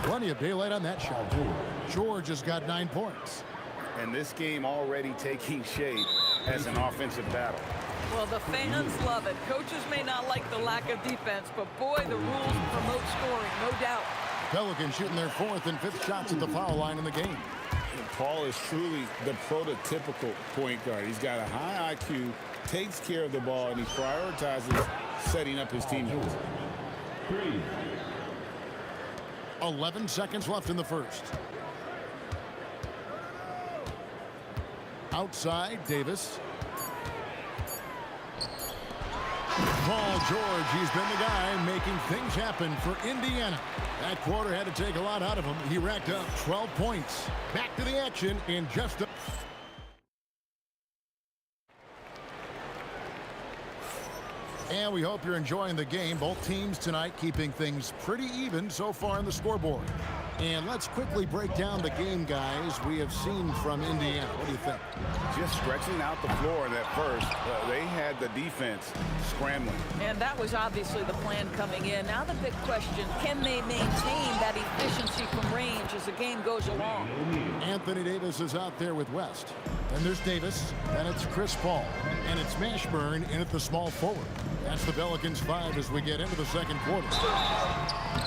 Plenty of daylight on that shot. George has got 9 points. And this game already taking shape as an offensive battle. Well, the fans love it. Coaches may not like the lack of defense, but boy, the rules promote scoring, no doubt. Pelicans shooting their 4th and 5th shots at the foul line in the game. Paul is truly the prototypical point guard. He's got a high IQ, takes care of the ball, and he prioritizes setting up his teammates. 11 seconds left in the first. Outside, Davis. Paul George, he's been the guy making things happen for Indiana. That quarter had to take a lot out of him. He racked up 12 points. Back to the action in just a... And we hope you're enjoying the game. Both teams tonight keeping things pretty even so far on the scoreboard. And let's quickly break down the game, guys, we have seen from Indiana. What do you think? Just stretching out the floor at first. They had the defense scrambling. And that was obviously the plan coming in. Now the big question, can they maintain that efficiency from range as the game goes along? Anthony Davis is out there with West. Then there's Davis, then it's Chris Paul, and it's Mashburn in at the small forward. That's the Pelicans 5 as we get into the second quarter.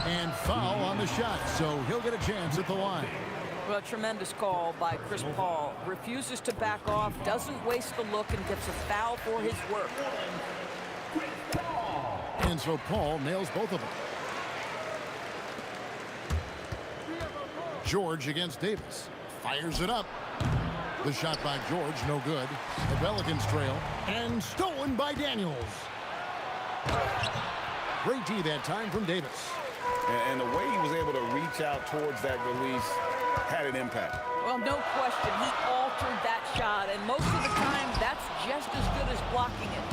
And foul on the shot, so he'll get a chance at the line. Well, a tremendous call by Chris Paul. Refuses to back off, doesn't waste the look, and gets a foul for his work. And so Paul nails both of them. George against Davis. Fires it up. The shot by George, no good. The Pelicans trail. And stolen by Daniels. Great D that time from Davis. And the way he was able to reach out towards that release had an impact. Well, no question. He altered that shot, and most of the time, that's just as good as blocking it.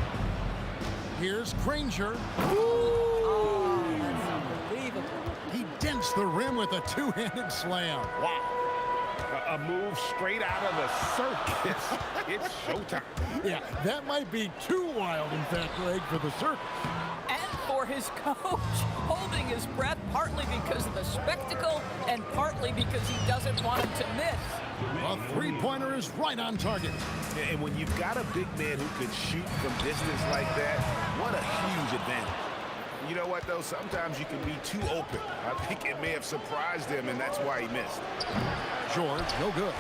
Here's Granger. Oh, that's unbelievable. He dents the rim with a two-handed slam. Wow. A move straight out of a circus. It's showtime. Yeah, that might be too wild, in fact, Greg, for the circus. And for his coach, holding his breath, partly because of the spectacle and partly because he doesn't want him to miss. A three-pointer is right on target. And when you've got a big man who can shoot from distance like that, what a huge advantage. You know what, though? Sometimes you can be too open. I think it may have surprised him, and that's why he missed. George, no good.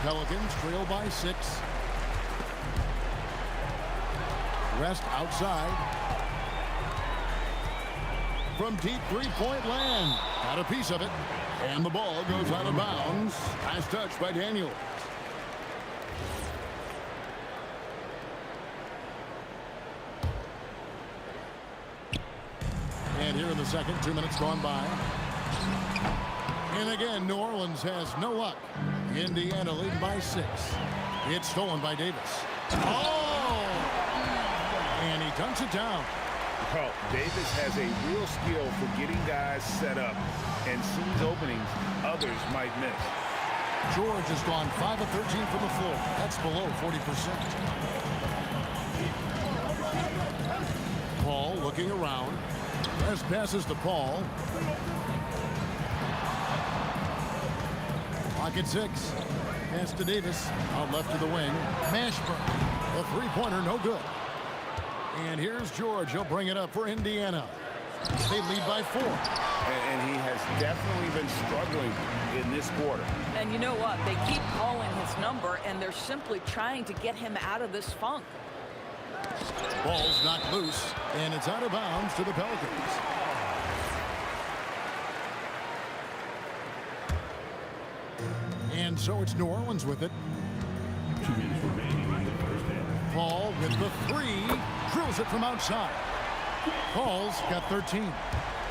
Pelicans trail by 6. West outside. From deep three-point land. Got a piece of it. And the ball goes out of bounds. Last touch by Daniels. And here in the second, 2 minutes gone by. And again, New Orleans has no luck. Indiana leading by 6. It's stolen by Davis. Oh! And he dunks it down. Well, Davis has a real skill for getting guys set up and sees openings others might miss. George has gone 5 of 13 from the floor. That's below 40%. Paul looking around. As passes to Paul. Clock at 6. Pass to Davis. Out left to the wing. Mashburn. The three-pointer, no good. And here's George. He'll bring it up for Indiana. They lead by 4. And he has definitely been struggling in this quarter. And you know what? They keep calling his number, and they're simply trying to get him out of this funk. Ball's knocked loose, and it's out of bounds to the Pelicans. And so it's New Orleans with it. 2 minutes remaining in the first half. Paul with the 3, drills it from outside. Paul's got 13.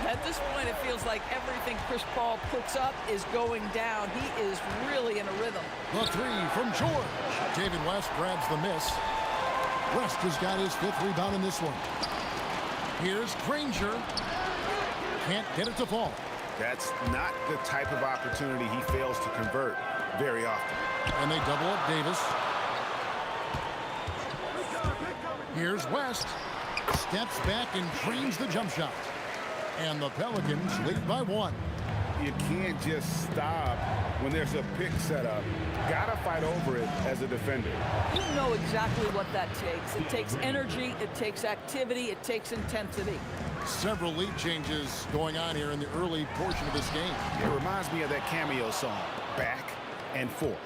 At this point, it feels like everything Chris Paul puts up is going down. He is really in a rhythm. The 3 from George. David West grabs the miss. West has got his 5th rebound in this one. Here's Granger. Can't get it to fall. That's not the type of opportunity he fails to convert. very often. And they double up Davis. Here's West. Steps back and trains the jump shot. And the Pelicans lead by 1. You can't just stop when there's a pick set up. Gotta fight over it as a defender. You know exactly what that takes. It takes energy, it takes activity, it takes intensity. Several lead changes going on here in the early portion of this game. It reminds me of that cameo song, Back and Forth.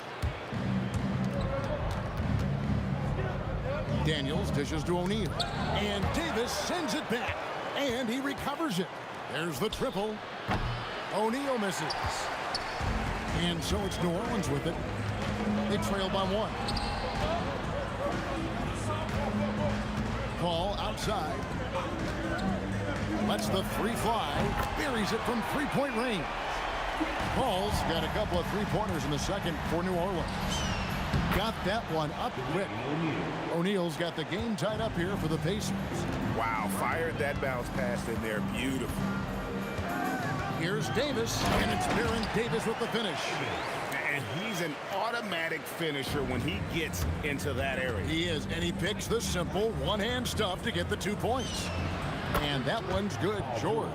Daniels dishes to O'Neal. And Davis sends it back. And he recovers it. There's the triple. O'Neal misses. And so it's New Orleans with it. They trail by 1. Paul outside. Lets the 3 fly. Buries it from 3-point range. Paul's got a couple of 3-pointers in the second for New Orleans. Got that one up quick. O'Neal's got the game tied up here for the Pacers. Wow, fired that bounce pass in there. Beautiful. Here's Davis, and it's Baron Davis with the finish. And he's an automatic finisher when he gets into that area. He is, and he picks the simple one-hand stuff to get the 2 points. And that one's good, George.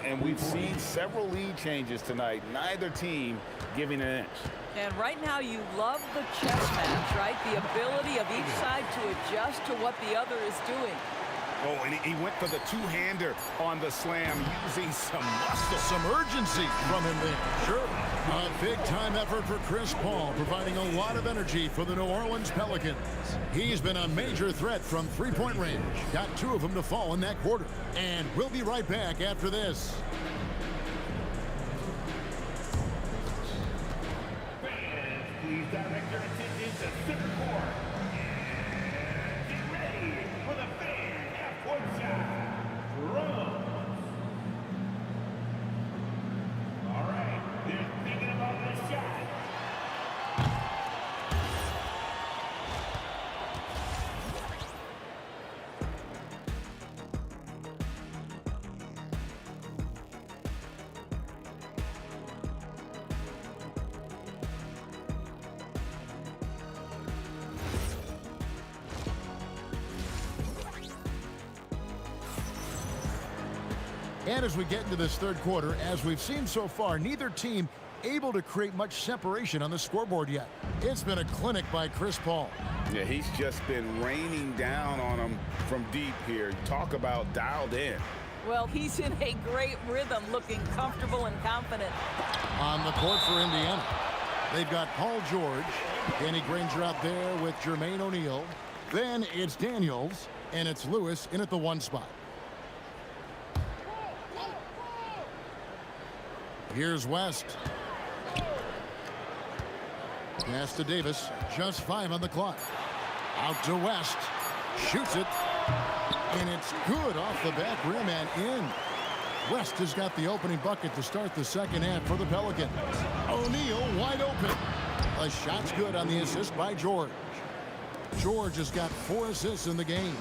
And we've seen several lead changes tonight. Neither team giving an inch. And right now you love the chess match, right? The ability of each side to adjust to what the other is doing. Oh, and he went for the two-hander on the slam using some muscle. Some urgency from him there. Sure. A big-time effort for Chris Paul, providing a lot of energy for the New Orleans Pelicans. He's been a major threat from 3-point range. Got 2 of them to fall in that quarter. And we'll be right back after this. Fans, please direct your attention to center court. And get ready for the fan half-court shot. Drums. All right, they're thinking about this shot. And as we get into this third quarter, as we've seen so far, neither team able to create much separation on the scoreboard yet. It's been a clinic by Chris Paul. Yeah, he's just been raining down on them from deep here. Talk about dialed in. Well, he's in a great rhythm, looking comfortable and confident. On the court for Indiana, they've got Paul George, Danny Granger out there with Jermaine O'Neal. Then it's Daniels, and it's Lewis in at the 1 spot. Here's West. Pass to Davis. Just 5 on the clock. Out to West. Shoots it. And it's good off the back rim and in. West has got the opening bucket to start the second half for the Pelicans. O'Neal wide open. A shot's good on the assist by George. George has got 4 assists in the game.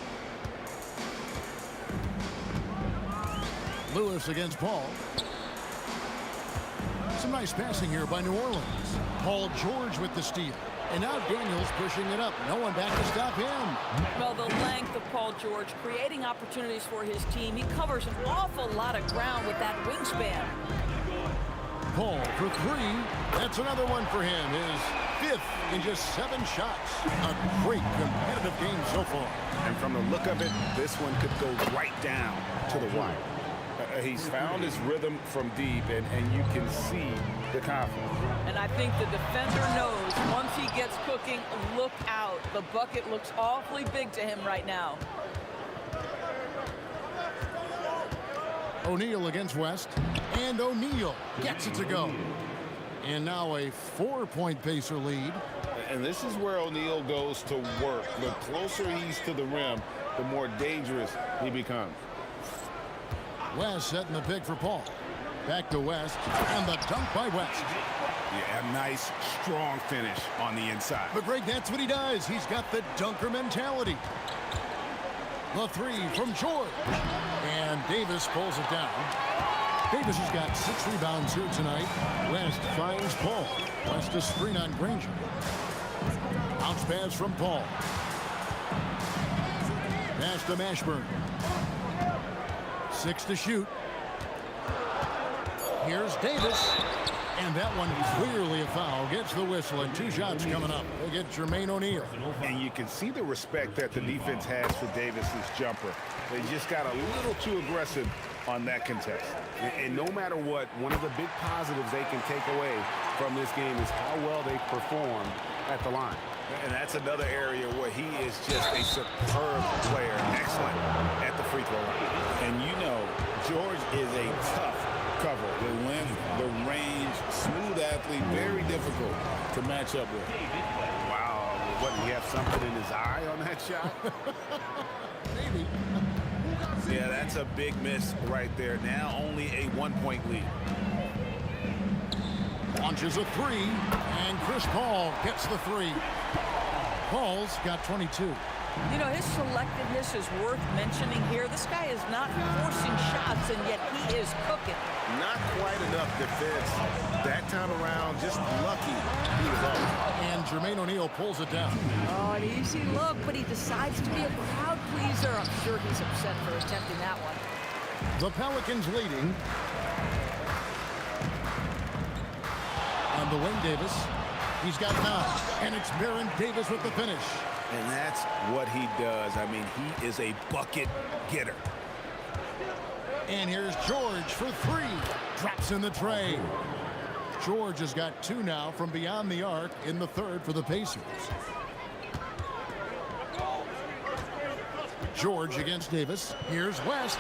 Lewis against Paul. Some nice passing here by New Orleans. Paul George with the steal. And now Daniels pushing it up. No one back to stop him. Well, the length of Paul George creating opportunities for his team. He covers an awful lot of ground with that wingspan. Paul for 3. That's another one for him. His 5th in just 7 shots. A great competitive game so far. And from the look of it, this one could go right down to the wire. He's found his rhythm from deep, and you can see the confidence. And I think the defender knows once he gets cooking, look out. The bucket looks awfully big to him right now. O'Neal against West. And O'Neal gets it to go. And now a 4-point Pacer lead. And this is where O'Neal goes to work. The closer he's to the rim, the more dangerous he becomes. West setting the pick for Paul. Back to West, and the dunk by West. Yeah, a nice, strong finish on the inside. But Greg, that's what he does. He's got the dunker mentality. The 3 from George. And Davis pulls it down. Davis has got 6 rebounds here tonight. West finds Paul. West a screen on Granger. Bounce pass from Paul. Pass to Mashburn. 6 to shoot. Here's Davis. And that one clearly a foul. Gets the whistle, and 2 shots coming up. They get Jermaine O'Neal. And you can see the respect that the defense has for Davis's jumper. They just got a little too aggressive on that contest. And no matter what, one of the big positives they can take away from this game is how well they perform at the line. And that's another area where he is just a superb player. Excellent at the free throw line. And you know, George is a tough cover. The length, the range, smooth athlete, very difficult to match up with. Wow. What, do you have something in his eye on that shot? Maybe. Yeah, that's a big miss right there. Now only a 1-point lead. Launches a 3, and Chris Paul gets the 3. Paul's got 22. You know, his selectiveness is worth mentioning here. This guy is not forcing shots, and yet he is cooking. Not quite enough defense that time around. Just lucky he was off. And Jermaine O'Neal pulls it down. Oh, an easy look, but he decides to be a crowd pleaser. I'm sure he's upset for attempting that one. The Pelicans leading. On the wing, Davis. He's got 9, and it's Baron Davis with the finish. And that's what he does. I mean, he is a bucket getter. And here's George for 3. Drops in the tray. George has got 2 now from beyond the arc in the 3rd for the Pacers. George against Davis. Here's West.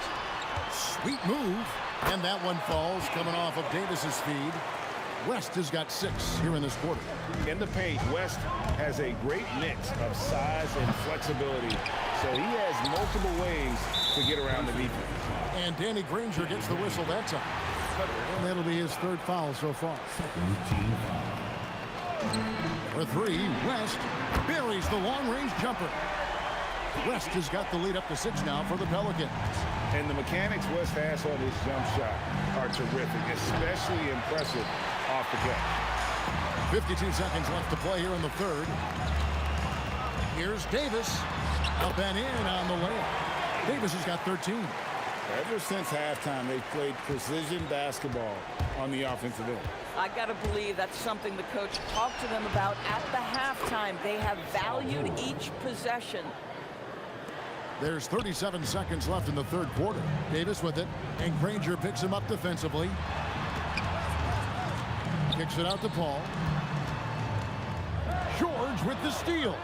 Sweet move. And that one falls coming off of Davis's feed. West has got 6 here in this quarter. In the paint, West has a great mix of size and flexibility, so he has multiple ways to get around the defense. And Danny Granger gets the whistle that time. And that'll be his 3rd foul so far. For 3, West buries the long-range jumper. West has got the lead up to 6 now for the Pelicans. And the mechanics West has on his jump shot are terrific, especially impressive off the catch. 52 seconds left to play here in the 3rd. Here's Davis. Up and in on the layup. Davis has got 13. Ever since halftime, they've played precision basketball on the offensive end. I got to believe that's something the coach talked to them about at the halftime. They have valued each possession. There's 37 seconds left in the 3rd quarter. Davis with it, and Granger picks him up defensively. Kicks it out to Paul. George with the steal.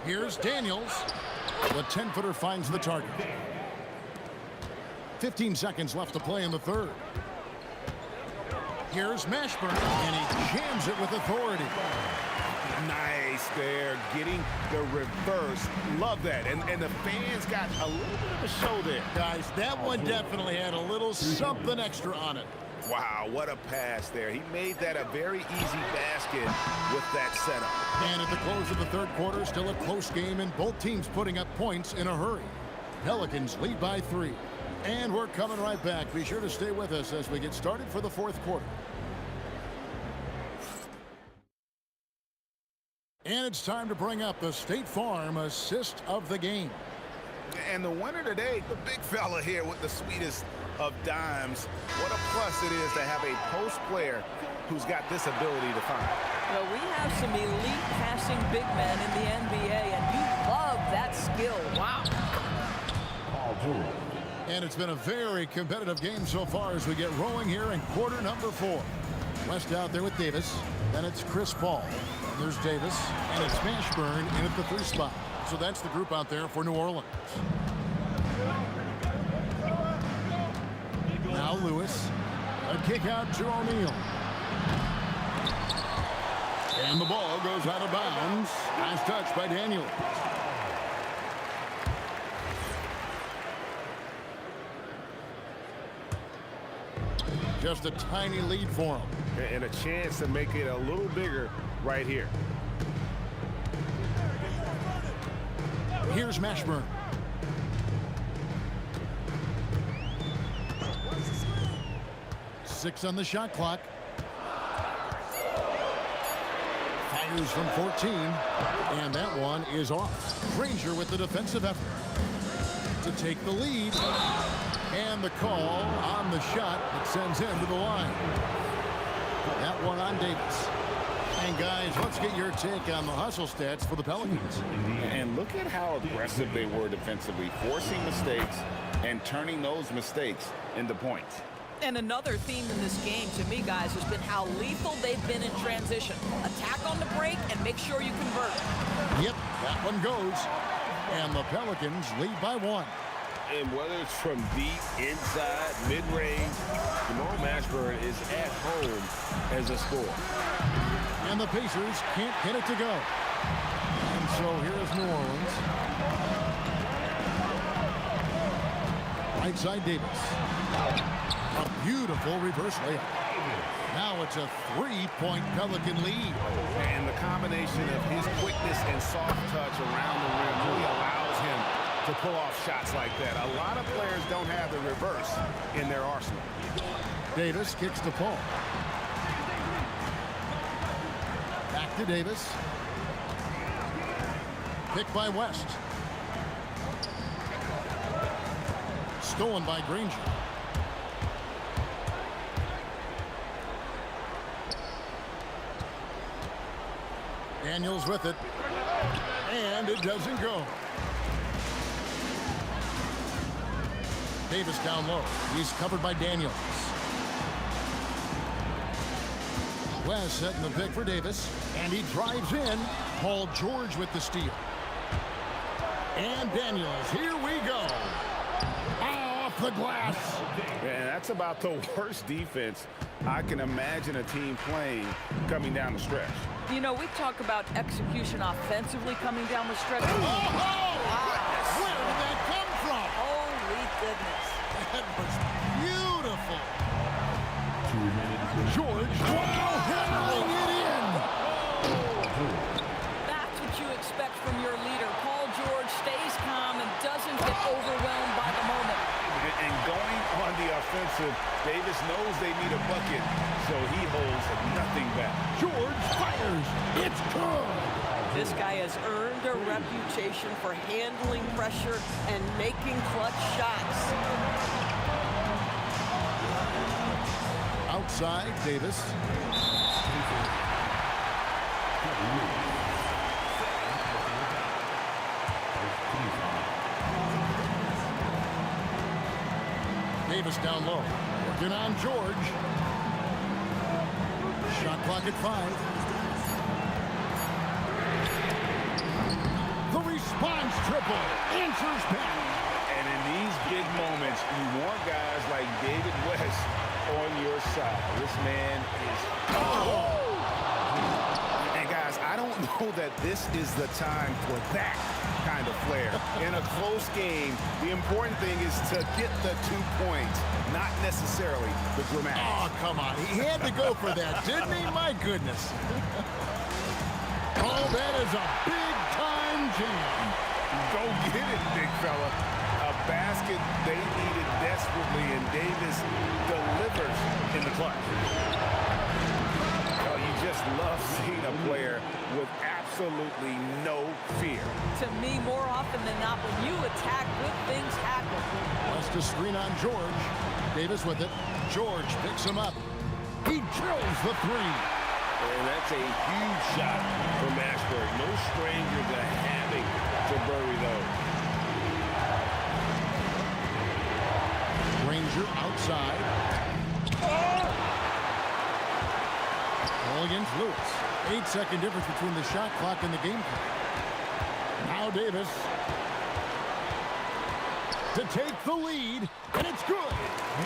Here's Daniels. The 10-footer finds the target. 15 seconds left to play in the 3rd. Here's Mashburn, and he jams it with authority. Nice there, getting the reverse. Love that. And the fans got a little bit of a show there. Guys, that one definitely had a little something extra on it. Wow, what a pass there. He made that a very easy basket with that setup. And at the close of the 3rd quarter, still a close game, and both teams putting up points in a hurry. Pelicans lead by 3. And we're coming right back. Be sure to stay with us as we get started for the 4th quarter. And it's time to bring up the State Farm assist of the game. And the winner today, the big fella here with the sweetest of dimes. What a plus it is to have a post player who's got this ability to find. Well, we have some elite passing big men in the NBA, and you love that skill. Wow. And it's been a very competitive game so far as we get rolling here in quarter number 4. West out there with Davis. Then it's Chris Paul. There's Davis. And it's Mashburn in at the 3 spot. So that's the group out there for New Orleans. Now Lewis. A kick out to O'Neal. And the ball goes out of bounds. Nice touch by Daniels. Just a tiny lead for him. And a chance to make it a little bigger right here. Here's Mashburn. Six on the shot clock. Fires from 14, and that one is off. Granger with the defensive effort to take the lead, and the call on the shot that sends him to the line. That one on Davis. And guys, let's get your take on the hustle stats for the Pelicans. And look at how aggressive they were defensively, forcing mistakes and turning those mistakes into points. And another theme in this game, to me, guys, has been how lethal they've been in transition. Attack on the break and make sure you convert. Yep, that one goes. And the Pelicans lead by one. And whether it's from deep, inside, mid-range, Jamal Mashburn is at home as a scorer. And the Pacers can't get it to go. And so here's New Orleans. Right side Davis. A beautiful reverse layup. Now it's a 3-point Pelican lead. And the combination of his quickness and soft touch around the rim really allows him to pull off shots like that. A lot of players don't have the reverse in their arsenal. Davis kicks to Paul. Back to Davis. Picked by West. Stolen by Granger. Daniels with it. And it doesn't go. Davis down low. He's covered by Daniels. West setting the pick for Davis. And he drives in. Paul George with the steal. And Daniels, here we go. Off the glass. And that's about the worst defense I can imagine a team playing coming down the stretch. You know, we talk about execution offensively coming down the stretch. Oh, where did that come from? Holy goodness. That was beautiful. George, wow, hammering it in. That's what you expect from your leader. Paul George stays calm and doesn't get overwhelmed by the moment. And going on the offensive, Davis knows they need a bucket, so he holds nothing back. George fires. It's good. This guy has earned a reputation for handling pressure and making clutch shots. Outside, Davis. Davis down low. Working on George. Shot clock at 5. The response triple. Answers back. And in these big moments, you want guys like David West on your side. This man is... And guys, I don't know that this is the time for that kind of flair. In a close game, the important thing is to get the 2 points, not necessarily the dramatic. Oh, come on. He had to go for that, didn't he? My goodness. Oh, that is a big-time jam. Go get it, big fella. A basket they needed desperately, and Davis delivers in the clutch. Oh, you just love seeing a player with absolutely no fear. To me, more often than not, when you attack, good things happen. Wants to screen on George. Davis with it. George picks him up. He drills the 3. And that's a huge shot for Mashburn. No stranger to having to bury those. Granger outside. Ball against Lewis. 8-second difference between the shot clock and the game clock. Now Davis to take the lead, and it's good.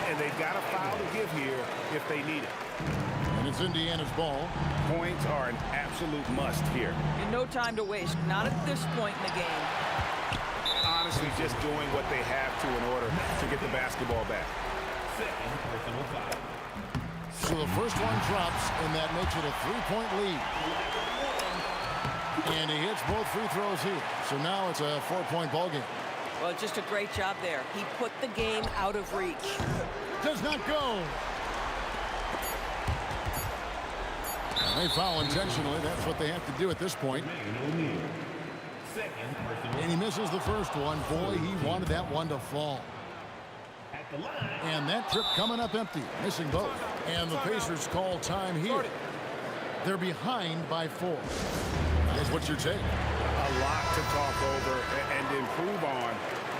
And they've got a foul to give here if they need it. And it's Indiana's ball. Points are an absolute must here. And no time to waste. Not at this point in the game. Honestly, just doing what they have to in order to get the basketball back. So the first one drops, and that makes it a 3-point lead. And he hits both free throws here. So now it's a 4-point ball game. Well, just a great job there. He put the game out of reach. Does not go. They foul intentionally. That's what they have to do at this point. And he misses the first one. Boy, he wanted that one to fall. And that trip coming up empty. Missing both. And the Pacers call time here. They're behind by 4. That's what you're taking. A lot to talk over and improve on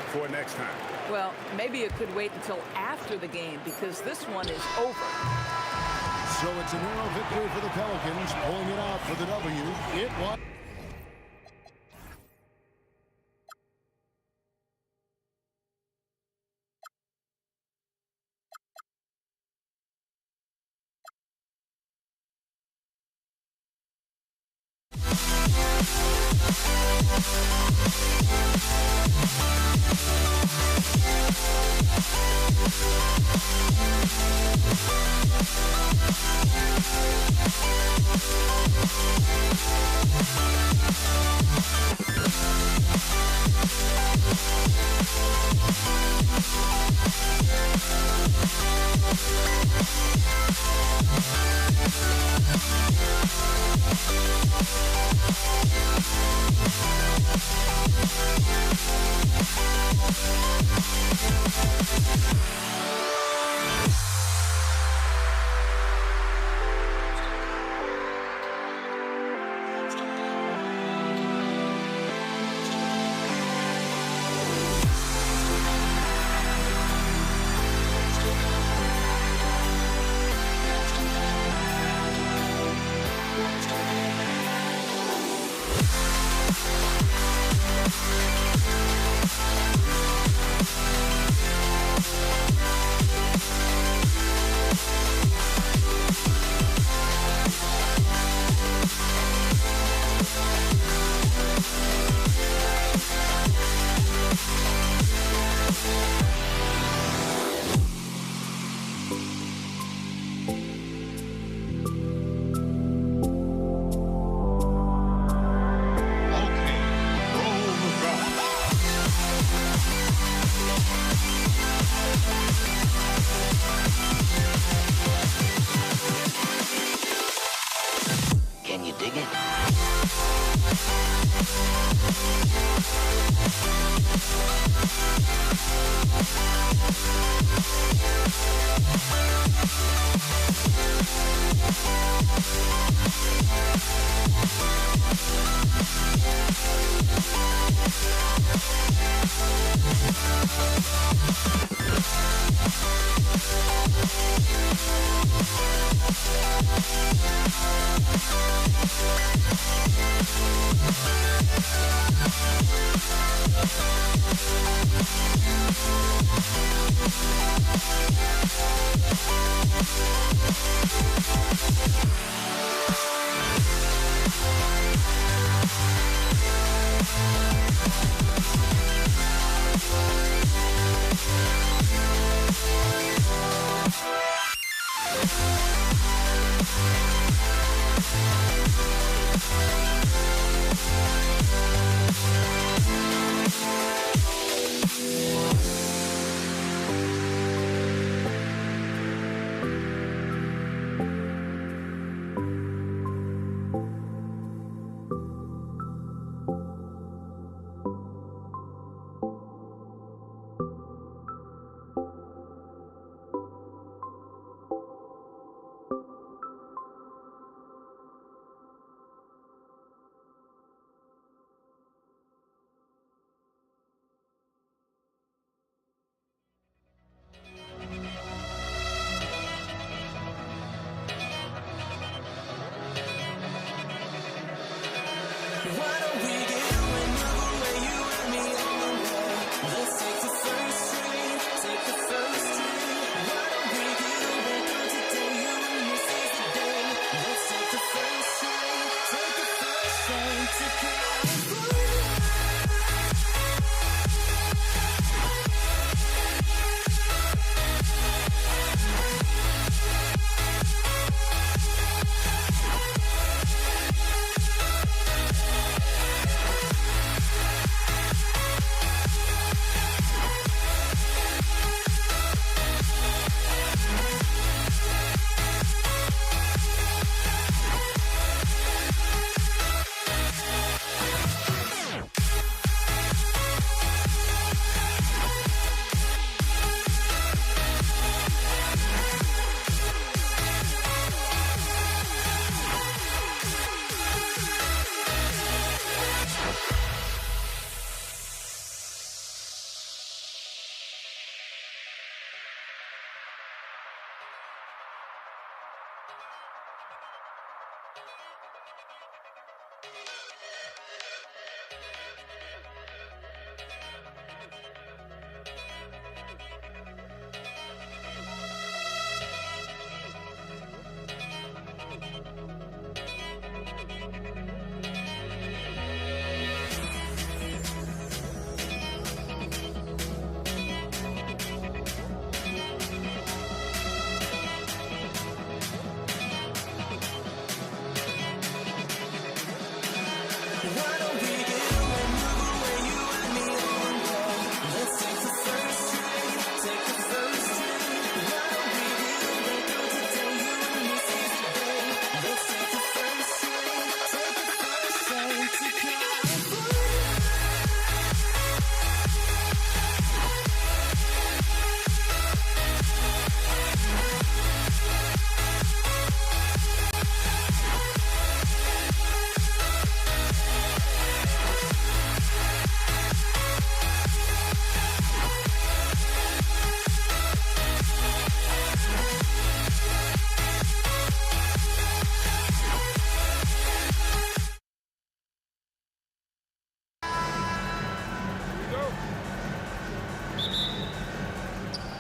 for next time. Well, maybe it could wait until after the game because this one is over. So it's a narrow victory for the Pelicans, pulling it out for the W. It was. Can you dig it?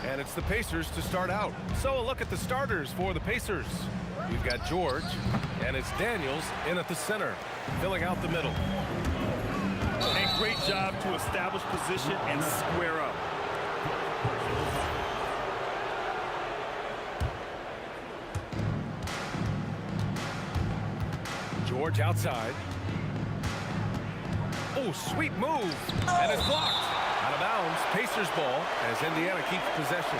And it's the Pacers to start out. So a look at the starters for the Pacers. We've got George, and it's Daniels in at the center, filling out the middle. A great job to establish position and square up. George outside. Oh, sweet move. And it's blocked. Out of bounds, Pacers ball as Indiana keeps possession.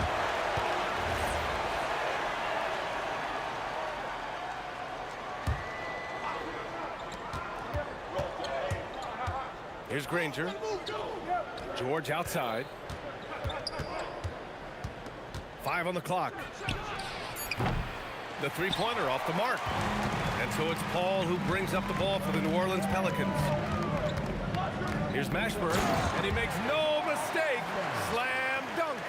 Here's Granger. George outside. 5 on the clock. The three-pointer off the mark. And so it's Paul who brings up the ball for the New Orleans Pelicans. Here's Mashburn, and he makes no mistake. Slam dunk.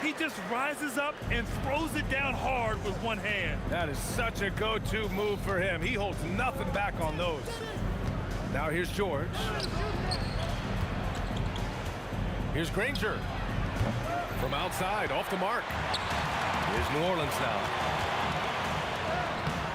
He just rises up and throws it down hard with one hand. That is such a go-to move for him. He holds nothing back on those. Now here's George. Here's Granger. From outside, off the mark. Here's New Orleans now.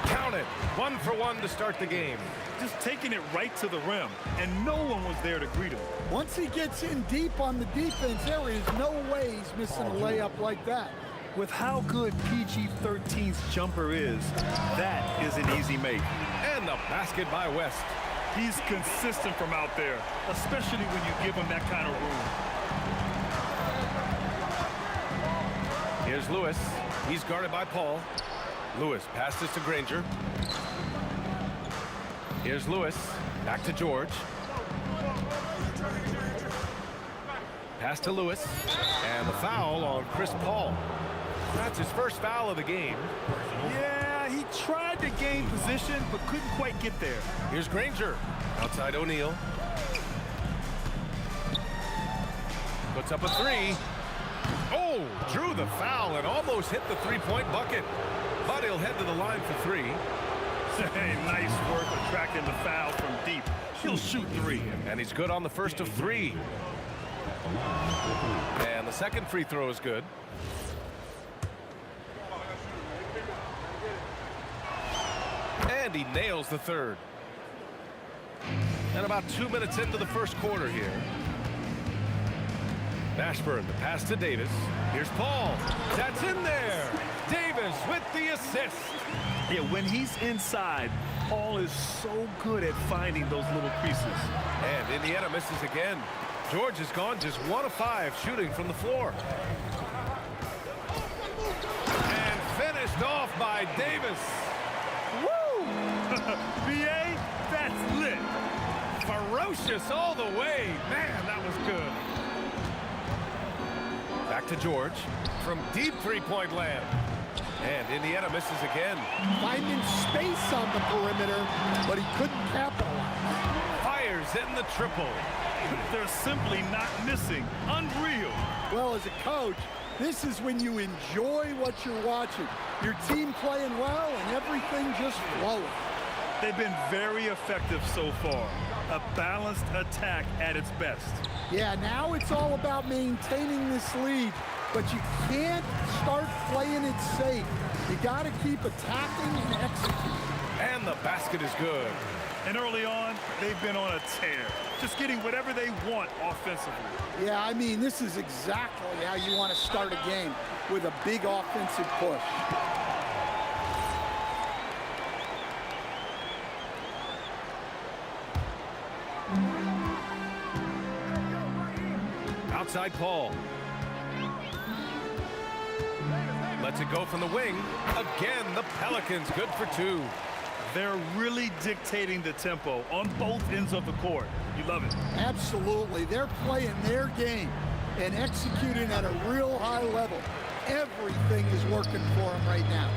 Count it. 1 for 1 to start the game. Just taking it right to the rim, and no one was there to greet him. Once he gets in deep on the defense, there is no way he's missing a layup like that. With how good PG-13's jumper is, that is an easy make. And the basket by West. He's consistent from out there, especially when you give him that kind of room. Here's Lewis. He's guarded by Paul. Lewis passes to Granger. Here's Lewis. Back to George. Pass to Lewis. And the foul on Chris Paul. That's his first foul of the game. Yeah, he tried to gain position, but couldn't quite get there. Here's Granger. Outside O'Neal. Puts up a three. Oh, drew the foul and almost hit the three-point bucket. But he'll head to the line for three. Hey, nice work attracting the foul from deep. He'll shoot three. And he's good on the first of three. And the second free throw is good. And he nails the third. And about 2 minutes into the first quarter here. Mashburn, the pass to Davis. Here's Paul. That's in there. Davis with the assist. Yeah, when he's inside, Paul is so good at finding those little creases. And Indiana misses again. George has gone just 1 of 5 shooting from the floor. And finished off by Davis. Woo! BA, that's lit. Ferocious all the way. Man, that was good. Back to George from deep three-point land. And Indiana misses again. Finding space on the perimeter, but he couldn't capitalize. Fires in the triple. They're simply not missing. Unreal. Well, as a coach, This is when you enjoy what you're watching. Your team playing well and everything just flowing. They've been very effective so far. A balanced attack at its best. Yeah, now it's all about maintaining this lead, but you can't start playing it safe. You got to keep attacking and executing. And the basket is good. And early on, they've been on a tear, just getting whatever they want offensively. Yeah, I mean, this is exactly how you want to start a game, with a big offensive push. Outside Paul. Lets it go from the wing. Again, the Pelicans good for two. They're really dictating the tempo on both ends of the court. You love it. Absolutely. They're playing their game and executing at a real high level. Everything is working for them right now.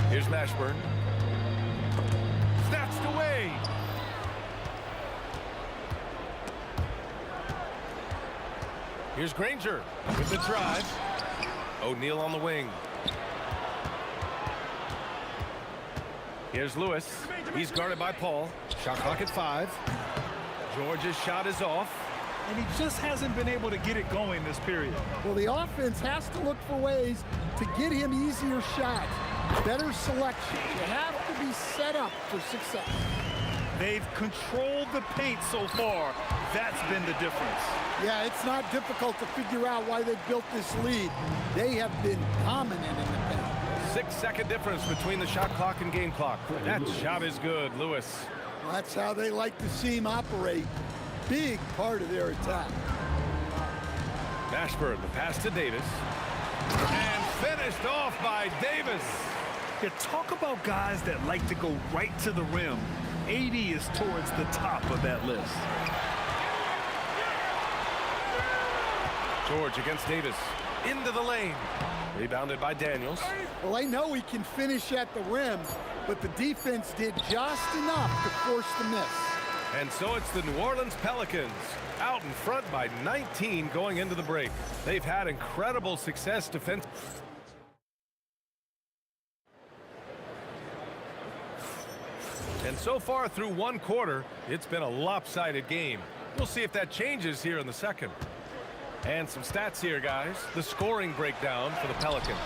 Here's Mashburn. Snatched away. Here's Granger with the drive. O'Neal on the wing. Here's Lewis. He's guarded by Paul. Shot clock at 5. George's shot is off. And he just hasn't been able to get it going this period. Well, the offense has to look for ways to get him easier shots, better selection. You have to be set up for success. They've controlled the paint so far. That's been the difference. Yeah, it's not difficult to figure out why they built this lead. They have been dominant in the paint. 6-second difference between the shot clock and game clock. That shot is good, Lewis. Well, that's how they like to see him operate. Big part of their attack. Mashburn, the pass to Davis. And finished off by Davis. You talk about guys that like to go right to the rim. 80 is towards the top of that list. George against Davis. Into the lane. Rebounded by Daniels. Well, they know he can finish at the rim, but the defense did just enough to force the miss. And so it's the New Orleans Pelicans out in front by 19 going into the break. They've had incredible success defensively. And so far through one quarter, it's been a lopsided game. We'll see if that changes here in the second. And some stats here, guys. The scoring breakdown for the Pelicans.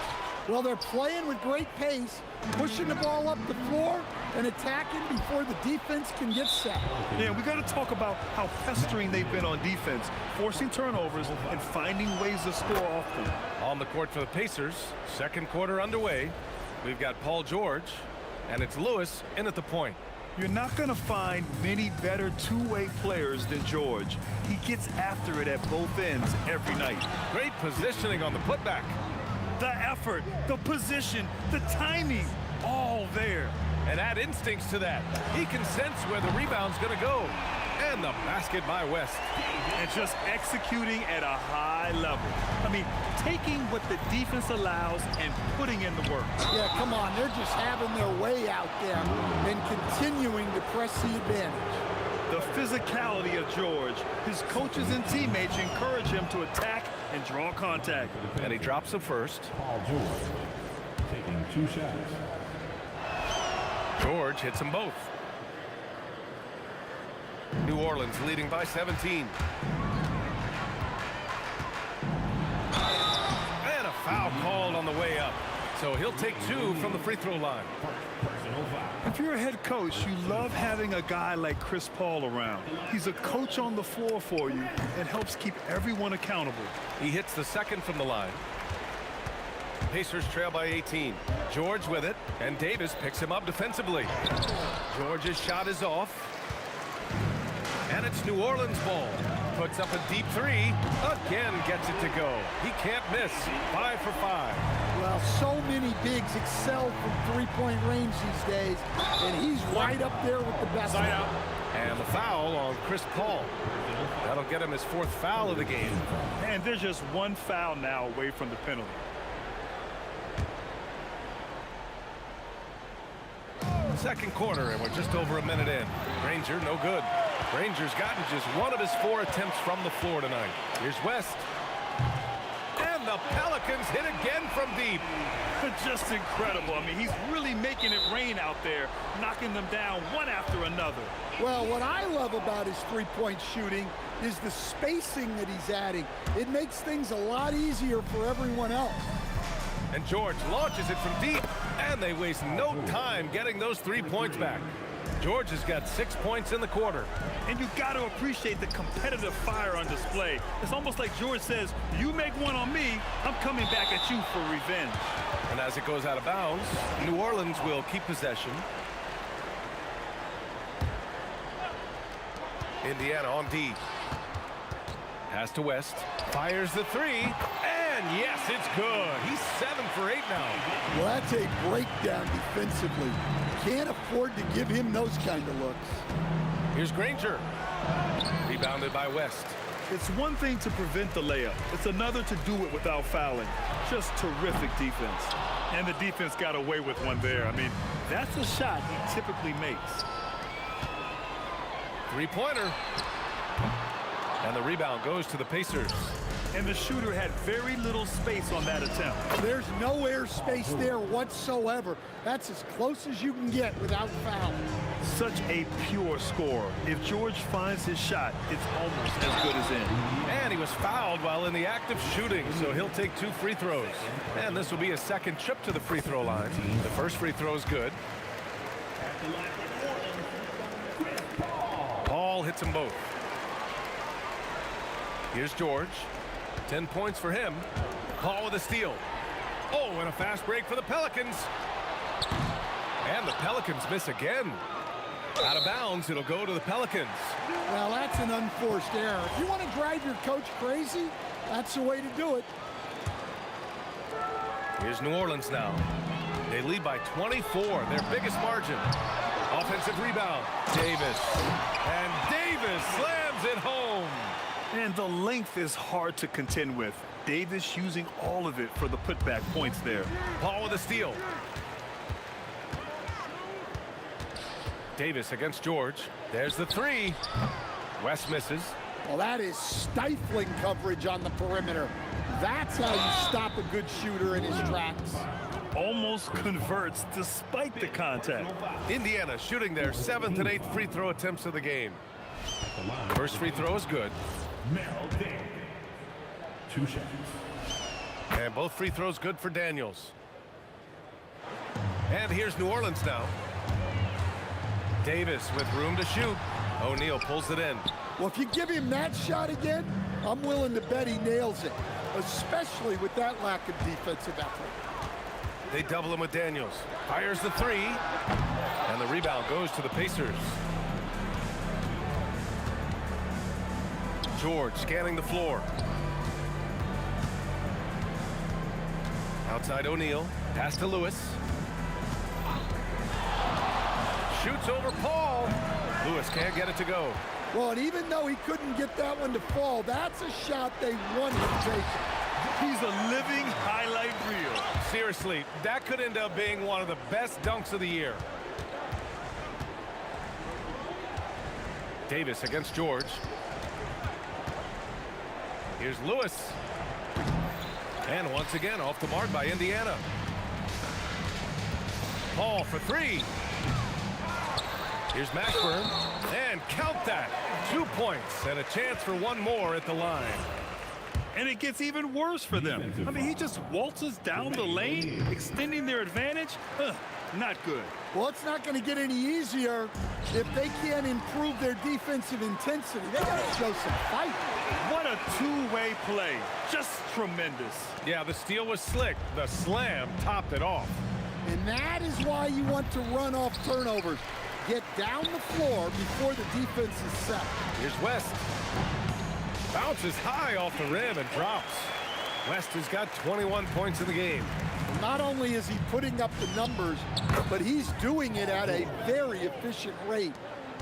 Well, they're playing with great pace, pushing the ball up the floor and attacking before the defense can get set. Yeah, we got to talk about how pestering they've been on defense, forcing turnovers and finding ways to score often. On the court for the Pacers, second quarter underway. We've got Paul George, and it's Lewis in at the point. You're not going to find many better two-way players than George. He gets after it at both ends every night. Great positioning on the putback. The effort, the position, the timing, all there. And add instincts to that. He can sense where the rebound's going to go. And the basket by West. And just executing at a high level. I mean, taking what the defense allows and putting in the work. Yeah, come on. They're just having their way out there and continuing to press the advantage. The physicality of George. His coaches and teammates encourage him to attack and draw contact. And he drops the first. Paul George taking 2 shots. George hits them both. New Orleans leading by 17. And a foul called on the way up. So he'll take 2 from the free throw line. If you're a head coach, you love having a guy like Chris Paul around. He's a coach on the floor for you and helps keep everyone accountable. He hits the second from the line. Pacers trail by 18. George with it, and Davis picks him up defensively. George's shot is off. And it's New Orleans ball. Puts up a deep 3. Again gets it to go. He can't miss. 5 for 5. Well, so many bigs excel from three-point range these days, and he's right up there with the best. Side out. And the foul on Chris Paul. That'll get him his 4th foul of the game. And there's just one foul now away from the penalty. Second quarter, and we're just over a minute in. Granger, no good. Granger's gotten just 1 of his 4 attempts from the floor tonight. Here's West. And the Pelicans hit again from deep. Just incredible. I mean, he's really making it rain out there, knocking them down one after another. Well, what I love about his three-point shooting is the spacing that he's adding. It makes things a lot easier for everyone else. And George launches it from deep, and they waste no time getting those 3 points back. George has got 6 points in the quarter. And you got to appreciate the competitive fire on display. It's almost like George says, you make one on me, I'm coming back at you for revenge. And as it goes out of bounds, New Orleans will keep possession. Indiana on D. Pass to West. Fires the three. And yes, it's good. He's 7 for 8 now. Well, that's a breakdown defensively. Can't afford to give him those kind of looks. Here's Granger. Rebounded by West. It's one thing to prevent the layup. It's another to do it without fouling. Just terrific defense. And the defense got away with one there. I mean, that's a shot he typically makes. Three-pointer. And the rebound goes to the Pacers. And the shooter had very little space on that attempt. There's no air space there whatsoever. That's as close as you can get without foul. Such a pure scorer. If George finds his shot, it's almost as good as in. And he was fouled while in the act of shooting, so he'll take 2 free throws. And this will be a second trip to the free throw line. The first free throw is good. Paul hits them both. Here's George. 10 points for him. Paul with a steal. Oh, and a fast break for the Pelicans. And the Pelicans miss again. Out of bounds, it'll go to the Pelicans. Well, that's an unforced error. If you want to drive your coach crazy, that's the way to do it. Here's New Orleans now. They lead by 24, their biggest margin. Offensive rebound. Davis. And Davis slams it home. And the length is hard to contend with. Davis using all of it for the putback points there. Paul with a steal. Davis against George. There's the three. West misses. Well, that is stifling coverage on the perimeter. That's how you stop a good shooter in his tracks. Almost converts despite the contact. Indiana shooting their 7th and 8th free throw attempts of the game. First free throw is good. 2 shots. And both free throws good for Daniels. And here's New Orleans now. Davis with room to shoot. O'Neal pulls it in. Well, if you give him that shot again, I'm willing to bet he nails it, especially with that lack of defensive effort. They double him with Daniels. Fires the three. And the rebound goes to the Pacers. George scanning the floor. Outside O'Neal. Pass to Lewis. Shoots over Paul. Lewis can't get it to go. Well, and even though he couldn't get that one to fall, that's a shot they wanted to take. He's a living highlight reel. Seriously, that could end up being one of the best dunks of the year. Davis against George. Here's Lewis. And once again, off the mark by Indiana. Paul for three. Here's Mashburn. And count that. 2 points and a chance for one more at the line. And it gets even worse for them. I mean, he just waltzes down the lane, extending their advantage. Not good. Well, it's not going to get any easier if they can't improve their defensive intensity. They got to show some fight. What a two-way play. Just tremendous. Yeah, the steal was slick. The slam topped it off. And that is why you want to run off turnovers. Get down the floor before the defense is set. Here's West. Bounces high off the rim and drops. West has got 21 points in the game. Not only is he putting up the numbers, but he's doing it at a very efficient rate.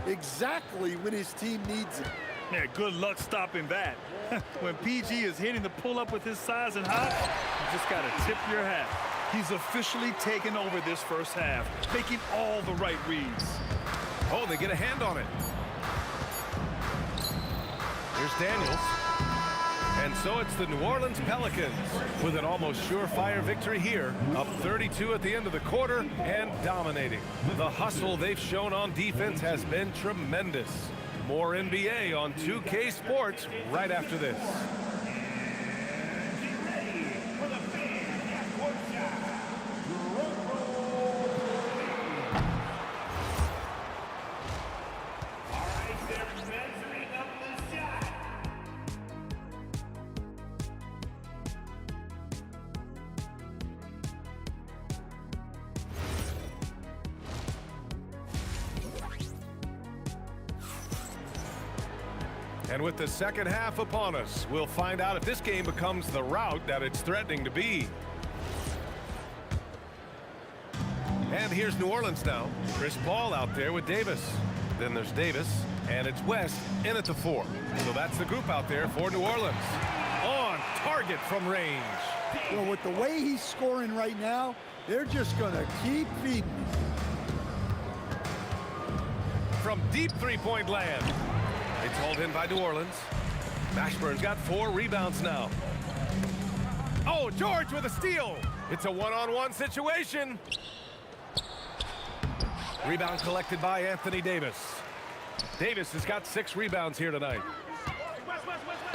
Exactly when his team needs it. Yeah, good luck stopping that. When PG is hitting the pull-up with his size and height, you just got to tip your hat. He's officially taken over this first half, making all the right reads. Oh, they get a hand on it. Here's Daniels. And so it's the New Orleans Pelicans with an almost surefire victory here, up 32 at the end of the quarter and dominating. The hustle they've shown on defense has been tremendous. More NBA on 2K Sports right after this. And with the second half upon us, we'll find out if this game becomes the rout that it's threatening to be. And here's New Orleans now. Chris Paul out there with Davis. Then there's Davis, and it's West in at the 4. So that's the group out there for New Orleans. On target from range. Well, with the way he's scoring right now, they're just going to keep feeding. From deep three-point land. It's hauled in by New Orleans. Mashburn's got 4 rebounds now. Oh, George with a steal. It's a one-on-one situation. Rebound collected by Anthony Davis. Davis has got 6 rebounds here tonight.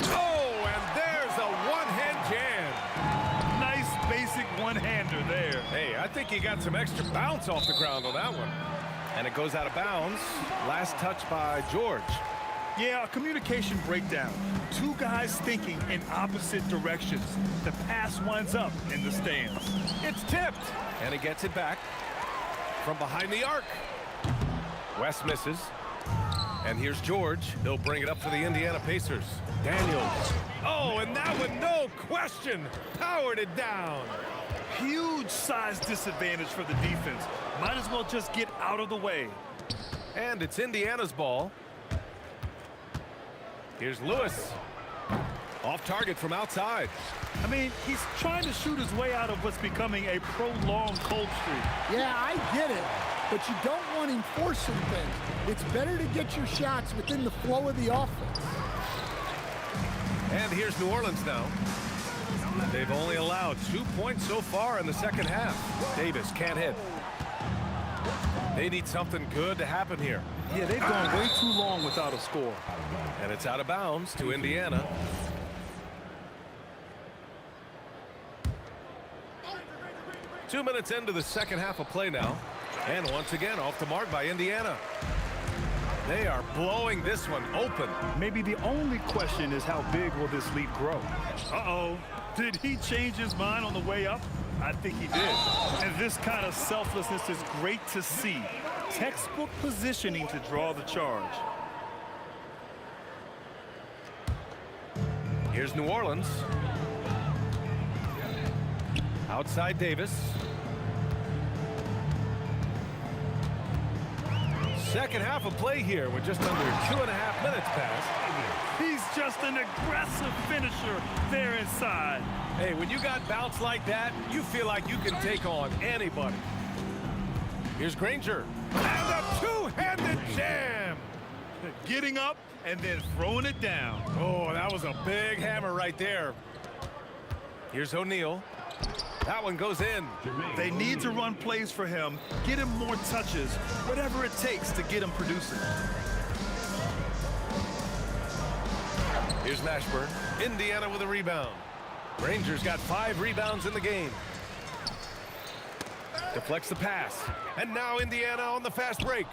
Oh, and there's a one-hand jam. Nice basic one-hander there. Hey, I think he got some extra bounce off the ground on that one. And it goes out of bounds. Last touch by George. Yeah, a communication breakdown. 2 guys thinking in opposite directions. The pass winds up in the stands. It's tipped. And he gets it back from behind the arc. West misses. And here's George. He'll bring it up for the Indiana Pacers. Daniels. Oh, and that one, no question, powered it down. Huge size disadvantage for the defense. Might as well just get out of the way. And it's Indiana's ball. Here's Lewis. Off target from outside. I mean, he's trying to shoot his way out of what's becoming a prolonged cold streak. Yeah, I get it, but you don't want him forcing things. It's better to get your shots within the flow of the offense. And here's New Orleans now. They've only allowed 2 points so far in the second half. Davis can't hit. They need something good to happen here. Yeah, they've gone way too long without a score. And it's out of bounds to Indiana. Two minutes into the second half of play now. And once again off the mark by Indiana. They are blowing this one open. Maybe the only question is how big will this lead grow? Uh-oh. Did he change his mind on the way up? I think he did. And this kind of selflessness is great to see. Textbook positioning to draw the charge. Here's New Orleans. Outside Davis. Second half of play here with just under 2.5 minutes passed. He's just an aggressive finisher there inside. Hey, when you got bounce like that, you feel like you can take on anybody. Here's Granger. And a two-handed jam. Getting up and then throwing it down. Oh, that was a big hammer right there. Here's O'Neal. That one goes in. They need to run plays for him, get him more touches, whatever it takes to get him producing. Here's Mashburn. Indiana with a rebound. Rangers got 5 rebounds in the game. Deflects the pass. And now Indiana on the fast break.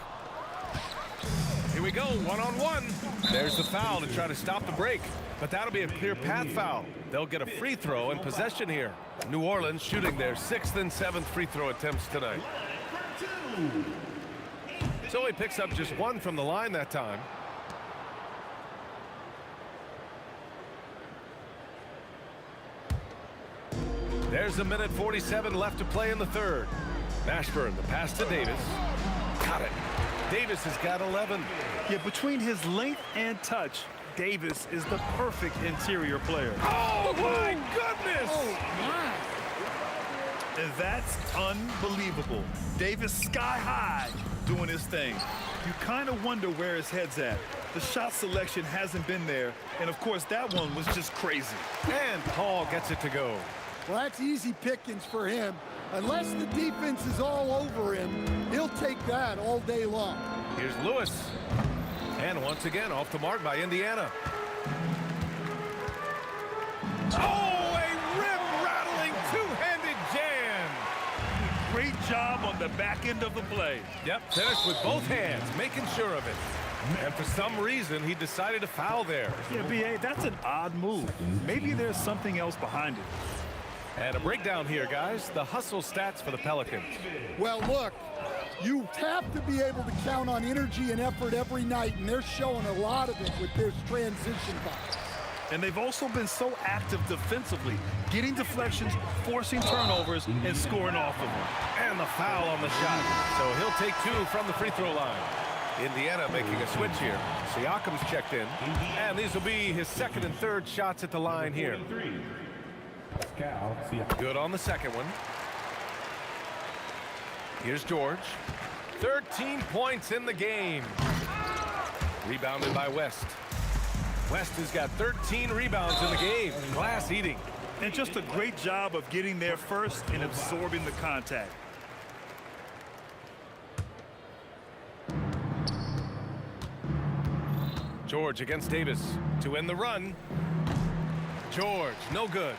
Here we go, one-on-one. There's the foul to try to stop the break. But that'll be a clear path foul. They'll get a free throw and possession here. New Orleans shooting their 6th and 7th free throw attempts tonight. So he picks up just 1 from the line that time. There's 1:47 left to play in the third. Mashburn, the pass to Davis. Got it. Davis has got 11. Yeah, between his length and touch, Davis is the perfect interior player. Oh, my goodness! Oh, my. And that's unbelievable. Davis sky high doing his thing. You kind of wonder where his head's at. The shot selection hasn't been there. And, of course, that one was just crazy. And Paul gets it to go. Well, that's easy pickings for him. Unless the defense is all over him, he'll take that all day long. Here's Lewis. And once again, off the mark by Indiana. Oh, a rim-rattling two-handed jam. Great job on the back end of the play. Yep, finished with both hands, making sure of it. And for some reason, he decided to foul there. Yeah, B.A., that's an odd move. Maybe there's something else behind it. And a breakdown here, guys. The hustle stats for the Pelicans. Well, look, you have to be able to count on energy and effort every night, and they're showing a lot of it with this transition box. And they've also been so active defensively, getting deflections, forcing turnovers, and scoring off of them. And the foul on the shot. So he'll take 2 from the free throw line. Indiana making a switch here. Siakam's checked in. And these will be his second and third shots at the line here. Good on the second one. Here's George. 13 points in the game. Rebounded by West. West has got 13 rebounds in the game. Glass eating. And just a great job of getting there first and absorbing the contact. George against Davis to end the run. George, no good.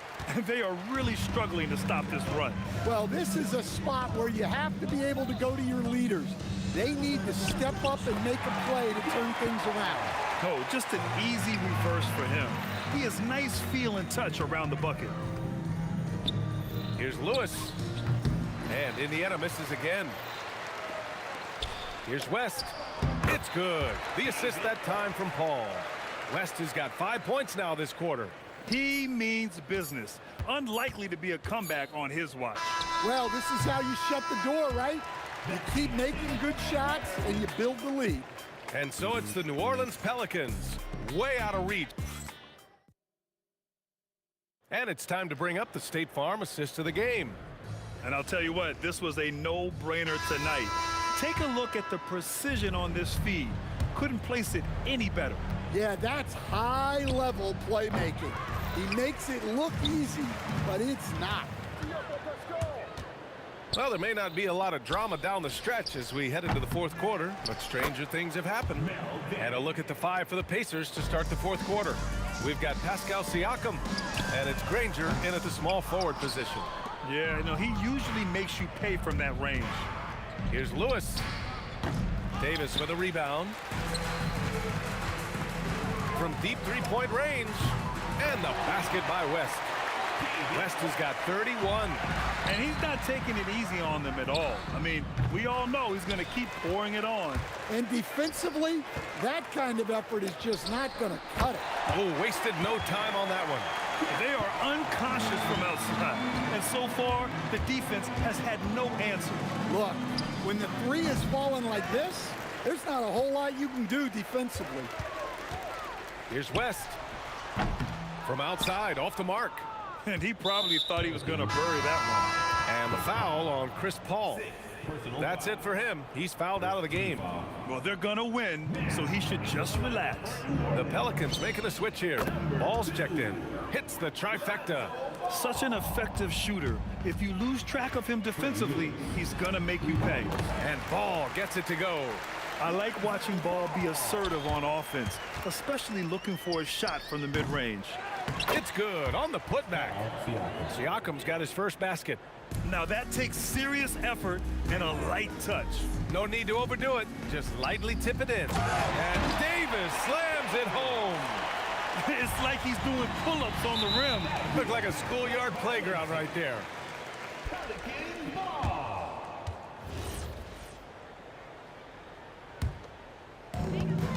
They are really struggling to stop this run. Well, this is a spot where you have to be able to go to your leaders. They need to step up and make a play to turn things around. No, just an easy reverse for him. He has nice feel and touch around the bucket. Here's Lewis. And Indiana misses again. Here's West. It's good. The assist that time from Paul. West has got 5 points now this quarter. He means business. Unlikely to be a comeback on his watch. Well, this is how you shut the door, right? You keep making good shots and you build the lead. And so it's the New Orleans Pelicans, way out of reach. And it's time to bring up the State Farm assist of the game. And I'll tell you what, this was a no-brainer tonight. Take a look at the precision on this feed. Couldn't place it any better. Yeah, that's high-level playmaking. He makes it look easy, but it's not. Well, there may not be a lot of drama down the stretch as we head into the fourth quarter, but stranger things have happened. And a look at the 5 for the Pacers to start the fourth quarter. We've got Pascal Siakam, and it's Granger in at the small forward position. Yeah, you know, he usually makes you pay from that range. Here's Lewis. Davis with a rebound. From deep three-point range. And the basket by West. West has got 31. And he's not taking it easy on them at all. I mean, we all know he's going to keep pouring it on. And defensively, that kind of effort is just not going to cut it. Oh, wasted no time on that one. They are unconscious from outside. And so far, the defense has had no answer. Look, when the 3 is falling like this, there's not a whole lot you can do defensively. Here's West. From outside, off the mark. And he probably thought he was going to bury that one. And the foul on Chris Paul. That's it for him. He's fouled out of the game. Well, they're going to win, so he should just relax. The Pelicans making a switch here. Ball's checked in. Hits the trifecta. Such an effective shooter. If you lose track of him defensively, he's going to make you pay. And Ball gets it to go. I like watching Ball be assertive on offense, especially looking for a shot from the mid-range. It's good on the putback. Siakam's got his first basket. Now that takes serious effort and a light touch. No need to overdo it. Just lightly tip it in. And Davis slams it home. It's like he's doing pull-ups on the rim. Looked like a schoolyard playground right there.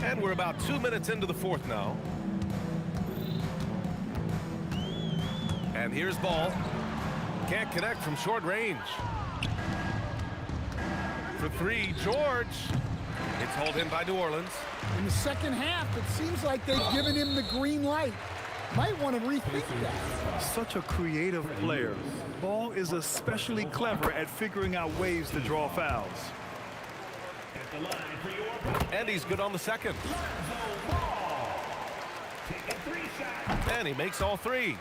And we're about 2 minutes into the fourth now. And here's Ball. Can't connect from short range. For 3, George. It's hauled in by New Orleans. In the second half, it seems like they've given him the green light. Might want to rethink that. Such a creative player. Ball is especially clever at figuring out ways to draw fouls. And he's good on the second. And he makes all three.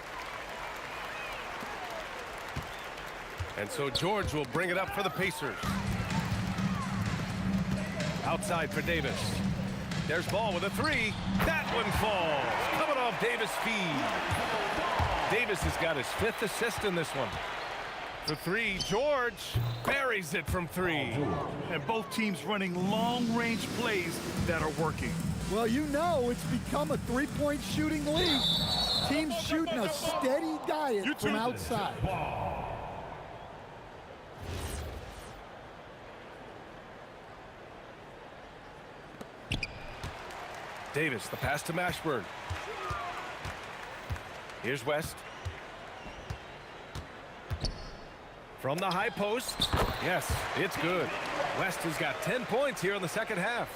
And so George will bring it up for the Pacers. Outside for Davis. There's Ball with a three. That one falls. Coming off Davis' feed. Davis has got his 5th assist in this one. For three, George buries it from three. And both teams running long-range plays that are working. Well, you know it's become a three-point shooting league. Teams shooting a steady diet from outside. Davis, the pass to Mashburn. Here's West. From the high post. Yes, it's good. West has got 10 points here in the second half.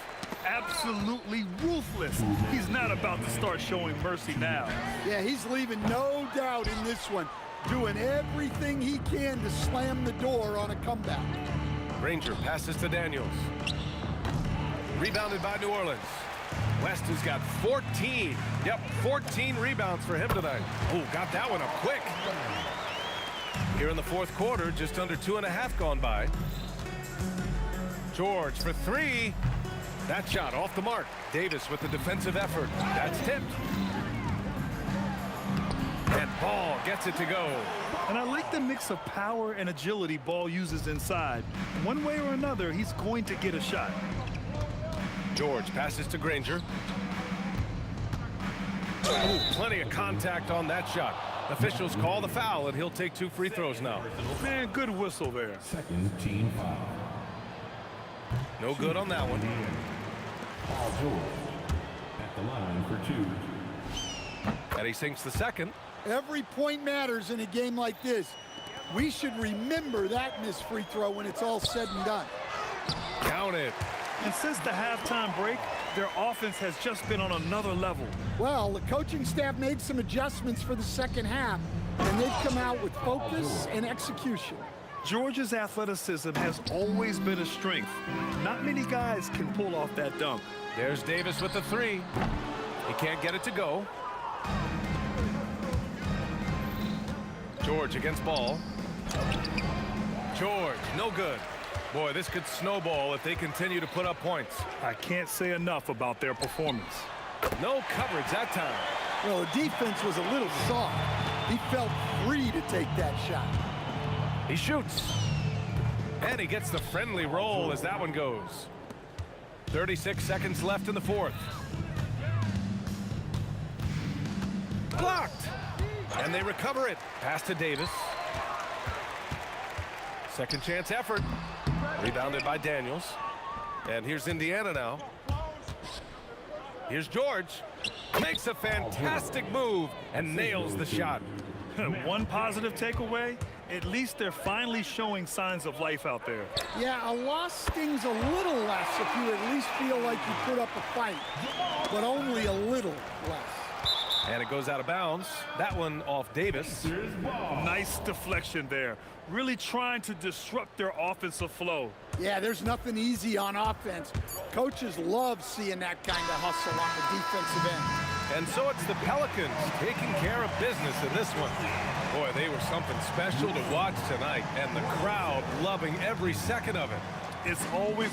Absolutely ruthless. He's not about to start showing mercy now. Yeah, he's leaving no doubt in this one. Doing everything he can to slam the door on a comeback. Granger passes to Daniels. Rebounded by New Orleans. West has got 14. Yep, 14 rebounds for him tonight. Oh, got that one up quick. Here in the fourth quarter, just under 2.5 gone by. George for three. That shot off the mark. Davis with the defensive effort. That's tipped. And Ball gets it to go. And I like the mix of power and agility Ball uses inside. One way or another, he's going to get a shot. George passes to Granger. Ooh, plenty of contact on that shot. Officials call the foul, and he'll take 2 free throws now. Man, good whistle there. Second team foul. No good on that one. Paul George at the line for 2. And he sinks the second. Every point matters in a game like this. We should remember that missed free throw when it's all said and done. Count it. And since the halftime break, their offense has just been on another level. Well, the coaching staff made some adjustments for the second half, and they've come out with focus and execution. Georgia's athleticism has always been a strength. Not many guys can pull off that dunk. There's Davis with the three. He can't get it to go. George against Ball. George, no good. Boy, this could snowball if they continue to put up points. I can't say enough about their performance. No coverage that time. Well, the defense was a little soft. He felt free to take that shot. He shoots. And he gets the friendly roll as that one goes. 36 seconds left in the fourth. Blocked. And they recover it. Pass to Davis. Second chance effort. Rebounded by Daniels. And here's Indiana now. Here's George. Makes a fantastic move and nails the shot. One positive takeaway, at least they're finally showing signs of life out there. Yeah, a loss stings a little less if you at least feel like you put up a fight, but only a little less. And it goes out of bounds. That one off Davis. Nice deflection there. Really trying to disrupt their offensive flow. Yeah, there's nothing easy on offense. Coaches love seeing that kind of hustle on the defensive end. And so it's the Pelicans taking care of business in this one. Boy, they were something special to watch tonight, and the crowd loving every second of it. It's always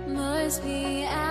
Must be out.